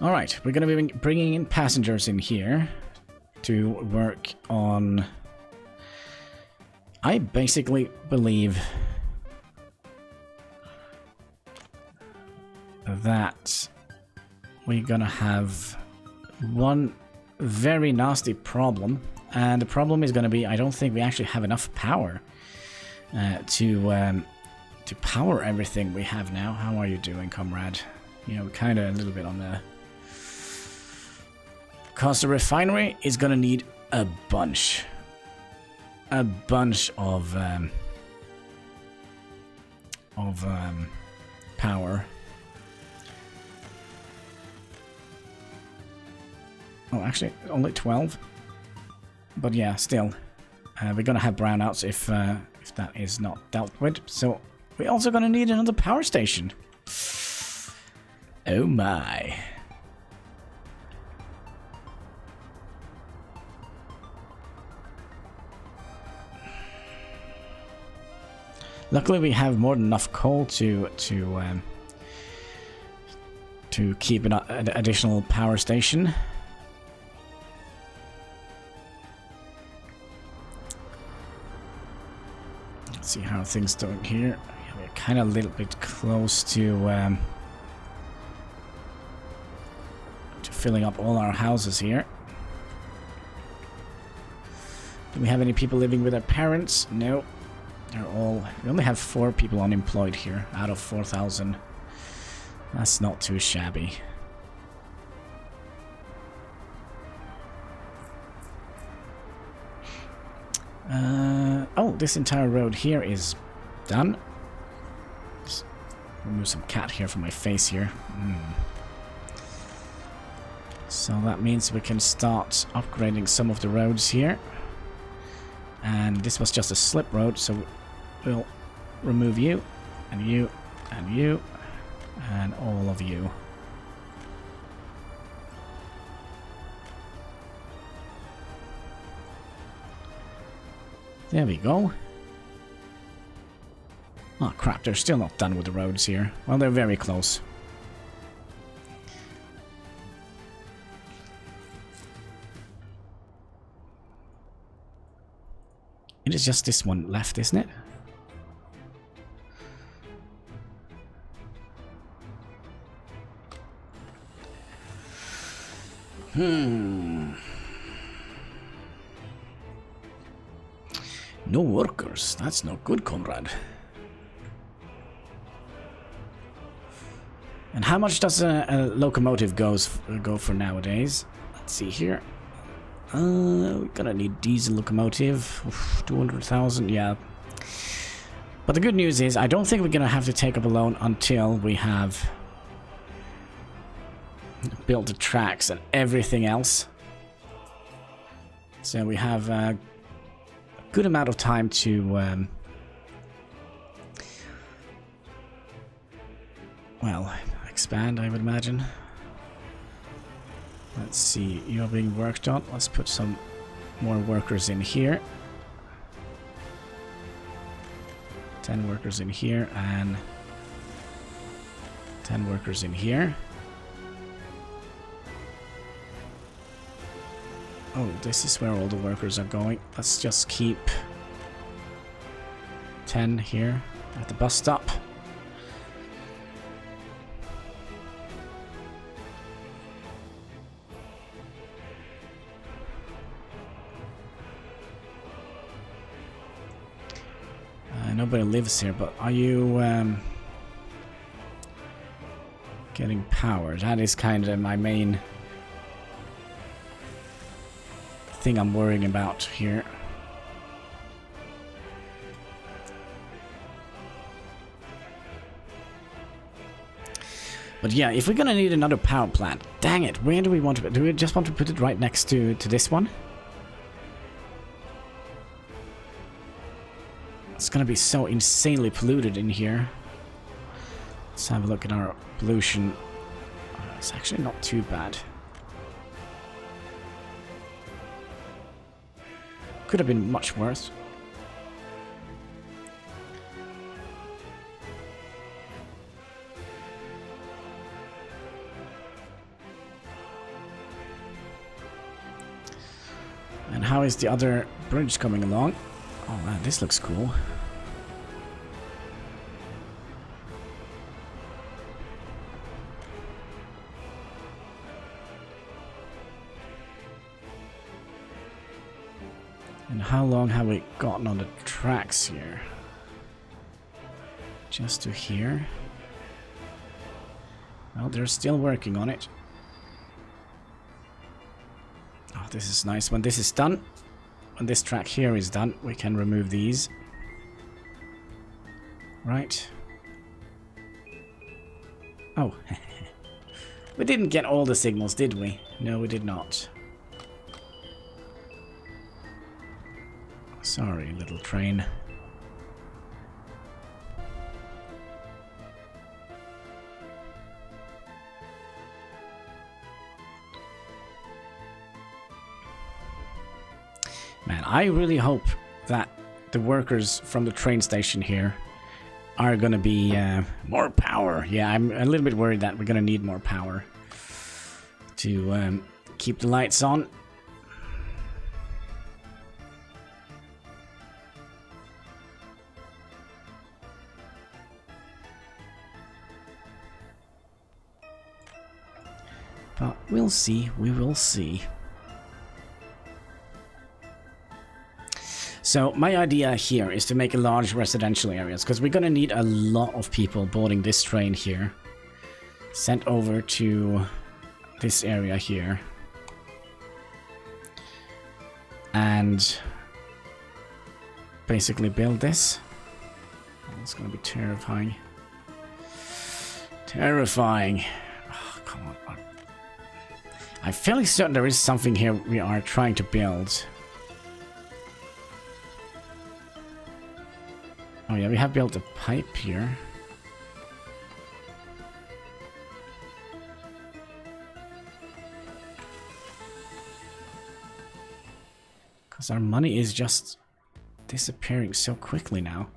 Alright, we're going to be bringing in passengers in here to work on... I basically believe that we're going to have one very nasty problem. And the problem is going to be, I don't think we actually have enough power to power everything we have now. How are you doing, comrade? You know, kind of a little bit on the... Because the refinery is going to need a bunch of power. Oh, actually, only 12. But yeah, still, we're gonna have brownouts if that is not dealt with. So we're also gonna need another power station. Oh my! Luckily, we have more than enough coal to keep an additional power station. See how things doing here. Yeah, we're kind of a little bit close to filling up all our houses here. Do we have any people living with their parents? No. They're all... We only have 4 people unemployed here out of 4,000. That's not too shabby. Oh, this entire road here is done. Just remove some cat hair from my face here. So that means we can start upgrading some of the roads here. And this was just a slip road, so we'll remove you, and you, and you, and all of you. There we go. Oh crap, they're still not done with the roads here. Well, they're very close. It is just this one left, isn't it? No workers. That's not good, comrade. And how much does a locomotive go for nowadays? Let's see here. We're gonna need diesel locomotive. Oof, 200,000, yeah. But the good news is, I don't think we're gonna have to take up a loan until we have built the tracks and everything else. So we have a good amount of time to, well, expand, I would imagine. Let's see, you're being worked on. Let's put some more workers in here. 10 workers in here and 10 workers in here. Oh, this is where all the workers are going. Let's just keep 10 here at the bus stop. Nobody lives here, but are you getting power? That is kind of my main thing I'm worrying about here. But yeah, if we're gonna need another power plant, dang it, where do we want to? Do we just want to put it right next to this one? It's gonna be so insanely polluted in here. Let's have a look at our pollution. It's actually not too bad. Could have been much worse. And how is the other bridge coming along? Oh man, this looks cool. And how long have we gotten on the tracks here? Just to here? Well, they're still working on it. Oh, this is nice. When this is done, when this track here is done, we can remove these. Right. Oh. We didn't get all the signals, did we? No, we did not. Sorry, little train. Man, I really hope that the workers from the train station here are gonna be more power. Yeah, I'm a little bit worried that we're gonna need more power to keep the lights on. But we'll see, we will see. So my idea here is to make a large residential areas, because we're going to need a lot of people boarding this train here. Sent over to this area here. And basically build this. Oh, it's going to be terrifying. Terrifying. Oh, come on. I'm fairly certain there is something here we are trying to build. Oh yeah, we have built a pipe here. Because our money is just disappearing so quickly now.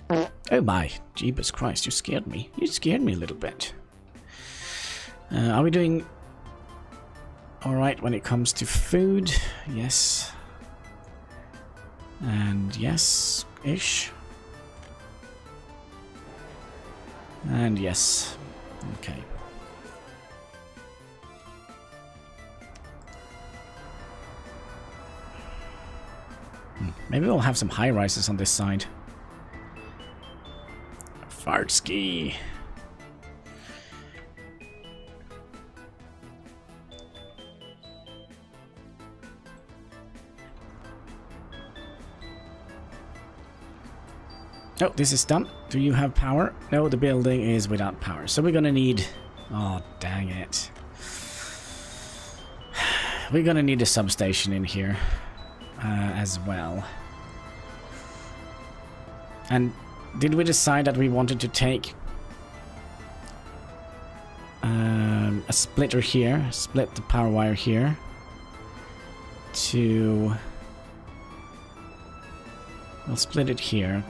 Oh my, Jeebus Christ, you scared me. You scared me a little bit. Are we doing alright when it comes to food? Yes. And yes-ish. And yes. Okay. Maybe we'll have some high-rises on this side. Fartsky. Oh, this is done. Do you have power? No, the building is without power. So we're gonna need... Oh, dang it. We're gonna need a substation in here as well. And did we decide that we wanted to take a splitter here, split the power wire here to... We'll split it here,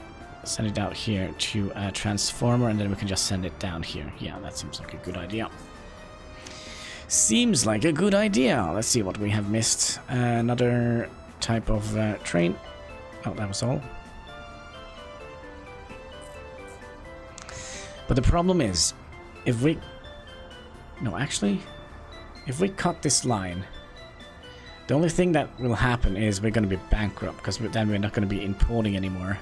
send it out here to a transformer, and then we can just send it down here. Yeah, that seems like a good idea. Seems like a good idea. Let's see what we have missed. Another type of train. Oh, that was all. But the problem is, if we... No, actually, if we cut this line, the only thing that will happen is we're going to be bankrupt, because then we're not going to be importing anymore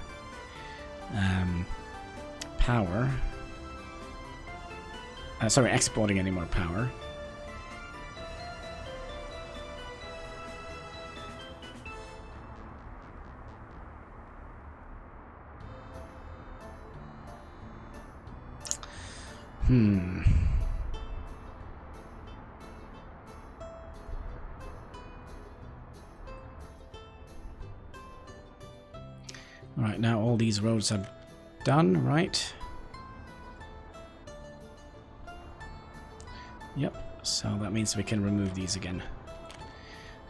power. Sorry, exporting any more power. Alright, now all these roads are done, right? Yep, so that means we can remove these again.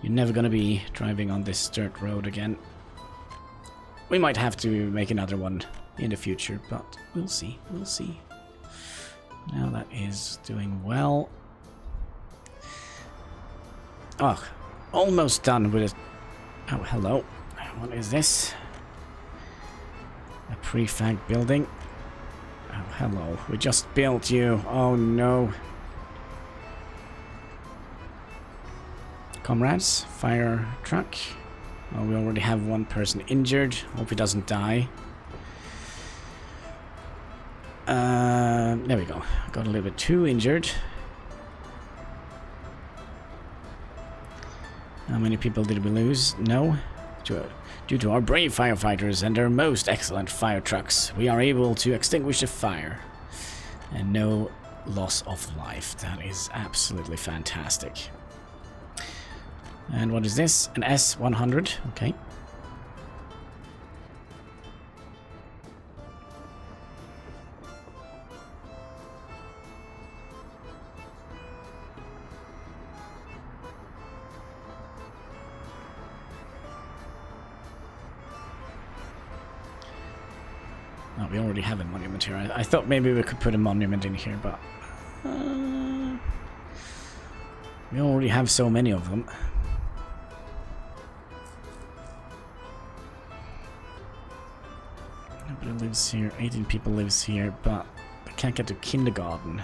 You're never gonna be driving on this dirt road again. We might have to make another one in the future, but we'll see, we'll see. Now that is doing well. Oh, almost done with it. Oh, hello. What is this? A prefab building. Oh, hello. We just built you. Oh, no. Comrades, fire truck. Oh, we already have one person injured. Hope he doesn't die. There we go. Got a little bit too injured. How many people did we lose? No. Due to our brave firefighters and their most excellent fire trucks, we are able to extinguish the fire. And no loss of life. That is absolutely fantastic. And what is this? An S-100. Okay. Oh, we already have a monument here. I thought maybe we could put a monument in here, but... we already have so many of them. Nobody lives here. 18 people lives here, but we can't get to kindergarten.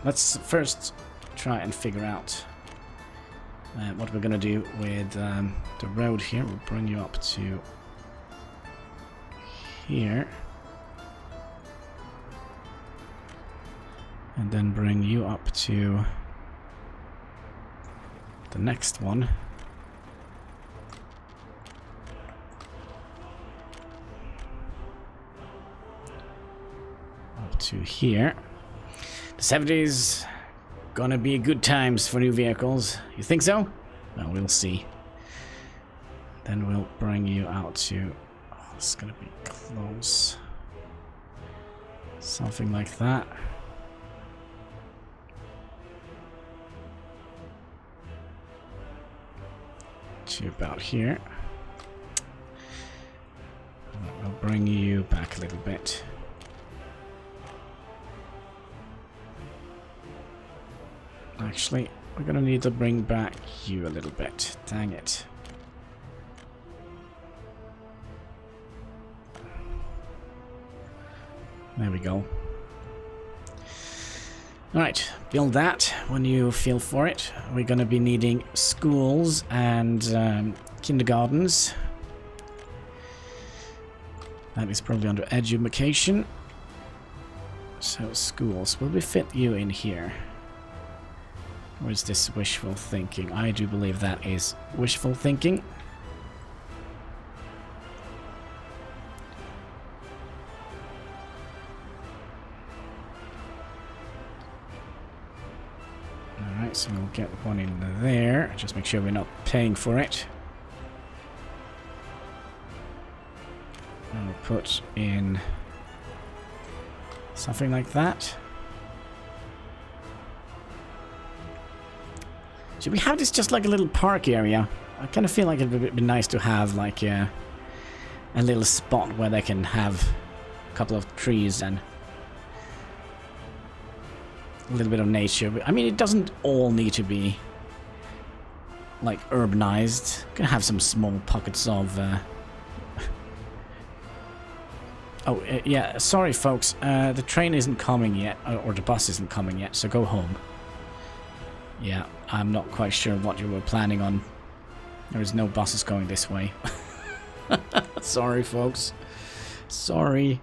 Let's first try and figure out what we're gonna do with the road here. We'll bring you up to here, and then bring you up to the next one. Up to here. The 70s gonna be good times for new vehicles. You think so? Well, we'll see. Then we'll bring you out to... Oh, it's gonna be close. Something like that. To about here. We'll bring you back a little bit. Actually, we're gonna need to bring back you a little bit. Dang it. There we go. Alright, build that when you feel for it. We're gonna be needing schools and kindergartens. That is probably under education. So schools, will we fit you in here? Or is this wishful thinking? I do believe that is wishful thinking. Alright, so we'll get one in there. Just make sure we're not paying for it. And we'll put in something like that. Should we have this just like a little park area? I kind of feel like it would be nice to have like a little spot where they can have a couple of trees and a little bit of nature. I mean, it doesn't all need to be like urbanized. You can have some small pockets of yeah, sorry folks, the train isn't coming yet, or the bus isn't coming yet, so go home. Yeah, I'm not quite sure what you were planning on. There is no buses going this way. Sorry folks. Sorry.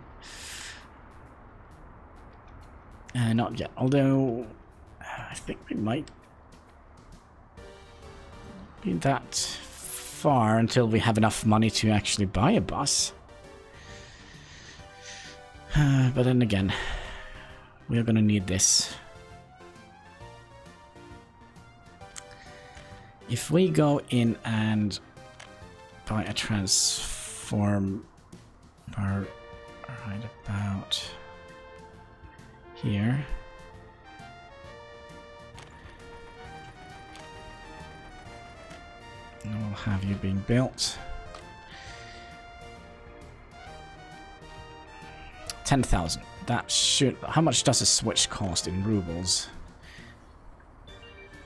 Not yet, although I think we might be that far until we have enough money to actually buy a bus. But then again, we are gonna need this. If we go in and buy a transformer right about here. And we'll have you being built. 10,000. That should... How much does a switch cost in rubles?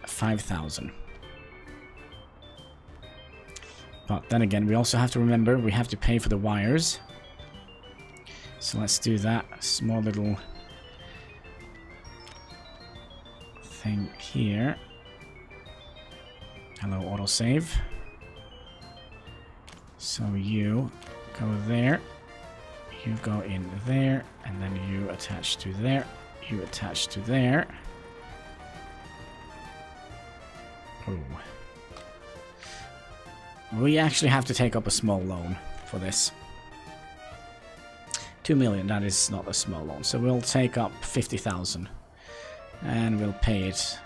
5,000. But then again, we also have to remember we have to pay for the wires. So let's do that. Small little thing here. Hello, autosave. So you go there. You go in there, and then you attach to there. You attach to there. Oh. We actually have to take up a small loan for this. 2 million, that is not a small loan. So we'll take up 50,000. And we'll pay it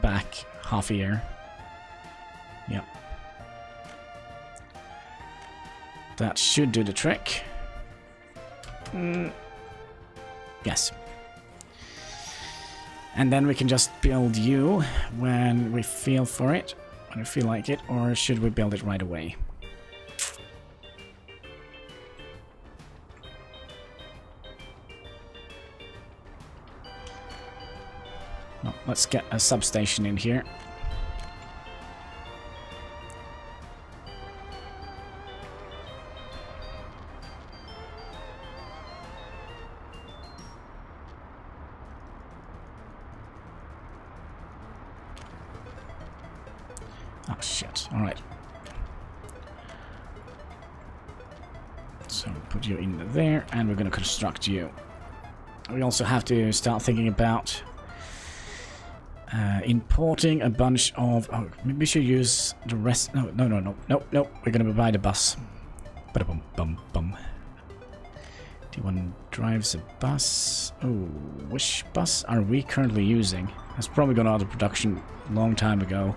back half a year. Yep. That should do the trick. Yes. And then we can just build you when we feel for it, when we feel like it, or should we build it right away? No, let's get a substation in here. Oh shit, alright. So put you in there, and we're gonna construct you. We also have to start thinking about importing a bunch of... Oh, maybe we should use the rest... No. We're gonna buy the bus. Ba-da-bum, bum, bum. D1 drives a bus. Oh, which bus are we currently using? That's probably gone out of production a long time ago.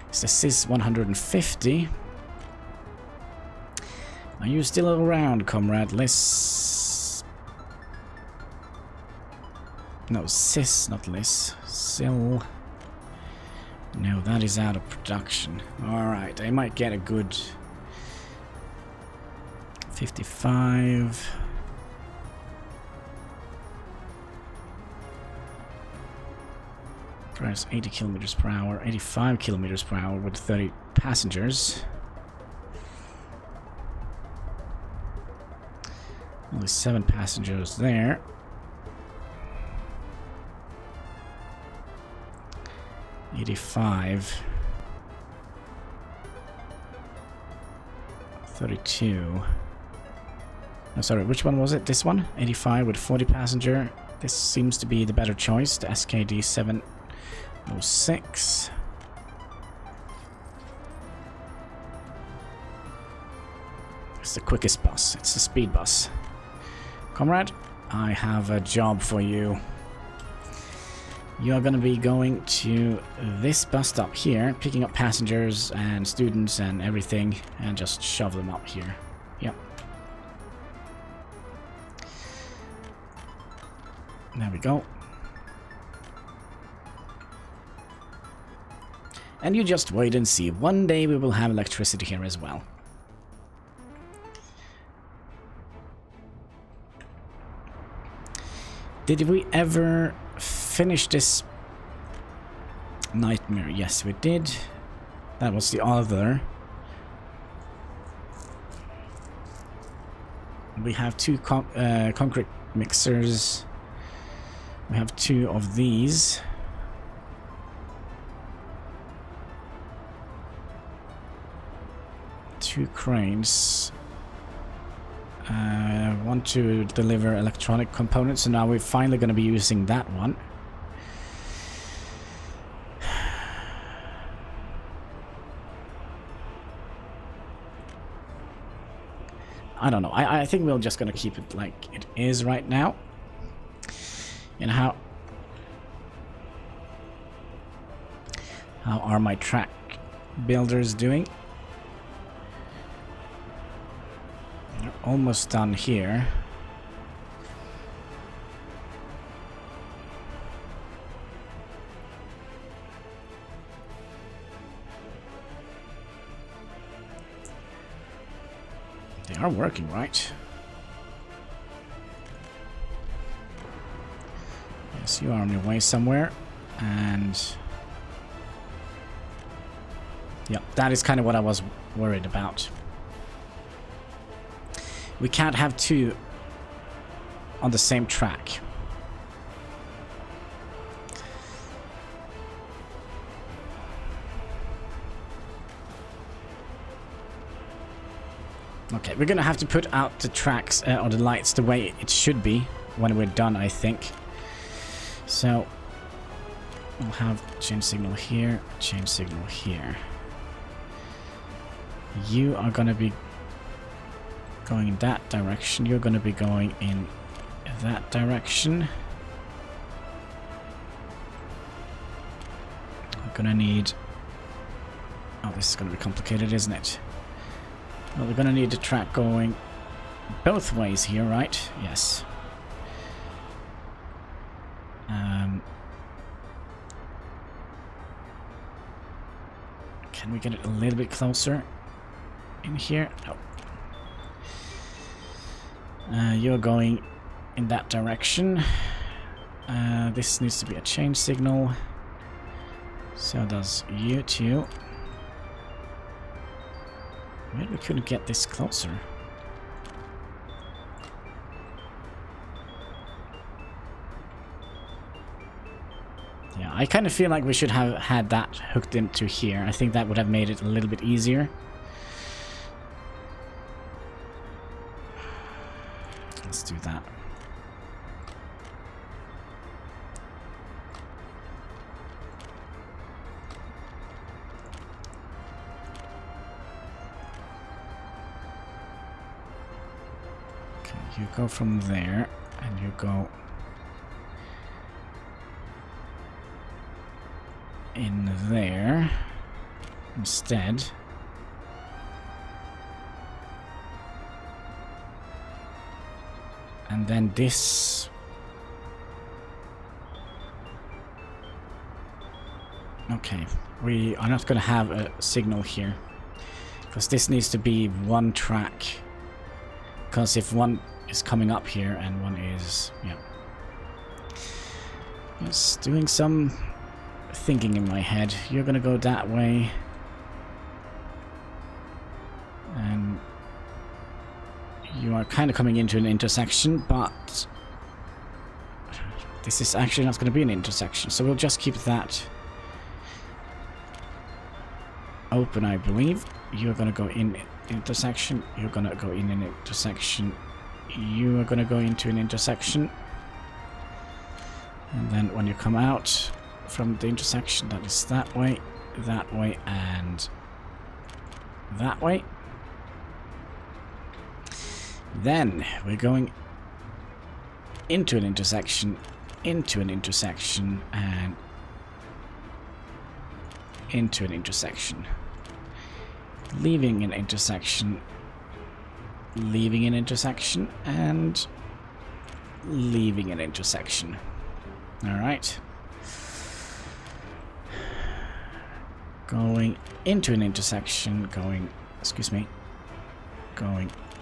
It's the CIS 150. Are you still around, comrade? Liz. No, CIS, not Liz. Sil. No, that is out of production. Alright, I might get a good 55. Drives 80 kilometers per hour, 85 kilometers per hour with 30 passengers. Only 7 passengers there. $85. 32. No, sorry, which one was it? This one? 85 with 40 passenger. This seems to be the better choice. The SKD 706. It's the quickest bus. It's the speed bus. Comrade, I have a job for you. You are going to be going to this bus stop here, picking up passengers and students and everything, and just shove them up here. Yep. There we go. And you just wait and see. One day we will have electricity here as well. Did we ever finish this nightmare? Yes, we did. That was the other. We have two concrete mixers. We have 2 of these. Two cranes. Want to deliver electronic components, so now we're finally going to be using that one. I don't know. I think we're just going to keep it like it is right now. And how are my track builders doing? They're almost done here. They are working, right? Yes, you are on your way somewhere, and yeah, that is kind of what I was worried about. We can't have 2 on the same track. Okay, we're gonna have to put out the tracks or the lights the way it should be when we're done, I think. So we'll have change signal here, change signal here. You are gonna be going in that direction. You're gonna be going in that direction. We're gonna need... Oh, this is gonna be complicated, isn't it? Well, we're gonna need the track going both ways here, right? Yes. Can we get it a little bit closer in here? No. You're going in that direction. This needs to be a change signal. So does you too. Maybe we couldn't get this closer. Yeah, I kind of feel like we should have had that hooked into here. I think that would have made it a little bit easier. Let's do that. Okay, you go from there, and you go in there instead. And then this. Okay, we are not going to have a signal here because this needs to be one track, because if one is coming up here and one is, yeah. Just doing some thinking in my head. You're gonna go that way, and you are kind of coming into an intersection, but this is actually not going to be an intersection, so we'll just keep that open, I believe. You're gonna go in intersection, you're gonna go in an intersection, you are gonna go into an intersection, and then when you come out from the intersection, that is that way, and that way. Then we're going into an intersection into an intersection and into an intersection. Leaving an intersection, leaving an intersection, and leaving an intersection. Alright. Going into an intersection, going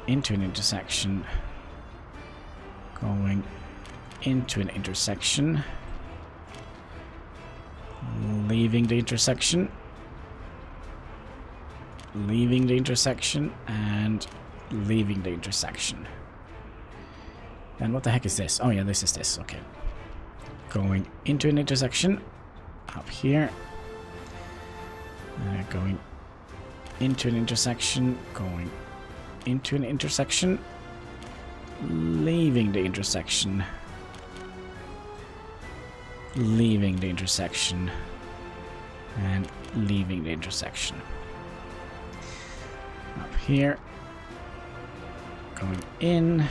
into an intersection, going into an intersection, leaving the intersection, leaving the intersection, and leaving the intersection. And what the heck is this? Oh yeah, this is this, okay. Going into an intersection, up here, going into an intersection, going into an intersection, leaving the intersection, leaving the intersection, and leaving the intersection. Up here, going in,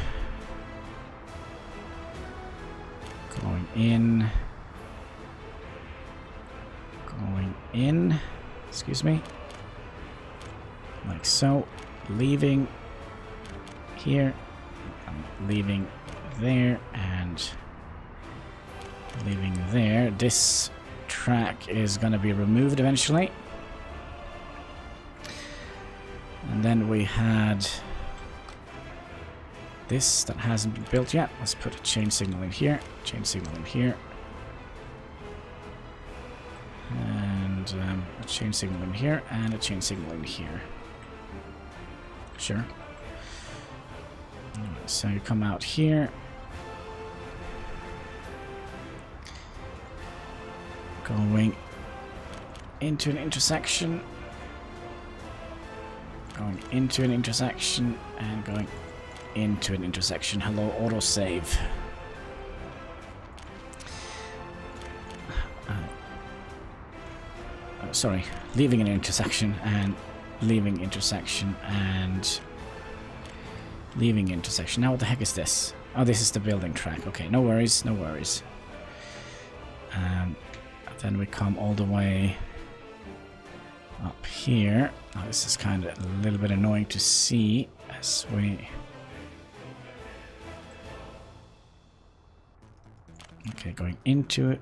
going in, going in, excuse me, like so, leaving here, leaving there, and leaving there. This track is going to be removed eventually. And then we had this that hasn't been built yet. Let's put a chain signal in here, chain signal in here, and a chain signal in here, and a chain signal in here. Sure. Alright, so you come out here, going into an intersection, going into an intersection, and going into an intersection. Hello, autosave. Sorry, leaving an intersection and leaving intersection and leaving intersection. Now what the heck is this? Oh, this is the building track. Okay, no worries, no worries. Then we come all the way up here. Oh, this is kind of a little bit annoying to see as we... Okay, going into a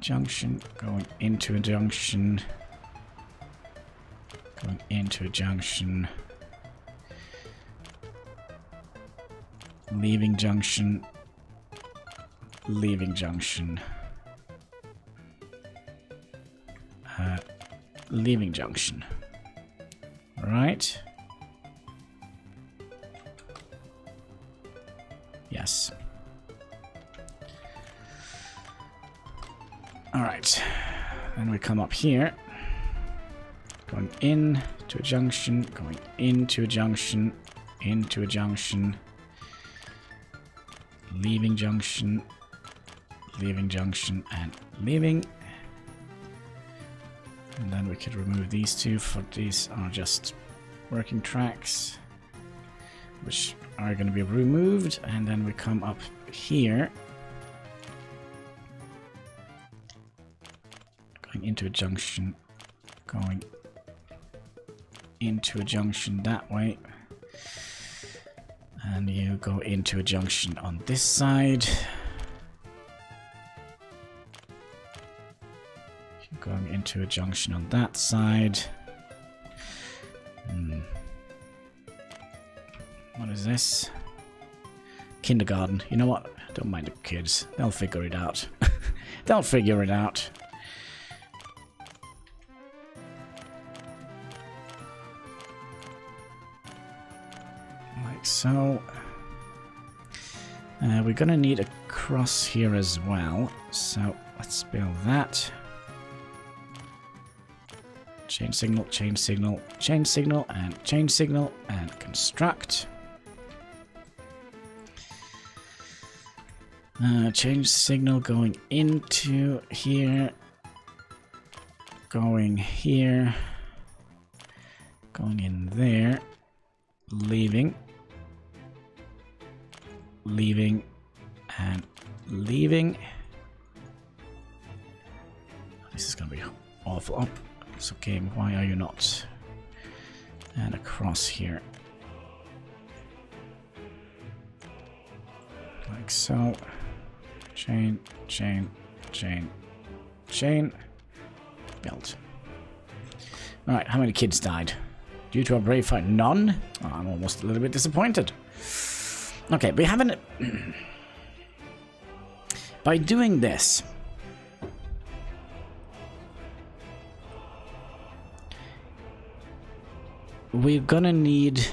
junction, going into a junction, going into a junction, leaving junction, leaving junction, leaving junction. Right? Yes. Alright. Then we come up here. Going in to a junction, going into a junction, into a junction, leaving junction, leaving junction, and leaving. And then we could remove these two, for these are just working tracks, which are going to be removed. And then we come up here, going into a junction, going into a junction that way, and you go into a junction on this side. Going into a junction on that side. What is this? Kindergarten. You know what? Don't mind the kids. They'll figure it out. They'll figure it out. Like so. We're gonna need a cross here as well. So let's build that. Chain signal, chain signal, chain signal, and chain signal, and construct. Chain signal going into here, going here, going in there, leaving, leaving, and leaving. This is gonna be awful. Up. So game, why are you not? And across here. Like so. Chain, chain, chain, chain. Built. Alright, how many kids died? Due to a brave fight? None? Oh, I'm almost a little bit disappointed. Okay, we haven't... By doing this... We're gonna need...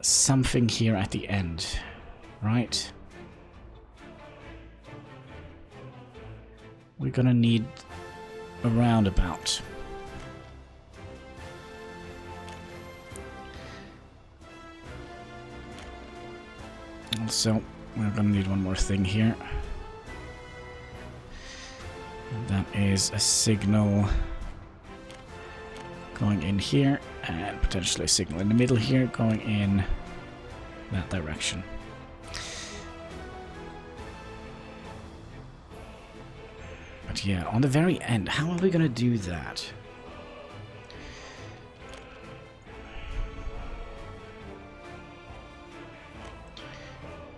something here at the end, right? We're gonna need a roundabout. Also, we're gonna need one more thing here. And that is a signal going in here, and potentially a signal in the middle here going in that direction. But yeah, on the very end, how are we gonna do that?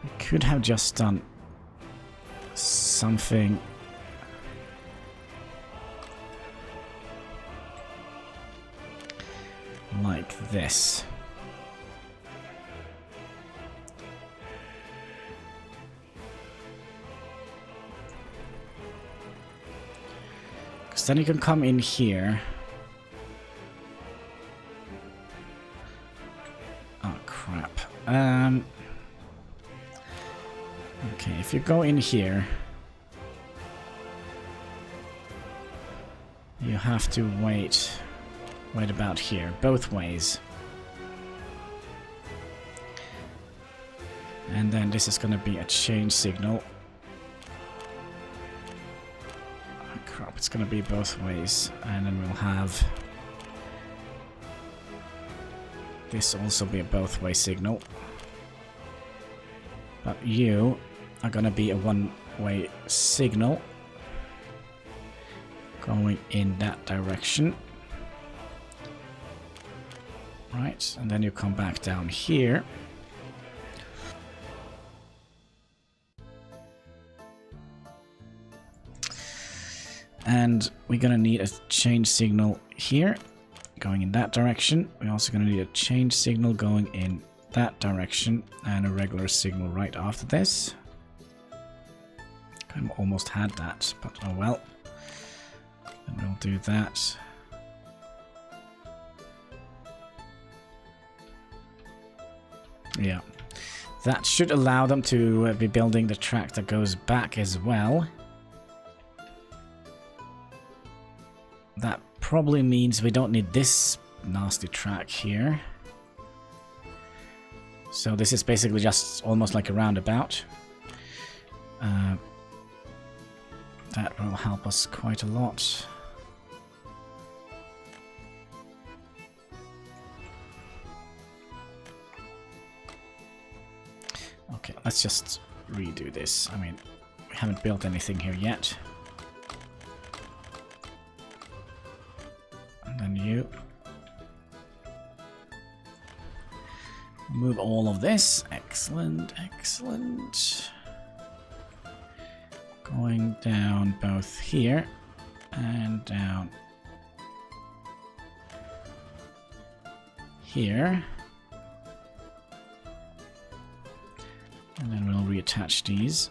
We could have just done something like this. Because then you can come in here. Oh, crap. Okay, if you go in here, you have to wait about here, both ways. And then this is gonna be a change signal. Oh, crap, it's gonna be both ways. And then we'll have this also be a both-way signal. But you are gonna be a one-way signal going in that direction. Right, and then you come back down here. And we're gonna need a change signal here, going in that direction. We're also gonna need a change signal going in that direction, and a regular signal right after this. I almost had that, but oh well. And we'll do that. Yeah, that should allow them to be building the track that goes back as well. That probably means we don't need this nasty track here. So this is basically just almost like a roundabout. That will help us quite a lot. Okay, let's just redo this. I mean, we haven't built anything here yet. And then you move all of this. Excellent, excellent. Going down both here and down here. And then we'll reattach these.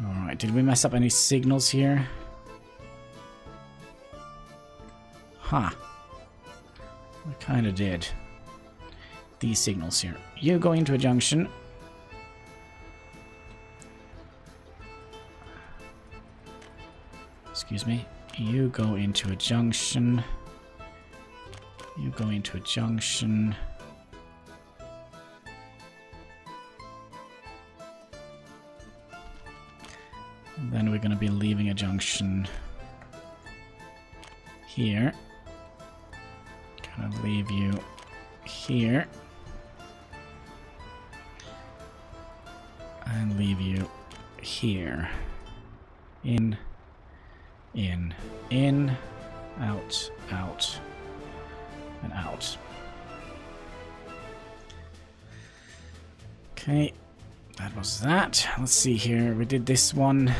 Alright, did we mess up any signals here? Huh. We kinda did. These signals here. You go into a junction. Excuse me. You go into a junction. You go into a junction. And then we're going to be leaving a junction here. Gonna leave you here. And leave you here. In, out, out, and out. Okay, that was that. Let's see here. We did this one.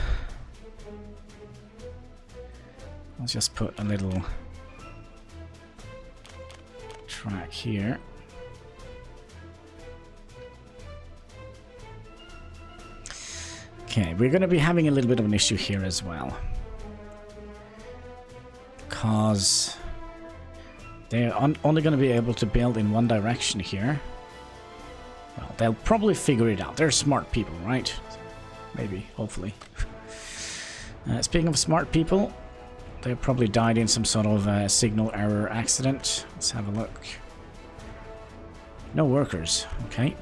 Let's just put a little track here. Okay, we're going to be having a little bit of an issue here as well. Because they're only going to be able to build in one direction here. Well, they'll probably figure it out. They're smart people, right? Maybe, hopefully. Speaking of smart people, they probably died in some sort of signal error accident. Let's have a look. No workers, okay.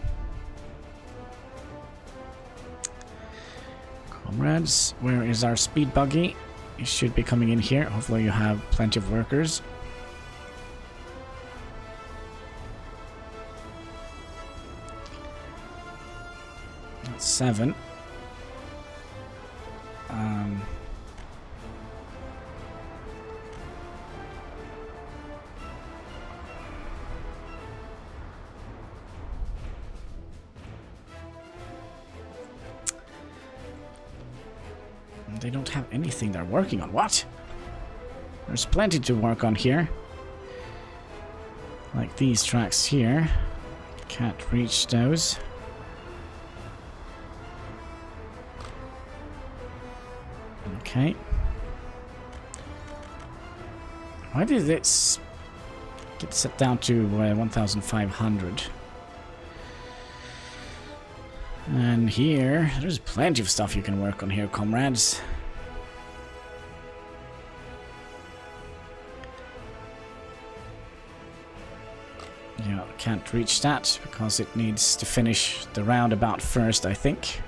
Comrades, where is our speed buggy? It should be coming in here. Hopefully you have plenty of workers. That's 7. They don't have anything they're working on. What? There's plenty to work on here. Like these tracks here. Can't reach those. Okay. Why did it get set down to 1,500? And here, there's plenty of stuff you can work on here, comrades. Yeah, can't reach that because it needs to finish the roundabout first, I think.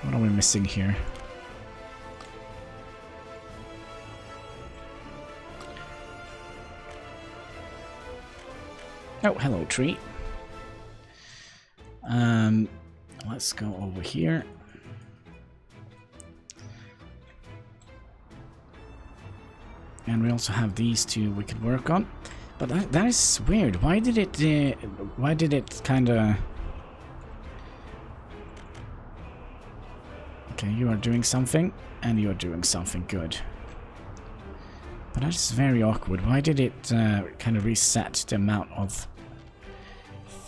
What are we missing here? Oh, hello, tree. Let's go over here. And we also have these two we could work on. But that is weird. Why did it kind of... Okay, you are doing something, and you are doing something good. But that's very awkward. Why did it kind of reset the amount of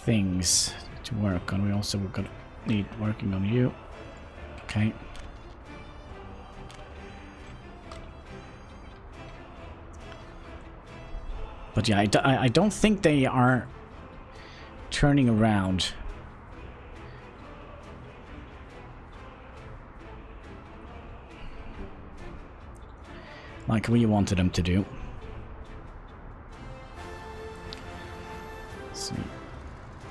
things to work on? We also need working on you. Okay. But yeah, I don't think they are turning around. Like we wanted them to do. Let's see.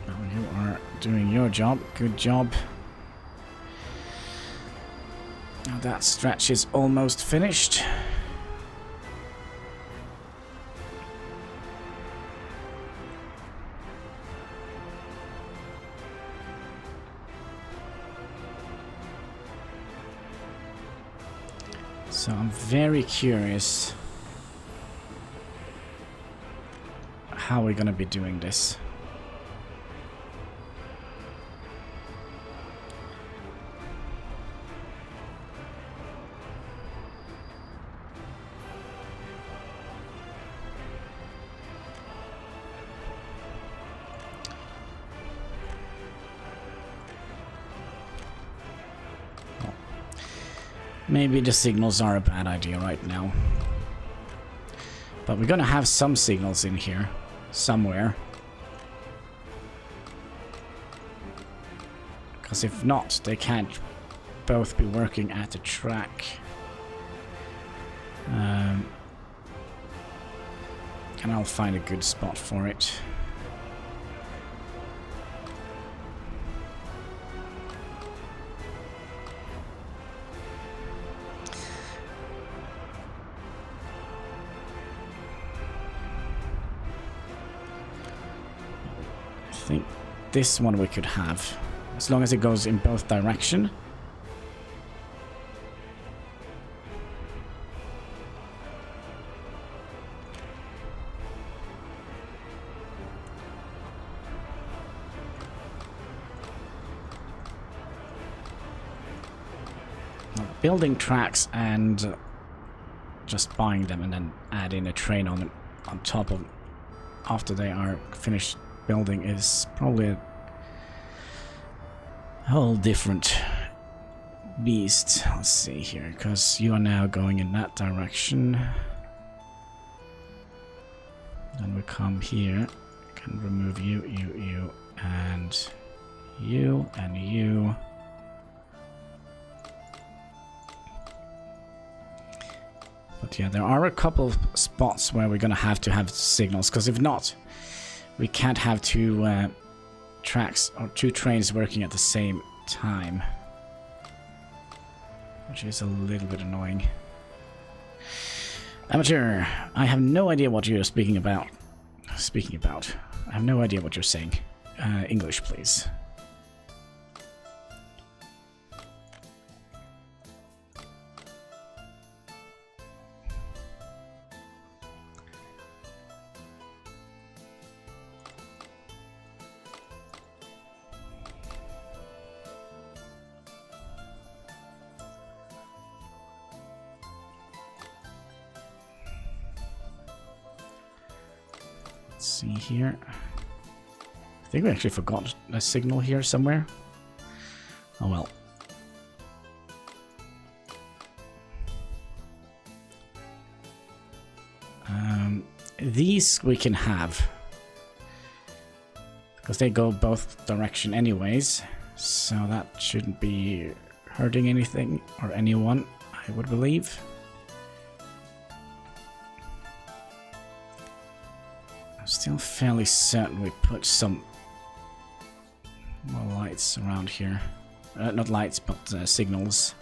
Oh, you are doing your job. Good job. Now that stretch is almost finished. So I'm very curious how we're gonna be doing this. Maybe the signals are a bad idea right now. But we're gonna have some signals in here. Somewhere. Because if not, they can't both be working at the track. And I'll find a good spot for it. think this one we could have, as long as it goes in both direction. Building tracks and just buying them and then add in a train on top of after they are finished building is probably a whole different beast. Let's see here, because you are now going in that direction. Then we come here, can remove you, and you, and you. But yeah, there are a couple of spots where we're gonna have to have signals, because if not, we can't have two tracks or two trains working at the same time, which is a little bit annoying. Amateur, I have no idea what you're speaking about. I have no idea what you're saying. English, please. See here. I think we actually forgot a signal here somewhere. Oh well. These we can have, because they go both direction anyways, so that shouldn't be hurting anything or anyone, I would believe. Still fairly certain we put some more lights around here. Not lights, but signals.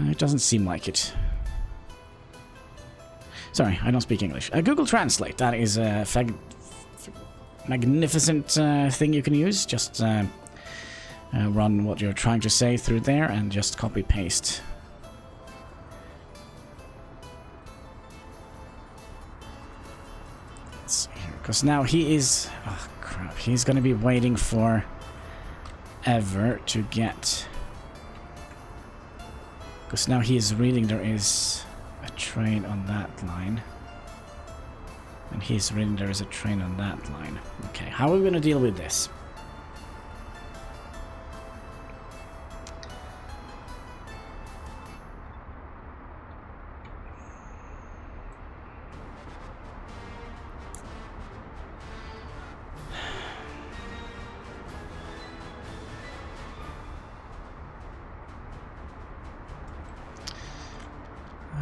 It doesn't seem like it. Sorry, I don't speak English. Google Translate, that is a magnificent thing you can use. Just run what you're trying to say through there and just copy-paste. Because now he is... oh crap, he's gonna be waiting for ever to get... because now he is reading there is a train on that line. And he's reading there is a train on that line. Okay, how are we gonna deal with this?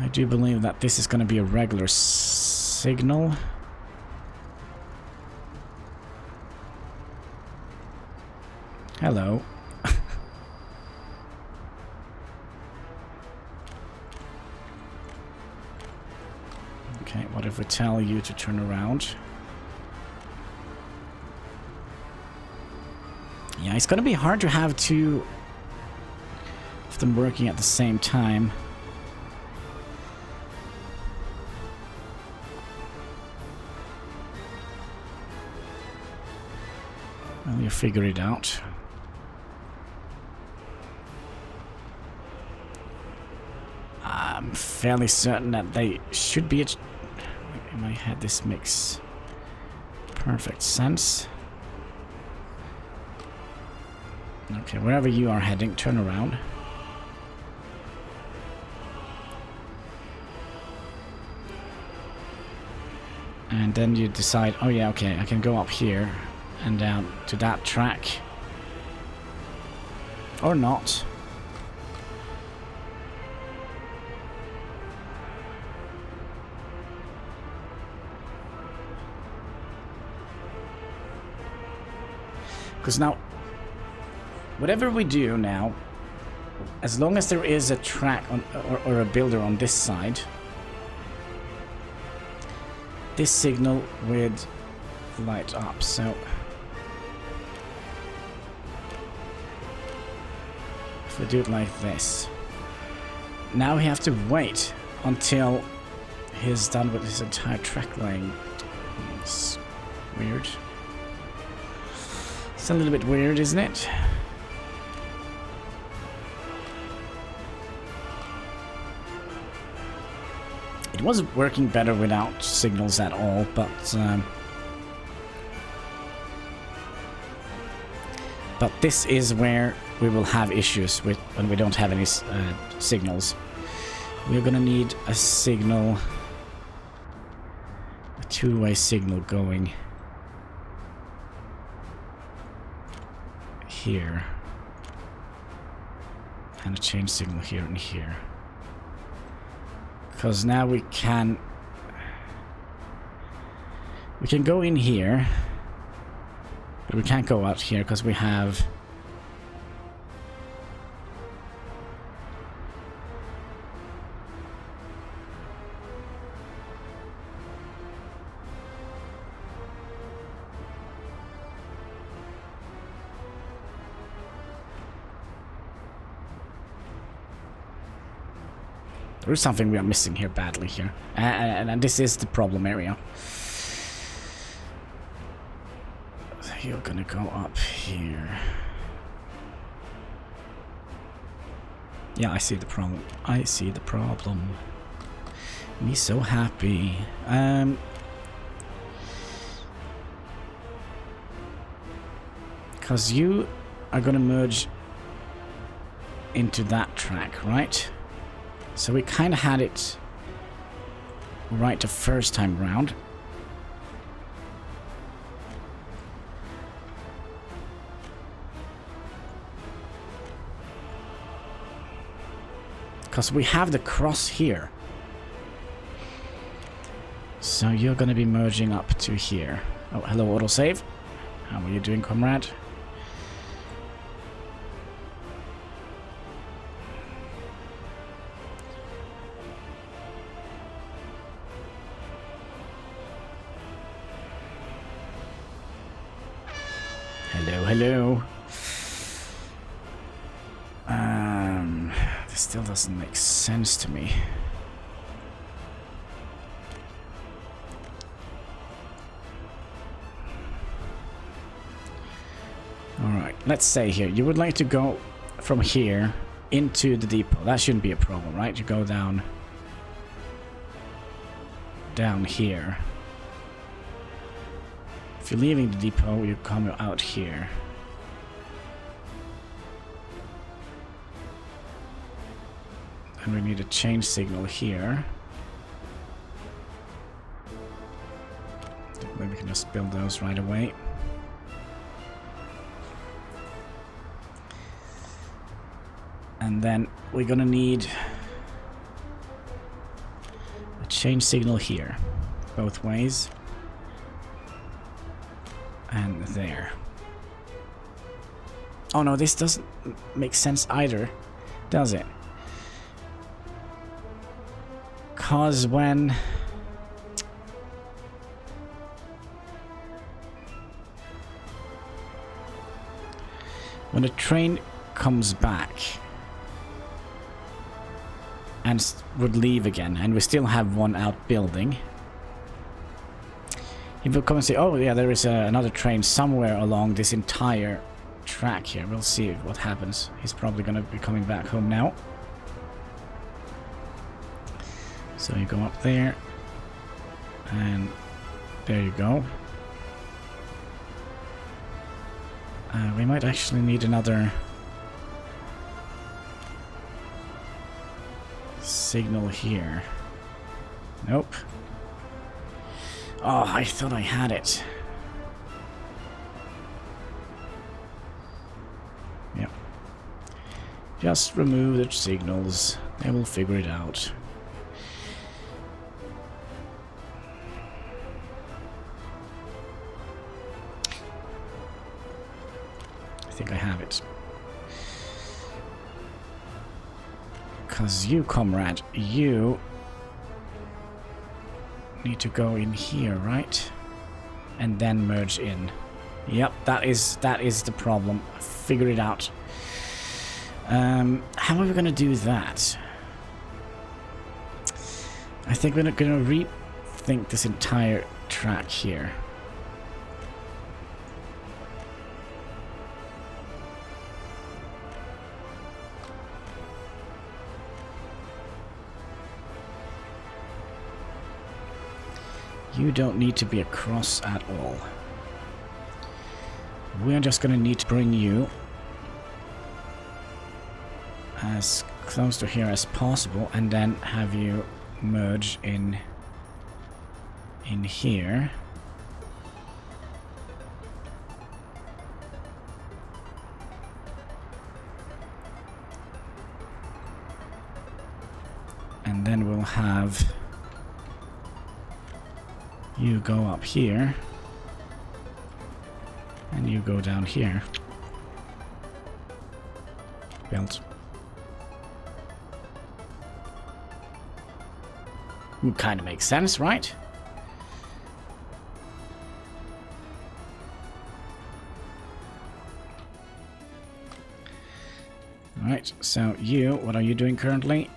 I do believe that this is going to be a regular signal. Hello. Okay, what if we tell you to turn around? Yeah, it's going to be hard to have two of them working at the same time. Well, you figure it out. I'm fairly certain that they should be... in my head this makes perfect sense. Okay, wherever you are heading, turn around. And then you decide, oh yeah, okay, I can go up here and down to that track. Or not. Because now, whatever we do now, as long as there is a track on, or a builder on this side, this signal with light up, so if we do it like this, now we have to wait until he's done with his entire track laying. It's weird. It's a little bit weird, isn't it? It was working better without signals at all, but this is where we will have issues with when we don't have any signals. We're gonna need a signal, a two-way signal going here, and a change signal here and here. Because now we can go in here, but we can't go out here because we have there is something we are missing here badly here, and this is the problem area. So you're gonna go up here. Yeah, I see the problem. I see the problem. Me so happy. Because you are gonna merge into that track, right? So we kind of had it right the first time round. Because we have the cross here. So you're going to be merging up to here. Oh, hello, autosave. How are you doing, comrade? Hello. This still doesn't make sense to me. Alright, let's say here, you would like to go from here into the depot. That shouldn't be a problem, right? You go down here. If you're leaving the depot, you come out here. And we need a change signal here. Maybe we can just build those right away. And then we're gonna need a change signal here, both ways. And there. Oh no, this doesn't make sense either, does it? Cause when a train comes back and would leave again, and we still have one out building, he will come and say, oh yeah, there is another train somewhere along this entire track here. We'll see what happens. He's probably going to be coming back home now. So you go up there, and there you go. We might actually need another signal here. Nope. Oh, I thought I had it. Yep. Just remove the signals. They will figure it out. I think I have it. Because you, comrade, you need to go in here, right? And then merge in. Yep, that is the problem. I figured it out. How are we going to do that? I think we're going to rethink this entire track here. You don't need to be across at all. We're just going to need to bring you as close to here as possible and then have you merge in here. And then we'll have you go up here and you go down here. Built. Kind of makes sense, right? Right, so you, what are you doing currently?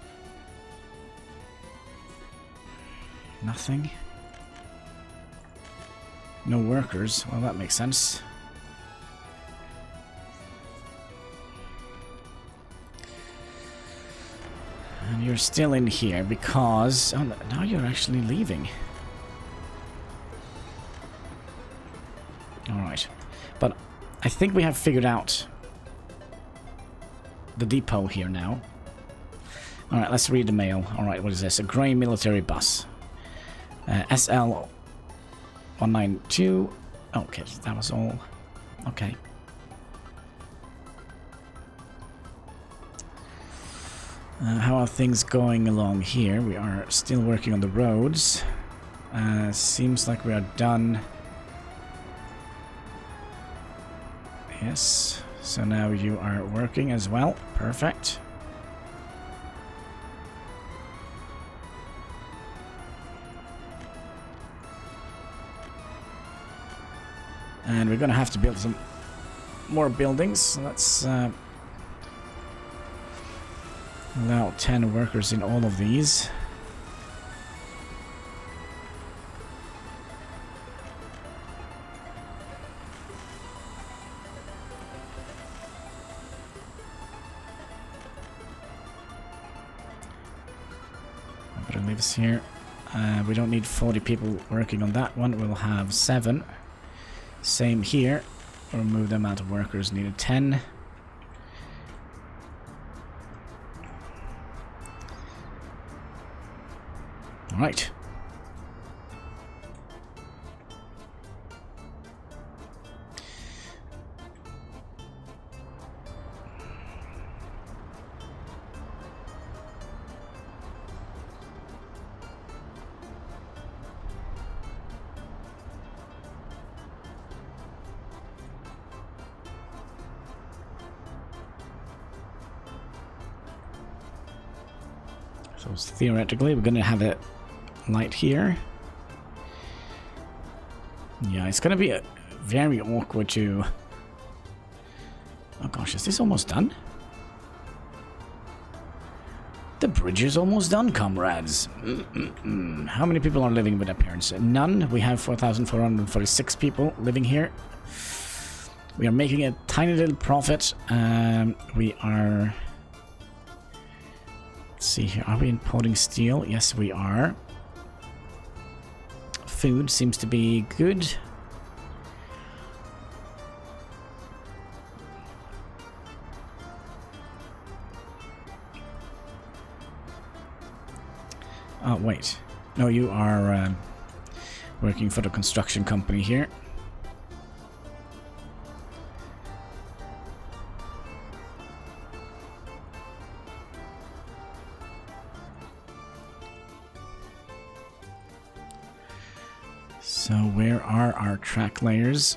Nothing. No workers. Well, that makes sense. And you're still in here because... Oh, now you're actually leaving. Alright. But I think we have figured out the depot here now. Alright, let's read the mail. Alright, what is this? A grey military bus. SL 192. Okay, that was all. Okay. How are things going along here? We are still working on the roads. Seems like we are done. Yes. So now you are working as well. Perfect. And we're gonna have to build some more buildings. So let's allow 10 workers in all of these. I'm gonna leave this here. We don't need 40 people working on that one. We'll have 7. Same here. Remove the amount of workers needed. 10. All right. So theoretically, we're going to have a light here. Yeah, it's going to be very awkward to... Oh gosh, is this almost done? The bridge is almost done, comrades. How many people are living with their parents? None. We have 4,446 people living here. We are making a tiny little profit. We are... Let's see here. Are we importing steel? Yes, we are. Food seems to be good. Oh, wait. No, you are working for the construction company here. So where are our track layers?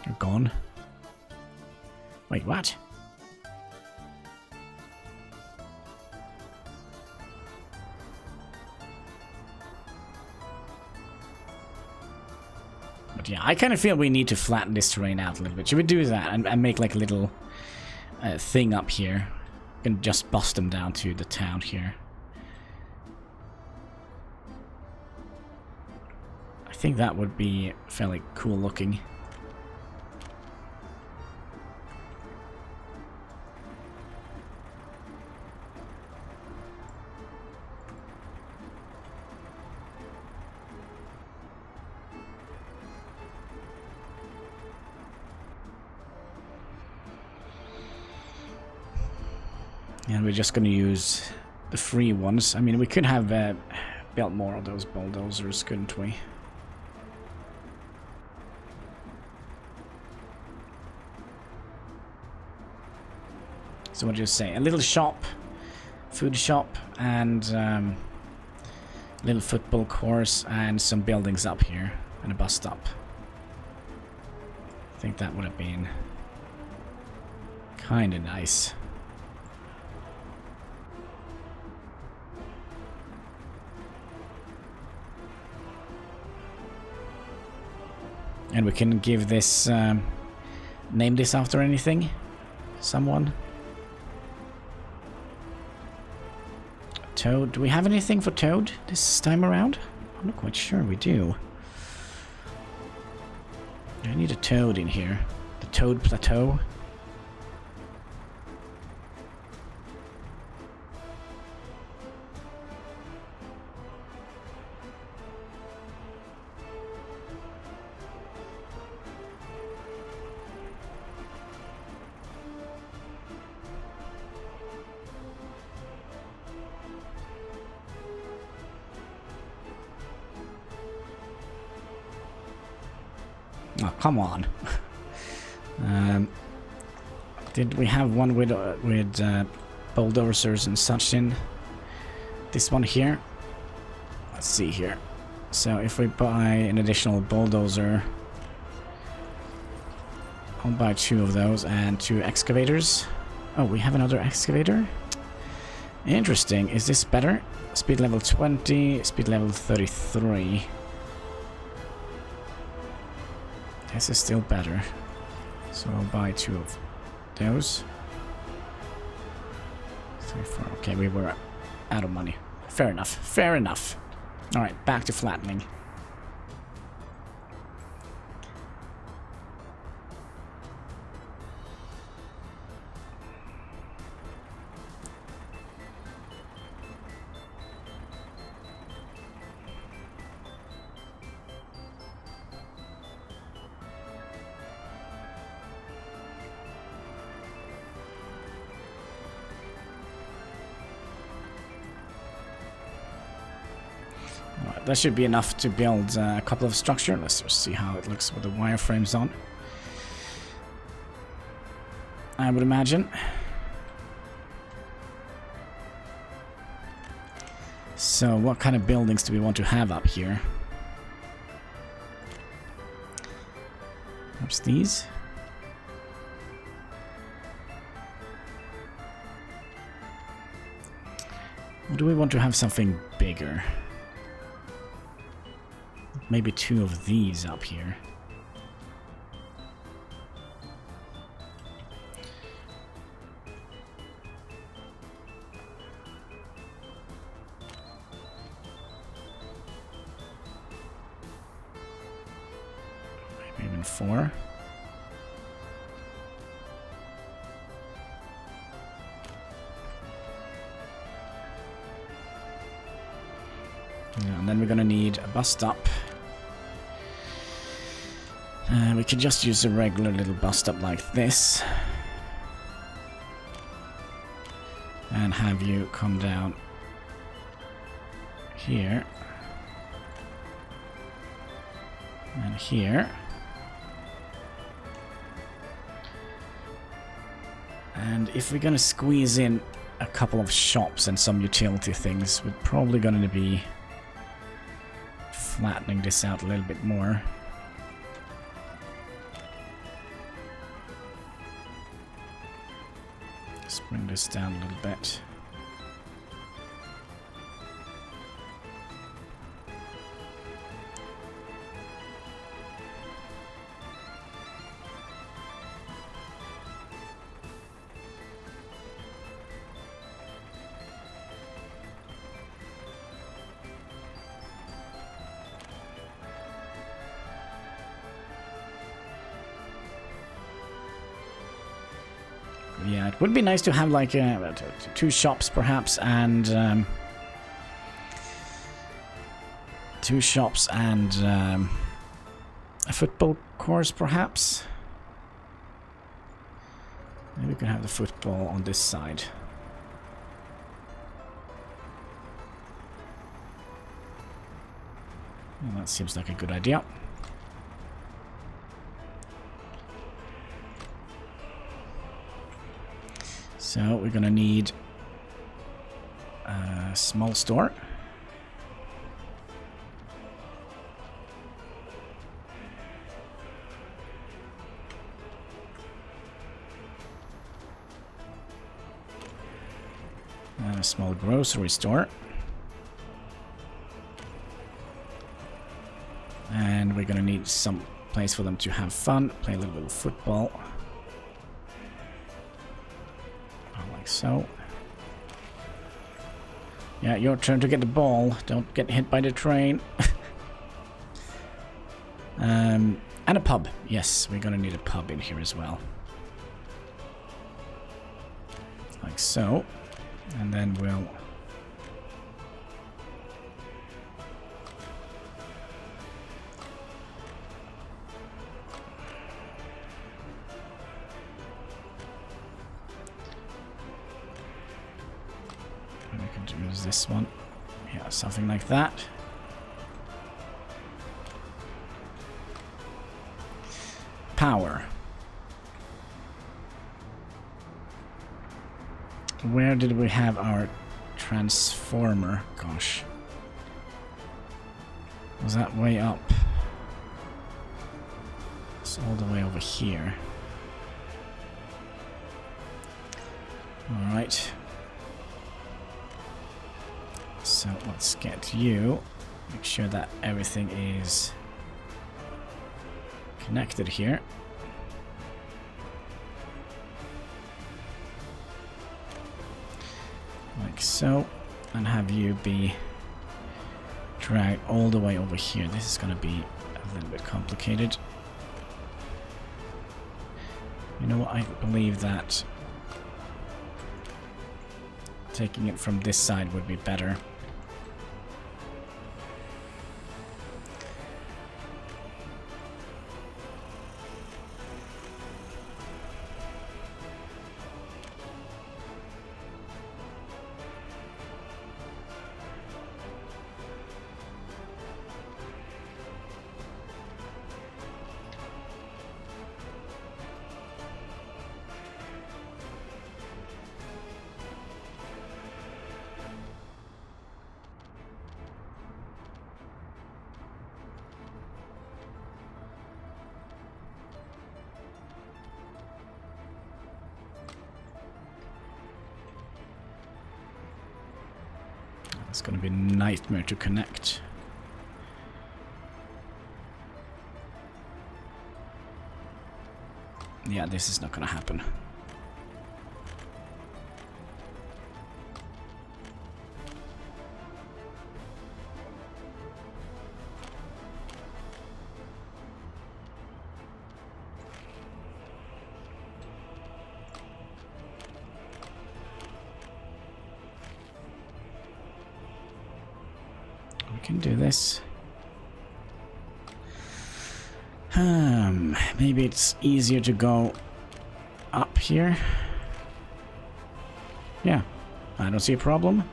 They're gone. Wait, what? But yeah, I kind of feel we need to flatten this terrain out a little bit. Should we do that and make like a little thing up here? We can just bust them down to the town here. I think that would be fairly cool looking. And we're just going to use the free ones. I mean, we could have built more of those bulldozers, couldn't we? So what do you say? A little shop, food shop, and a little football course, and some buildings up here, and a bus stop. I think that would have been kind of nice. And we can give this, name this after anything? Someone? Toad. Do we have anything for Toad this time around? I'm not quite sure we do. I need a Toad in here. The Toad Plateau. Oh, come on. Did we have one with bulldozers and such in? This one here? Let's see here. So if we buy an additional bulldozer, I'll buy 2 of those and 2 excavators. Oh, we have another excavator? Interesting. Is this better? Speed level 20, speed level 33. This is still better. So I'll buy 2 of those. 3, 4. Okay, we were out of money. Fair enough. Fair enough. Alright, back to flattening. That should be enough to build a couple of structures. Let's just see how it looks with the wireframes on. I would imagine. So what kind of buildings do we want to have up here? Perhaps these? Or do we want to have something bigger? Maybe 2 of these up here. Maybe even 4. And then we're gonna need a bus stop. We could just use a regular little bus stop like this. And have you come down here. And here. And if we're gonna squeeze in a couple of shops and some utility things, we're probably gonna be flattening this out a little bit more. Let's bring this down a little bit. It would be nice to have like 2 shops perhaps, and 2 shops and a football course perhaps. Maybe we can have the football on this side. Well, that seems like a good idea. So we're gonna need a small store. And a small grocery store. And we're gonna need some place for them to have fun, play a little bit of football. Like so. Yeah, your turn to get the ball. Don't get hit by the train. And a pub. Yes, we're gonna need a pub in here as well. Like so. And then we'll... use this one. Yeah, something like that. Power. Where did we have our transformer? Gosh. Was that way up? It's all the way over here. Alright. So let's get you. Make sure that everything is connected here. Like so. And have you be dragged all the way over here. This is going to be a little bit complicated. You know what? I believe that taking it from this side would be better. It's going to be a nightmare to connect. Yeah, this is not going to happen. Can do this. Maybe it's easier to go up here. Yeah, I don't see a problem.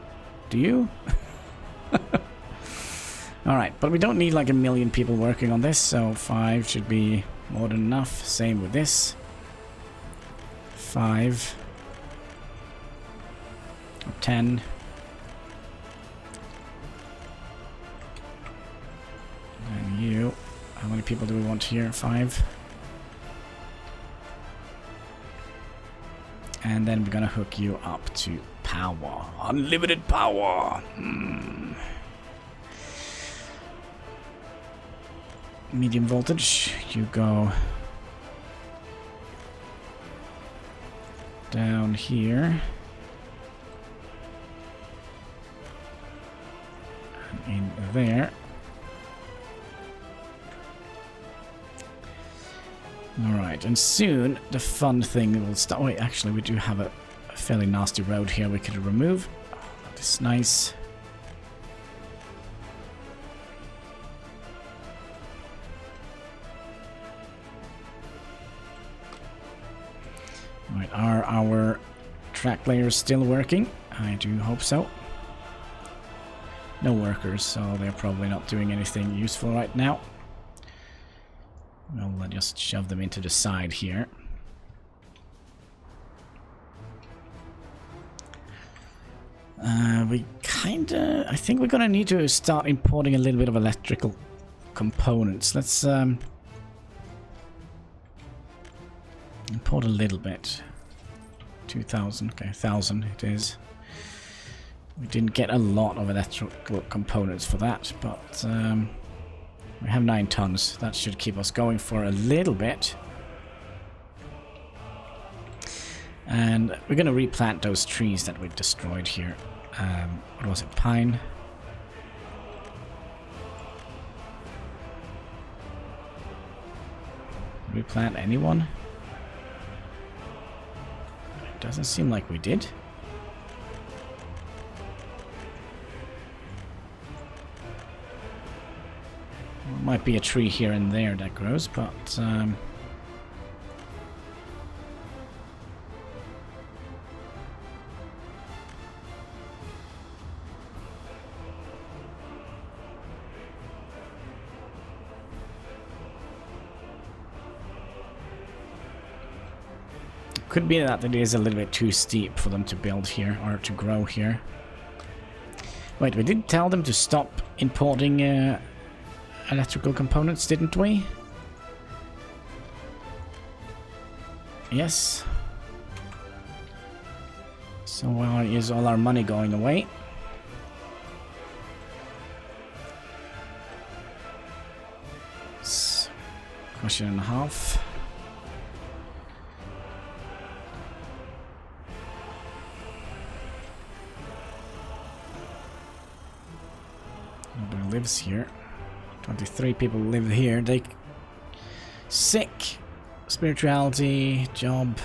Do you? Alright, but we don't need like 1 million people working on this, so 5 should be more than enough. Same with this. 5. 10. You. How many people do we want here? 5. And then we're gonna hook you up to power. Unlimited power! Medium voltage. You go down here. And in there. Alright, and soon the fun thing will start. Wait, actually, we do have a fairly nasty road here we could remove. Oh, that is nice. Right, are our track layers still working? I do hope so. No workers, so they're probably not doing anything useful right now. We'll just shove them into the side here. I think we're gonna need to start importing a little bit of electrical components. Let's import a little bit. 2,000, okay, 1,000 it is. We didn't get a lot of electrical components for that, but we have 9 tons. That should keep us going for a little bit. And we're going to replant those trees that we've destroyed here. What was it? Pine? Replant anyone? It doesn't seem like we did. Might be a tree here and there that grows, but could be that it is a little bit too steep for them to build here or to grow here. Wait, we did tell them to stop importing electrical components, didn't we? Yes. So why is all our money going away? It's a question and a half. Nobody lives here. 23 people live here. They sick, spirituality, job,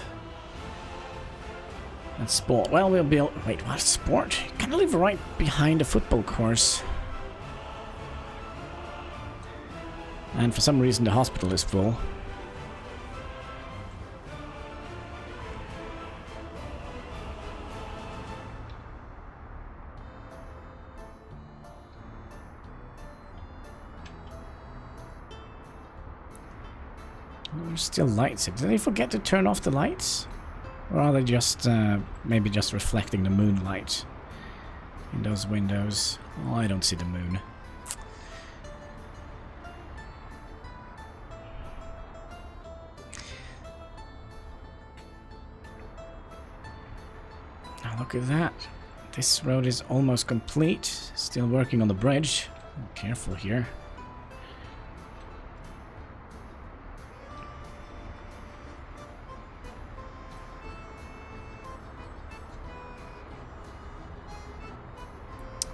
and sport. Well, we'll be. Wait, what sport? Kind of live right behind a football course, and for some reason the hospital is full. There's still lights. Did they forget to turn off the lights? Or are they just, maybe just reflecting the moonlight in those windows? Oh, I don't see the moon. Now look at that. This road is almost complete. Still working on the bridge. Careful here.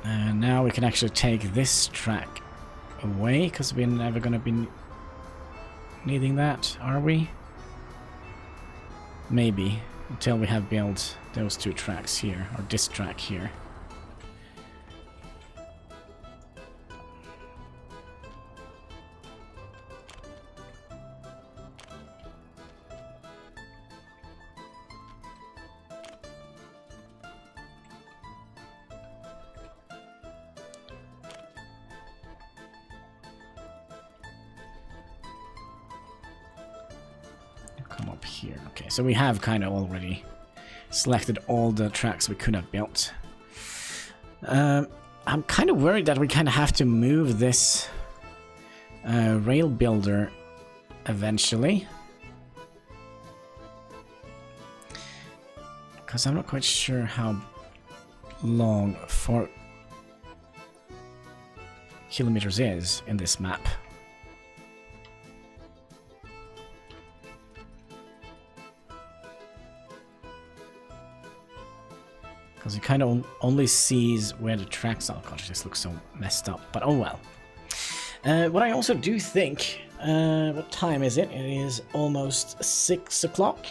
And now we can actually take this track away, because we're never going to be needing that, are we? Maybe, until we have built those 2 tracks here, or this track here. Come up here. Okay, so we have kind of already selected all the tracks we could have built. I'm kind of worried that we kind of have to move this rail builder eventually, because I'm not quite sure how long 4 kilometers is in this map. Because it kind of only sees where the tracks are. Oh gosh, this looks so messed up. But oh well. What I also do think What time is it? It is almost 6 o'clock.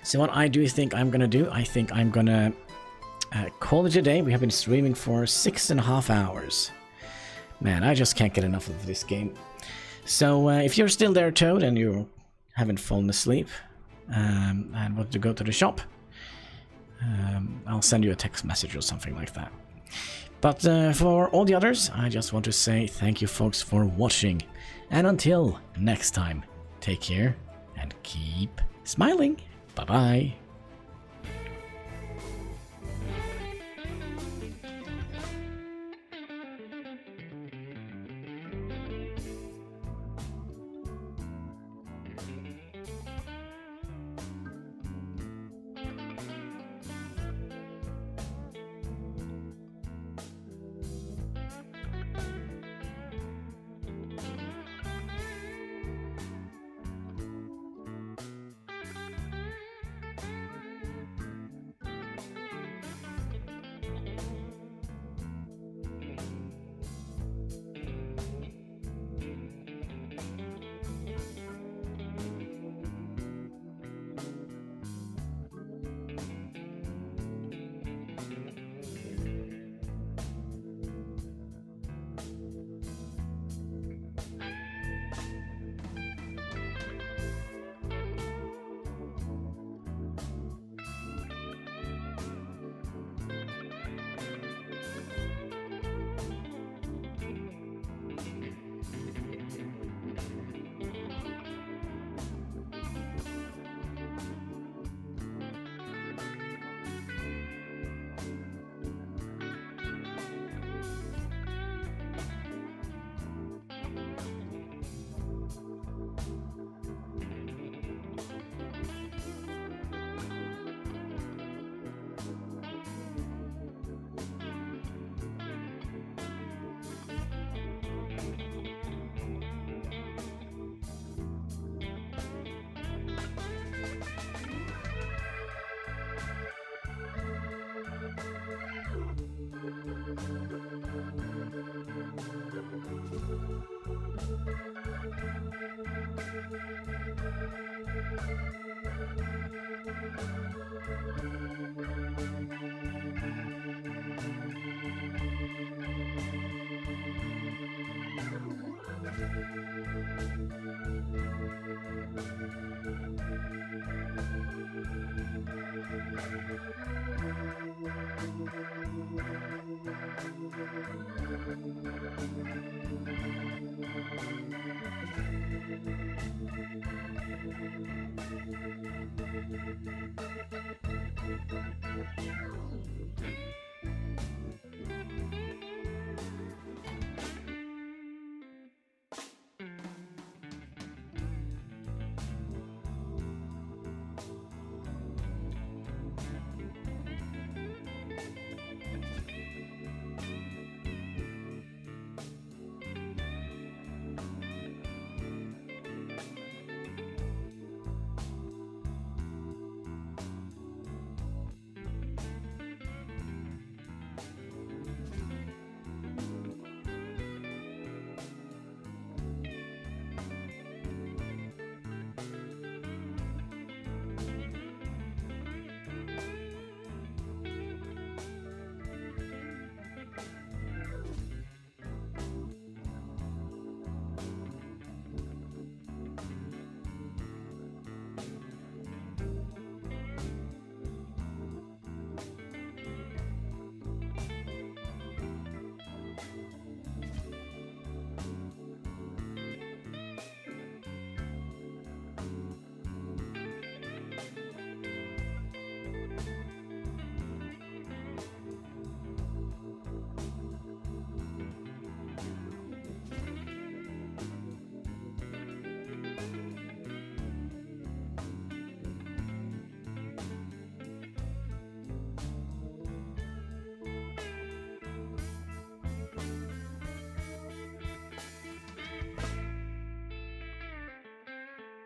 So what I do think I'm gonna do, I think I'm gonna call it a day. We have been streaming for 6.5 hours. Man, I just can't get enough of this game. So if you're still there, Toad, and you haven't fallen asleep and want to go to the shop, I'll send you a text message or something like that. But for all the others, I just want to say thank you folks for watching. And until next time, take care and keep smiling. Bye-bye.